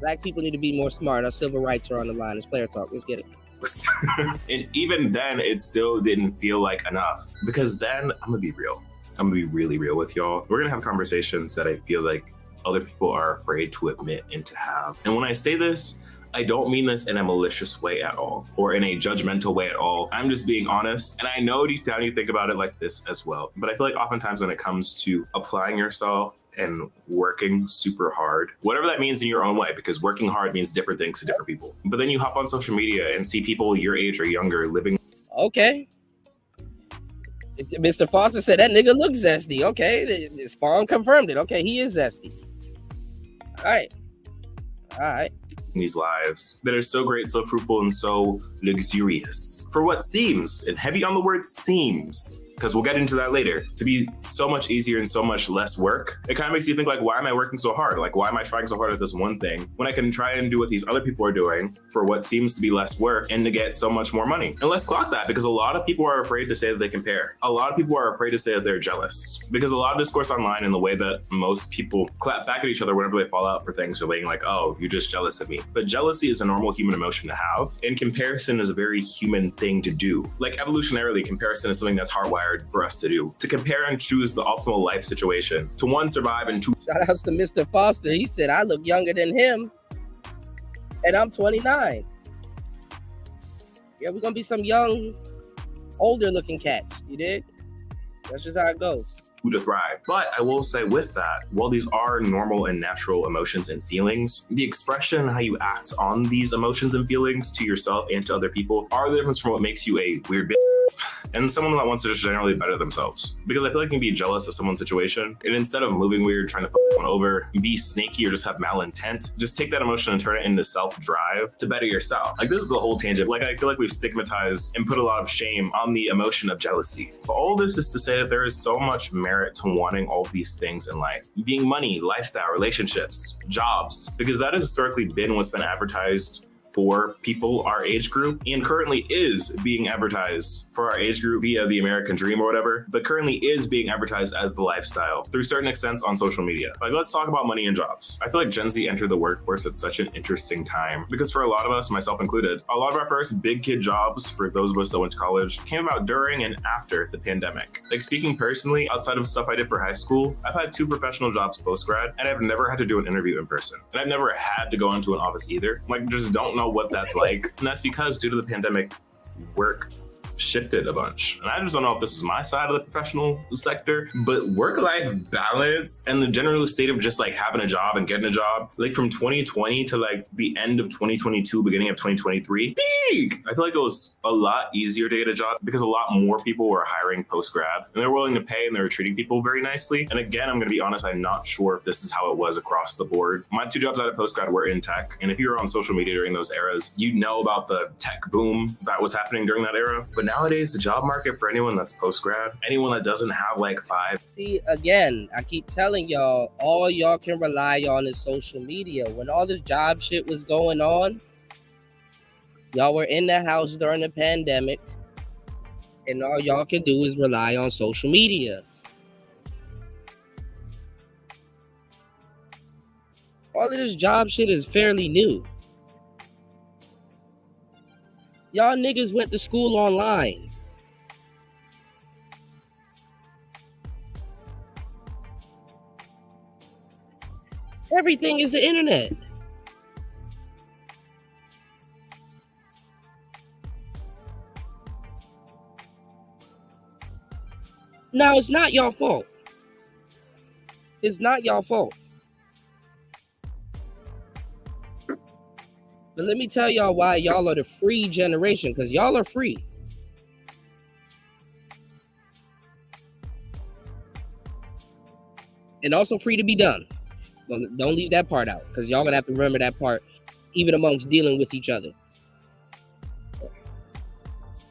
Black people need to be more smart. Our civil rights are on the line. It's player talk. Let's get it. And even then, it still didn't feel like enough. Because then, I'm going to be real. I'm gonna be really real with y'all. We're gonna have conversations that I feel like other people are afraid to admit and to have. And when I say this, I don't mean this in a malicious way at all, or in a judgmental way at all. I'm just being honest. And I know deep down you think about it like this as well. But I feel like oftentimes when it comes to applying yourself and working super hard, whatever that means in your own way, because working hard means different things to different people. But then you hop on social media and see people your age or younger living. Okay. Mr. Foster said that nigga looks zesty. Okay. Spawn confirmed it. Okay, he is zesty. All right. These lives that are so great, so fruitful, and so luxurious for what seems, and heavy on the word seems, because we'll get into that later, to be so much easier and so much less work. It kind of makes you think like, why am I working so hard? Like, why am I trying so hard at this one thing when I can try and do what these other people are doing for what seems to be less work and to get so much more money? And let's clock that, because a lot of people are afraid to say that they compare. A lot of people are afraid to say that they're jealous, because a lot of discourse online and the way that most people clap back at each other whenever they fall out for things are being like, oh, you're just jealous of me. But jealousy is a normal human emotion to have, and comparison is a very human thing to do. Like evolutionarily, comparison is something that's hardwired for us to do, to compare and choose the optimal life situation, to one, survive, and two. Shout outs to Mr. Foster. He said, I look younger than him, and I'm 29. Yeah, we're gonna be some young, older looking cats. You dig? That's just how it goes. To thrive. But I will say with that, while these are normal and natural emotions and feelings, the expression, how you act on these emotions and feelings to yourself and to other people are the difference from what makes you a weird bitch and someone that wants to just generally better themselves. Because I feel like you can be jealous of someone's situation, and instead of moving weird, trying to fuck someone over, be snaky, or just have malintent, just take that emotion and turn it into self-drive to better yourself. Like, this is a whole tangent. Like, I feel like we've stigmatized and put a lot of shame on the emotion of jealousy. But all this is to say that there is so much merit to wanting all these things in life. Being money, lifestyle, relationships, jobs, because that has historically been what's been advertised for people our age group, and currently is being advertised for our age group via the American dream or whatever, but currently is being advertised as the lifestyle through certain extents on social media. Like, let's talk about money and jobs. I feel like Gen Z entered the workforce at such an interesting time, because for a lot of us, myself included, a lot of our first big kid jobs, for those of us that went to college, came about during and after the pandemic. Like, speaking personally, outside of stuff I did for high school, I've had 2 professional jobs post-grad, and I've never had to do an interview in person. And I've never had to go into an office either. Like, just don't know what that's like. And that's because due to the pandemic, work shifted a bunch. And I just don't know if this is my side of the professional sector, but work-life balance and the general state of just like having a job and getting a job, like from 2020 to like the end of 2022, beginning of 2023, peak! I feel like it was a lot easier to get a job because a lot more people were hiring post-grad and they're willing to pay and they were treating people very nicely. And again, I'm going to be honest, I'm not sure if this is how it was across the board. My 2 jobs out of post-grad were in tech. And if you were on social media during those eras, you know about the tech boom that was happening during that era. But nowadays, the job market for anyone that's post-grad, anyone that doesn't have like 5. See, again, I keep telling y'all, all y'all can rely on is social media. When all this job shit was going on, y'all were in the house during the pandemic, and all y'all can do is rely on social media. All of this job shit is fairly new. Y'all niggas went to school online. Everything is the internet. Now, it's not your fault. It's not your fault. But let me tell y'all why y'all are the free generation, because y'all are free. And also free to be done. Don't leave that part out, because y'all gonna have to remember that part, even amongst dealing with each other.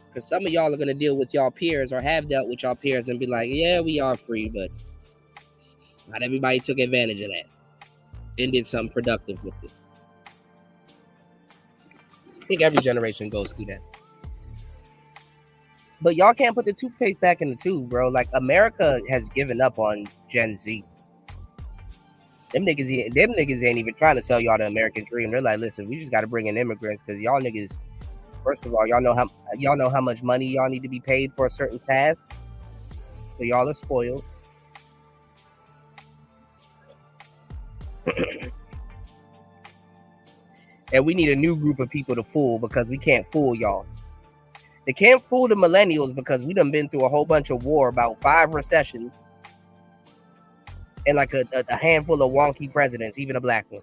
Because some of y'all are gonna deal with y'all peers or have dealt with y'all peers and be like, yeah, we are free, but not everybody took advantage of that and did something productive with it. I think every generation goes through that. But y'all can't put the toothpaste back in the tube, bro. Like, America has given up on Gen Z. Them niggas ain't even trying to sell y'all the American dream. They're like, listen, we just got to bring in immigrants because y'all niggas, first of all, y'all know how much money y'all need to be paid for a certain task. So y'all are spoiled. And we need a new group of people to fool because we can't fool y'all. They can't fool the millennials because we done been through a whole bunch of war, about 5 recessions, and like a handful of wonky presidents, even a black one.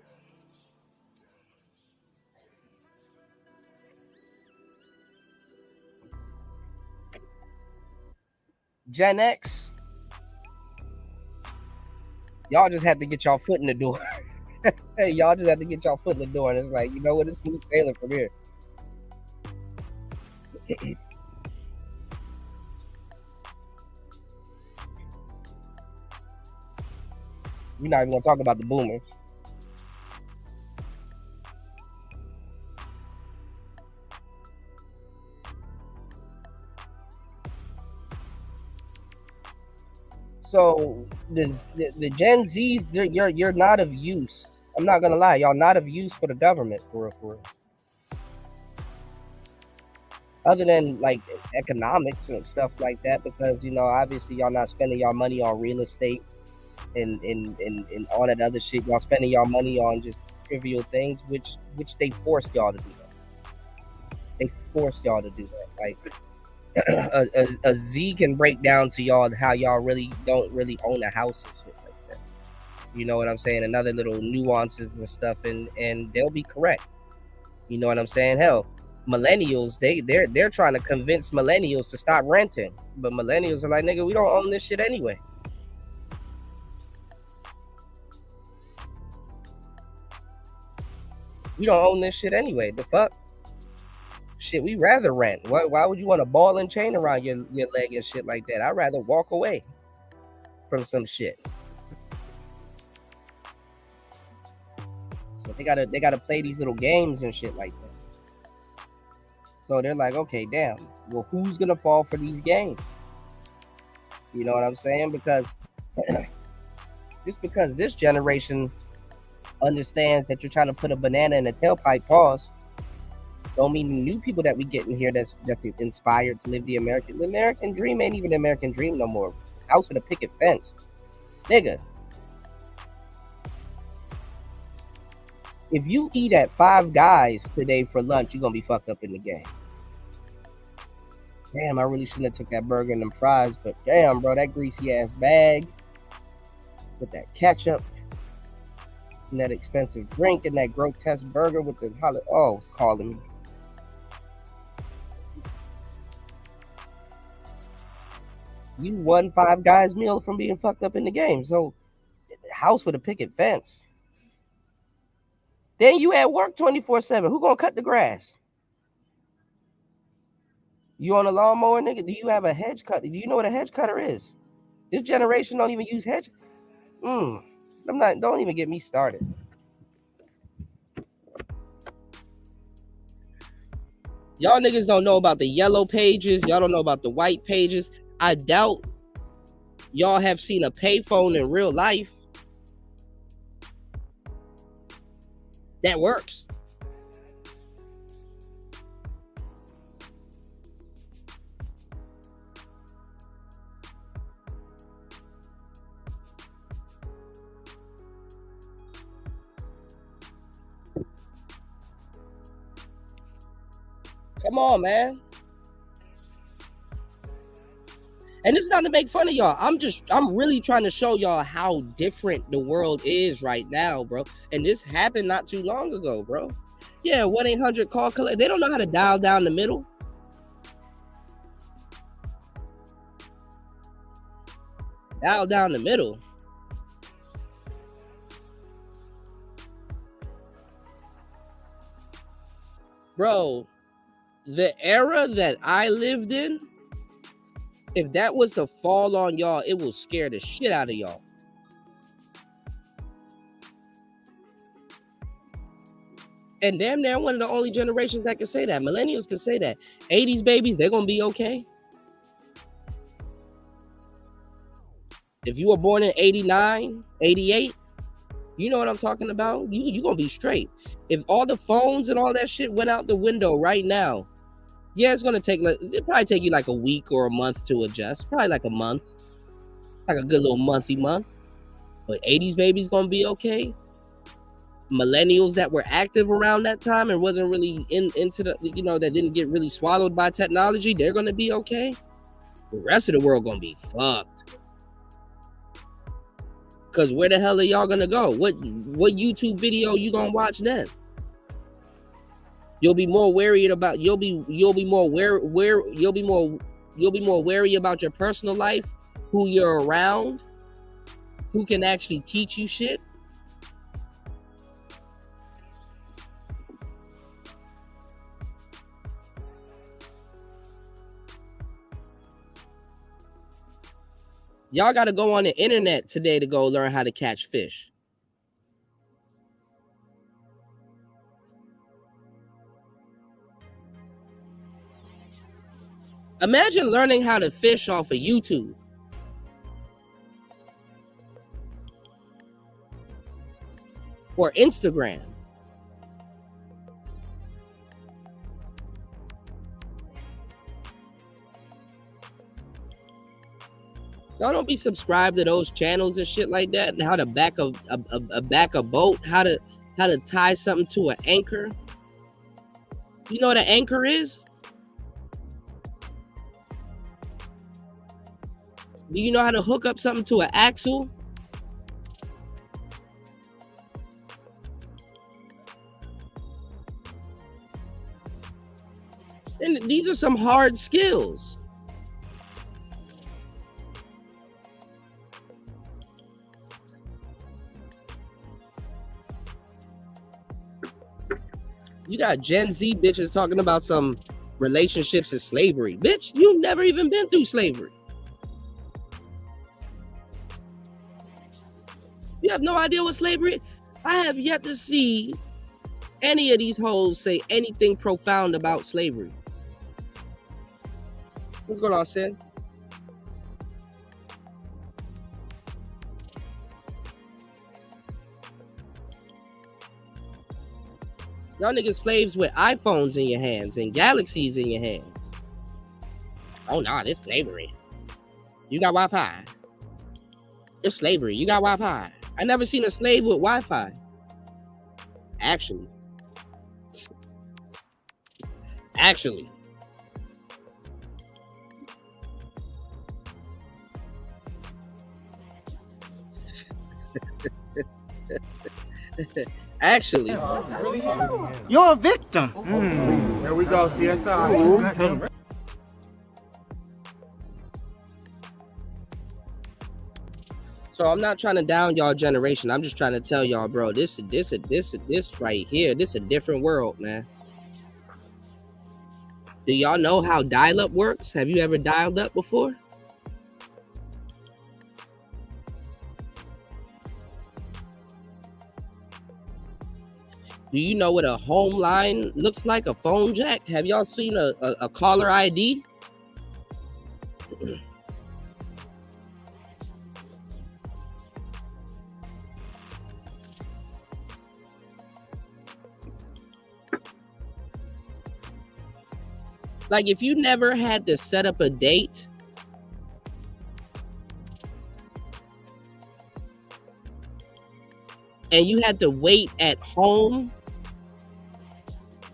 Gen X, y'all just have to get y'all foot in the door. Hey, y'all just have to get y'all foot in the door, and it's like, you know what, it's smooth sailing from here. We're not even gonna talk about the boomers. So the Gen Zs, you're not of use. I'm not gonna lie, y'all not of use for the government, for real. Other than like economics and stuff like that, because you know, obviously y'all not spending y'all money on real estate and all that other shit. Y'all spending y'all money on just trivial things, which they forced y'all to do that. They forced y'all to do that. Like a Z can break down to y'all how y'all don't really own a house and shit like that. You know what I'm saying? Another little nuances and stuff, and they'll be correct. You know what I'm saying? Hell, millennials, they're trying to convince millennials to stop renting, but millennials are like, nigga, we don't own this shit anyway. We don't own this shit anyway. The fuck? Shit, we rather rent. Why would you want a ball and chain around your leg and shit like that? I'd rather walk away from some shit. So they gotta play these little games and shit like that. So they're like, okay, damn. Well, who's gonna fall for these games? You know what I'm saying? Because just because this generation understands that you're trying to put a banana in a tailpipe, pause, don't mean the new people that we get in here that's inspired to live the American dream ain't even the American dream no more. House with a picket fence. Nigga. If you eat at Five Guys today for lunch, you're gonna be fucked up in the game. Damn, I really shouldn't have took that burger and them fries, but damn, bro, that greasy ass bag with that ketchup and that expensive drink and that grotesque burger with the it's calling me. You won Five Guys meal from being fucked up in the game. So, house with a picket fence. Then you at work 24/7. Who gonna cut the grass? You on a lawnmower, nigga? Do you have a hedge cutter? Do you know what a hedge cutter is? This generation don't even use hedge. Don't even get me started. Y'all niggas don't know about the yellow pages. Y'all don't know about the white pages. I doubt y'all have seen a payphone in real life that works. Come on, man. And this is not to make fun of y'all. I'm really trying to show y'all how different the world is right now, bro. And this happened not too long ago, bro. Yeah, 1-800 call collect. They don't know how to dial down the middle. Dial down the middle. Bro, the era that I lived in, if that was to fall on y'all, it will scare the shit out of y'all. And damn near one of the only generations that can say that. Millennials can say that. 80s babies, they're going to be okay. If you were born in 89, 88, you know what I'm talking about? You going to be straight. If all the phones and all that shit went out the window right now, yeah, it's gonna take it'll probably take you like a week or a month to adjust. Probably like a month. Like a good little month. But 80s baby's gonna be okay. millennials that were active around that time and wasn't really into the, you know, that didn't get really swallowed by technology, they're gonna be okay. The rest of the world gonna be fucked. Cause where the hell are y'all gonna go? What YouTube video you gonna watch then? You'll be more wary about you'll be more wary about your personal life, who you're around, who can actually teach you shit. Y'all got to go on the internet today to go learn how to catch fish. Imagine learning how to fish off of YouTube. Or Instagram. Y'all don't be subscribed to those channels and shit like that, and how to back a boat, how to tie something to an anchor. You know what an anchor is? Do you know how to hook up something to an axle? And these are some hard skills. You got Gen Z bitches talking about some relationships and slavery. Bitch, you've never even been through slavery. You have no idea what slavery is. I have yet to see any of these hoes say anything profound about slavery. What's going on, Sid? Y'all niggas slaves with iPhones in your hands and Galaxies in your hands. Oh, nah, this slavery. You got Wi-Fi. It's slavery. You got Wi-Fi. I never seen a slave with Wi-Fi. Actually. Actually. You're a victim. There we go, CSI. So I'm not trying to down y'all generation. I'm just trying to tell y'all, bro, this right here, this a different world, man. Do y'all know how dial-up works? Have you ever dialed up before? Do you know what a home line looks like? A phone jack? Have y'all seen a caller ID? Like, if you never had to set up a date and you had to wait at home,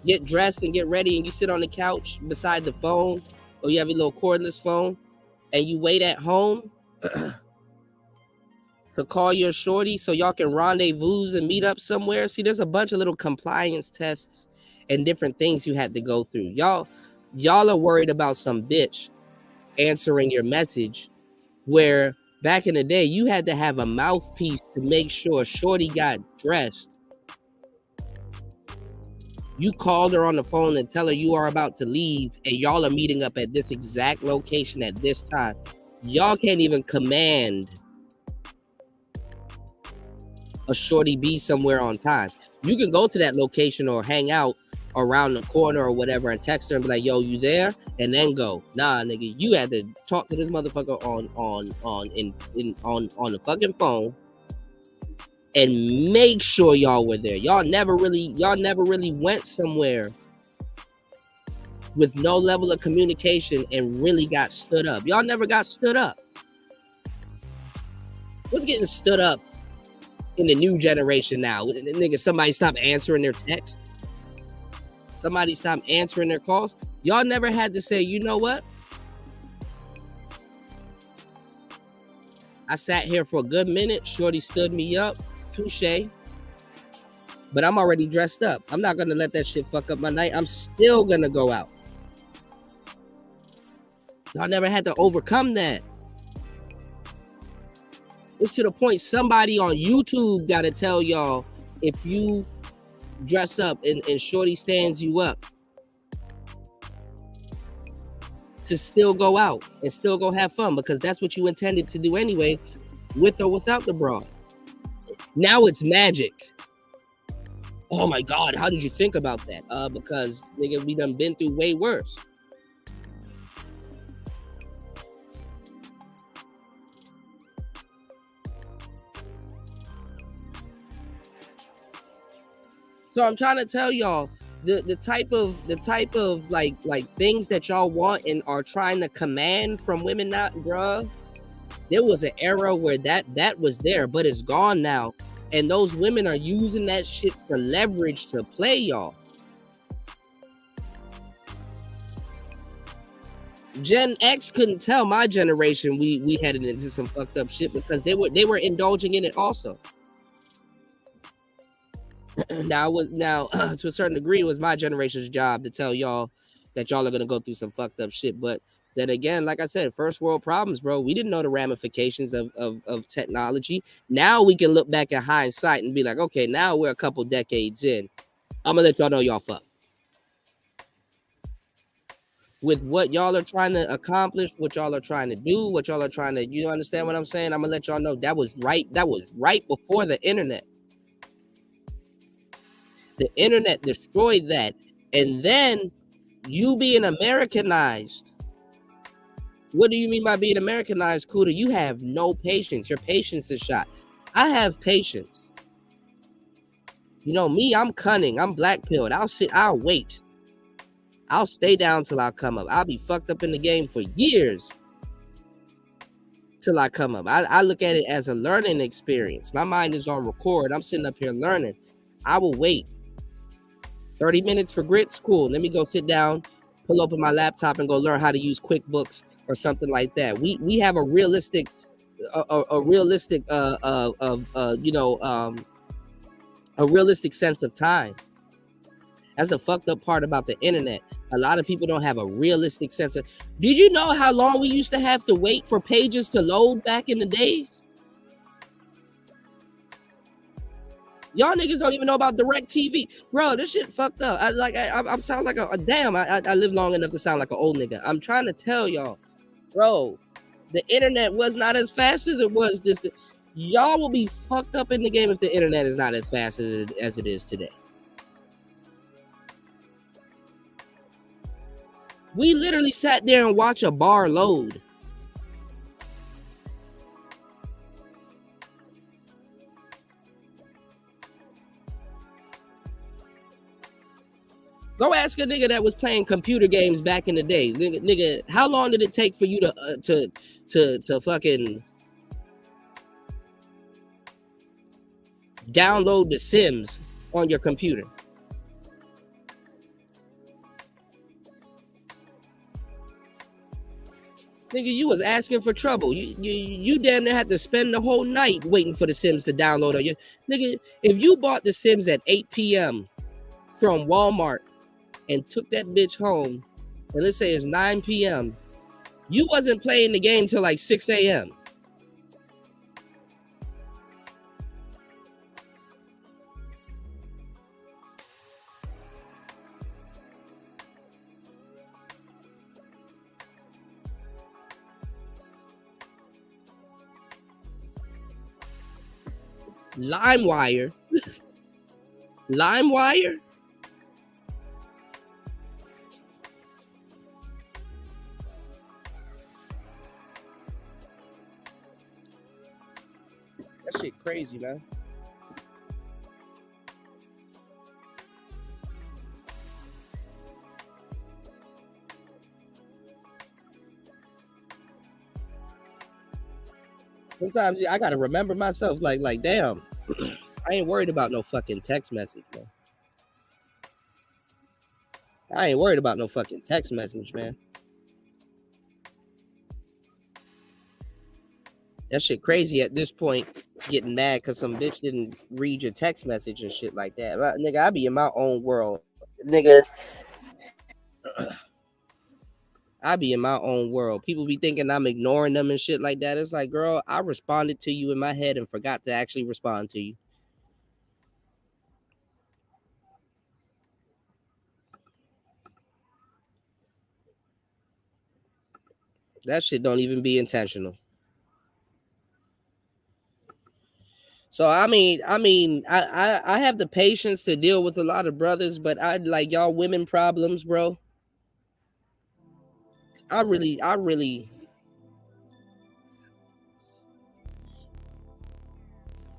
get dressed and get ready, and you sit on the couch beside the phone, or you have your little cordless phone, and you wait at home to call your shorty so y'all can rendezvous and meet up somewhere. See, there's a bunch of little compliance tests and different things you had to go through. Y'all are worried about some bitch answering your message, where back in the day, you had to have a mouthpiece to make sure shorty got dressed. You called her on the phone and tell her you are about to leave and y'all are meeting up at this exact location at this time. Y'all can't even command a shorty be somewhere on time. You can go to that location or hang out around the corner or whatever and text her and be like, yo, you there? And then go. Nah, nigga, you had to talk to this motherfucker on the fucking phone and make sure y'all were there. Y'all never really went somewhere with no level of communication and really got stood up. Y'all never got stood up. What's getting stood up in the new generation now. Nigga, somebody stop answering their text. Somebody stop answering their calls. Y'all never had to say, you know what? I sat here for a good minute. Shorty stood me up. Touche. But I'm already dressed up. I'm not going to let that shit fuck up my night. I'm still going to go out. Y'all never had to overcome that. It's to the point somebody on YouTube got to tell y'all, if you dress up and Shorty stands you up, to still go out and still go have fun, because that's what you intended to do anyway, with or without the broad. Now it's magic. Oh my God, how did you think about that? Because nigga, we done been through way worse. So I'm trying to tell y'all, the type of like things that y'all want and are trying to command from women now, bruh. There was an era where that was there, but it's gone now. And those women are using that shit for leverage to play y'all. Gen X couldn't tell my generation we headed into some fucked up shit, because they were indulging in it also. Now to a certain degree, it was my generation's job to tell y'all that y'all are gonna go through some fucked up shit. But then again, like I said, first world problems, bro. We didn't know the ramifications of technology. Now we can look back at hindsight and be like, okay, now we're a couple decades in. I'm gonna let y'all know y'all fucked. With what y'all are trying to accomplish, what y'all are trying to do, what y'all are trying to, you understand what I'm saying? I'm gonna let y'all know that was right before the internet. The internet destroyed that. And then you being Americanized. What do you mean by being Americanized, Kuda? You have no patience. Your patience is shot. I have patience. You know me, I'm cunning. I'm black-pilled. I'll wait. I'll stay down till I come up. I'll be fucked up in the game for years till I come up. I look at it as a learning experience. My mind is on record. I'm sitting up here learning. I will wait. 30 minutes for grits, cool. Let me go sit down, pull open my laptop, and go learn how to use QuickBooks or something like that. We have a realistic sense of time. That's the fucked up part about the internet. A lot of people don't have a realistic sense of. Did you know how long we used to have to wait for pages to load back in the days? Y'all niggas don't even know about DirecTV. Bro, this shit fucked up. I sound like a damn. I live long enough to sound like an old nigga. I'm trying to tell y'all, bro, the internet was not as fast as it was this. Y'all will be fucked up in the game if the internet is not as fast as it is today. We literally sat there and watched a bar load. Go ask a nigga that was playing computer games back in the day. Nigga, how long did it take for you to fucking download The Sims on your computer? Nigga, you was asking for trouble. You damn near had to spend the whole night waiting for The Sims to download on you. Nigga, if you bought The Sims at 8 p.m. from Walmart and took that bitch home, and let's say it's 9 p.m., you wasn't playing the game till like 6 a.m. LimeWire. LimeWire? That shit crazy, man. Sometimes I gotta remember myself, like damn. I ain't worried about no fucking text message, man. I ain't worried about no fucking text message, man. That shit crazy at this point, getting mad because some bitch didn't read your text message and shit like that. But, nigga, I be in my own world. Nigga, I be in my own world. People be thinking I'm ignoring them and shit like that. It's like, girl, I responded to you in my head and forgot to actually respond to you. That shit don't even be intentional. So I have the patience to deal with a lot of brothers, but I like y'all women problems, bro. I really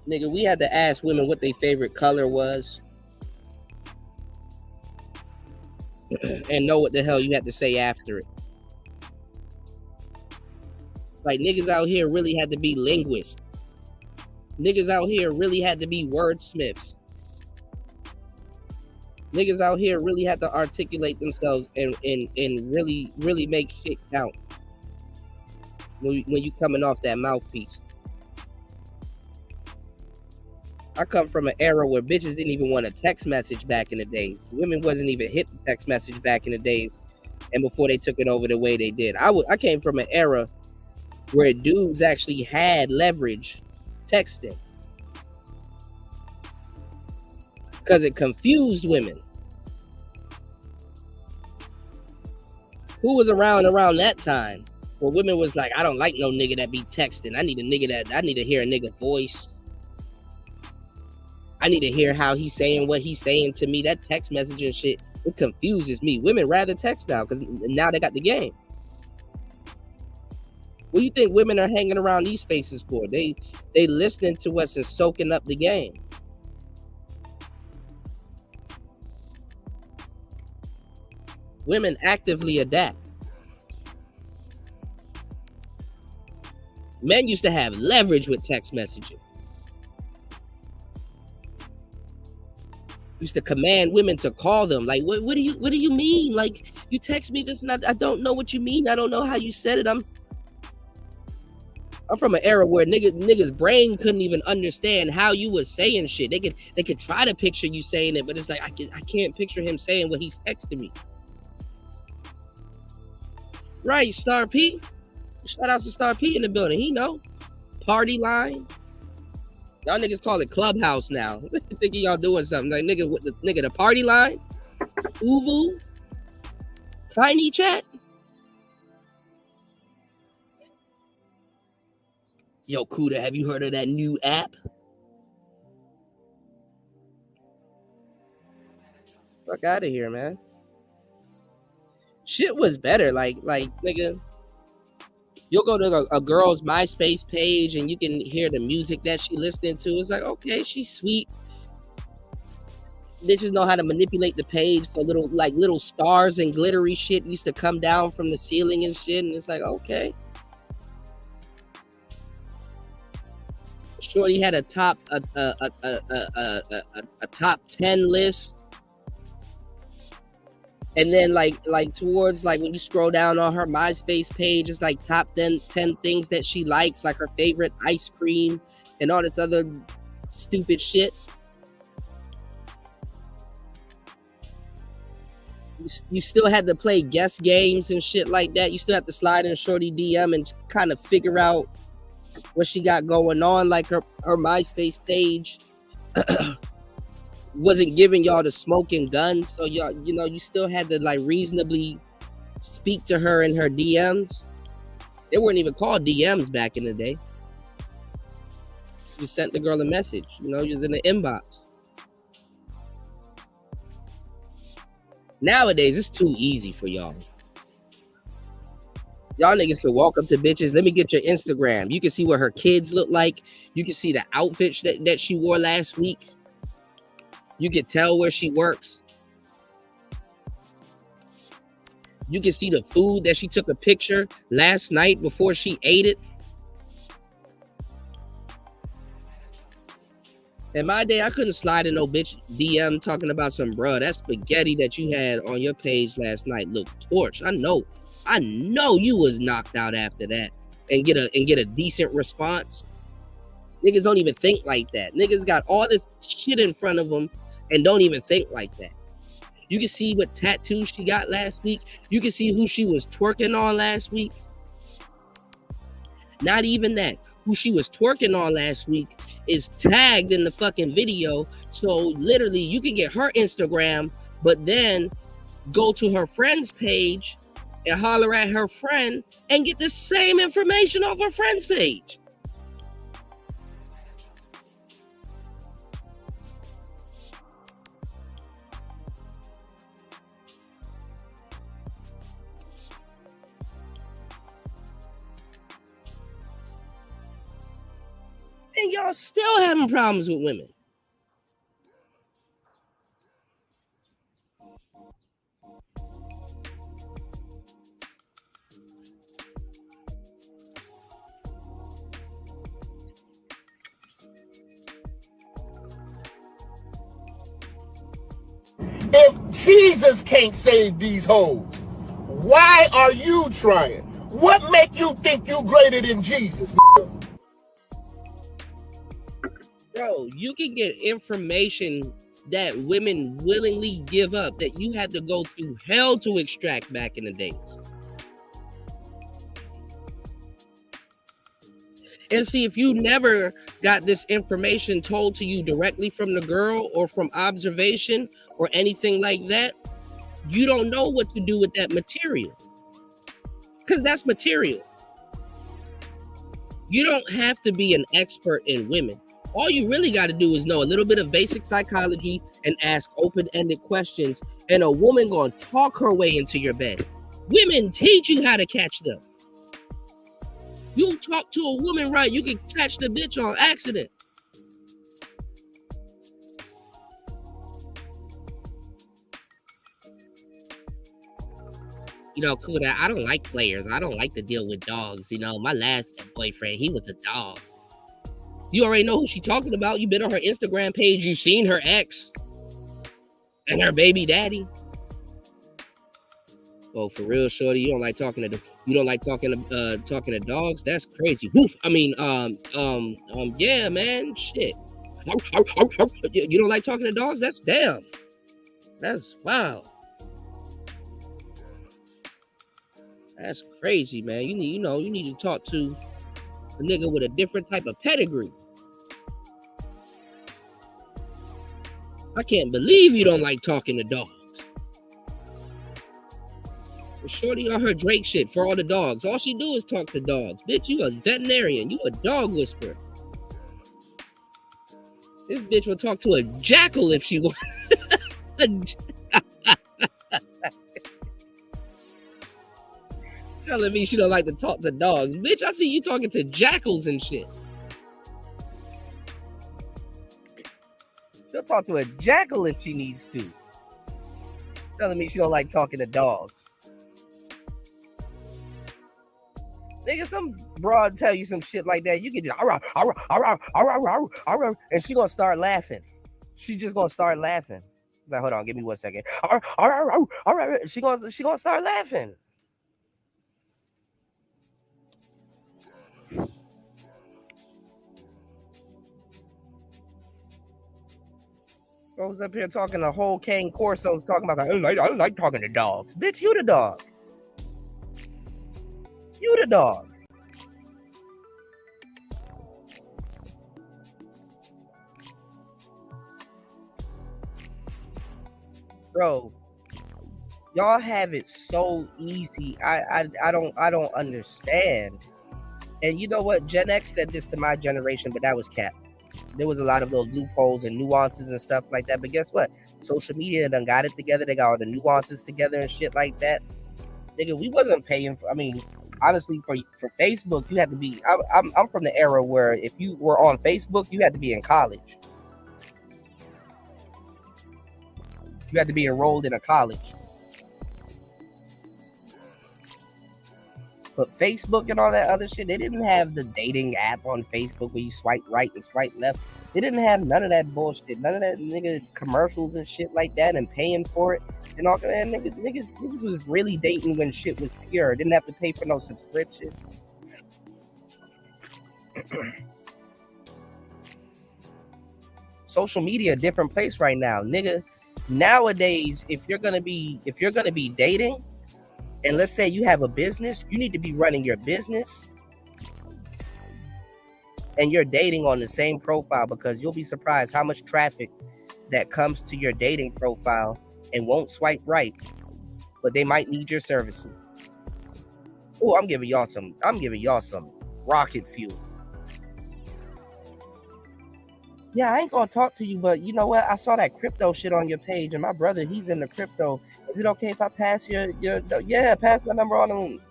nigga, we had to ask women what their favorite color was and know what the hell you had to say after it. Like, niggas out here really had to be linguists. Niggas out here really had to be wordsmiths. Niggas out here really had to articulate themselves and really make shit count when you coming off that mouthpiece. I come from an era where bitches didn't even want a text message back in the day. Women wasn't even hit the text message back in the days, and before they took it over the way they did. I came from an era where dudes actually had leverage texting because it confused women. Who was around that time where women was like, I don't like no nigga that be texting. I need to hear a nigga voice. I need to hear how he's saying what he's saying to me. That text message and shit, it confuses me. Women rather text now because now they got the game. What do you think women are hanging around these spaces for? They listening to us and soaking up the game. Women actively adapt. Men used to have leverage with text messaging. Used to command women to call them. Like, what do you mean? Like, you text me this and I don't know what you mean. I don't know how you said it. I'm from an era where niggas brain couldn't even understand how you was saying shit. They could try to picture you saying it, but it's like I can't picture him saying what he's texting me. Right, Star P. Shout out to Star P in the building. He know. Party line. Y'all niggas call it Clubhouse now. Thinking y'all doing something. Like, the party line? Uvu? Tiny chat? Yo, Kuda, have you heard of that new app? Fuck out of here, man. Shit was better. Like, nigga, you'll go to a girl's MySpace page and you can hear the music that she listening to. It's like, okay, she's sweet. Bitches know how to manipulate the page. So little stars and glittery shit used to come down from the ceiling and shit. And it's like, okay. Shorty had a top 10 list. And then like towards like when you scroll down on her MySpace page, it's like top 10 things that she likes, like her favorite ice cream and all this other stupid shit. You still had to play guess games and shit like that. You still have to slide in Shorty DM and kind of figure out what she got going on. Like her MySpace page wasn't giving y'all the smoking guns, so y'all, you still had to like reasonably speak to her in her DMs. They weren't even called DMs back in the day. You sent the girl a message, you was in the inbox. Nowadays, it's too easy for y'all. Y'all niggas can walk up to bitches. Let me get your Instagram. You can see what her kids look like. You can see the outfits that she wore last week. You can tell where she works. You can see the food that she took a picture last night before she ate it. In my day, I couldn't slide in no bitch DM talking about some bruh. That spaghetti that you had on your page last night looked torched. I know you was knocked out after that and get a decent response. Niggas don't even think like that. Niggas got all this shit in front of them and don't even think like that. You can see what tattoos she got last week. You can see who she was twerking on last week. Not even that. Who she was twerking on last week is tagged in the fucking video. So literally you can get her Instagram, but then go to her friend's page and holler at her friend and get the same information off her friend's page. And y'all still having problems with women. If Jesus can't save these hoes, why are you trying? What make you think you greater than Jesus? Bro, you can get information that women willingly give up that you had to go through hell to extract back in the day. And see, if you never got this information told to you directly from the girl or from observation or anything like that, you don't know what to do with that material. Because that's material. You don't have to be an expert in women. All you really got to do is know a little bit of basic psychology and ask open-ended questions, and a woman gonna talk her way into your bed. Women teach you how to catch them. You talk to a woman right, you can catch the bitch on accident. You know, Kuda, I don't like players. I don't like to deal with dogs. You know, my last boyfriend, he was a dog. You already know who she talking about. You've been on her Instagram page. You've seen her ex and her baby daddy. Oh, for real, shorty, you don't like talking to dogs? That's crazy. Woof. I mean, yeah, man, shit. You don't like talking to dogs? That's damn. That's wow. That's crazy, man. You need to talk to a nigga with a different type of pedigree. I can't believe you don't like talking to dogs. Shorty on her Drake shit for all the dogs. All she do is talk to dogs. Bitch, you a veterinarian. You a dog whisperer. This bitch will talk to a jackal if she wants. Telling me she don't like to talk to dogs. Bitch, I see you talking to jackals and shit. She'll talk to a jackal if she needs to. Telling me she don't like talking to dogs. Nigga, some broad tell you some shit like that. You can just and she gonna start laughing. She just gonna start laughing. Like, hold on, give me 1 second. She gonna start laughing. I was up here talking to whole Cane Corsos talking about I don't like talking to dogs. Bitch, you the dog. You the dog. Bro, y'all have it so easy. I don't understand. And you know what? Gen X said this to my generation, but that was cap. There was a lot of little loopholes and nuances and stuff like that. But guess what? Social media done got it together. They got all the nuances together and shit like that. Nigga, we wasn't paying for, I mean, honestly, for Facebook, you had to be, I'm from the era where if you were on Facebook, you had to be in college. You had to be enrolled in a college. But Facebook and all that other shit, they didn't have the dating app on Facebook where you swipe right and swipe left. They didn't have none of that bullshit, none of that nigga commercials and shit like that and paying for it and all that. Niggas was really dating when shit was pure. Didn't have to pay for no subscription. Social media, a different place right now, nigga. Nowadays, if you're gonna be dating, and let's say you have a business, you need to be running your business and you're dating on the same profile, because you'll be surprised how much traffic that comes to your dating profile and won't swipe right, but they might need your services. Oh, I'm giving y'all some rocket fuel. Yeah, I ain't gonna talk to you, but you know what? I saw that crypto shit on your page, and my brother, he's in the crypto. Is it okay if I pass your pass my number on him?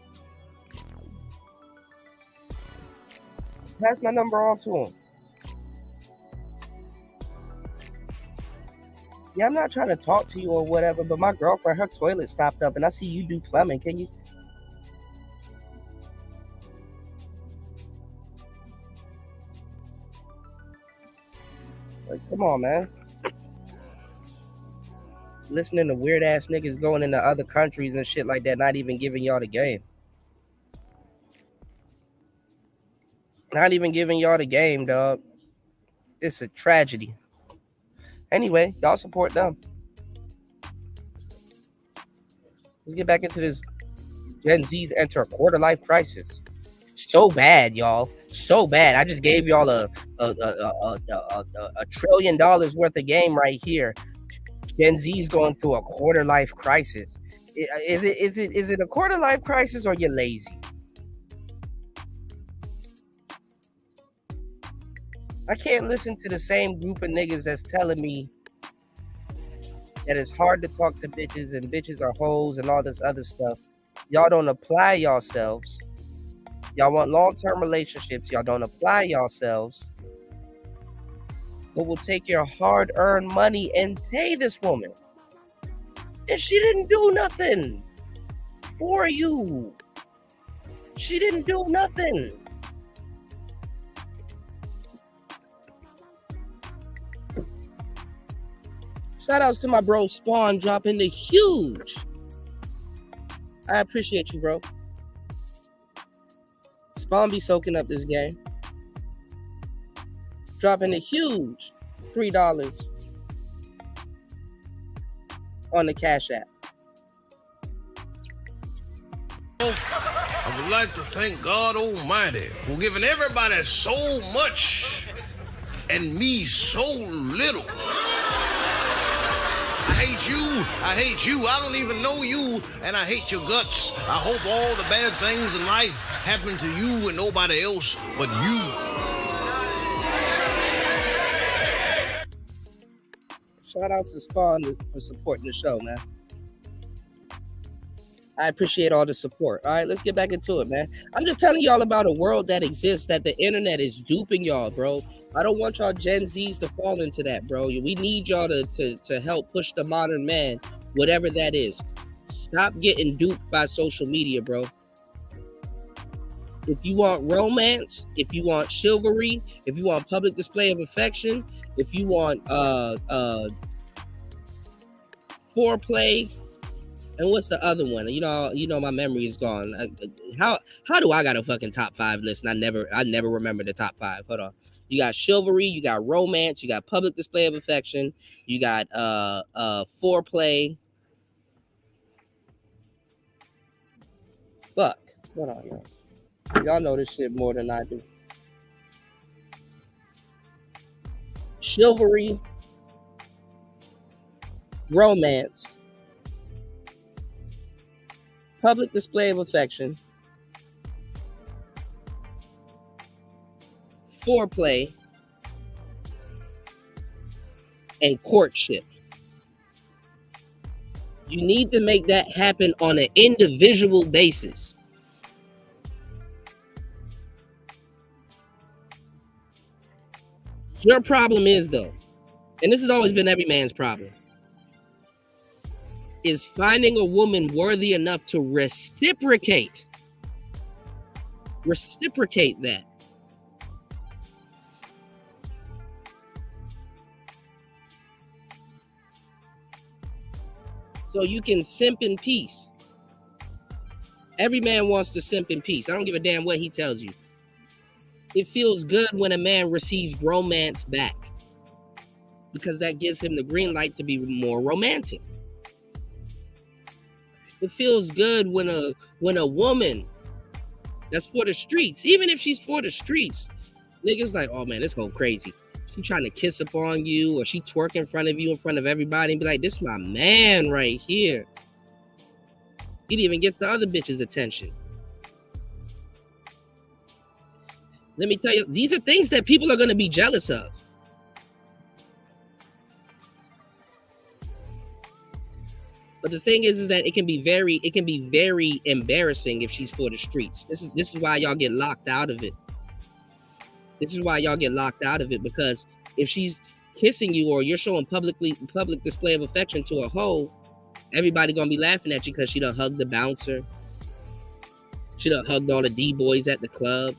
Pass my number on to him. Yeah, I'm not trying to talk to you or whatever, but my girlfriend, her toilet stopped up, and I see you do plumbing. Can you? Like, come on, man. Listening to weird ass niggas going into other countries and shit like that, not even giving y'all the game. Not even giving y'all the game, dog. It's a tragedy. Anyway, y'all support them. Let's get back into this. Gen Z's enter a quarter life crisis. So bad, y'all. So bad. I just gave y'all a $1 trillion worth of game right here. Gen Z's going through a quarter life crisis. Is it a quarter life crisis, or you're lazy? I can't listen to the same group of niggas that's telling me that it's hard to talk to bitches and bitches are hoes and all this other stuff. Y'all don't apply yourselves. Y'all want long-term relationships. Y'all don't apply yourselves. But will take your hard-earned money and pay this woman. And she didn't do nothing for you. She didn't do nothing. Shout outs to my bro Spawn dropping the huge. I appreciate you, bro. Spawn be soaking up this game. Dropping a huge $3 on the Cash App. I would like to thank God Almighty for giving everybody so much and me so little. I hate you, I don't even know you, and I hate your guts. I hope all the bad things in life happen to you and nobody else but you. Shout out to Spawn for supporting the show, man. I appreciate all the support. All right, let's get back into it, man. I'm just telling y'all about a world that exists, that the internet is duping y'all, bro. I don't want y'all Gen Zs to fall into that, bro. We need y'all to help push the modern man, whatever that is. Stop getting duped by social media, bro. If you want romance, if you want chivalry, if you want public display of affection, if you want foreplay, and what's the other one? You know, my memory is gone. How do I got a fucking top 5 list and I never remember the top 5? Hold on. You got chivalry, you got romance, you got public display of affection, you got foreplay. Fuck. Hold on, y'all. Y'all know this shit more than I do. Chivalry, romance, public display of affection, foreplay, and courtship. You need to make that happen on an individual basis. Your problem is, though, and this has always been every man's problem, is finding a woman worthy enough to reciprocate reciprocate that. So you can simp in peace. Every man wants to simp in peace. I don't give a damn what he tells you. It feels good when a man receives romance back, because that gives him the green light to be more romantic. It feels good when a woman that's for the streets, even if she's for the streets, niggas like, oh man, this whole crazy. She trying to kiss up on you, or she twerk in front of you in front of everybody and be like, this my man right here. It even gets the other bitch's attention. Let me tell you, these are things that people are going to be jealous of. But the thing is that it can be very embarrassing if she's for the streets. This is why y'all get locked out of it. This is why y'all get locked out of it, because if she's kissing you or you're showing public display of affection to a hoe, everybody gonna be laughing at you because she done hugged the bouncer. She done hugged all the D-boys at the club.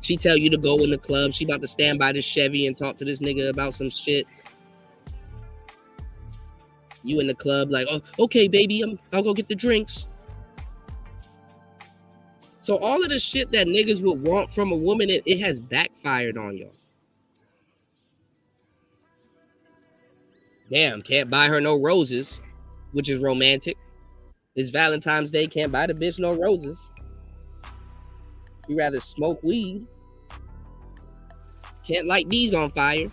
She tell you to go in the club. She about to stand by this Chevy and talk to this nigga about some shit. You in the club like, oh, okay, baby, I'll go get the drinks. So all of the shit that niggas would want from a woman, it has backfired on y'all. Damn, can't buy her no roses, which is romantic. It's Valentine's Day, can't buy the bitch no roses. You rather smoke weed. Can't light these on fire.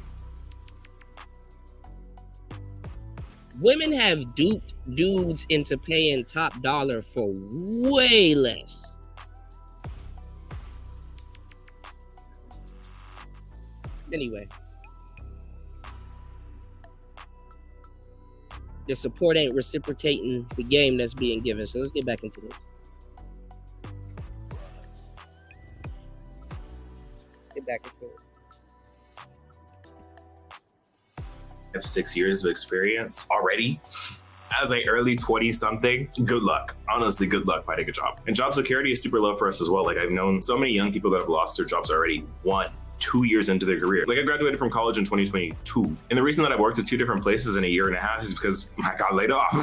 Women have duped dudes into paying top dollar for way less. Anyway. The support ain't reciprocating the game that's being given. So let's get back into this. Get back into it. I have 6 years of experience already. As a early 20-something, good luck. Honestly, good luck finding a job. And job security is super low for us as well. Like, I've known so many young people that have lost their jobs already 1-2 years into their career. Like, I graduated from college in 2022. And the reason that I've worked at 2 different places in a year and a half is because I got laid off.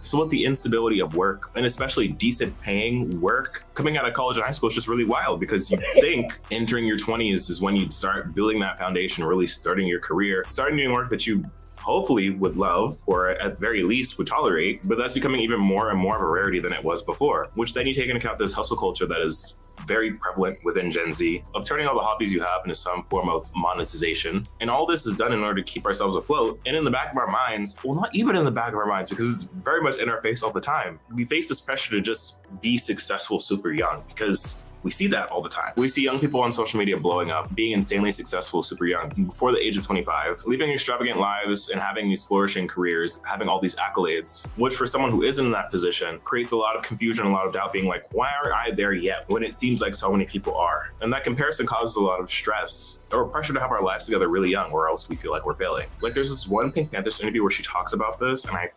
So with the instability of work, and especially decent paying work, coming out of college and high school is just really wild, because you think entering your 20s is when you'd start building that foundation, really starting your career, starting doing work that you hopefully would love, or at very least would tolerate, but that's becoming even more and more of a rarity than it was before, which then you take into account this hustle culture that is very prevalent within Gen Z, of turning all the hobbies you have into some form of monetization. And all this is done in order to keep ourselves afloat. And in the back of our minds, well, not even in the back of our minds, because it's very much in our face all the time, we face this pressure to just be successful super young, because we see that all the time. We see young people on social media blowing up, being insanely successful super young, before the age of 25, living extravagant lives and having these flourishing careers, having all these accolades, which for someone who isn't in that position creates a lot of confusion, a lot of doubt, being like, why aren't I there yet? When it seems like so many people are. And that comparison causes a lot of stress or pressure to have our lives together really young, or else we feel like we're failing. Like, there's this one Pink Panthers interview where she talks about this, and I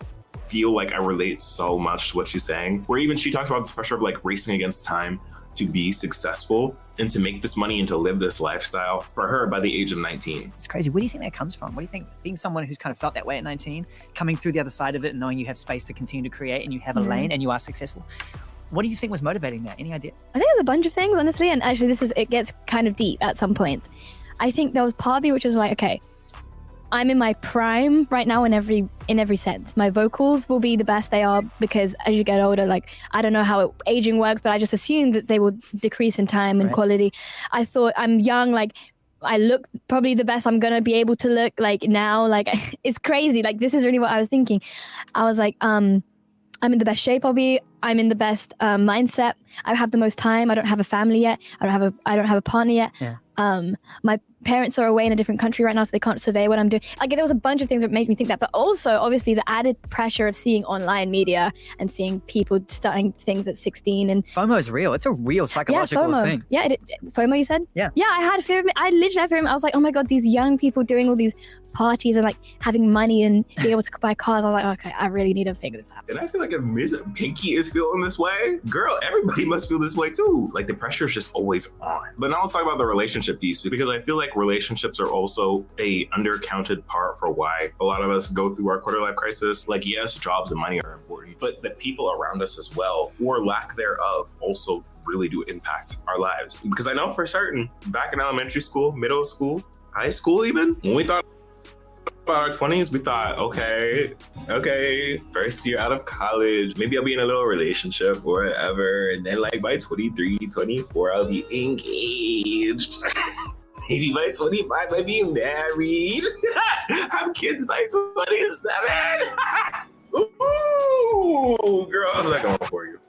feel like I relate so much to what she's saying, where even she talks about this pressure of like racing against time to be successful and to make this money and to live this lifestyle for her by the age of 19. It's crazy. Where do you think that comes from? What do you think, being someone who's kind of felt that way at 19, coming through the other side of it and knowing you have space to continue to create and you have a lane and you are successful, what do you think was motivating that? Any idea? I think there's a bunch of things, honestly, and actually it gets kind of deep at some point. I think there was part of me which was like, okay, I'm in my prime right now in every sense. My vocals will be the best they are, because as you get older, like, I don't know how aging works, but I just assume that they will decrease in time and quality. I thought I'm young, like, I look probably the best I'm gonna be able to look like now. Like, it's crazy. Like, this is really what I was thinking. I was like, I'm in the best shape I'll be. I'm in the best mindset. I have the most time. I don't have a family yet. I don't have a partner yet. Yeah. parents are away in a different country right now, so they can't survey what I'm doing. Like, there was a bunch of things that made me think that, but also obviously the added pressure of seeing online media and seeing people starting things at 16 and FOMO is real. It's a real psychological FOMO. thing. FOMO, you said? Yeah. Yeah, I had fear of it. I literally had fear of it. I was like, oh my God, these young people doing all these parties and like having money and being able to buy cars. I was like, okay, I really need to figure this out. And I feel like if Miss Pinky is feeling this way, girl, everybody must feel this way too. Like the pressure is just always on. But now let's talk about the relationship piece, because I feel like relationships are also a undercounted part for why a lot of us go through our quarter life crisis. Like, yes, jobs and money are important, but the people around us as well, or lack thereof, also really do impact our lives. Because I know for certain, back in elementary school, middle school, high school even, when we thought about our 20s, we thought, okay, first year out of college, maybe I'll be in a little relationship or whatever, and then like by 23, 24, I'll be engaged. Maybe by 25, I'll be married. Have kids by 27. Ooh, girl, how's that going for you?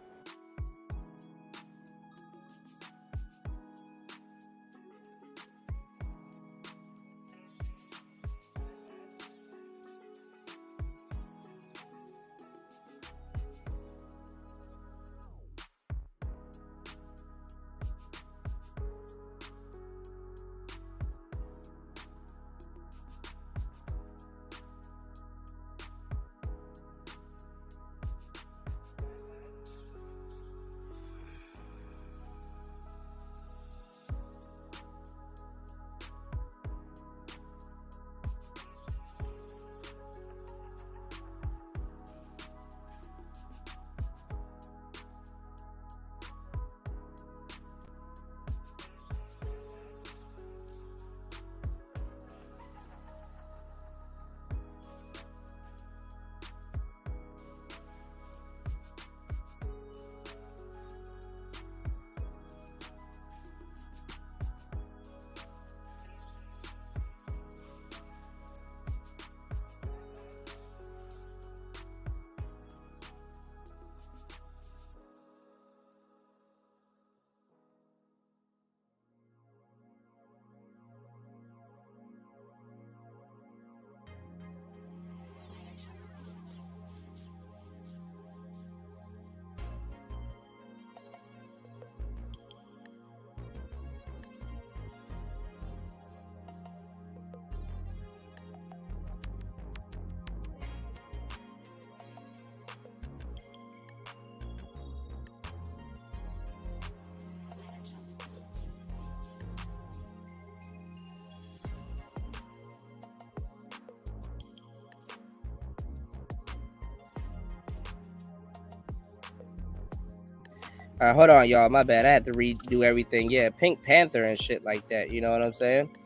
Hold on, y'all. My bad. I had to redo everything. Yeah, Pink Panther and shit like that. You know what I'm saying?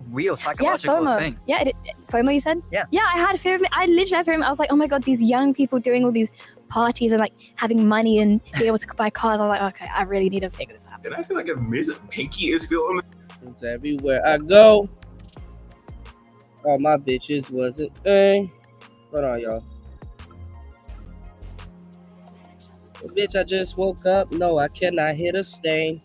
Real psychological thing. Yeah, FOMO, you said? Yeah. Yeah, I had fear of it. I literally had fear of it. I was like, oh my God, these young people doing all these parties and like having money and being able to buy cars. I was like, okay, I really need to figure this out. And I feel like if Miss Pinky is feeling it's everywhere I go. All my bitches wasn't. Hold on, y'all. Bitch, I just woke up. No, I cannot hit a stain.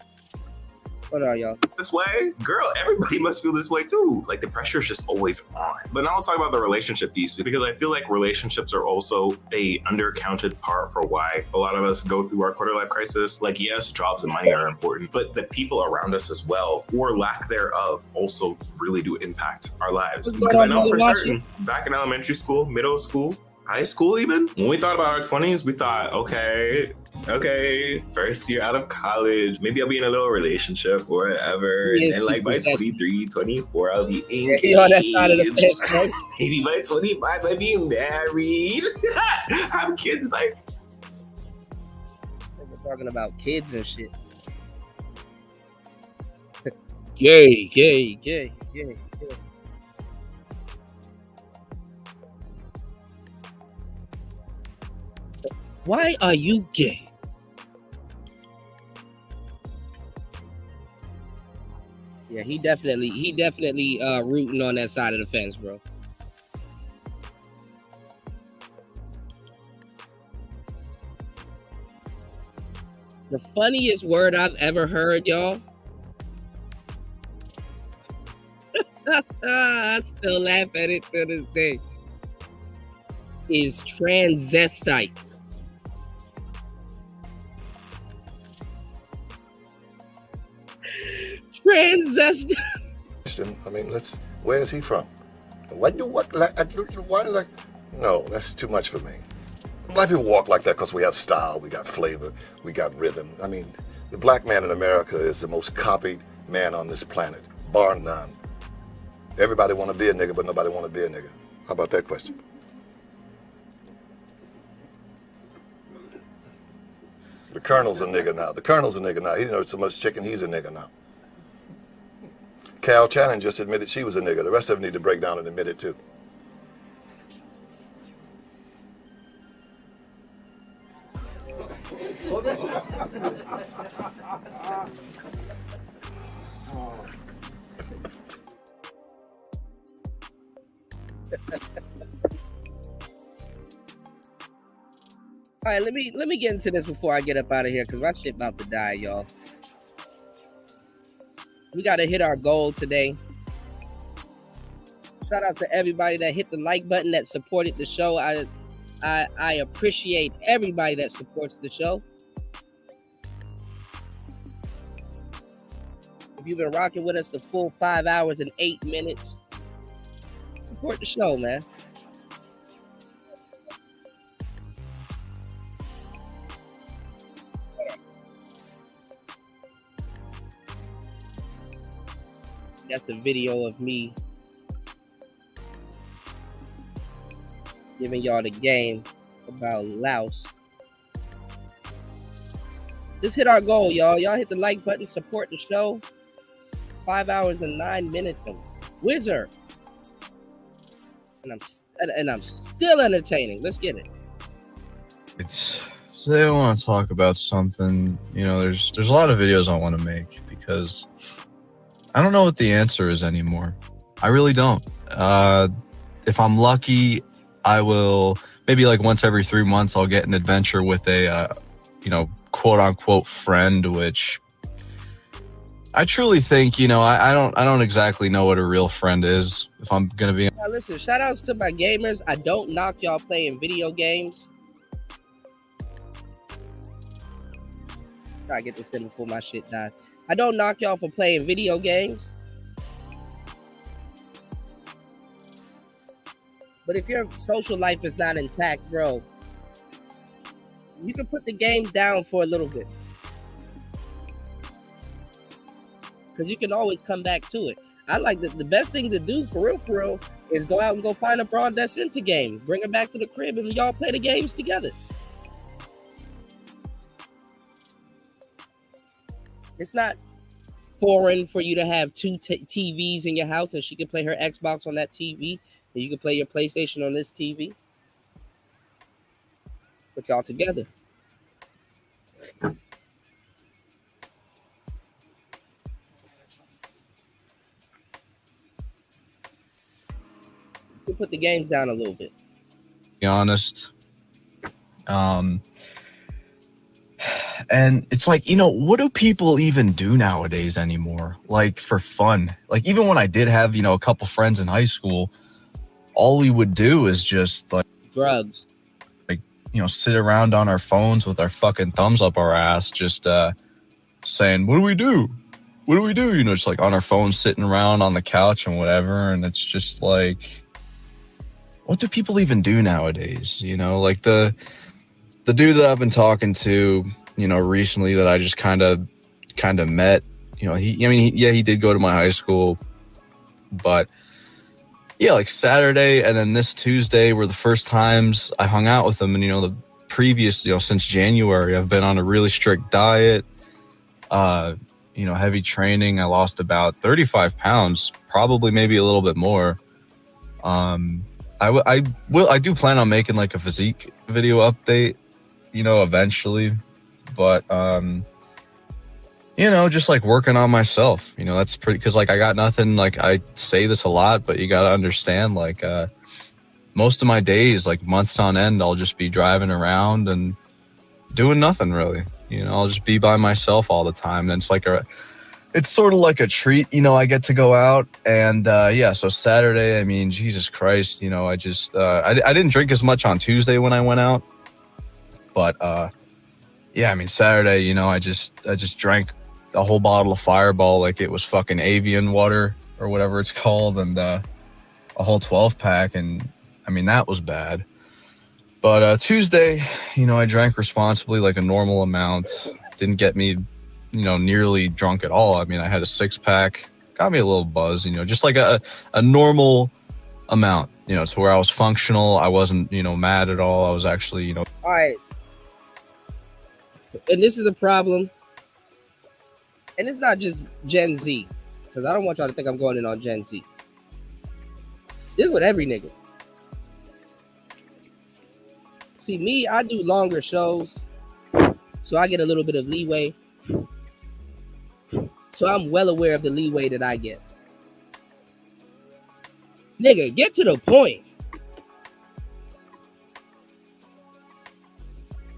Hold on, y'all. This way, girl, everybody must feel this way too. Like the pressure is just always on. But now let's talk about the relationship piece, because I feel like relationships are also a undercounted part for why a lot of us go through our quarter life crisis. Like, yes, jobs and money are important, but the people around us as well, or lack thereof, also really do impact our lives. Because I know for certain, back in elementary school, middle school, high school even, when we thought about our 20s, we thought, okay, first year out of college, maybe I'll be in a little relationship or whatever, and then like by 23, 24, I'll be engaged. On that side of the fence, right? Maybe by 25, I'll be married. Have kids by... We're talking about kids and shit. Gay. Why are you gay? Yeah, he definitely rooting on that side of the fence, bro. The funniest word I've ever heard, y'all, I still laugh at it to this day. Is transvestite. Transvestite. I mean, where is he from? Why? No, that's too much for me. Black people walk like that because we have style, we got flavor, we got rhythm. I mean, the black man in America is the most copied man on this planet, bar none. Everybody want to be a nigga, but nobody want to be a nigga. How about that question? The Colonel's a nigga now. The Colonel's a nigga now. He didn't know so much chicken, he's a nigga now. Cal Channing just admitted she was a nigga. The rest of them need to break down and admit it too. All right, let me get into this before I get up out of here because my shit about to die, y'all. We got to hit our goal today. Shout out to everybody that hit the like button that supported the show. I appreciate everybody that supports the show. If you've been rocking with us the full 5 hours and 8 minutes, support the show, man. That's a video of me giving y'all the game about Laos. Just hit our goal, y'all. Y'all hit the like button, support the show. 5 hours and 9 minutes of Wizard. And I'm still entertaining. Let's get it. Today I want to talk about something. You know, there's a lot of videos I want to make because I don't know what the answer is anymore. I really don't. If I'm lucky, I will maybe like once every 3 months I'll get an adventure with a quote unquote friend, which I truly think, I don't exactly know what a real friend is, if I'm gonna be. Now listen, shout outs to my gamers. I don't knock y'all playing video games. Try to get this in before my shit dies. I don't knock y'all for playing video games. But if your social life is not intact, bro, you can put the games down for a little bit. Because you can always come back to it. I like the best thing to do, for real, is go out and go find a broad that's into games. Bring her back to the crib and y'all play the games together. It's not foreign for you to have two TVs in your house and she can play her Xbox on that TV and you can play your PlayStation on this TV. Put y'all together. You put the games down a little bit. Be honest. And it's like, what do people even do nowadays anymore? Like for fun? Like even when I did have, a couple friends in high school, all we would do is just like drugs. Like, sit around on our phones with our fucking thumbs up our ass, just saying, what do we do? What do we do? Just like on our phones, sitting around on the couch and whatever. And it's just like, what do people even do nowadays? Like the dude that I've been talking to, recently that I just kind of met, he did go to my high school, but yeah, like Saturday and then this Tuesday were the first times I hung out with him. And, the previous, since January, I've been on a really strict diet, heavy training. I lost about 35 pounds, probably maybe a little bit more. I do plan on making like a physique video update, eventually, but just like working on myself, that's pretty, because like I got nothing. Like I say this a lot, but you got to understand, like most of my days, like months on end, I'll just be driving around and doing nothing really. I'll just be by myself all the time, and it's like it's sort of like a treat, I get to go out. And yeah, so Saturday, I mean, Jesus Christ, I just I didn't drink as much on Tuesday when I went out. But yeah, I mean, Saturday, I just drank a whole bottle of Fireball like it was fucking avian water or whatever it's called, and a whole 12-pack, and I mean, that was bad. But Tuesday, I drank responsibly, like a normal amount. Didn't get me, nearly drunk at all. I mean, I had a 6-pack, got me a little buzz, just like a normal amount, to where I was functional. I wasn't, mad at all. I was actually, All right. And this is a problem. And it's not just Gen Z, because I don't want y'all to think I'm going in on Gen Z. This is with every nigga. See, me, I do longer shows, so I get a little bit of leeway. So I'm well aware of the leeway that I get. Nigga, get to the point.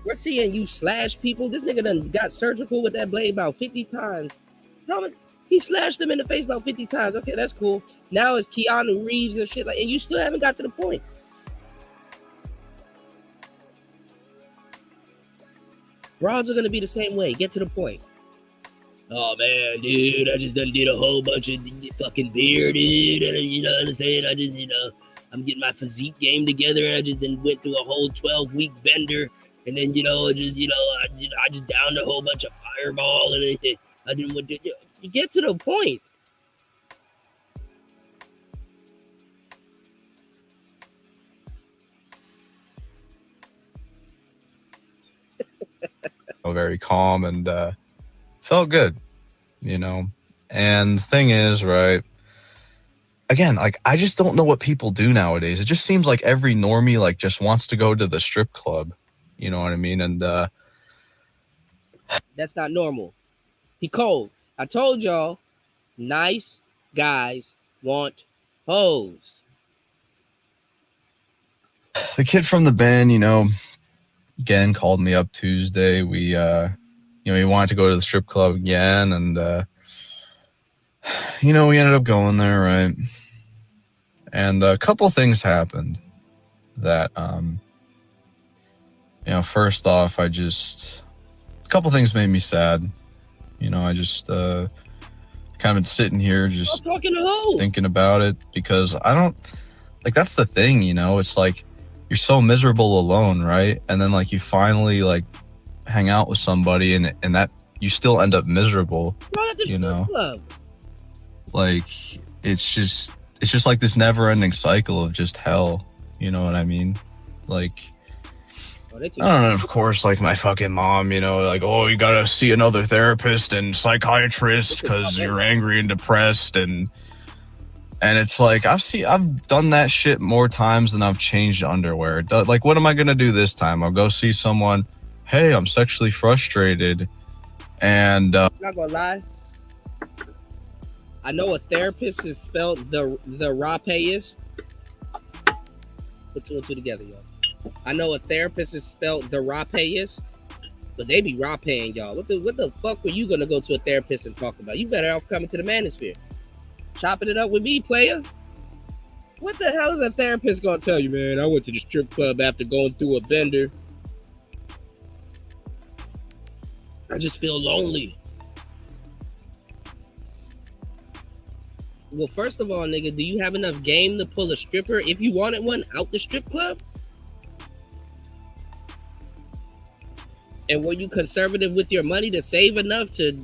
We're seeing you slash people. This nigga done got surgical with that blade about 50 times. He slashed him in the face about 50 times. Okay, that's cool. Now it's Keanu Reeves and shit, and you still haven't got to the point. Broads are gonna be the same way. Get to the point. Oh man, dude, I just done did a whole bunch of fucking beer, dude. And you know what I'm saying? I just, I'm getting my physique game together. And I just then went through a whole 12-week bender. And then, I just downed a whole bunch of Fireball, and I didn't want to. You get to the point. Very calm and felt good, And the thing is, right? Again, like, I just don't know what people do nowadays. It just seems like every normie, like, just wants to go to the strip club. You know what I mean? And that's not normal. He cold. I told y'all, nice guys want hoes. The kid from the band, again called me up Tuesday. We he wanted to go to the strip club again, and we ended up going there, right? And a couple things happened that first off, a couple things made me sad. I just kind of sitting here just thinking about it, because I don't, like, that's the thing, it's like you're so miserable alone, right? And then, like, you finally, like, hang out with somebody, and that you still end up miserable, Club. Like, it's just like this never-ending cycle of just hell. You know what I mean? Like, I don't know, of course, like, my fucking mom, like, oh, you gotta see another therapist and psychiatrist because you're angry and depressed, and it's like, I've done that shit more times than I've changed underwear. Like, what am I gonna do this time? I'll go see someone, hey, I'm sexually frustrated, and I'm not gonna lie, I know a therapist is spelled the rapist. Put two and two together, y'all. I know a therapist is spelled the rapist, but they be raw paying y'all. What the fuck were you gonna go to a therapist and talk about? You better off coming to the manosphere, chopping it up with me, player. What the hell is a therapist gonna tell you, man? I went to the strip club after going through a bender. I just feel lonely. Well, first of all, nigga, do you have enough game to pull a stripper, if you wanted one, out the strip club? And were you conservative with your money to save enough to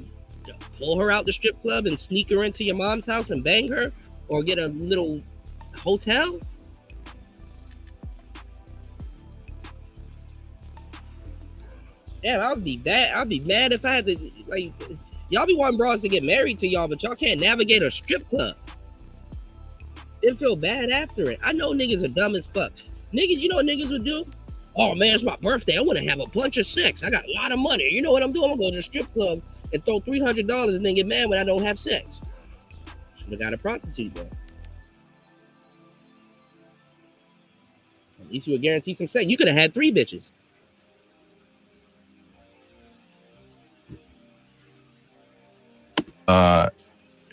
pull her out the strip club and sneak her into your mom's house and bang her, or get a little hotel? Damn, I'll be mad if I had to, like, y'all be wanting bras to get married to y'all, but y'all can't navigate a strip club. They feel bad after it. I know niggas are dumb as fuck. Niggas, you know what niggas would do? Oh man, it's my birthday. I want to have a bunch of sex. I got a lot of money. You know what I'm doing? I'm going to go to the strip club and throw $300 and then get mad when I don't have sex. Should have got a prostitute, bro. At least you would guarantee some sex. You could have had 3 bitches.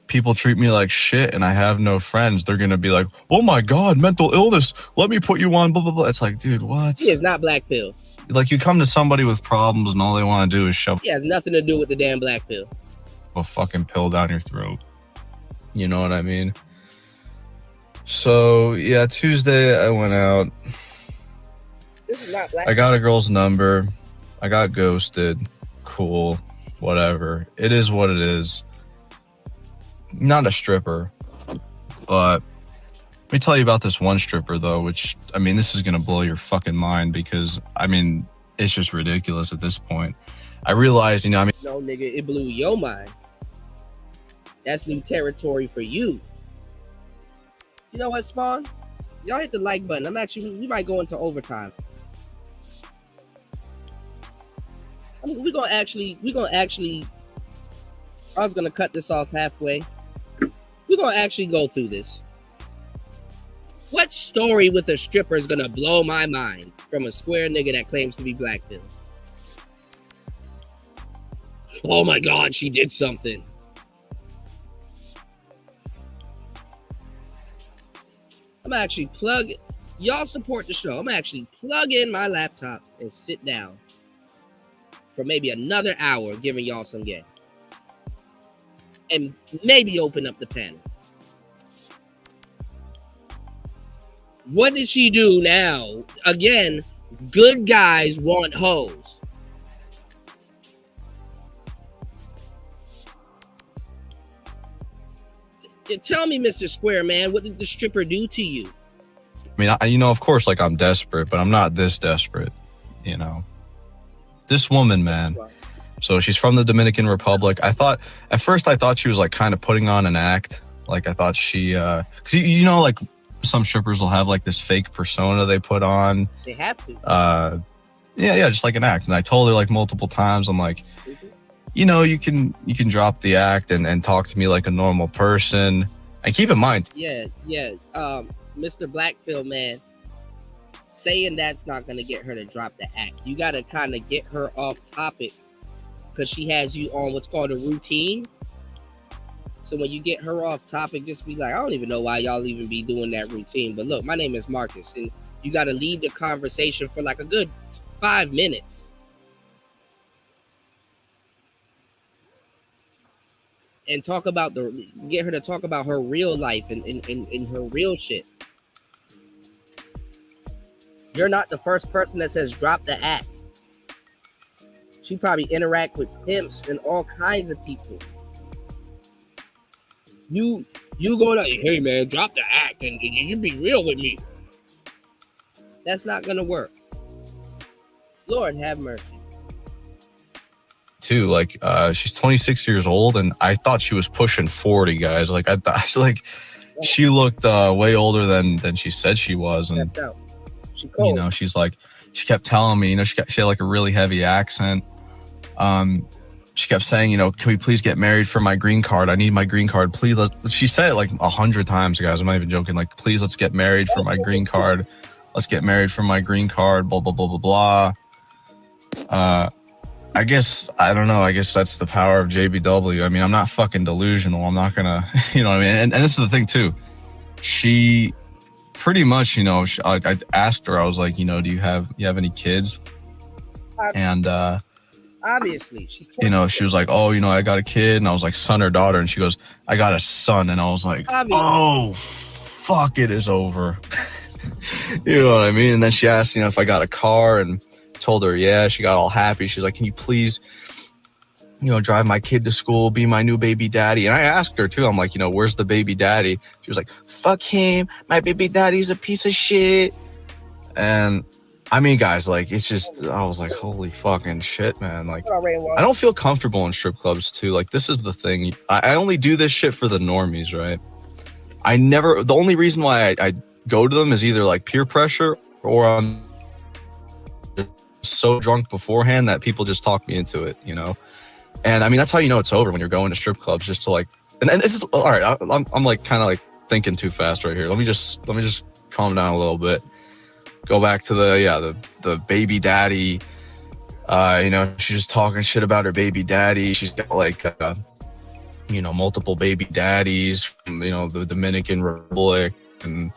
people treat me like shit and I have no friends, they're gonna be like, oh my god, mental illness, let me put you on blah blah blah. It's like, dude, what? He is not black pill. Like, you come to somebody with problems and all they want to do is shove He has nothing to do with the damn black pill. a fucking pill down your throat. You know what I mean? So yeah, Tuesday I went out. This is not black. I got a girl's number. I got ghosted. Cool. Whatever. It is what it is. Not a stripper, but let me tell you about this one stripper though, which, I mean, this is gonna blow your fucking mind because, I mean, it's just ridiculous at this point. I realized, you know, I mean, No, nigga, it blew your mind. That's new territory for you. You know what, Spawn? Y'all hit the like button. We might go into overtime. I mean, we're gonna actually, I was gonna cut this off halfway. We're gonna actually go through this. What story with a stripper is gonna blow my mind from a square nigga that claims to be black pill? Oh my God, she did something. I'm actually y'all support the show. I'm actually plug in my laptop and sit down for maybe another hour giving y'all some game. And maybe open up the panel. What did she do now? Again, good guys want hoes. Tell me, Mr. Square Man, what did the stripper do to you? I mean, you know, of course, like, I'm desperate, but I'm not this desperate, you know. This woman, man. So she's from the Dominican Republic. At first I thought she was like kind of putting on an act. Like, I thought she, cause you know, like some strippers will have like this fake persona they put on. They have to. Yeah, just like an act. And I told her like multiple times, I'm like, you know, you can drop the act and talk to me like a normal person. And keep in mind. Yeah. Mr. Blackpill Man, saying that's not going to get her to drop the act. You got to kind of get her off topic because she has you on what's called a routine. So when you get her off topic, just be like, I don't even know why y'all even be doing that routine. But look, my name is Marcus, and you got to lead the conversation for like a good 5 minutes. And talk about get her to talk about her real life and her real shit. You're not the first person that says drop the act. She probably interact with pimps and all kinds of people. You go to, hey man, drop the act and you be real with me. That's not gonna work. Lord have mercy. Too, like, she's 26 years old, and I thought she was pushing 40, guys. Like, I thought, like, she looked way older than she said she was, and you know, she's like, she kept telling me, you know, she had like a really heavy accent. She kept saying, you know, can we please get married for my green card? I need my green card, please. She said it like 100 times, guys. I'm not even joking. Like, please, let's get married for my green card. Let's get married for my green card. Blah blah blah blah blah. I guess, I don't know. I guess that's the power of JBW. I mean, I'm not fucking delusional. I'm not gonna, you know what I mean? And this is the thing too. She pretty much, you know, I asked her, I was like, you know, do you have any kids? And obviously, she's 20. You know, she was like, oh, you know, I got a kid. And I was like, son or daughter? And she goes, I got a son. And I was like, oh, fuck, it is over. You know what I mean? And then she asked, you know, if I got a car, and told her, yeah. She got all happy. She's like, can you please, you know, drive my kid to school, be my new baby daddy? And I asked her too, I'm like, you know, where's the baby daddy? She was like, fuck him, my baby daddy's a piece of shit. And I mean, guys, like, it's just, I was like, holy fucking shit, man. Like, I don't feel comfortable in strip clubs too. Like, this is the thing. I only do this shit for the normies, right? The only reason why I go to them is either like peer pressure, or I'm so drunk beforehand that people just talk me into it, you know? And I mean, that's how you know it's over, when you're going to strip clubs, just to like, and this is all right. I'm like kind of like thinking too fast right here. Let me just calm down a little bit. Go back to the baby daddy. You know, she's just talking shit about her baby daddy. She's got like you know, multiple baby daddies from, you know, the Dominican Republic and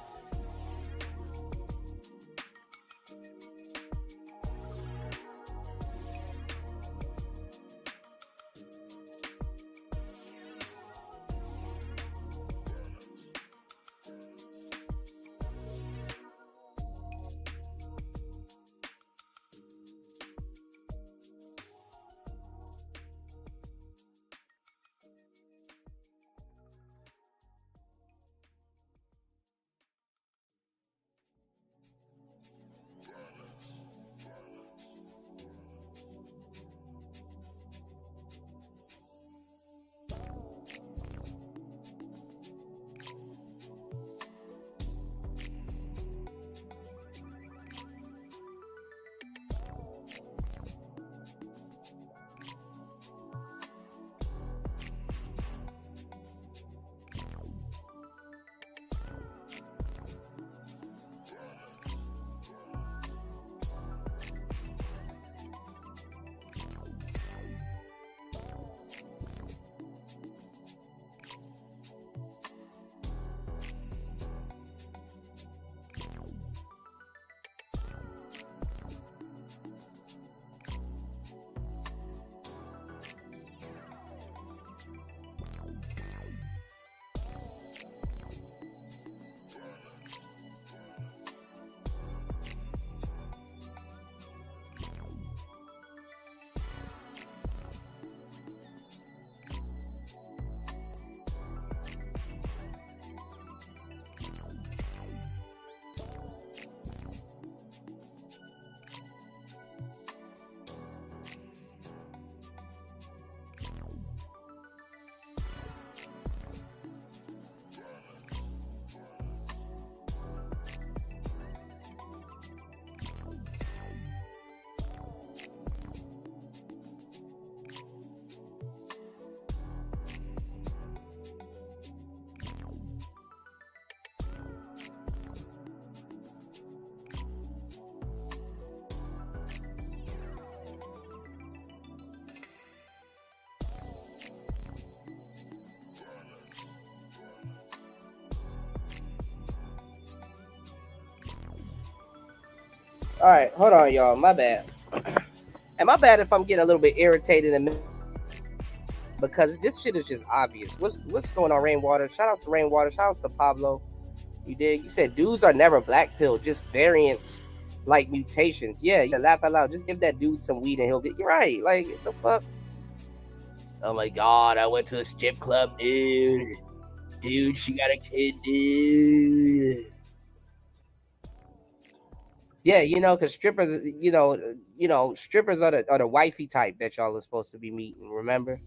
All right, hold on, y'all. My bad. And my bad if I'm getting a little bit irritated because this shit is just obvious. What's going on, Rainwater? Shout out to Rainwater. Shout out to Pablo. You did. You said dudes are never black pill, just variants like mutations. Yeah, you laugh out loud. Just give that dude some weed and he'll get. You're right. Like the fuck. Oh my god, I went to a strip club, dude. Dude, she got a kid, dude. Yeah, you know, because strippers, you know, strippers are the wifey type that y'all are supposed to be meeting. Remember?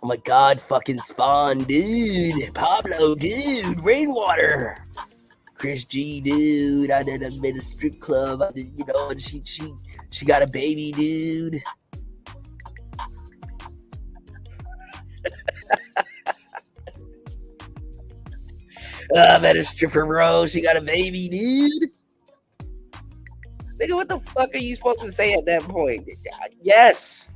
Oh my god, fucking Spawn, dude. Pablo, dude. Rainwater. Chris G, dude. I did a bit of strip club. I did, you know, and she got a baby, dude. I met a stripper, bro. She got a baby, dude. Nigga, what the fuck are you supposed to say at that point? Yes,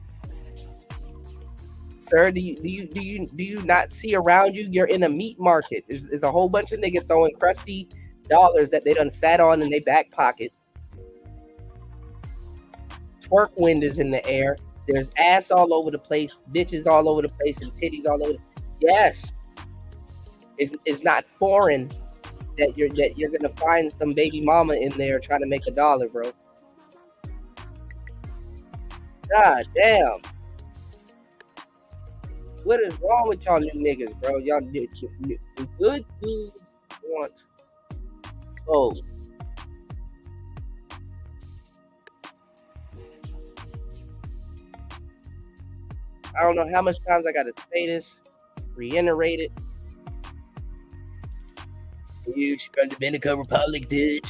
sir. Do you not see around you? You're in a meat market. There's a whole bunch of niggas throwing crusty dollars that they done sat on in their back pocket. Twerk wind is in the air. There's ass all over the place, bitches all over the place, and titties all over. Yes. It's not foreign that you're gonna find some baby mama in there trying to make $1, bro. God damn. What is wrong with y'all new niggas, bro? Y'all good dudes want both. I don't know how much times I gotta say this, reiterate it. Dude, she's from Dominican Republic, dude.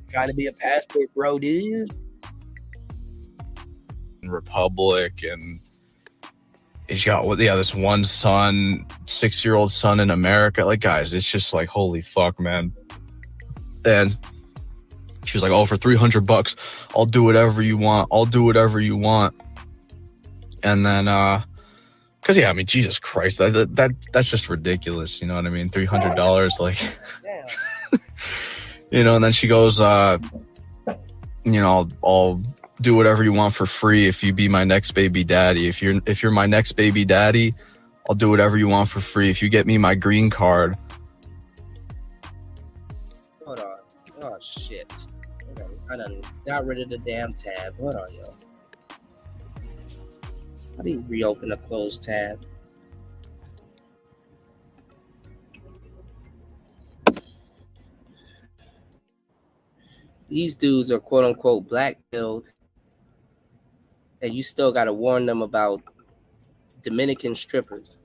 Trying to be a passport, bro, dude. Republic, and he's got this one son, 6-year-old son in America. Like, guys, it's just like, holy fuck, man. And She was like, oh, for $300, I'll do whatever you want. I'll do whatever you want. And then, cause yeah, I mean, Jesus Christ, that's just ridiculous. You know what I mean? $300, like, you know, and then she goes, you know, I'll do whatever you want for free if you be my next baby daddy. If you're my next baby daddy, I'll do whatever you want for free. If you get me my green card. Hold on. Oh shit. I done got rid of the damn tab. Hold on, yo. How do you reopen a closed tab? These dudes are quote unquote black-pilled, and you still got to warn them about Dominican strippers.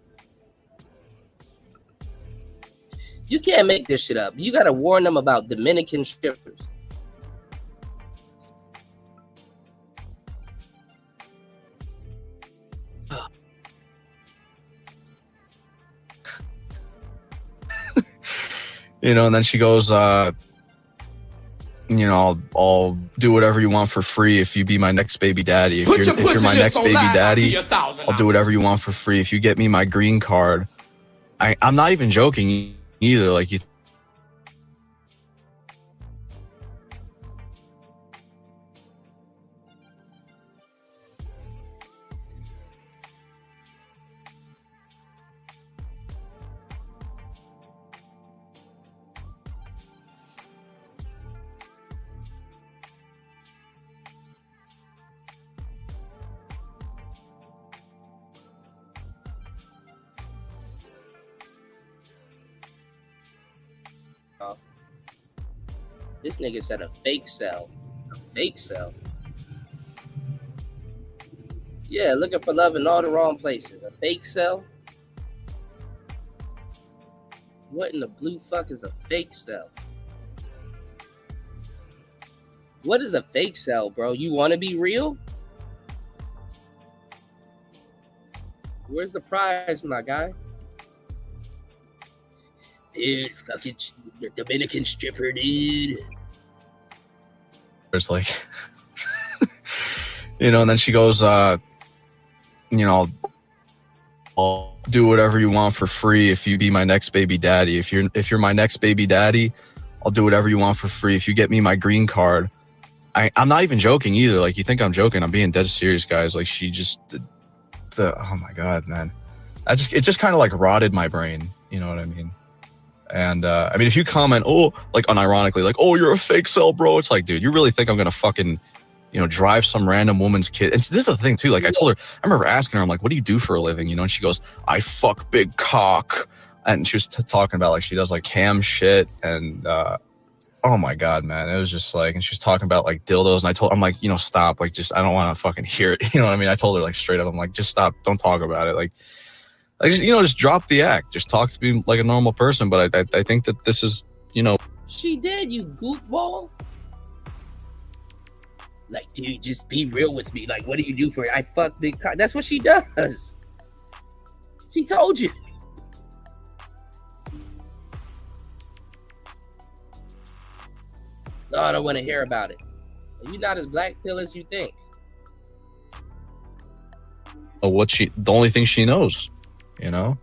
You can't make this shit up. You got to warn them about Dominican strippers. You know, and then she goes, you know, I'll do whatever you want for free if you be my next baby daddy. If you're my next baby daddy, I'll do whatever you want for free. If you get me my green card. I'm not even joking either. Like, you This nigga said a fake cell. A fake cell. Yeah, looking for love in all the wrong places. A fake cell? What in the blue fuck is a fake cell? What is a fake cell, bro? You want to be real? Where's the prize, my guy? Dude, fucking the Dominican stripper, dude. There's like, you know, and then she goes, you know, I'll do whatever you want for free if you be my next baby daddy. If you're my next baby daddy, I'll do whatever you want for free. If you get me my green card. I'm not even joking either. Like, you think I'm joking? I'm being dead serious, guys. Like, she just, oh my God, man. It just kind of like rotted my brain. You know what I mean? And I mean, if you comment, oh, like unironically, like, oh, you're a fake cell, bro. It's like, dude, you really think I'm gonna fucking, you know, drive some random woman's kid? And this is the thing too. Like, I told her, I remember asking her, I'm like, what do you do for a living? You know, and she goes, I fuck big cock. And she was talking about like she does like cam shit. And oh my God, man, it was just like, and she was talking about like dildos. And I'm like, you know, stop. Like, just, I don't want to fucking hear it. You know what I mean? I told her like straight up, I'm like, just stop. Don't talk about it. Like, you know, just drop the act. Just talk to me like a normal person. But I think that this is, you know. She did, you goofball. Like, dude, just be real with me. Like, what do you do for it? I fuck big cock. That's what she does. She told you. No, I don't want to hear about it. You're not as black pill as you think. The only thing she knows. You know,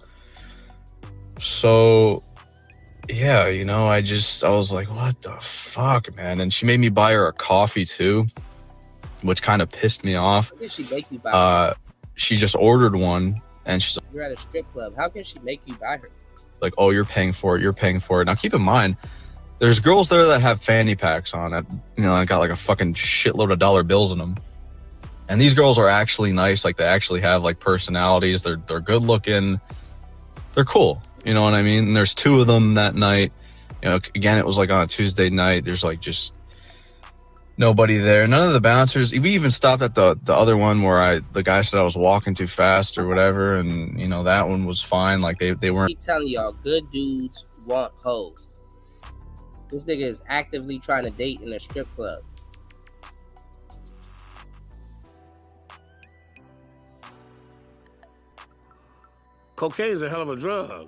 so yeah, you know, I was like, what the fuck, man? And she made me buy her a coffee too, which kind of pissed me off. How did she make you buy her? She just ordered one, and she's like, you're at a strip club. How can she make you buy her? Like, oh, you're paying for it. You're paying for it. Now, keep in mind, there's girls there that have fanny packs on that, you know, got like a fucking shitload of dollar bills in them. And these girls are actually nice. Like, they actually have like personalities. They're good looking. They're cool. You know what I mean? And there's two of them that night. You know, again, it was like on a Tuesday night. There's like just nobody there. None of the bouncers. We even stopped at the other one where the guy said I was walking too fast or whatever. And, you know, that one was fine. Like, they weren't. I keep telling y'all, good dudes want hoes. This nigga is actively trying to date in a strip club. Cocaine is a hell of a drug.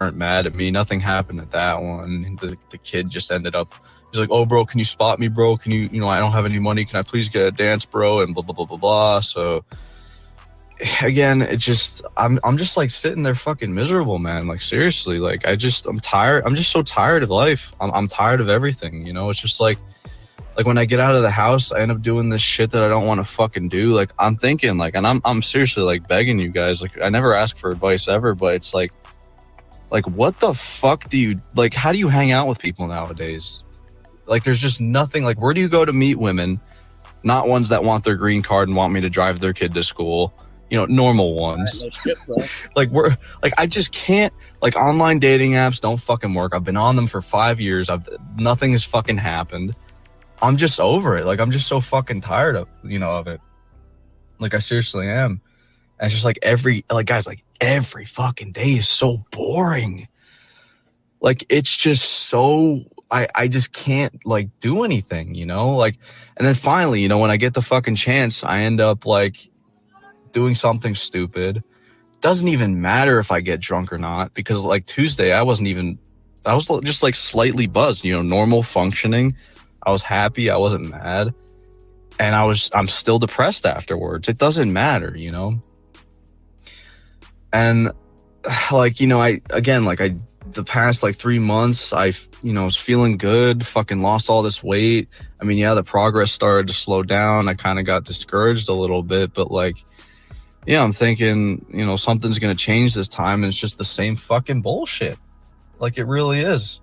weren't mad at me. Nothing happened at that one. The kid just ended up, he's like, oh, bro, can you spot me, bro? Can you, I don't have any money. Can I please get a dance, bro? And blah, blah, blah, blah, blah. So again, it just, I'm just like sitting there fucking miserable, man. Like seriously, like I'm tired. I'm just so tired of life. I'm tired of everything, It's just like when I get out of the house, I end up doing this shit that I don't want to fucking do. Like I'm thinking like, and I'm seriously like begging you guys, like I never ask for advice ever, but it's like what the fuck do you, like, how do you hang out with people nowadays? Like there's just nothing, like where do you go to meet women? Not ones that want their green card and want me to drive their kid to school, normal ones. Like I just can't, like online dating apps don't fucking work. I've been on them for 5 years. Nothing has fucking happened. I'm just over it. Like, I'm just so fucking tired of, of it. Like, I seriously am. And it's just like every fucking day is so boring. Like, it's just so, I just can't, like, do anything, Like, and then finally, when I get the fucking chance, I end up, like, doing something stupid. Doesn't even matter if I get drunk or not, because, like, Tuesday, I was just, like, slightly buzzed, normal functioning. I was happy. I wasn't mad. And I'm still depressed afterwards. It doesn't matter, And like, the past like 3 months, I was feeling good, fucking lost all this weight. I mean, yeah, the progress started to slow down. I kind of got discouraged a little bit, but like, yeah, I'm thinking, something's going to change this time. And it's just the same fucking bullshit. Like it really is,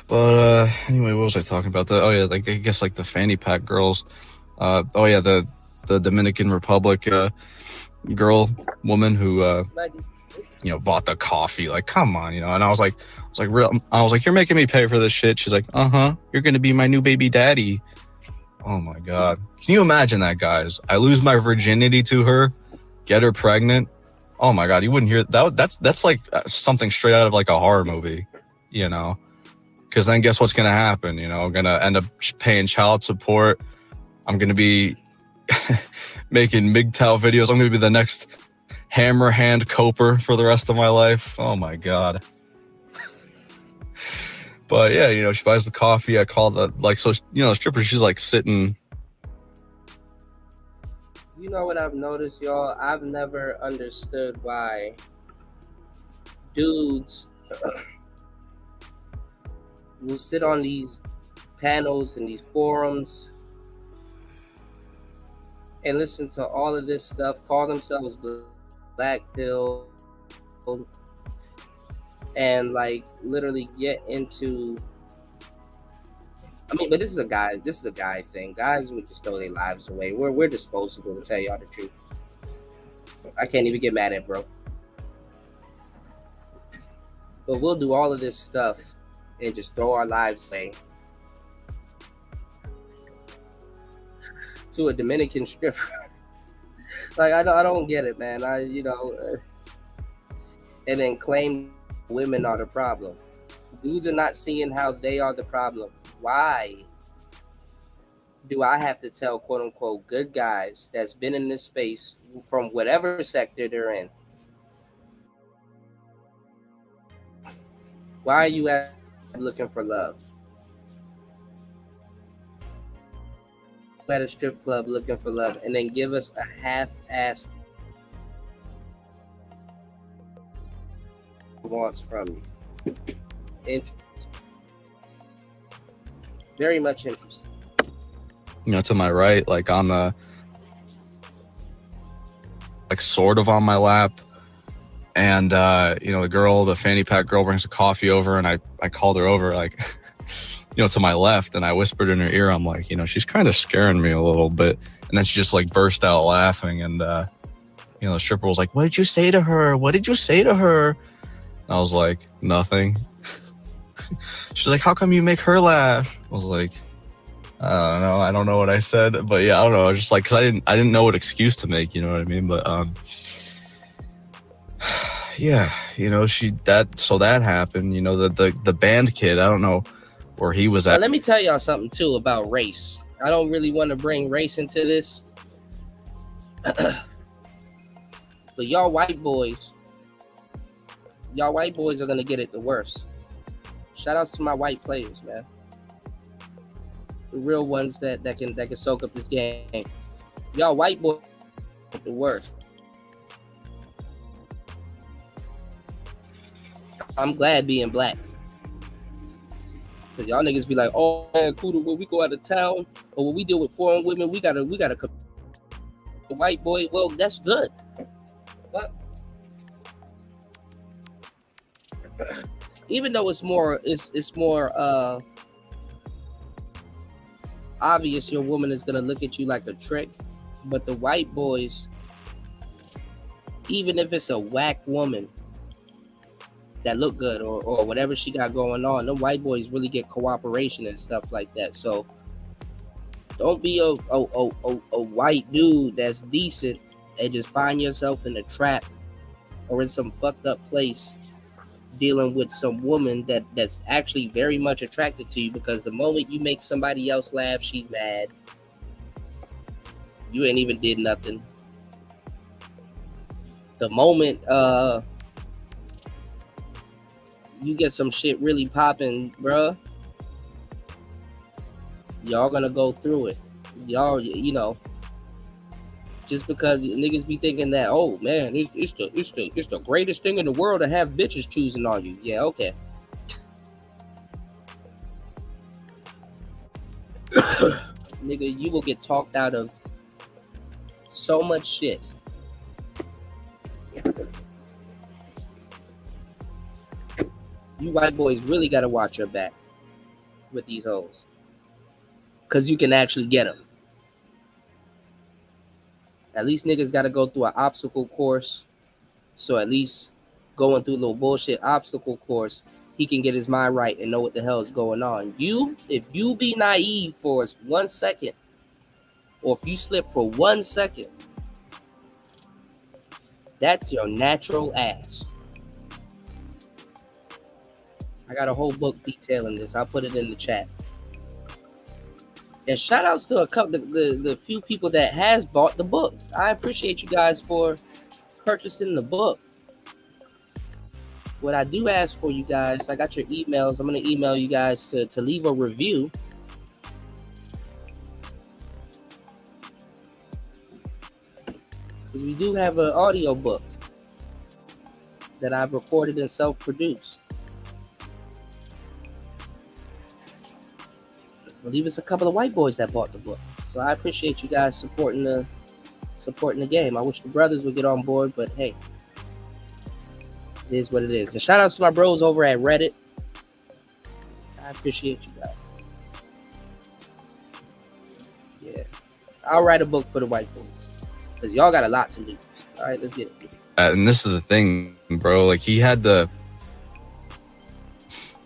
But anyway, what was I talking about? I guess like the fanny pack girls. The Dominican Republic woman who bought the coffee. Like, come on, And I was like, you're making me pay for this shit. She's like, you're gonna be my new baby daddy. Oh my god, can you imagine that, guys? I lose my virginity to her, get her pregnant. Oh my god, you wouldn't hear that. That's like something straight out of like a horror movie, Because then guess what's going to happen? I'm going to end up paying child support. I'm going to be making MGTOW videos. I'm going to be the next hammer hand coper for the rest of my life. Oh, my God. But, yeah, she buys the coffee. I call the, the stripper, she's, like, sitting. You know what I've noticed, y'all? I've never understood why dudes will sit on these panels and these forums and listen to all of this stuff, call themselves black pill, and like literally get into, but this is a guy thing. Guys would just throw their lives away. We're disposable, to tell y'all the truth. I can't even get mad at bro. But we'll do all of this stuff and just throw our lives away to a Dominican stripper. Like, I don't get it, man. And then claim women are the problem. Dudes are not seeing how they are the problem. Why do I have to tell quote unquote good guys that's been in this space from whatever sector they're in? Why are you looking for love? At a strip club looking for love, and then give us a half-assed wants from you. Interesting. Very much interesting. To my right, like on the, like sort of on my lap. And, the fanny pack girl brings a coffee over, and I called her over, like, to my left, and I whispered in her ear, I'm like, she's kind of scaring me a little bit. And then she just like burst out laughing. And, the stripper was like, what did you say to her? What did you say to her? And I was like, nothing. She's like, how come you make her laugh? I was like, I don't know what I said, but yeah, I don't know. I was just like, cause I didn't know what excuse to make, you know what I mean? But, yeah, that happened, the band kid, I don't know where he was at. Let me tell y'all something too about race. I don't really want to bring race into this, but y'all white boys y'all white boys are gonna get it the worst. Shout outs to my white players, man. The real ones that can soak up this game. Y'all white boys are the worst. I'm glad being black. Cause y'all niggas be like, oh man, cool. When we go out of town or when we deal with foreign women, we gotta the white boy. Well, that's good. But even though it's more obvious your woman is gonna look at you like a trick, but the white boys, even if it's a whack woman that look good or whatever she got going on, the white boys really get cooperation and stuff like that. So don't be a white dude that's decent and just find yourself in a trap or in some fucked up place dealing with some woman that's actually very much attracted to you, because the moment you make somebody else laugh, she's mad. You ain't even did nothing. The moment you get some shit really popping, bruh, y'all gonna go through it. Y'all, you know, just because niggas be thinking that, oh man, it's the greatest thing in the world to have bitches choosing on you. Yeah, okay. Nigga, you will get talked out of so much shit. You white boys really gotta watch your back with these hoes, cause you can actually get them. At least niggas gotta go through an obstacle course, so at least going through a little bullshit obstacle course, he can get his mind right and know what the hell is going on. If you be naive for 1 second, or if you slip for 1 second, that's your natural ass. I got a whole book detailing this. I'll put it in the chat. And shout outs to a couple the few people that has bought the book. I appreciate you guys for purchasing the book. What I do ask for you guys, I got your emails. I'm going to email you guys to leave a review. We do have an audio book that I've recorded and self-produced. I believe it's a couple of white boys that bought the book. So I appreciate you guys supporting the game. I wish the brothers would get on board, but hey, it is what it is. And shout out to my bros over at Reddit. I appreciate you guys. Yeah. I'll write a book for the white boys, because y'all got a lot to lose. All right, let's get it. And this is the thing, bro. Like, he had to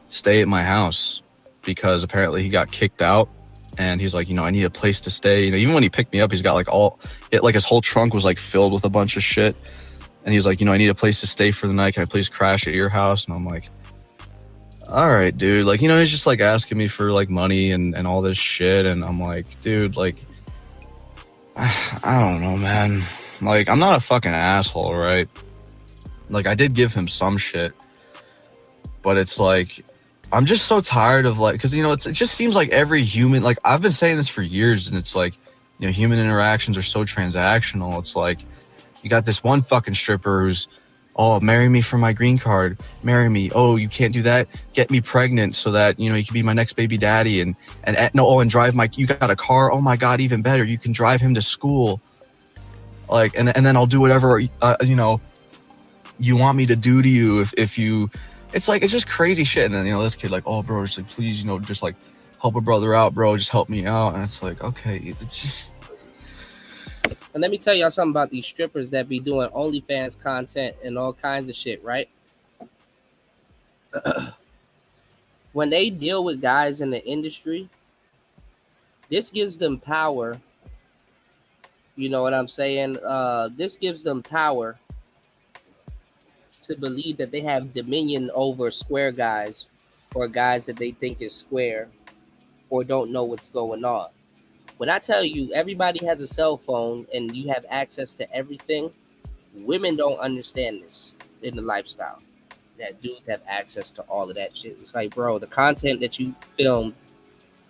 stay at my house because apparently he got kicked out, and he's like, I need a place to stay. Even when he picked me up, he's got like his whole trunk was like filled with a bunch of shit. And he's like, I need a place to stay for the night. Can I please crash at your house? And I'm like, all right, dude. Like, he's just like asking me for like money and all this shit. And I'm like, dude, like, I don't know, man. Like, I'm not a fucking asshole, right? Like, I did give him some shit, but it's like, I'm just so tired of like, because it just seems like every human, like, I've been saying this for years, and it's like, human interactions are so transactional. It's like, you got this one fucking stripper who's, oh, marry me for my green card, marry me. Oh, you can't do that, get me pregnant so that you can be my next baby daddy, and drive you got a car, oh my god, even better, you can drive him to school, like, and then I'll do whatever you want me to do to you if you. It's like, it's just crazy shit. And then, this kid like, oh, bro, just like, please, just like help a brother out, bro. Just help me out. And it's like, okay, it's just. And let me tell y'all something about these strippers that be doing OnlyFans content and all kinds of shit, right? When they deal with guys in the industry, this gives them power. You know what I'm saying? This gives them power to believe that they have dominion over square guys, or guys that they think is square or don't know what's going on. When I tell you everybody has a cell phone and you have access to everything, women don't understand this in the lifestyle. that dudes have access to all of that shit. It's like, bro, the content that you film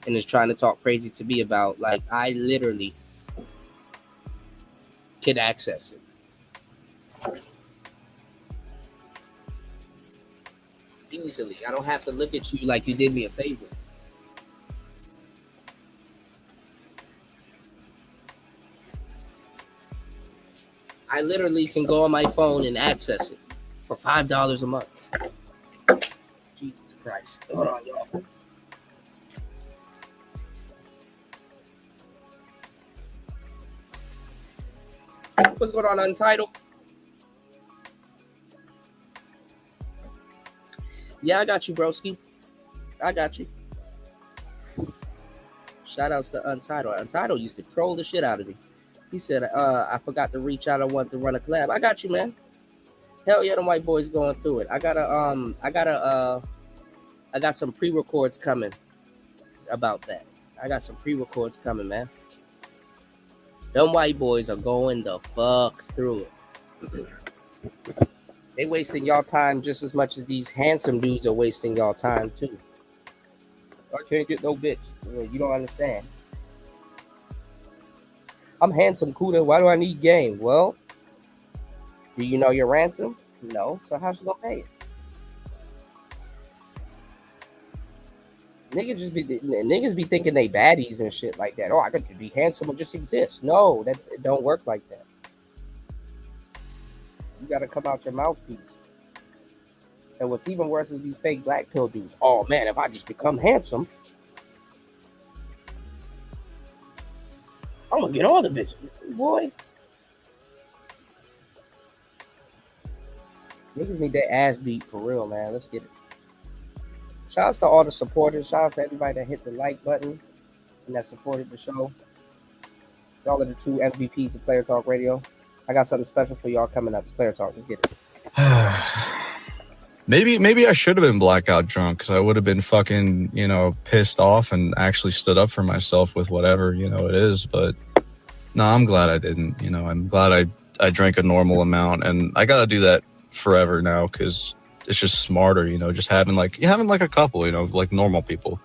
and is trying to talk crazy to me about, like, I literally can access it easily. I don't have to look at you like you did me a favor. I literally can go on my phone and access it for $5 a month. Jesus Christ. Hold on, y'all. What's going on, Untitled? Yeah, I got you, broski. I got you. Shout outs to Untitled. Untitled used to troll the shit out of me. He said, I forgot to reach out. I want to run a collab. I got you, man. Hell yeah, the white boys going through it. I got some pre-records coming about that. I got some pre-records coming, man. Them white boys are going the fuck through it. They wasting y'all time just as much as these handsome dudes are wasting y'all time too. I can't get no bitch. You don't understand. I'm handsome, Kuda. Why do I need game? Well, do you know your ransom? No. So how's she gonna pay it? Niggas be thinking they baddies and shit like that. Oh, I got to be handsome and just exist. No, that it don't work like that. You gotta come out your mouthpiece. And what's even worse is these fake black pill dudes. Oh man, if I just become handsome, I'm gonna get all the bitches. Boy. Niggas need their ass beat for real, man. Let's get it. Shouts to all the supporters. Shouts to everybody that hit the like button and that supported the show. Y'all are the two MVPs of Player Talk Radio. I got something special for y'all coming up. It's Player Talk. Let's get it. Maybe I should have been blackout drunk because I would have been fucking, pissed off and actually stood up for myself with whatever, it is. But no, I'm glad I didn't. I'm glad I drank a normal amount, and I got to do that forever now because it's just smarter, just having a couple, like normal people.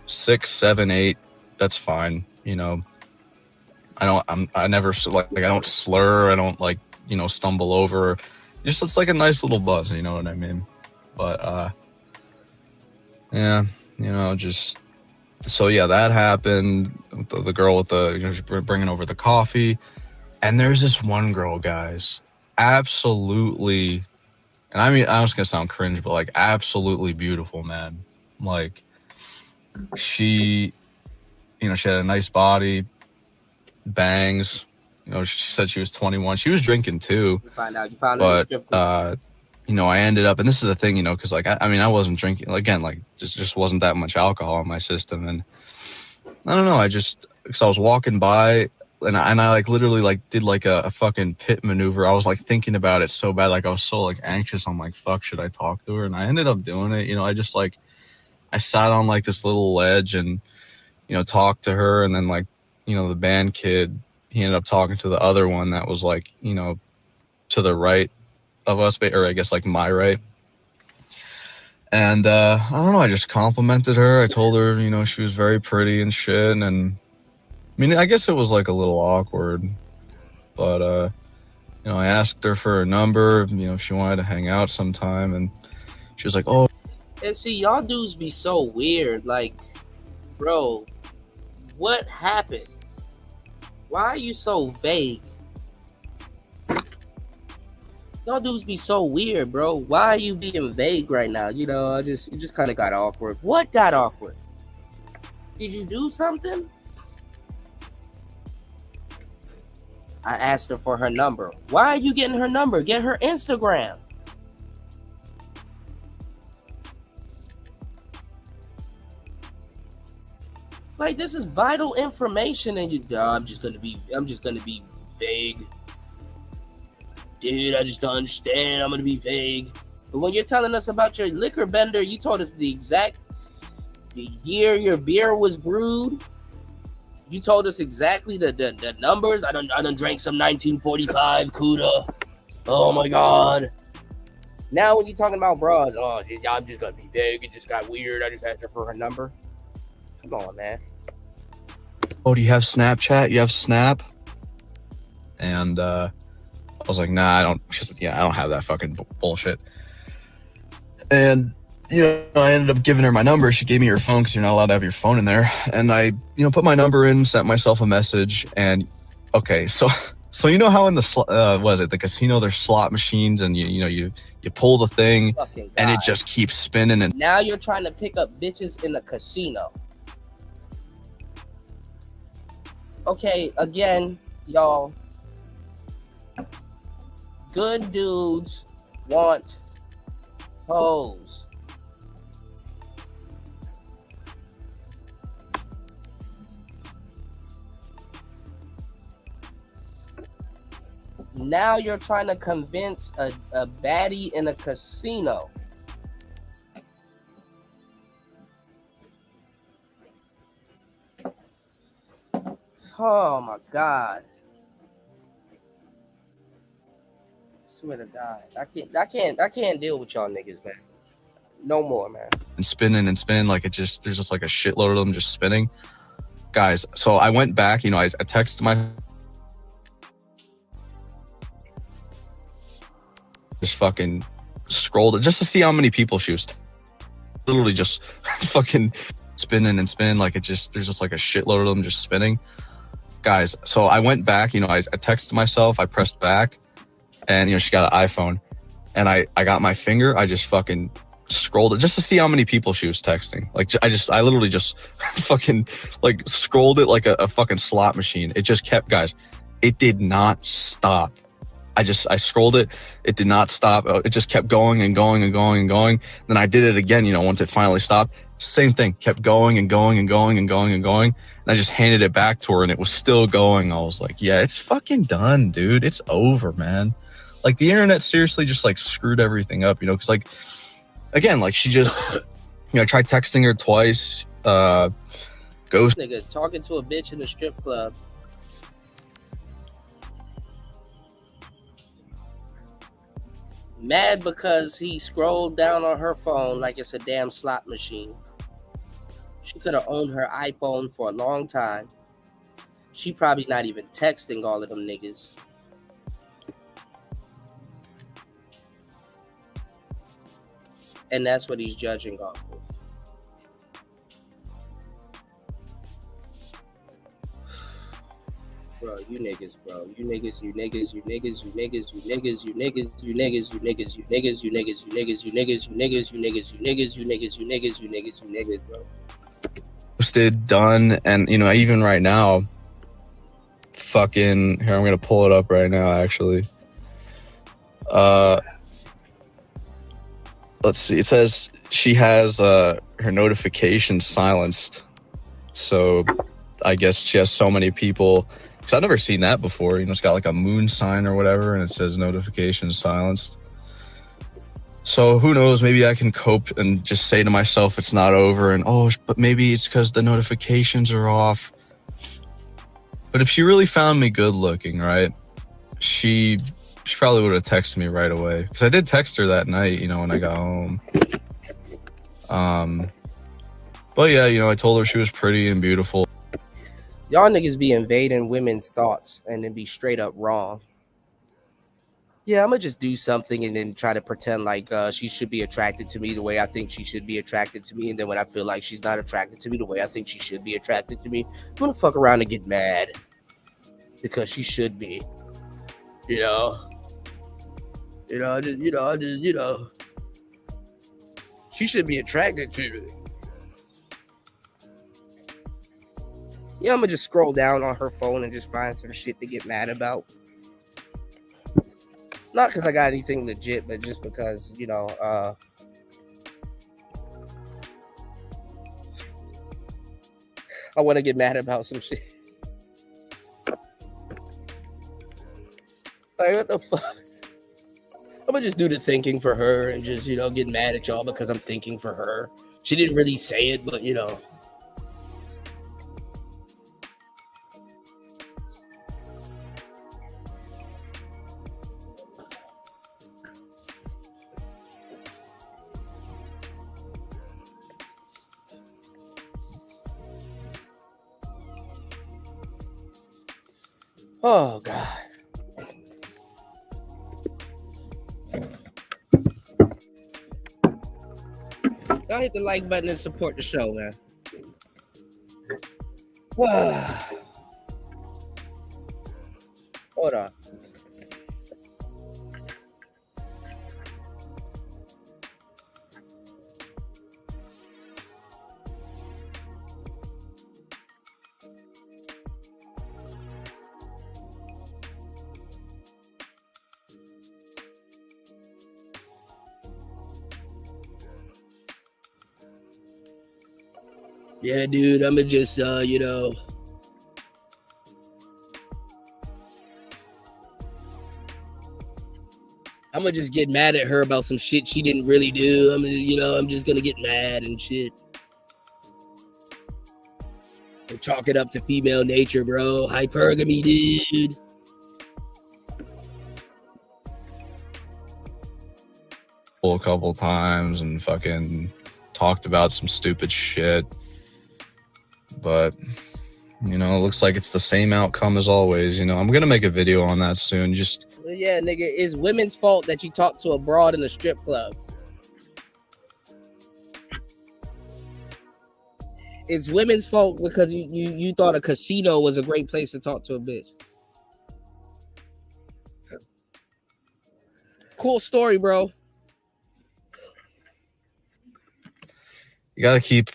6, 7, 8, that's fine. I don't slur. I don't stumble over. Just it's like a nice little buzz, you know what I mean? But yeah, so yeah, that happened. The girl with bringing over the coffee, and there's this one girl, guys, absolutely, and I mean, I was gonna sound cringe, but like absolutely beautiful, man. Like she had a nice body, bangs. She said she was 21. She was drinking too. You found out. But I ended up, and this is the thing, because I wasn't drinking again. Like just wasn't that much alcohol in my system, and I don't know. Because I was walking by, and I literally did a fucking pit maneuver. I was thinking about it so bad, I was so anxious. I'm like, fuck, should I talk to her? And I ended up doing it. I sat on this little ledge and talked to her, and then the band kid, he ended up talking to the other one that was to the right of us, or I guess my right. And I don't know, I just complimented her. I told her, she was very pretty and shit. And I mean, I guess it was a little awkward, but I asked her for her number, if she wanted to hang out sometime, and she was like, oh. And see, y'all dudes be so weird. Bro, what happened? Why are you so vague? Y'all dudes be so weird, bro. Why are you being vague right now? It just kind of got awkward. What got awkward? Did you do something? I asked her for her number. Why are you getting her number? Get her Instagram. This is vital information, and I'm just gonna be vague. Dude, I just don't understand. I'm gonna be vague. But when you're telling us about your liquor bender, you told us the year your beer was brewed. You told us exactly the numbers. I done drank some 1945 Cuda. Oh my god. Now when you're talking about bras, oh, I'm just gonna be big. It just got weird. I just asked her for her number. Come on, man. Oh, do you have Snapchat? You have Snap? And I was like, nah, I don't. She's like, yeah, I don't have that fucking bullshit. And I ended up giving her my number. She gave me her phone because you're not allowed to have your phone in there. And I, put my number in, sent myself a message. And okay, so you know how in the the casino, there's slot machines, and you pull the thing, and it just keeps spinning. And now you're trying to pick up bitches in the casino. Okay, again, y'all. Good dudes want hoes. Now you're trying to convince a baddie in a casino. Oh my God. Swear to God. I can't deal with y'all niggas, man. No more, man. And spinning and spinning, like there's just like a shitload of them just spinning. Guys, so I went back, I texted my just fucking scrolled it just to see how many people she was literally just fucking spinning and spinning, like there's just like a shitload of them just spinning. Guys, so I went back, I texted myself, I pressed back, and she got an iPhone, and I got my finger, I just fucking scrolled it just to see how many people she was texting. Like I literally just fucking like scrolled it like a fucking slot machine. It just kept, guys, it did not stop. I scrolled it, it did not stop. It just kept going and going and going and going. Then I did it again, once it finally stopped. Same thing, kept going and going and going and going and going. And I just handed it back to her, and it was still going. I was like, yeah, it's fucking done, dude. It's over, man. Like, the internet seriously just like screwed everything up, because like, again, like she just, I tried texting her twice, ghost. Nigga talking to a bitch in a strip club. Mad because he scrolled down on her phone like it's a damn slot machine. She could have owned her iPhone for a long time. She probably not even texting all of them niggas. And that's what he's judging off of. Bro, you niggas, bro. You niggas, you niggas, you niggas, you niggas, you niggas, you niggas, you niggas, you niggas, you niggas, you niggas, you niggas, you niggas, you niggas, you niggas, you niggas, you niggas, you niggas, you niggas, you niggas, bro. Posted, done, and even right now, fucking here, I'm gonna pull it up right now, actually. Let's see. It says she has her notifications silenced. So I guess she has so many people. Because I've never seen that before. It's got like a moon sign or whatever, and it says notifications silenced. So who knows? Maybe I can cope and just say to myself it's not over, and but maybe it's because the notifications are off. But if she really found me good looking, right? She probably would have texted me right away, because I did text her that night, when I got home. But yeah, I told her she was pretty and beautiful. Y'all niggas be invading women's thoughts and then be straight up wrong. Yeah, I'm gonna just do something and then try to pretend like she should be attracted to me the way I think she should be attracted to me, and then when I feel like she's not attracted to me the way I think she should be attracted to me, I'm gonna fuck around and get mad because she should be. She should be attracted to me. Yeah, I'm gonna just scroll down on her phone and just find some shit to get mad about. Not because I got anything legit, but just because, I want to get mad about some shit. Like, what the fuck? I'm gonna just do the thinking for her and just, get mad at y'all because I'm thinking for her. She didn't really say it, but, Oh God. Y'all hit the like button and support the show, man. Hold on. Yeah, dude, I'ma just, I'ma just get mad at her about some shit she didn't really do. I'm just gonna get mad and shit. And chalk it up to female nature, bro. Hypergamy, dude. A couple times and fucking talked about some stupid shit. But, it looks like it's the same outcome as always. I'm going to make a video on that soon. Yeah, nigga, it's women's fault that you talk to a broad in a strip club. It's women's fault because you thought a casino was a great place to talk to a bitch. Cool story, bro. You got to keep...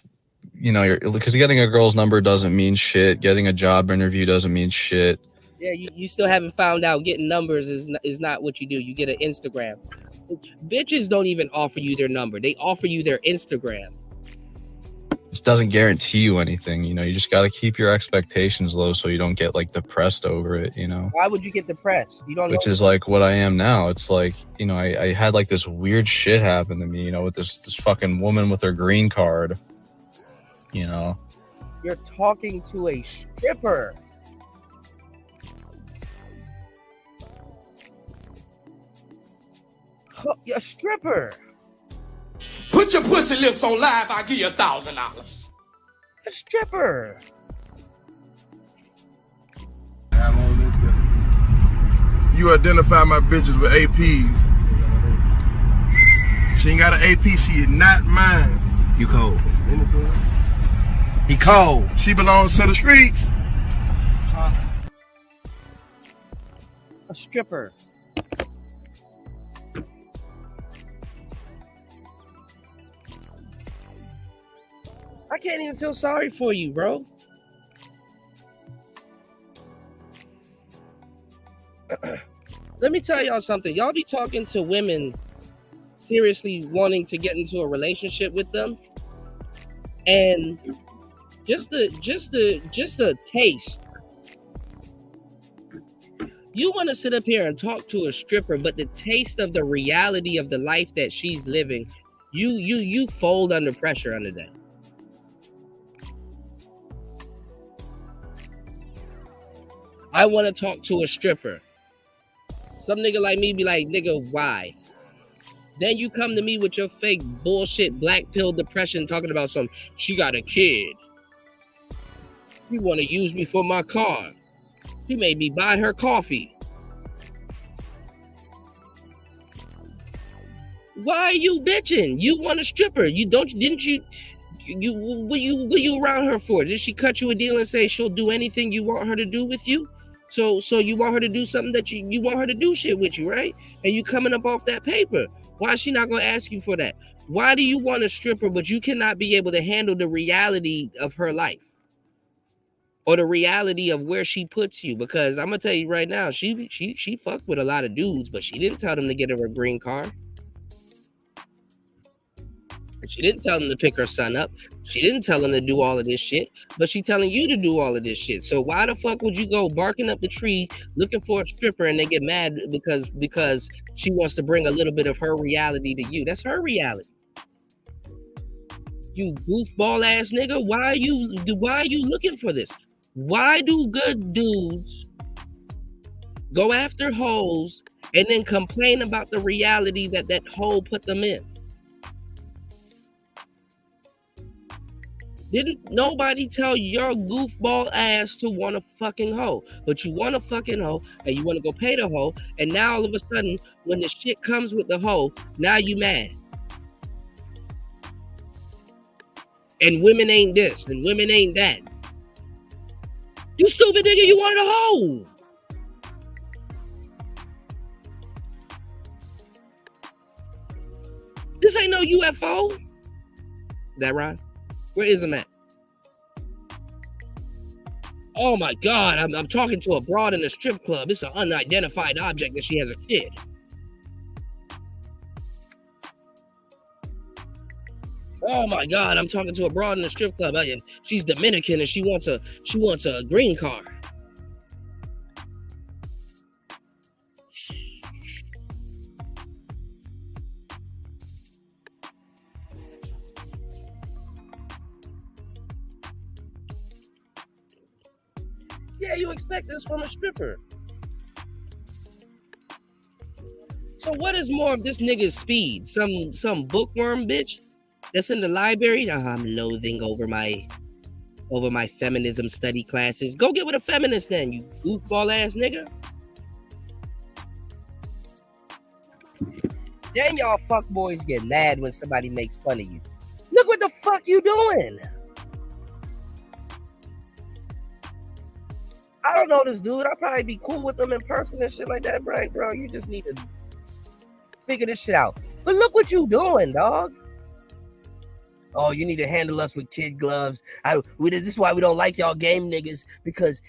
because getting a girl's number doesn't mean shit. Getting a job interview doesn't mean shit. Yeah, you still haven't found out getting numbers is not what you do. You get an Instagram. Bitches don't even offer you their number. They offer you their Instagram. This doesn't guarantee you anything. You just got to keep your expectations low so you don't get depressed over it. Why would you get depressed? You don't. Which is what I am now. It's I had this weird shit happen to me. With this fucking woman with her green card. You're talking to a stripper. A stripper. Put your pussy lips on live, I'll give you $1,000. A stripper. You identify my bitches with APs. She ain't got an AP, she is not mine. You cold. He cold. She belongs to the streets. A stripper. I can't even feel sorry for you, bro. Let me tell y'all something. Y'all be talking to women seriously wanting to get into a relationship with them, and just a taste. You want to sit up here and talk to a stripper, but the taste of the reality of the life that she's living, you fold under pressure under that. I want to talk to a stripper. Some nigga like me be like, nigga, why? Then you come to me with your fake bullshit black pill depression talking about she got a kid. You want to use me for my car. She made me buy her coffee. Why are you bitching? You want a stripper. Didn't you what you around her for? Did she cut you a deal and say she'll do anything you want her to do with you? So you want her to do something that you want her to do shit with you, right? And you coming up off that paper. Why is she not going to ask you for that? Why do you want a stripper, but you cannot be able to handle the reality of her life? Or the reality of where she puts you? Because I'm going to tell you right now, she fucked with a lot of dudes, but she didn't tell them to get her a green card. She didn't tell them to pick her son up. She didn't tell them to do all of this shit, but she telling you to do all of this shit. So why the fuck would you go barking up the tree looking for a stripper and they get mad because she wants to bring a little bit of her reality to you? That's her reality. You goofball ass nigga. Why are you looking for this? Why do good dudes go after hoes and then complain about the reality that hole put them in? Didn't nobody tell your goofball ass to want a fucking hoe? But you want a fucking hoe, and you want to go pay the hoe, and now all of a sudden, when the shit comes with the hoe, now you mad. And women ain't this, and women ain't that. You stupid nigga, you wanted a hoe. This ain't no UFO. That right? Where is him at? Oh my God, I'm talking to a broad in a strip club. It's an unidentified object that she has a kid. Oh my God, I'm talking to a broad in a strip club. She's Dominican and she wants a green card. Yeah, you expect this from a stripper. So what is more of this nigga's speed? Some bookworm bitch that's in the library? I'm loathing over my feminism study classes. Go get with a feminist then, you goofball ass nigga. Then y'all fuckboys get mad when somebody makes fun of you. Look what the fuck you doing. I don't know this dude. I'll probably be cool with them in person and shit like that, bro. You just need to figure this shit out. But look what you doing, dog. Oh, you need to handle us with kid gloves. This is why we don't like y'all game niggas because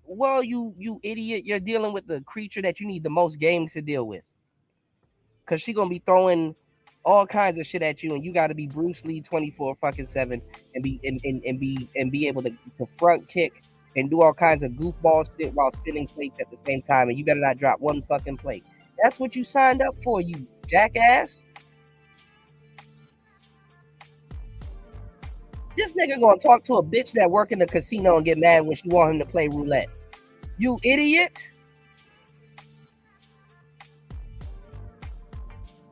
well, you idiot, you're dealing with the creature that you need the most games to deal with. Cause she gonna be throwing all kinds of shit at you, and you got to be Bruce Lee 24/7 and be able to front kick and do all kinds of goofball shit while spinning plates at the same time, and you better not drop one fucking plate. That's what you signed up for, you jackass. This nigga gonna talk to a bitch that work in the casino and get mad when she want him to play roulette. You idiot.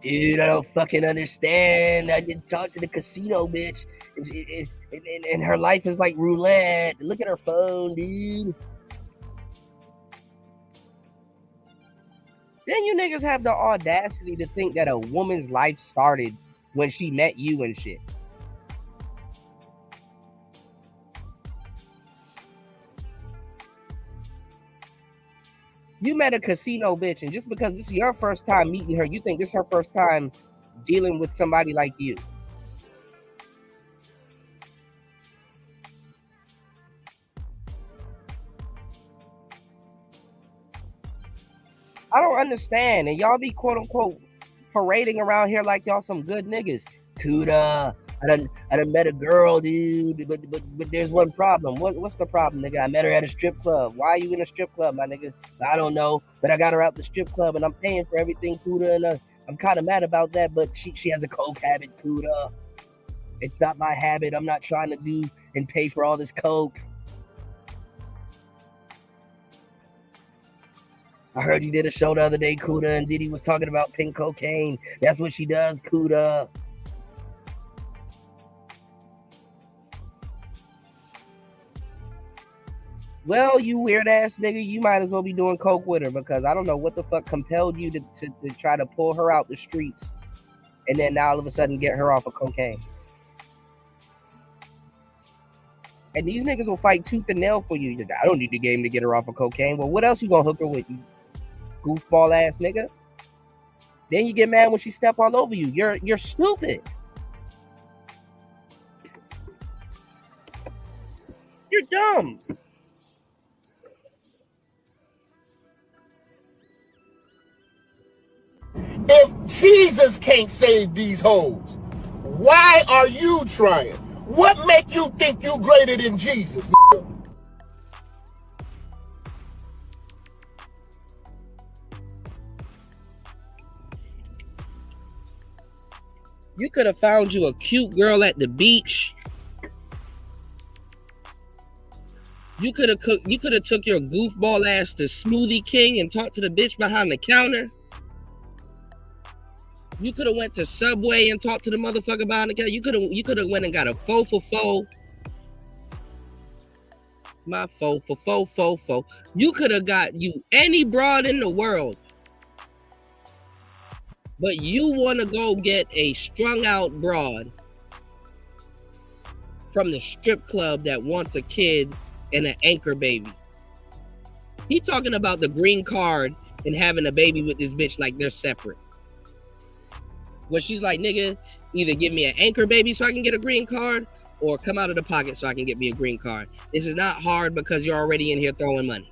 Dude, I don't fucking understand. I didn't talk to the casino bitch. And her life is like roulette. Look at her phone, dude. Then you niggas have the audacity to think that a woman's life started when she met you and shit. You met a casino bitch, and just because this is your first time meeting her, you think this is her first time dealing with somebody like you. I don't understand, and y'all be quote unquote parading around here like y'all some good niggas. Kuda, I done met a girl, dude, but there's one problem. What's the problem, nigga? I met her at a strip club. Why are you in a strip club, my nigga? I don't know, but I got her out the strip club and I'm paying for everything, Kuda, and I'm kind of mad about that, but she has a coke habit, Kuda. It's not my habit. I'm not trying to do and pay for all this coke. I heard you did a show the other day, Kuda, and Diddy was talking about pink cocaine. That's what she does, Kuda. Well, you weird ass nigga, you might as well be doing coke with her, because I don't know what the fuck compelled you to try to pull her out the streets and then now all of a sudden get her off of cocaine. And these niggas will fight tooth and nail for you. I don't need the game to get her off of cocaine. Well, what else you gonna hook her with, you goofball ass nigga? Then you get mad when she step all over you. You're stupid. You're dumb. If Jesus can't save these hoes, why are you trying? What make you think you greater than Jesus? You could have found you a cute girl at the beach. You could have took your goofball ass to Smoothie King and talked to the bitch behind the counter. You could have went to Subway and talked to the motherfucker behind the counter. You could have went and got a 4 for 4. My 4 for 4 4 4. You could have got you any broad in the world. But you want to go get a strung out broad from the strip club that wants a kid and an anchor baby. He talking about the green card and having a baby with this bitch like they're separate. Where she's like, nigga, either give me an anchor baby so I can get a green card or come out of the pocket so I can get me a green card. This is not hard because you're already in here throwing money.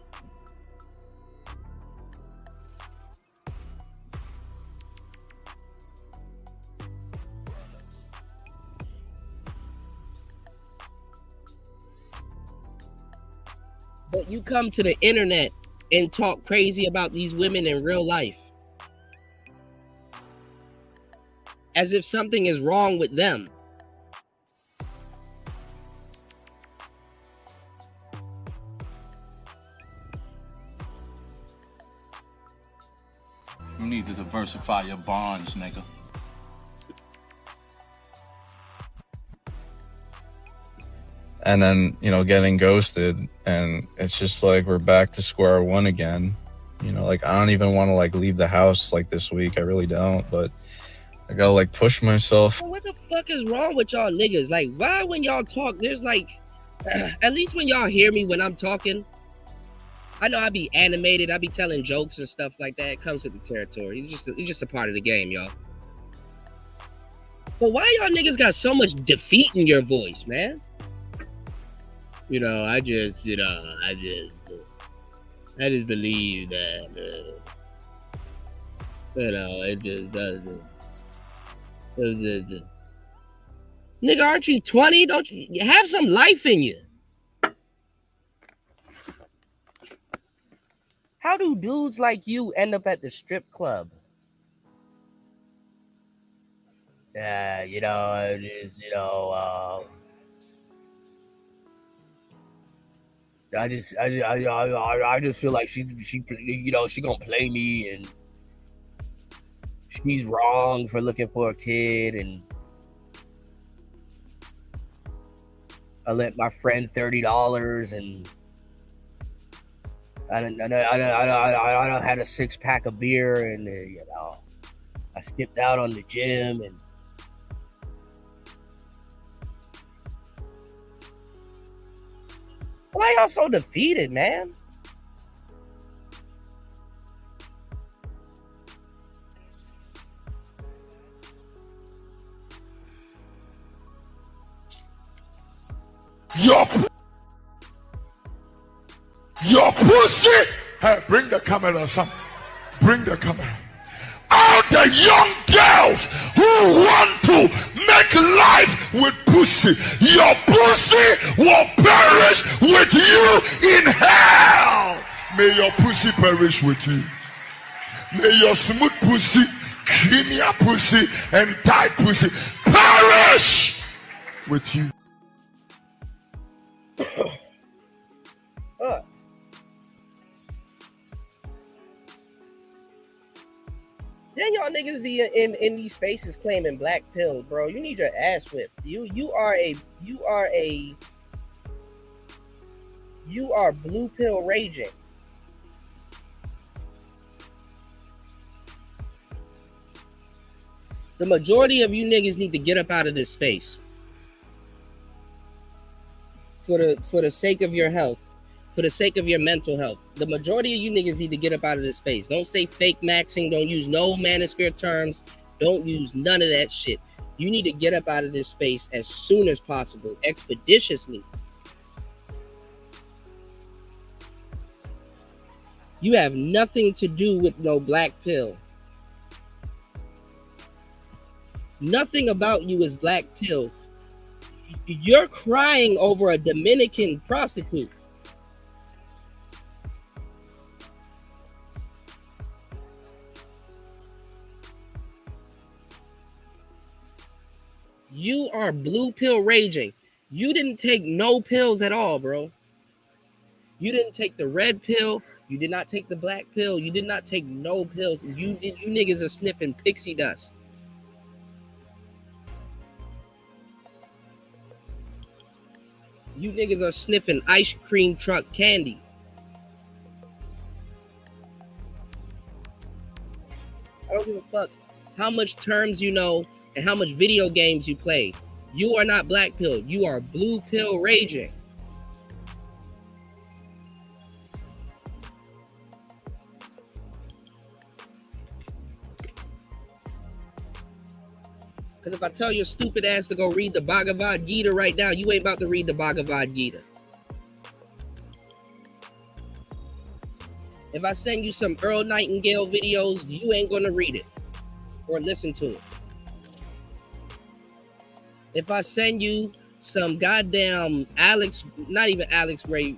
But you come to the internet and talk crazy about these women in real life. As if something is wrong with them. You need to diversify your bonds, nigga. And then, you know, getting ghosted, and it's just like we're back to square one again. You know, like I don't even want to like leave the house like this week. I really don't, but I gotta like push myself. What the fuck is wrong with y'all niggas? Like, why when y'all talk, there's like, at least when y'all hear me when I'm talking, I know I be animated, I be telling jokes and stuff like that. It comes with the territory. It's just a part of the game, y'all. But why y'all niggas got so much defeat in your voice, man? You know, I just believe that, you know, it just doesn't. Nigga, aren't you 20? Don't you have some life in you? How do dudes like you end up at the strip club? Yeah, you know, it is, you know, I just feel like she you know, she gonna play me and she's wrong for looking for a kid, and I lent my friend $30 and I don't had a 6-pack of beer, and you know, I skipped out on the gym, and why y'all so defeated, man? Your pussy. Hey, bring the camera, son. Bring the camera. All the young girls who want to make life with pussy, your pussy will perish with you in hell. May your pussy perish with you. May your smooth pussy, creamier pussy, and tight pussy perish with you. Then y'all niggas be in these spaces claiming black pills, bro. You need your ass whipped. You are blue pill raging. The majority of you niggas need to get up out of this space. For the sake of your health. For the sake of your mental health. The majority of you niggas need to get up out of this space. Don't say fake maxing. Don't use no manosphere terms. Don't use none of that shit. You need to get up out of this space as soon as possible. Expeditiously. You have nothing to do with no black pill. Nothing about you is black pill. You're crying over a Dominican prostitute. You are blue pill raging. You didn't take no pills at all, bro. You didn't take the red pill. You did not take the black pill. You did not take no pills. You niggas are sniffing pixie dust. You niggas are sniffing ice cream truck candy. I don't give a fuck how much terms you know and how much video games you play. You are not black pill. You are blue pill raging. Because if I tell your stupid ass to go read the Bhagavad Gita right now, you ain't about to read the Bhagavad Gita. If I send you some Earl Nightingale videos, you ain't going to read it or listen to it. If I send you some goddamn Alex, not even Alex Ray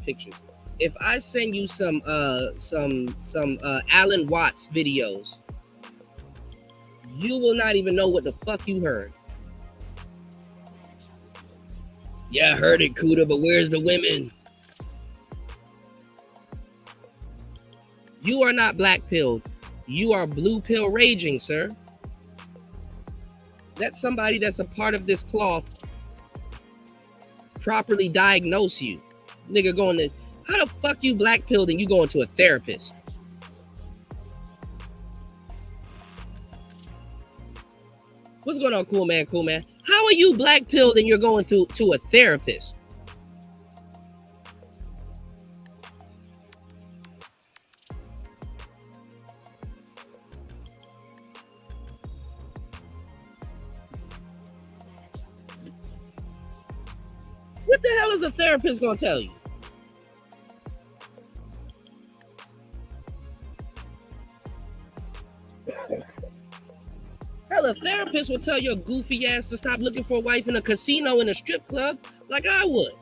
pictures. If I send you some Alan Watts videos, you will not even know what the fuck you heard. Yeah, I heard it, Kuda, but where's the women? You are not black pilled. You are blue pill raging, sir. Let somebody that's a part of this cloth properly diagnose you. Nigga going to, how the fuck you black pilled and you going to a therapist? What's going on, cool man, cool man? How are you black pilled and you're going to a therapist? What the hell is a therapist gonna tell you? Hell, a therapist will tell your goofy ass to stop looking for a wife in a casino and a strip club like I would.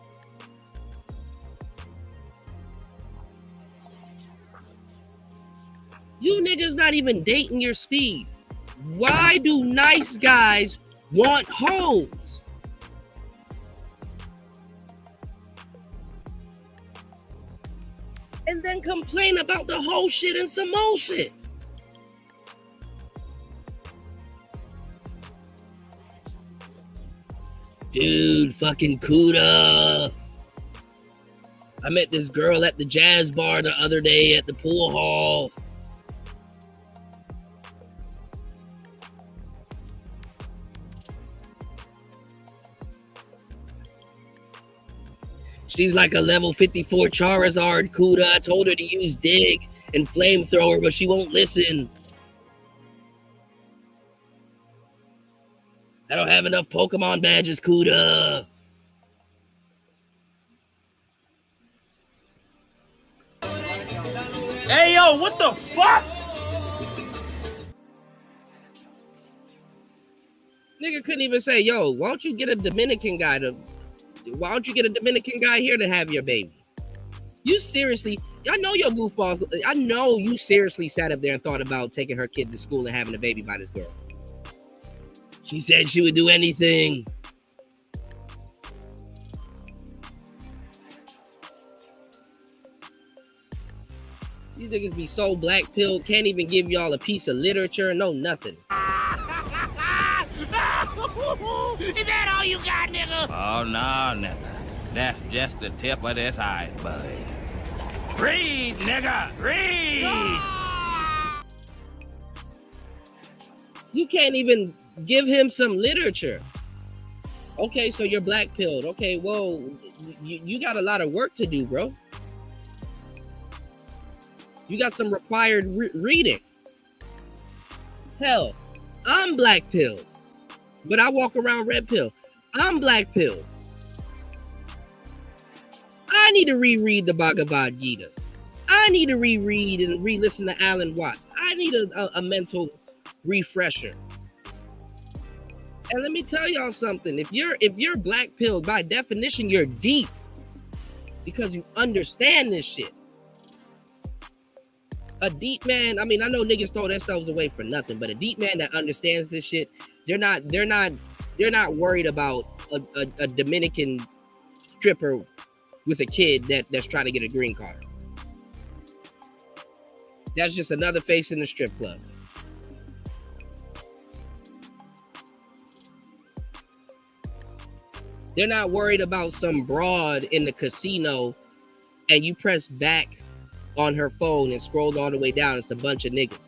You niggas not even dating your speed. Why do nice guys want hoes? And then complain about the whole shit and some more shit. Dude, fucking Kuda. I met this girl at the jazz bar the other day at the pool hall. She's like a level 54 Charizard, Kuda. I told her to use Dig and Flamethrower, but she won't listen. I don't have enough Pokemon badges, Kuda. Hey, yo, what the fuck? Nigga couldn't even say, yo, why don't you get a Dominican guy here to have your baby? You seriously, I know your goofballs. I know you seriously sat up there and thought about taking her kid to school and having a baby by this girl. She said she would do anything. These niggas be so black pilled, can't even give y'all a piece of literature, no nothing. Is that all you got, nigga? Oh, no, nigga. That's just the tip of this iceberg. Read, nigga, read! You can't even give him some literature. Okay, so you're black pilled. Okay, whoa, you got a lot of work to do, bro. You got some required reading. Hell, I'm black pilled, but I walk around red pill. I'm black pilled. I need to reread the Bhagavad Gita. I need to reread and re-listen to Alan Watts. I need a mental refresher. And let me tell y'all something. If you're black pilled, by definition, you're deep because you understand this shit. A deep man, I mean, I know niggas throw themselves away for nothing, but a deep man that understands this shit, they're not worried about a Dominican stripper with a kid that's trying to get a green card. That's just another face in the strip club. They're not worried about some broad in the casino and you press back on her phone and scroll all the way down. It's a bunch of niggas.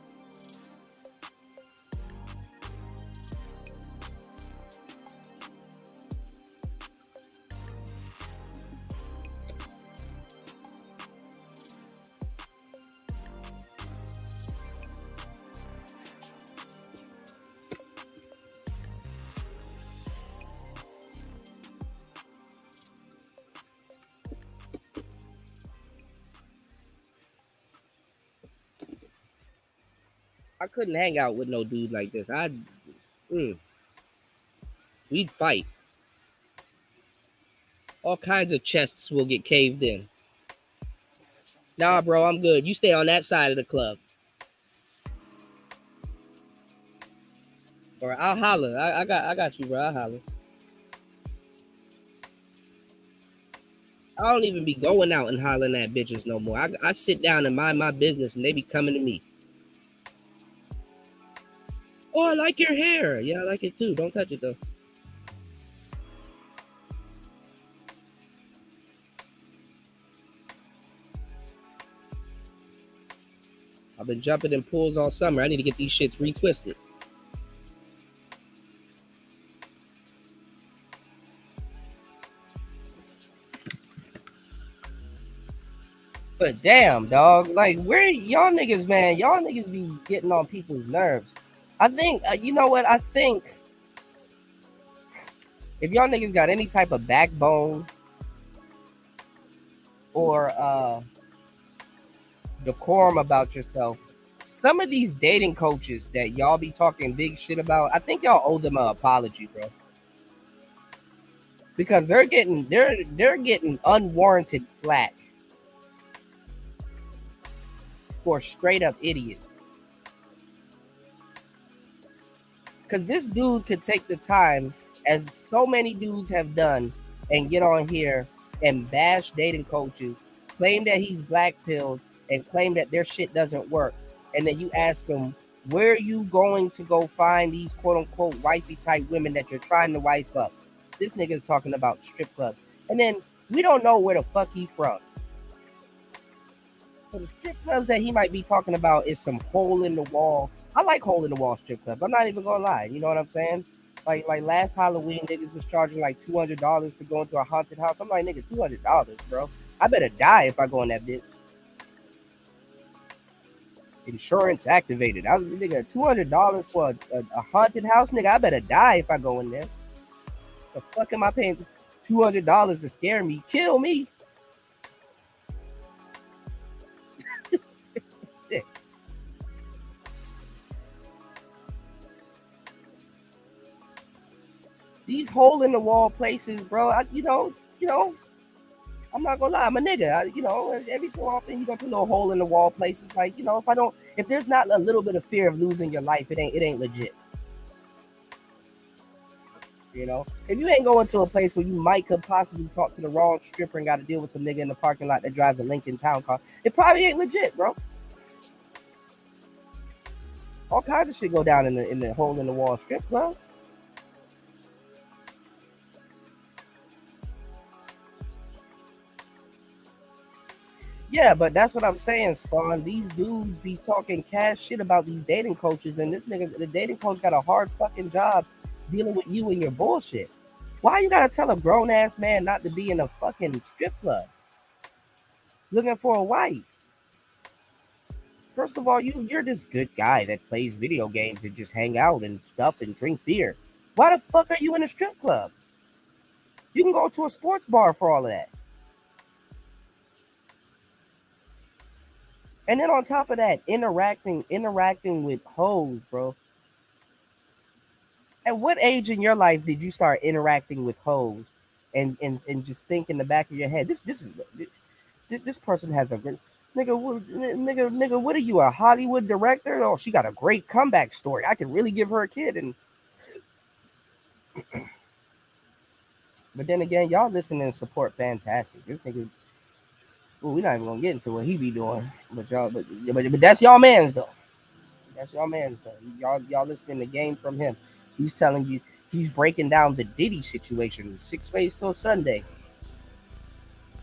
I couldn't hang out with no dude like this. We'd fight. All kinds of chests will get caved in. Nah, bro, I'm good. You stay on that side of the club. Or I'll holler. I got you, bro. I'll holler. I don't even be going out and hollering at bitches no more. I sit down and mind my business and they be coming to me. Oh, I like your hair. Yeah, I like it too. Don't touch it though. I've been jumping in pools all summer. I need to get these shits retwisted. But damn, dog, like where y'all niggas, man? Y'all niggas be getting on people's nerves. I think, you know what? I think if y'all niggas got any type of backbone or decorum about yourself, some of these dating coaches that y'all be talking big shit about, I think y'all owe them an apology, bro. Because they're getting unwarranted flack for straight up idiots. Because this dude could take the time, as so many dudes have done, and get on here and bash dating coaches, claim that he's black-pilled, and claim that their shit doesn't work. And then you ask him, where are you going to go find these quote-unquote wifey-type women that you're trying to wife up? This nigga's talking about strip clubs. And then we don't know where the fuck he from. So the strip clubs that he might be talking about is some hole-in-the-wall. I like hole-in-the-wall strip clubs. I'm not even gonna lie. You know what I'm saying? Like last Halloween, niggas was charging like $200 to go into a haunted house. I'm like, nigga, $200, bro. I better die if I go in that bitch. Insurance activated. I was nigga $200 for a haunted house, nigga. I better die if I go in there. The fuck am I paying $200 to scare me? Kill me. These hole in the wall places, bro. You know, I'm not gonna lie, I'm a nigga. Every so often you go to little hole in the wall places. Like, if there's not a little bit of fear of losing your life, it ain't legit. If you ain't going to a place where you could possibly talk to the wrong stripper and got to deal with some nigga in the parking lot that drives a Lincoln Town car, it probably ain't legit, bro. All kinds of shit go down in the hole in the wall strip club. Yeah, but that's what I'm saying, Spawn. These dudes be talking cash shit about these dating coaches, and this nigga, the dating coach, got a hard fucking job dealing with you and your bullshit. Why you gotta tell a grown ass man not to be in a fucking strip club looking for a wife? First of all, you're this good guy that plays video games and just hang out and stuff and drink beer. Why the fuck are you in a strip club? You can go to a sports bar for all of that. And then on top of that, interacting with hoes, bro. At what age in your life did you start interacting with hoes and just think in the back of your head, this person has a great nigga, what are you, a Hollywood director? Oh, she got a great comeback story. I could really give her a kid. And but then again, y'all listen and support fantastic. This nigga, we're not even gonna get into what he be doing, but that's y'all man's though. That's y'all man's though. Y'all listening to game from him. He's telling you He's breaking down the Diddy situation, 6 ways till Sunday.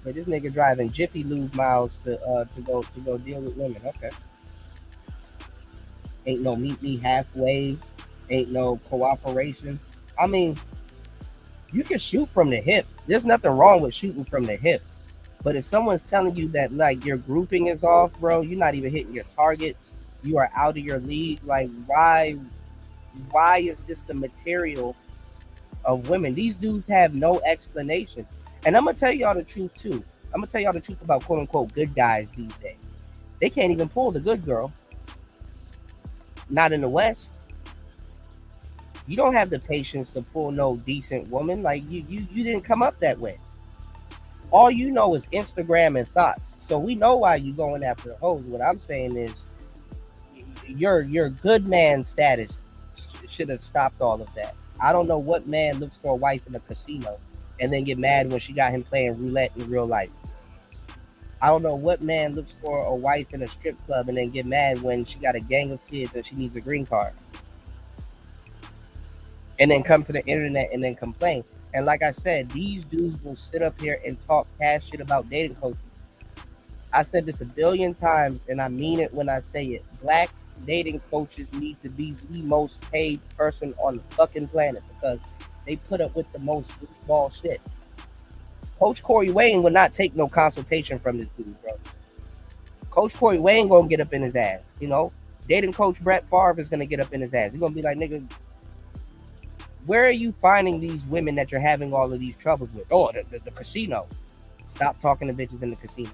But this nigga driving Jiffy Lube miles to go deal with women. Okay. Ain't no meet me halfway. Ain't no cooperation. I mean, you can shoot from the hip. There's nothing wrong with shooting from the hip. But if someone's telling you that like your grouping is off, bro, you're not even hitting your target. You are out of your league. Like, why is this the material of women? These dudes have no explanation. And I'm gonna tell y'all the truth too. I'm gonna tell y'all the truth about quote unquote good guys these days. They can't even pull the good girl. Not in the West. You don't have the patience to pull no decent woman. Like you didn't come up that way. All you know is Instagram and thoughts. So we know why you going after the hoes. What I'm saying is your good man status should have stopped all of that. I don't know what man looks for a wife in a casino and then get mad when she got him playing roulette in real life. I don't know what man looks for a wife in a strip club and then get mad when she got a gang of kids and she needs a green card. And then come to the internet and then complain. And like I said, these dudes will sit up here and talk cash shit about dating coaches. I said this a billion times and I mean it when I say it. Black dating coaches need to be the most paid person on the fucking planet because they put up with the most ball shit. Coach Corey Wayne would not take no consultation from this dude, bro. Coach Corey Wayne gonna get up in his ass, you know. Dating coach Brett Favre is gonna get up in his ass. He's gonna be like, nigga, where are you finding these women that you're having all of these troubles with? Oh, the casino. Stop talking to bitches in the casino.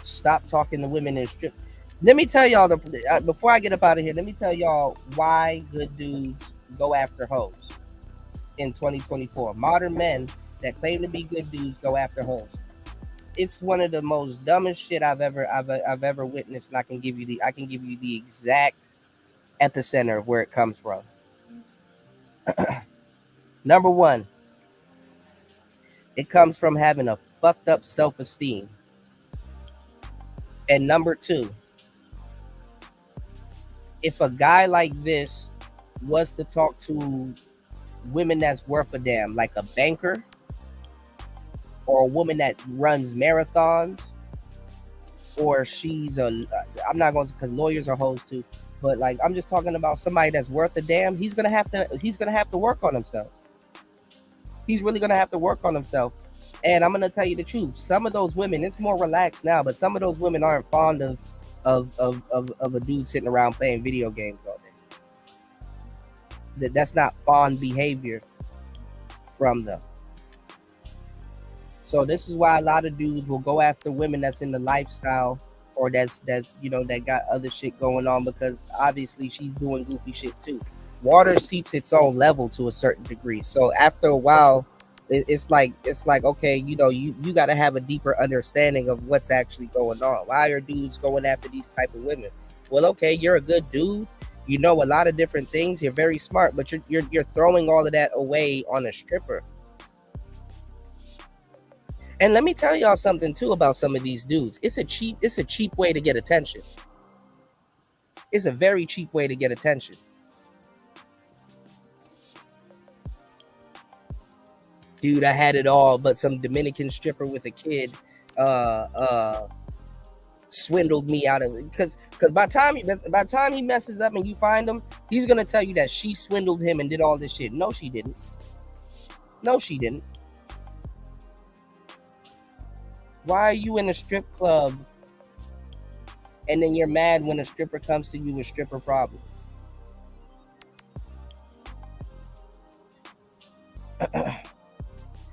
Stop talking to women in strip. Let me tell y'all, before I get up out of here, let me tell y'all why good dudes go after hoes in 2024. Modern men that claim to be good dudes go after hoes. It's one of the most dumbest shit I've ever witnessed, and I can give you the exact epicenter of where it comes from. Number one, it comes from having a fucked up self-esteem. And number two, if a guy like this was to talk to women that's worth a damn, like a banker or a woman that runs marathons, or she's I'm not going to, because lawyers are hoes too, but like I'm just talking about somebody that's worth a damn, he's gonna have to work on himself. He's really gonna have to work on himself. And I'm gonna tell you the truth. Some of those women, it's more relaxed now, but some of those women aren't fond of a dude sitting around playing video games all day. That's not fond behavior from them. So this is why a lot of dudes will go after women that's in the lifestyle or that's you know that got other shit going on, because obviously she's doing goofy shit too. Water seeps its own level to a certain degree. So after a while, it's like okay, you know, you got to have a deeper understanding of what's actually going on. Why are dudes going after these type of women? Well, okay, you're a good dude. You know a lot of different things. You're very smart, but you're throwing all of that away on a stripper. And let me tell y'all something too about some of these dudes. It's a cheap way to get attention. It's a very cheap way to get attention. Dude, I had it all, but some Dominican stripper with a kid swindled me out of it. Because by the time he messes up and you find him, he's gonna tell you that she swindled him and did all this shit. No, she didn't. No, she didn't. Why are you in a strip club and then you're mad when a stripper comes to you with stripper problems?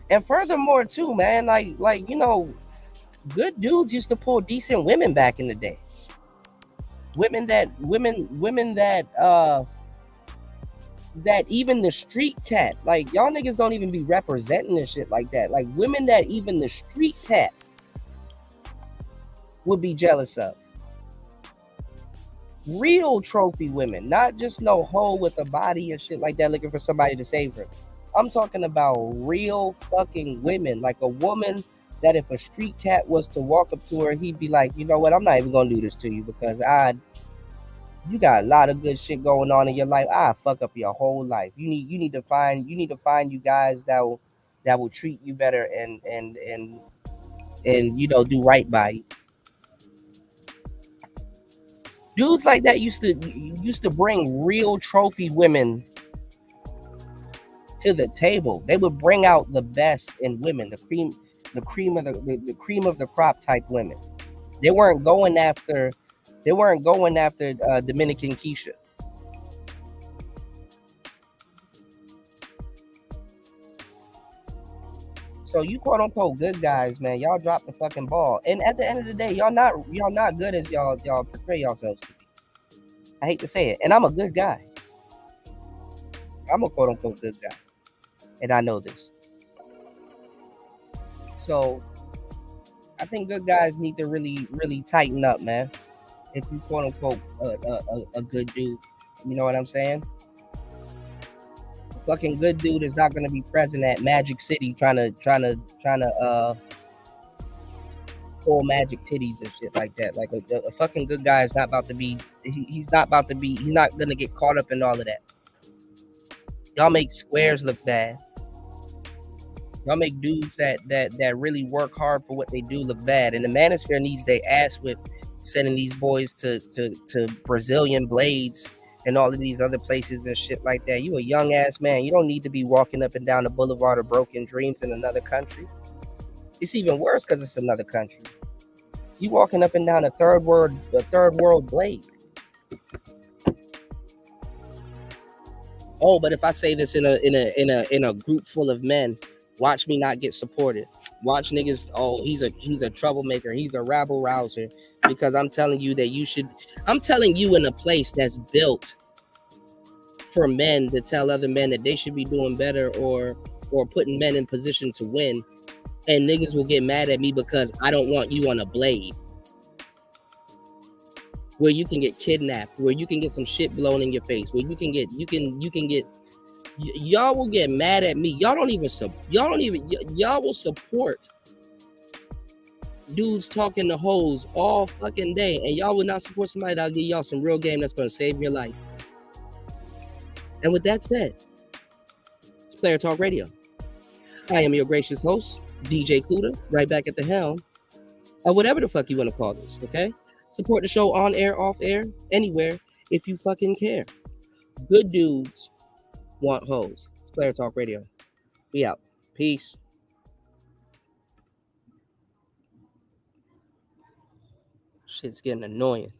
And furthermore, too, man, like you know, good dudes used to pull decent women back in the day. Women that even the street cat, like y'all niggas don't even be representing this shit like that. Like women that even the street cat would be jealous of. Real trophy women, not just no hoe with a body and shit like that looking for somebody to save her. I'm talking about real fucking women, like a woman that if a street cat was to walk up to her, he'd be like, you know what, I'm not even gonna do this to you because You got a lot of good shit going on in your life. I fuck up your whole life. You need to find you guys that will treat you better and you know, do right by you. Dudes like that used to bring real trophy women to the table. They would bring out the best in women, the cream of the crop type women. They weren't going after Dominican Keisha. So you quote unquote good guys, man, y'all drop the fucking ball. And at the end of the day, y'all not good as y'all portray yourselves to be. I hate to say it. And I'm a good guy. I'm a quote unquote good guy. And I know this. So I think good guys need to really, really tighten up, man. If you quote unquote a good dude. You know what I'm saying? Fucking good dude is not gonna be present at Magic City trying to pull magic titties and shit like that. Like a fucking good guy is not about to be. He's not gonna get caught up in all of that. Y'all make squares look bad. Y'all make dudes that really work hard for what they do look bad. And the manosphere needs their ass whipped, sending these boys to Brazilian blades and all of these other places and shit like that. You a young ass man. You don't need to be walking up and down the boulevard of broken dreams in another country. It's even worse because it's another country. You walking up and down a third world blade. Oh, but if I say this in a group full of men, watch me not get supported. Watch niggas. Oh, he's a troublemaker. He's a rabble rouser. Because I'm telling you that you should. I'm telling you in a place that's built for men to tell other men that they should be doing better or putting men in position to win. And niggas will get mad at me because I don't want you on a blade where you can get kidnapped, where you can get some shit blown in your face, where you can get y'all will get mad at me. Y'all will support dudes talking to hoes all fucking day, and y'all will not support somebody that'll give y'all some real game that's going to save your life. And with that said, it's Player Talk Radio. I am your gracious host, DJ Kuda, right back at the helm, or whatever the fuck you want to call this, okay? Support the show on air, off air, anywhere, if you fucking care. Good dudes want hoes. It's Player Talk Radio. We out. Peace. Shit's getting annoying.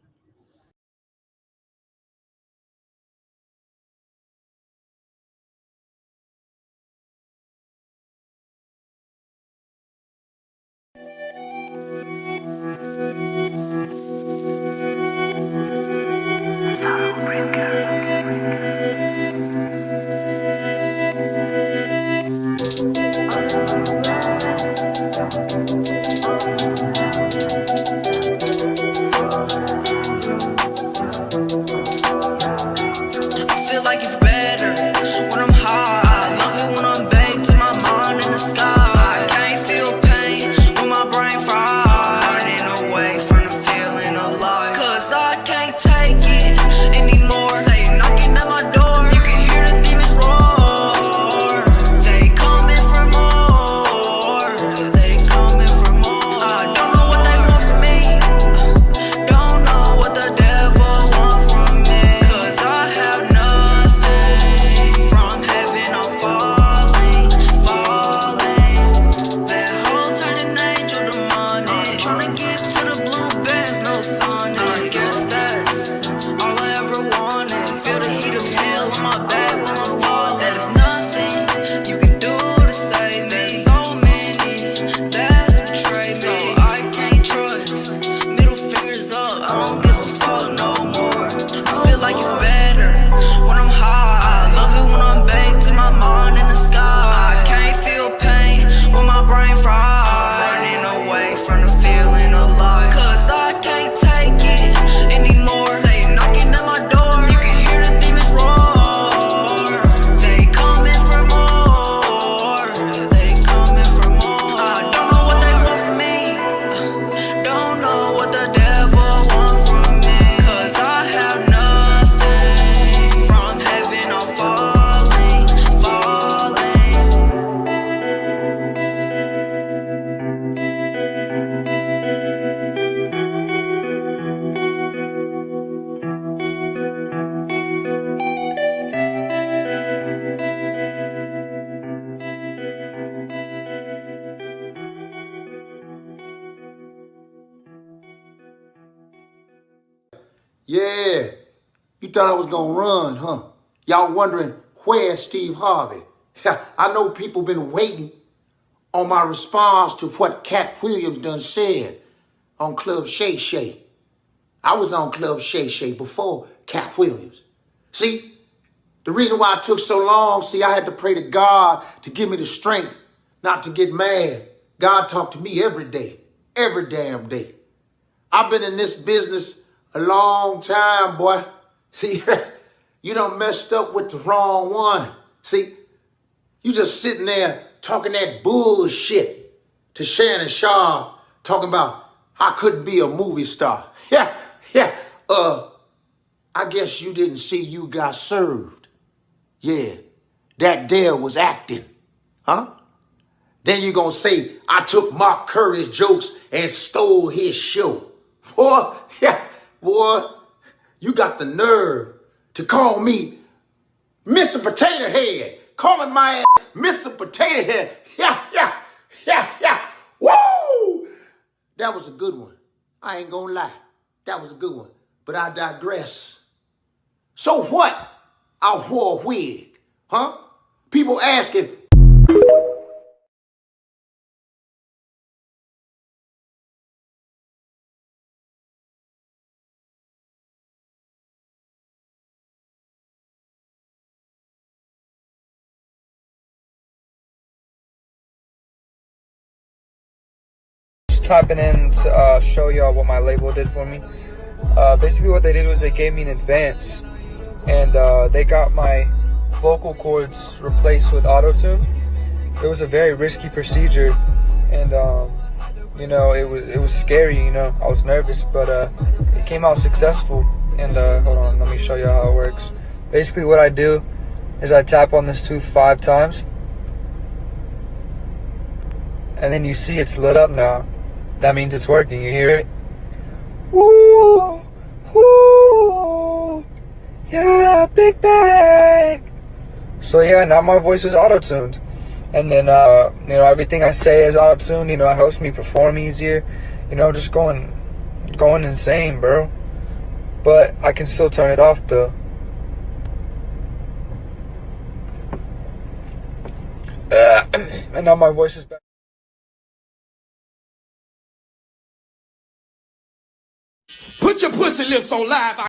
Running away from the feeling of life, 'cause I can't take Yeah, you thought I was gonna run, huh? Y'all wondering, where's Steve Harvey? I know people been waiting on my response to what Cat Williams done said on Club Shay Shay. I was on Club Shay Shay before Cat Williams. See, the reason why it took so long, I had to pray to God to give me the strength not to get mad. God talked to me every day, every damn day. I've been in this business a long time, boy. See, you done messed up with the wrong one. See, you just sitting there talking that bullshit to Shannon Sharp, talking about I couldn't be a movie star. I guess you didn't see you got served. Yeah, that there was acting, huh? Then you gonna say, I took Mark Curry's jokes and stole his show. Boy, boy, you got the nerve to call me Mr. Potato Head. Calling my ass Mr. Potato Head. Yeah. Woo! That was a good one. I ain't gonna lie. That was a good one. But I digress. So what? I wore a wig, huh? People asking. Typing in to show y'all what my label did for me. Basically what they did was they gave me an advance, and they got my vocal cords replaced with auto-tune. It was a very risky procedure, and you know, it was scary, you know. I was nervous, but it came out successful. And hold on, let me show you how it works. Basically what I do is I tap on this tooth 5 times, and then you see it's lit up now. That means it's working. You hear it? Woo! Woo! Yeah, big bag! So yeah, now my voice is auto-tuned. And then, you know, everything I say is auto-tuned. You know, it helps me perform easier. You know, just going insane, bro. But I can still turn it off, though. And now my voice is back. Put your pussy lips on live.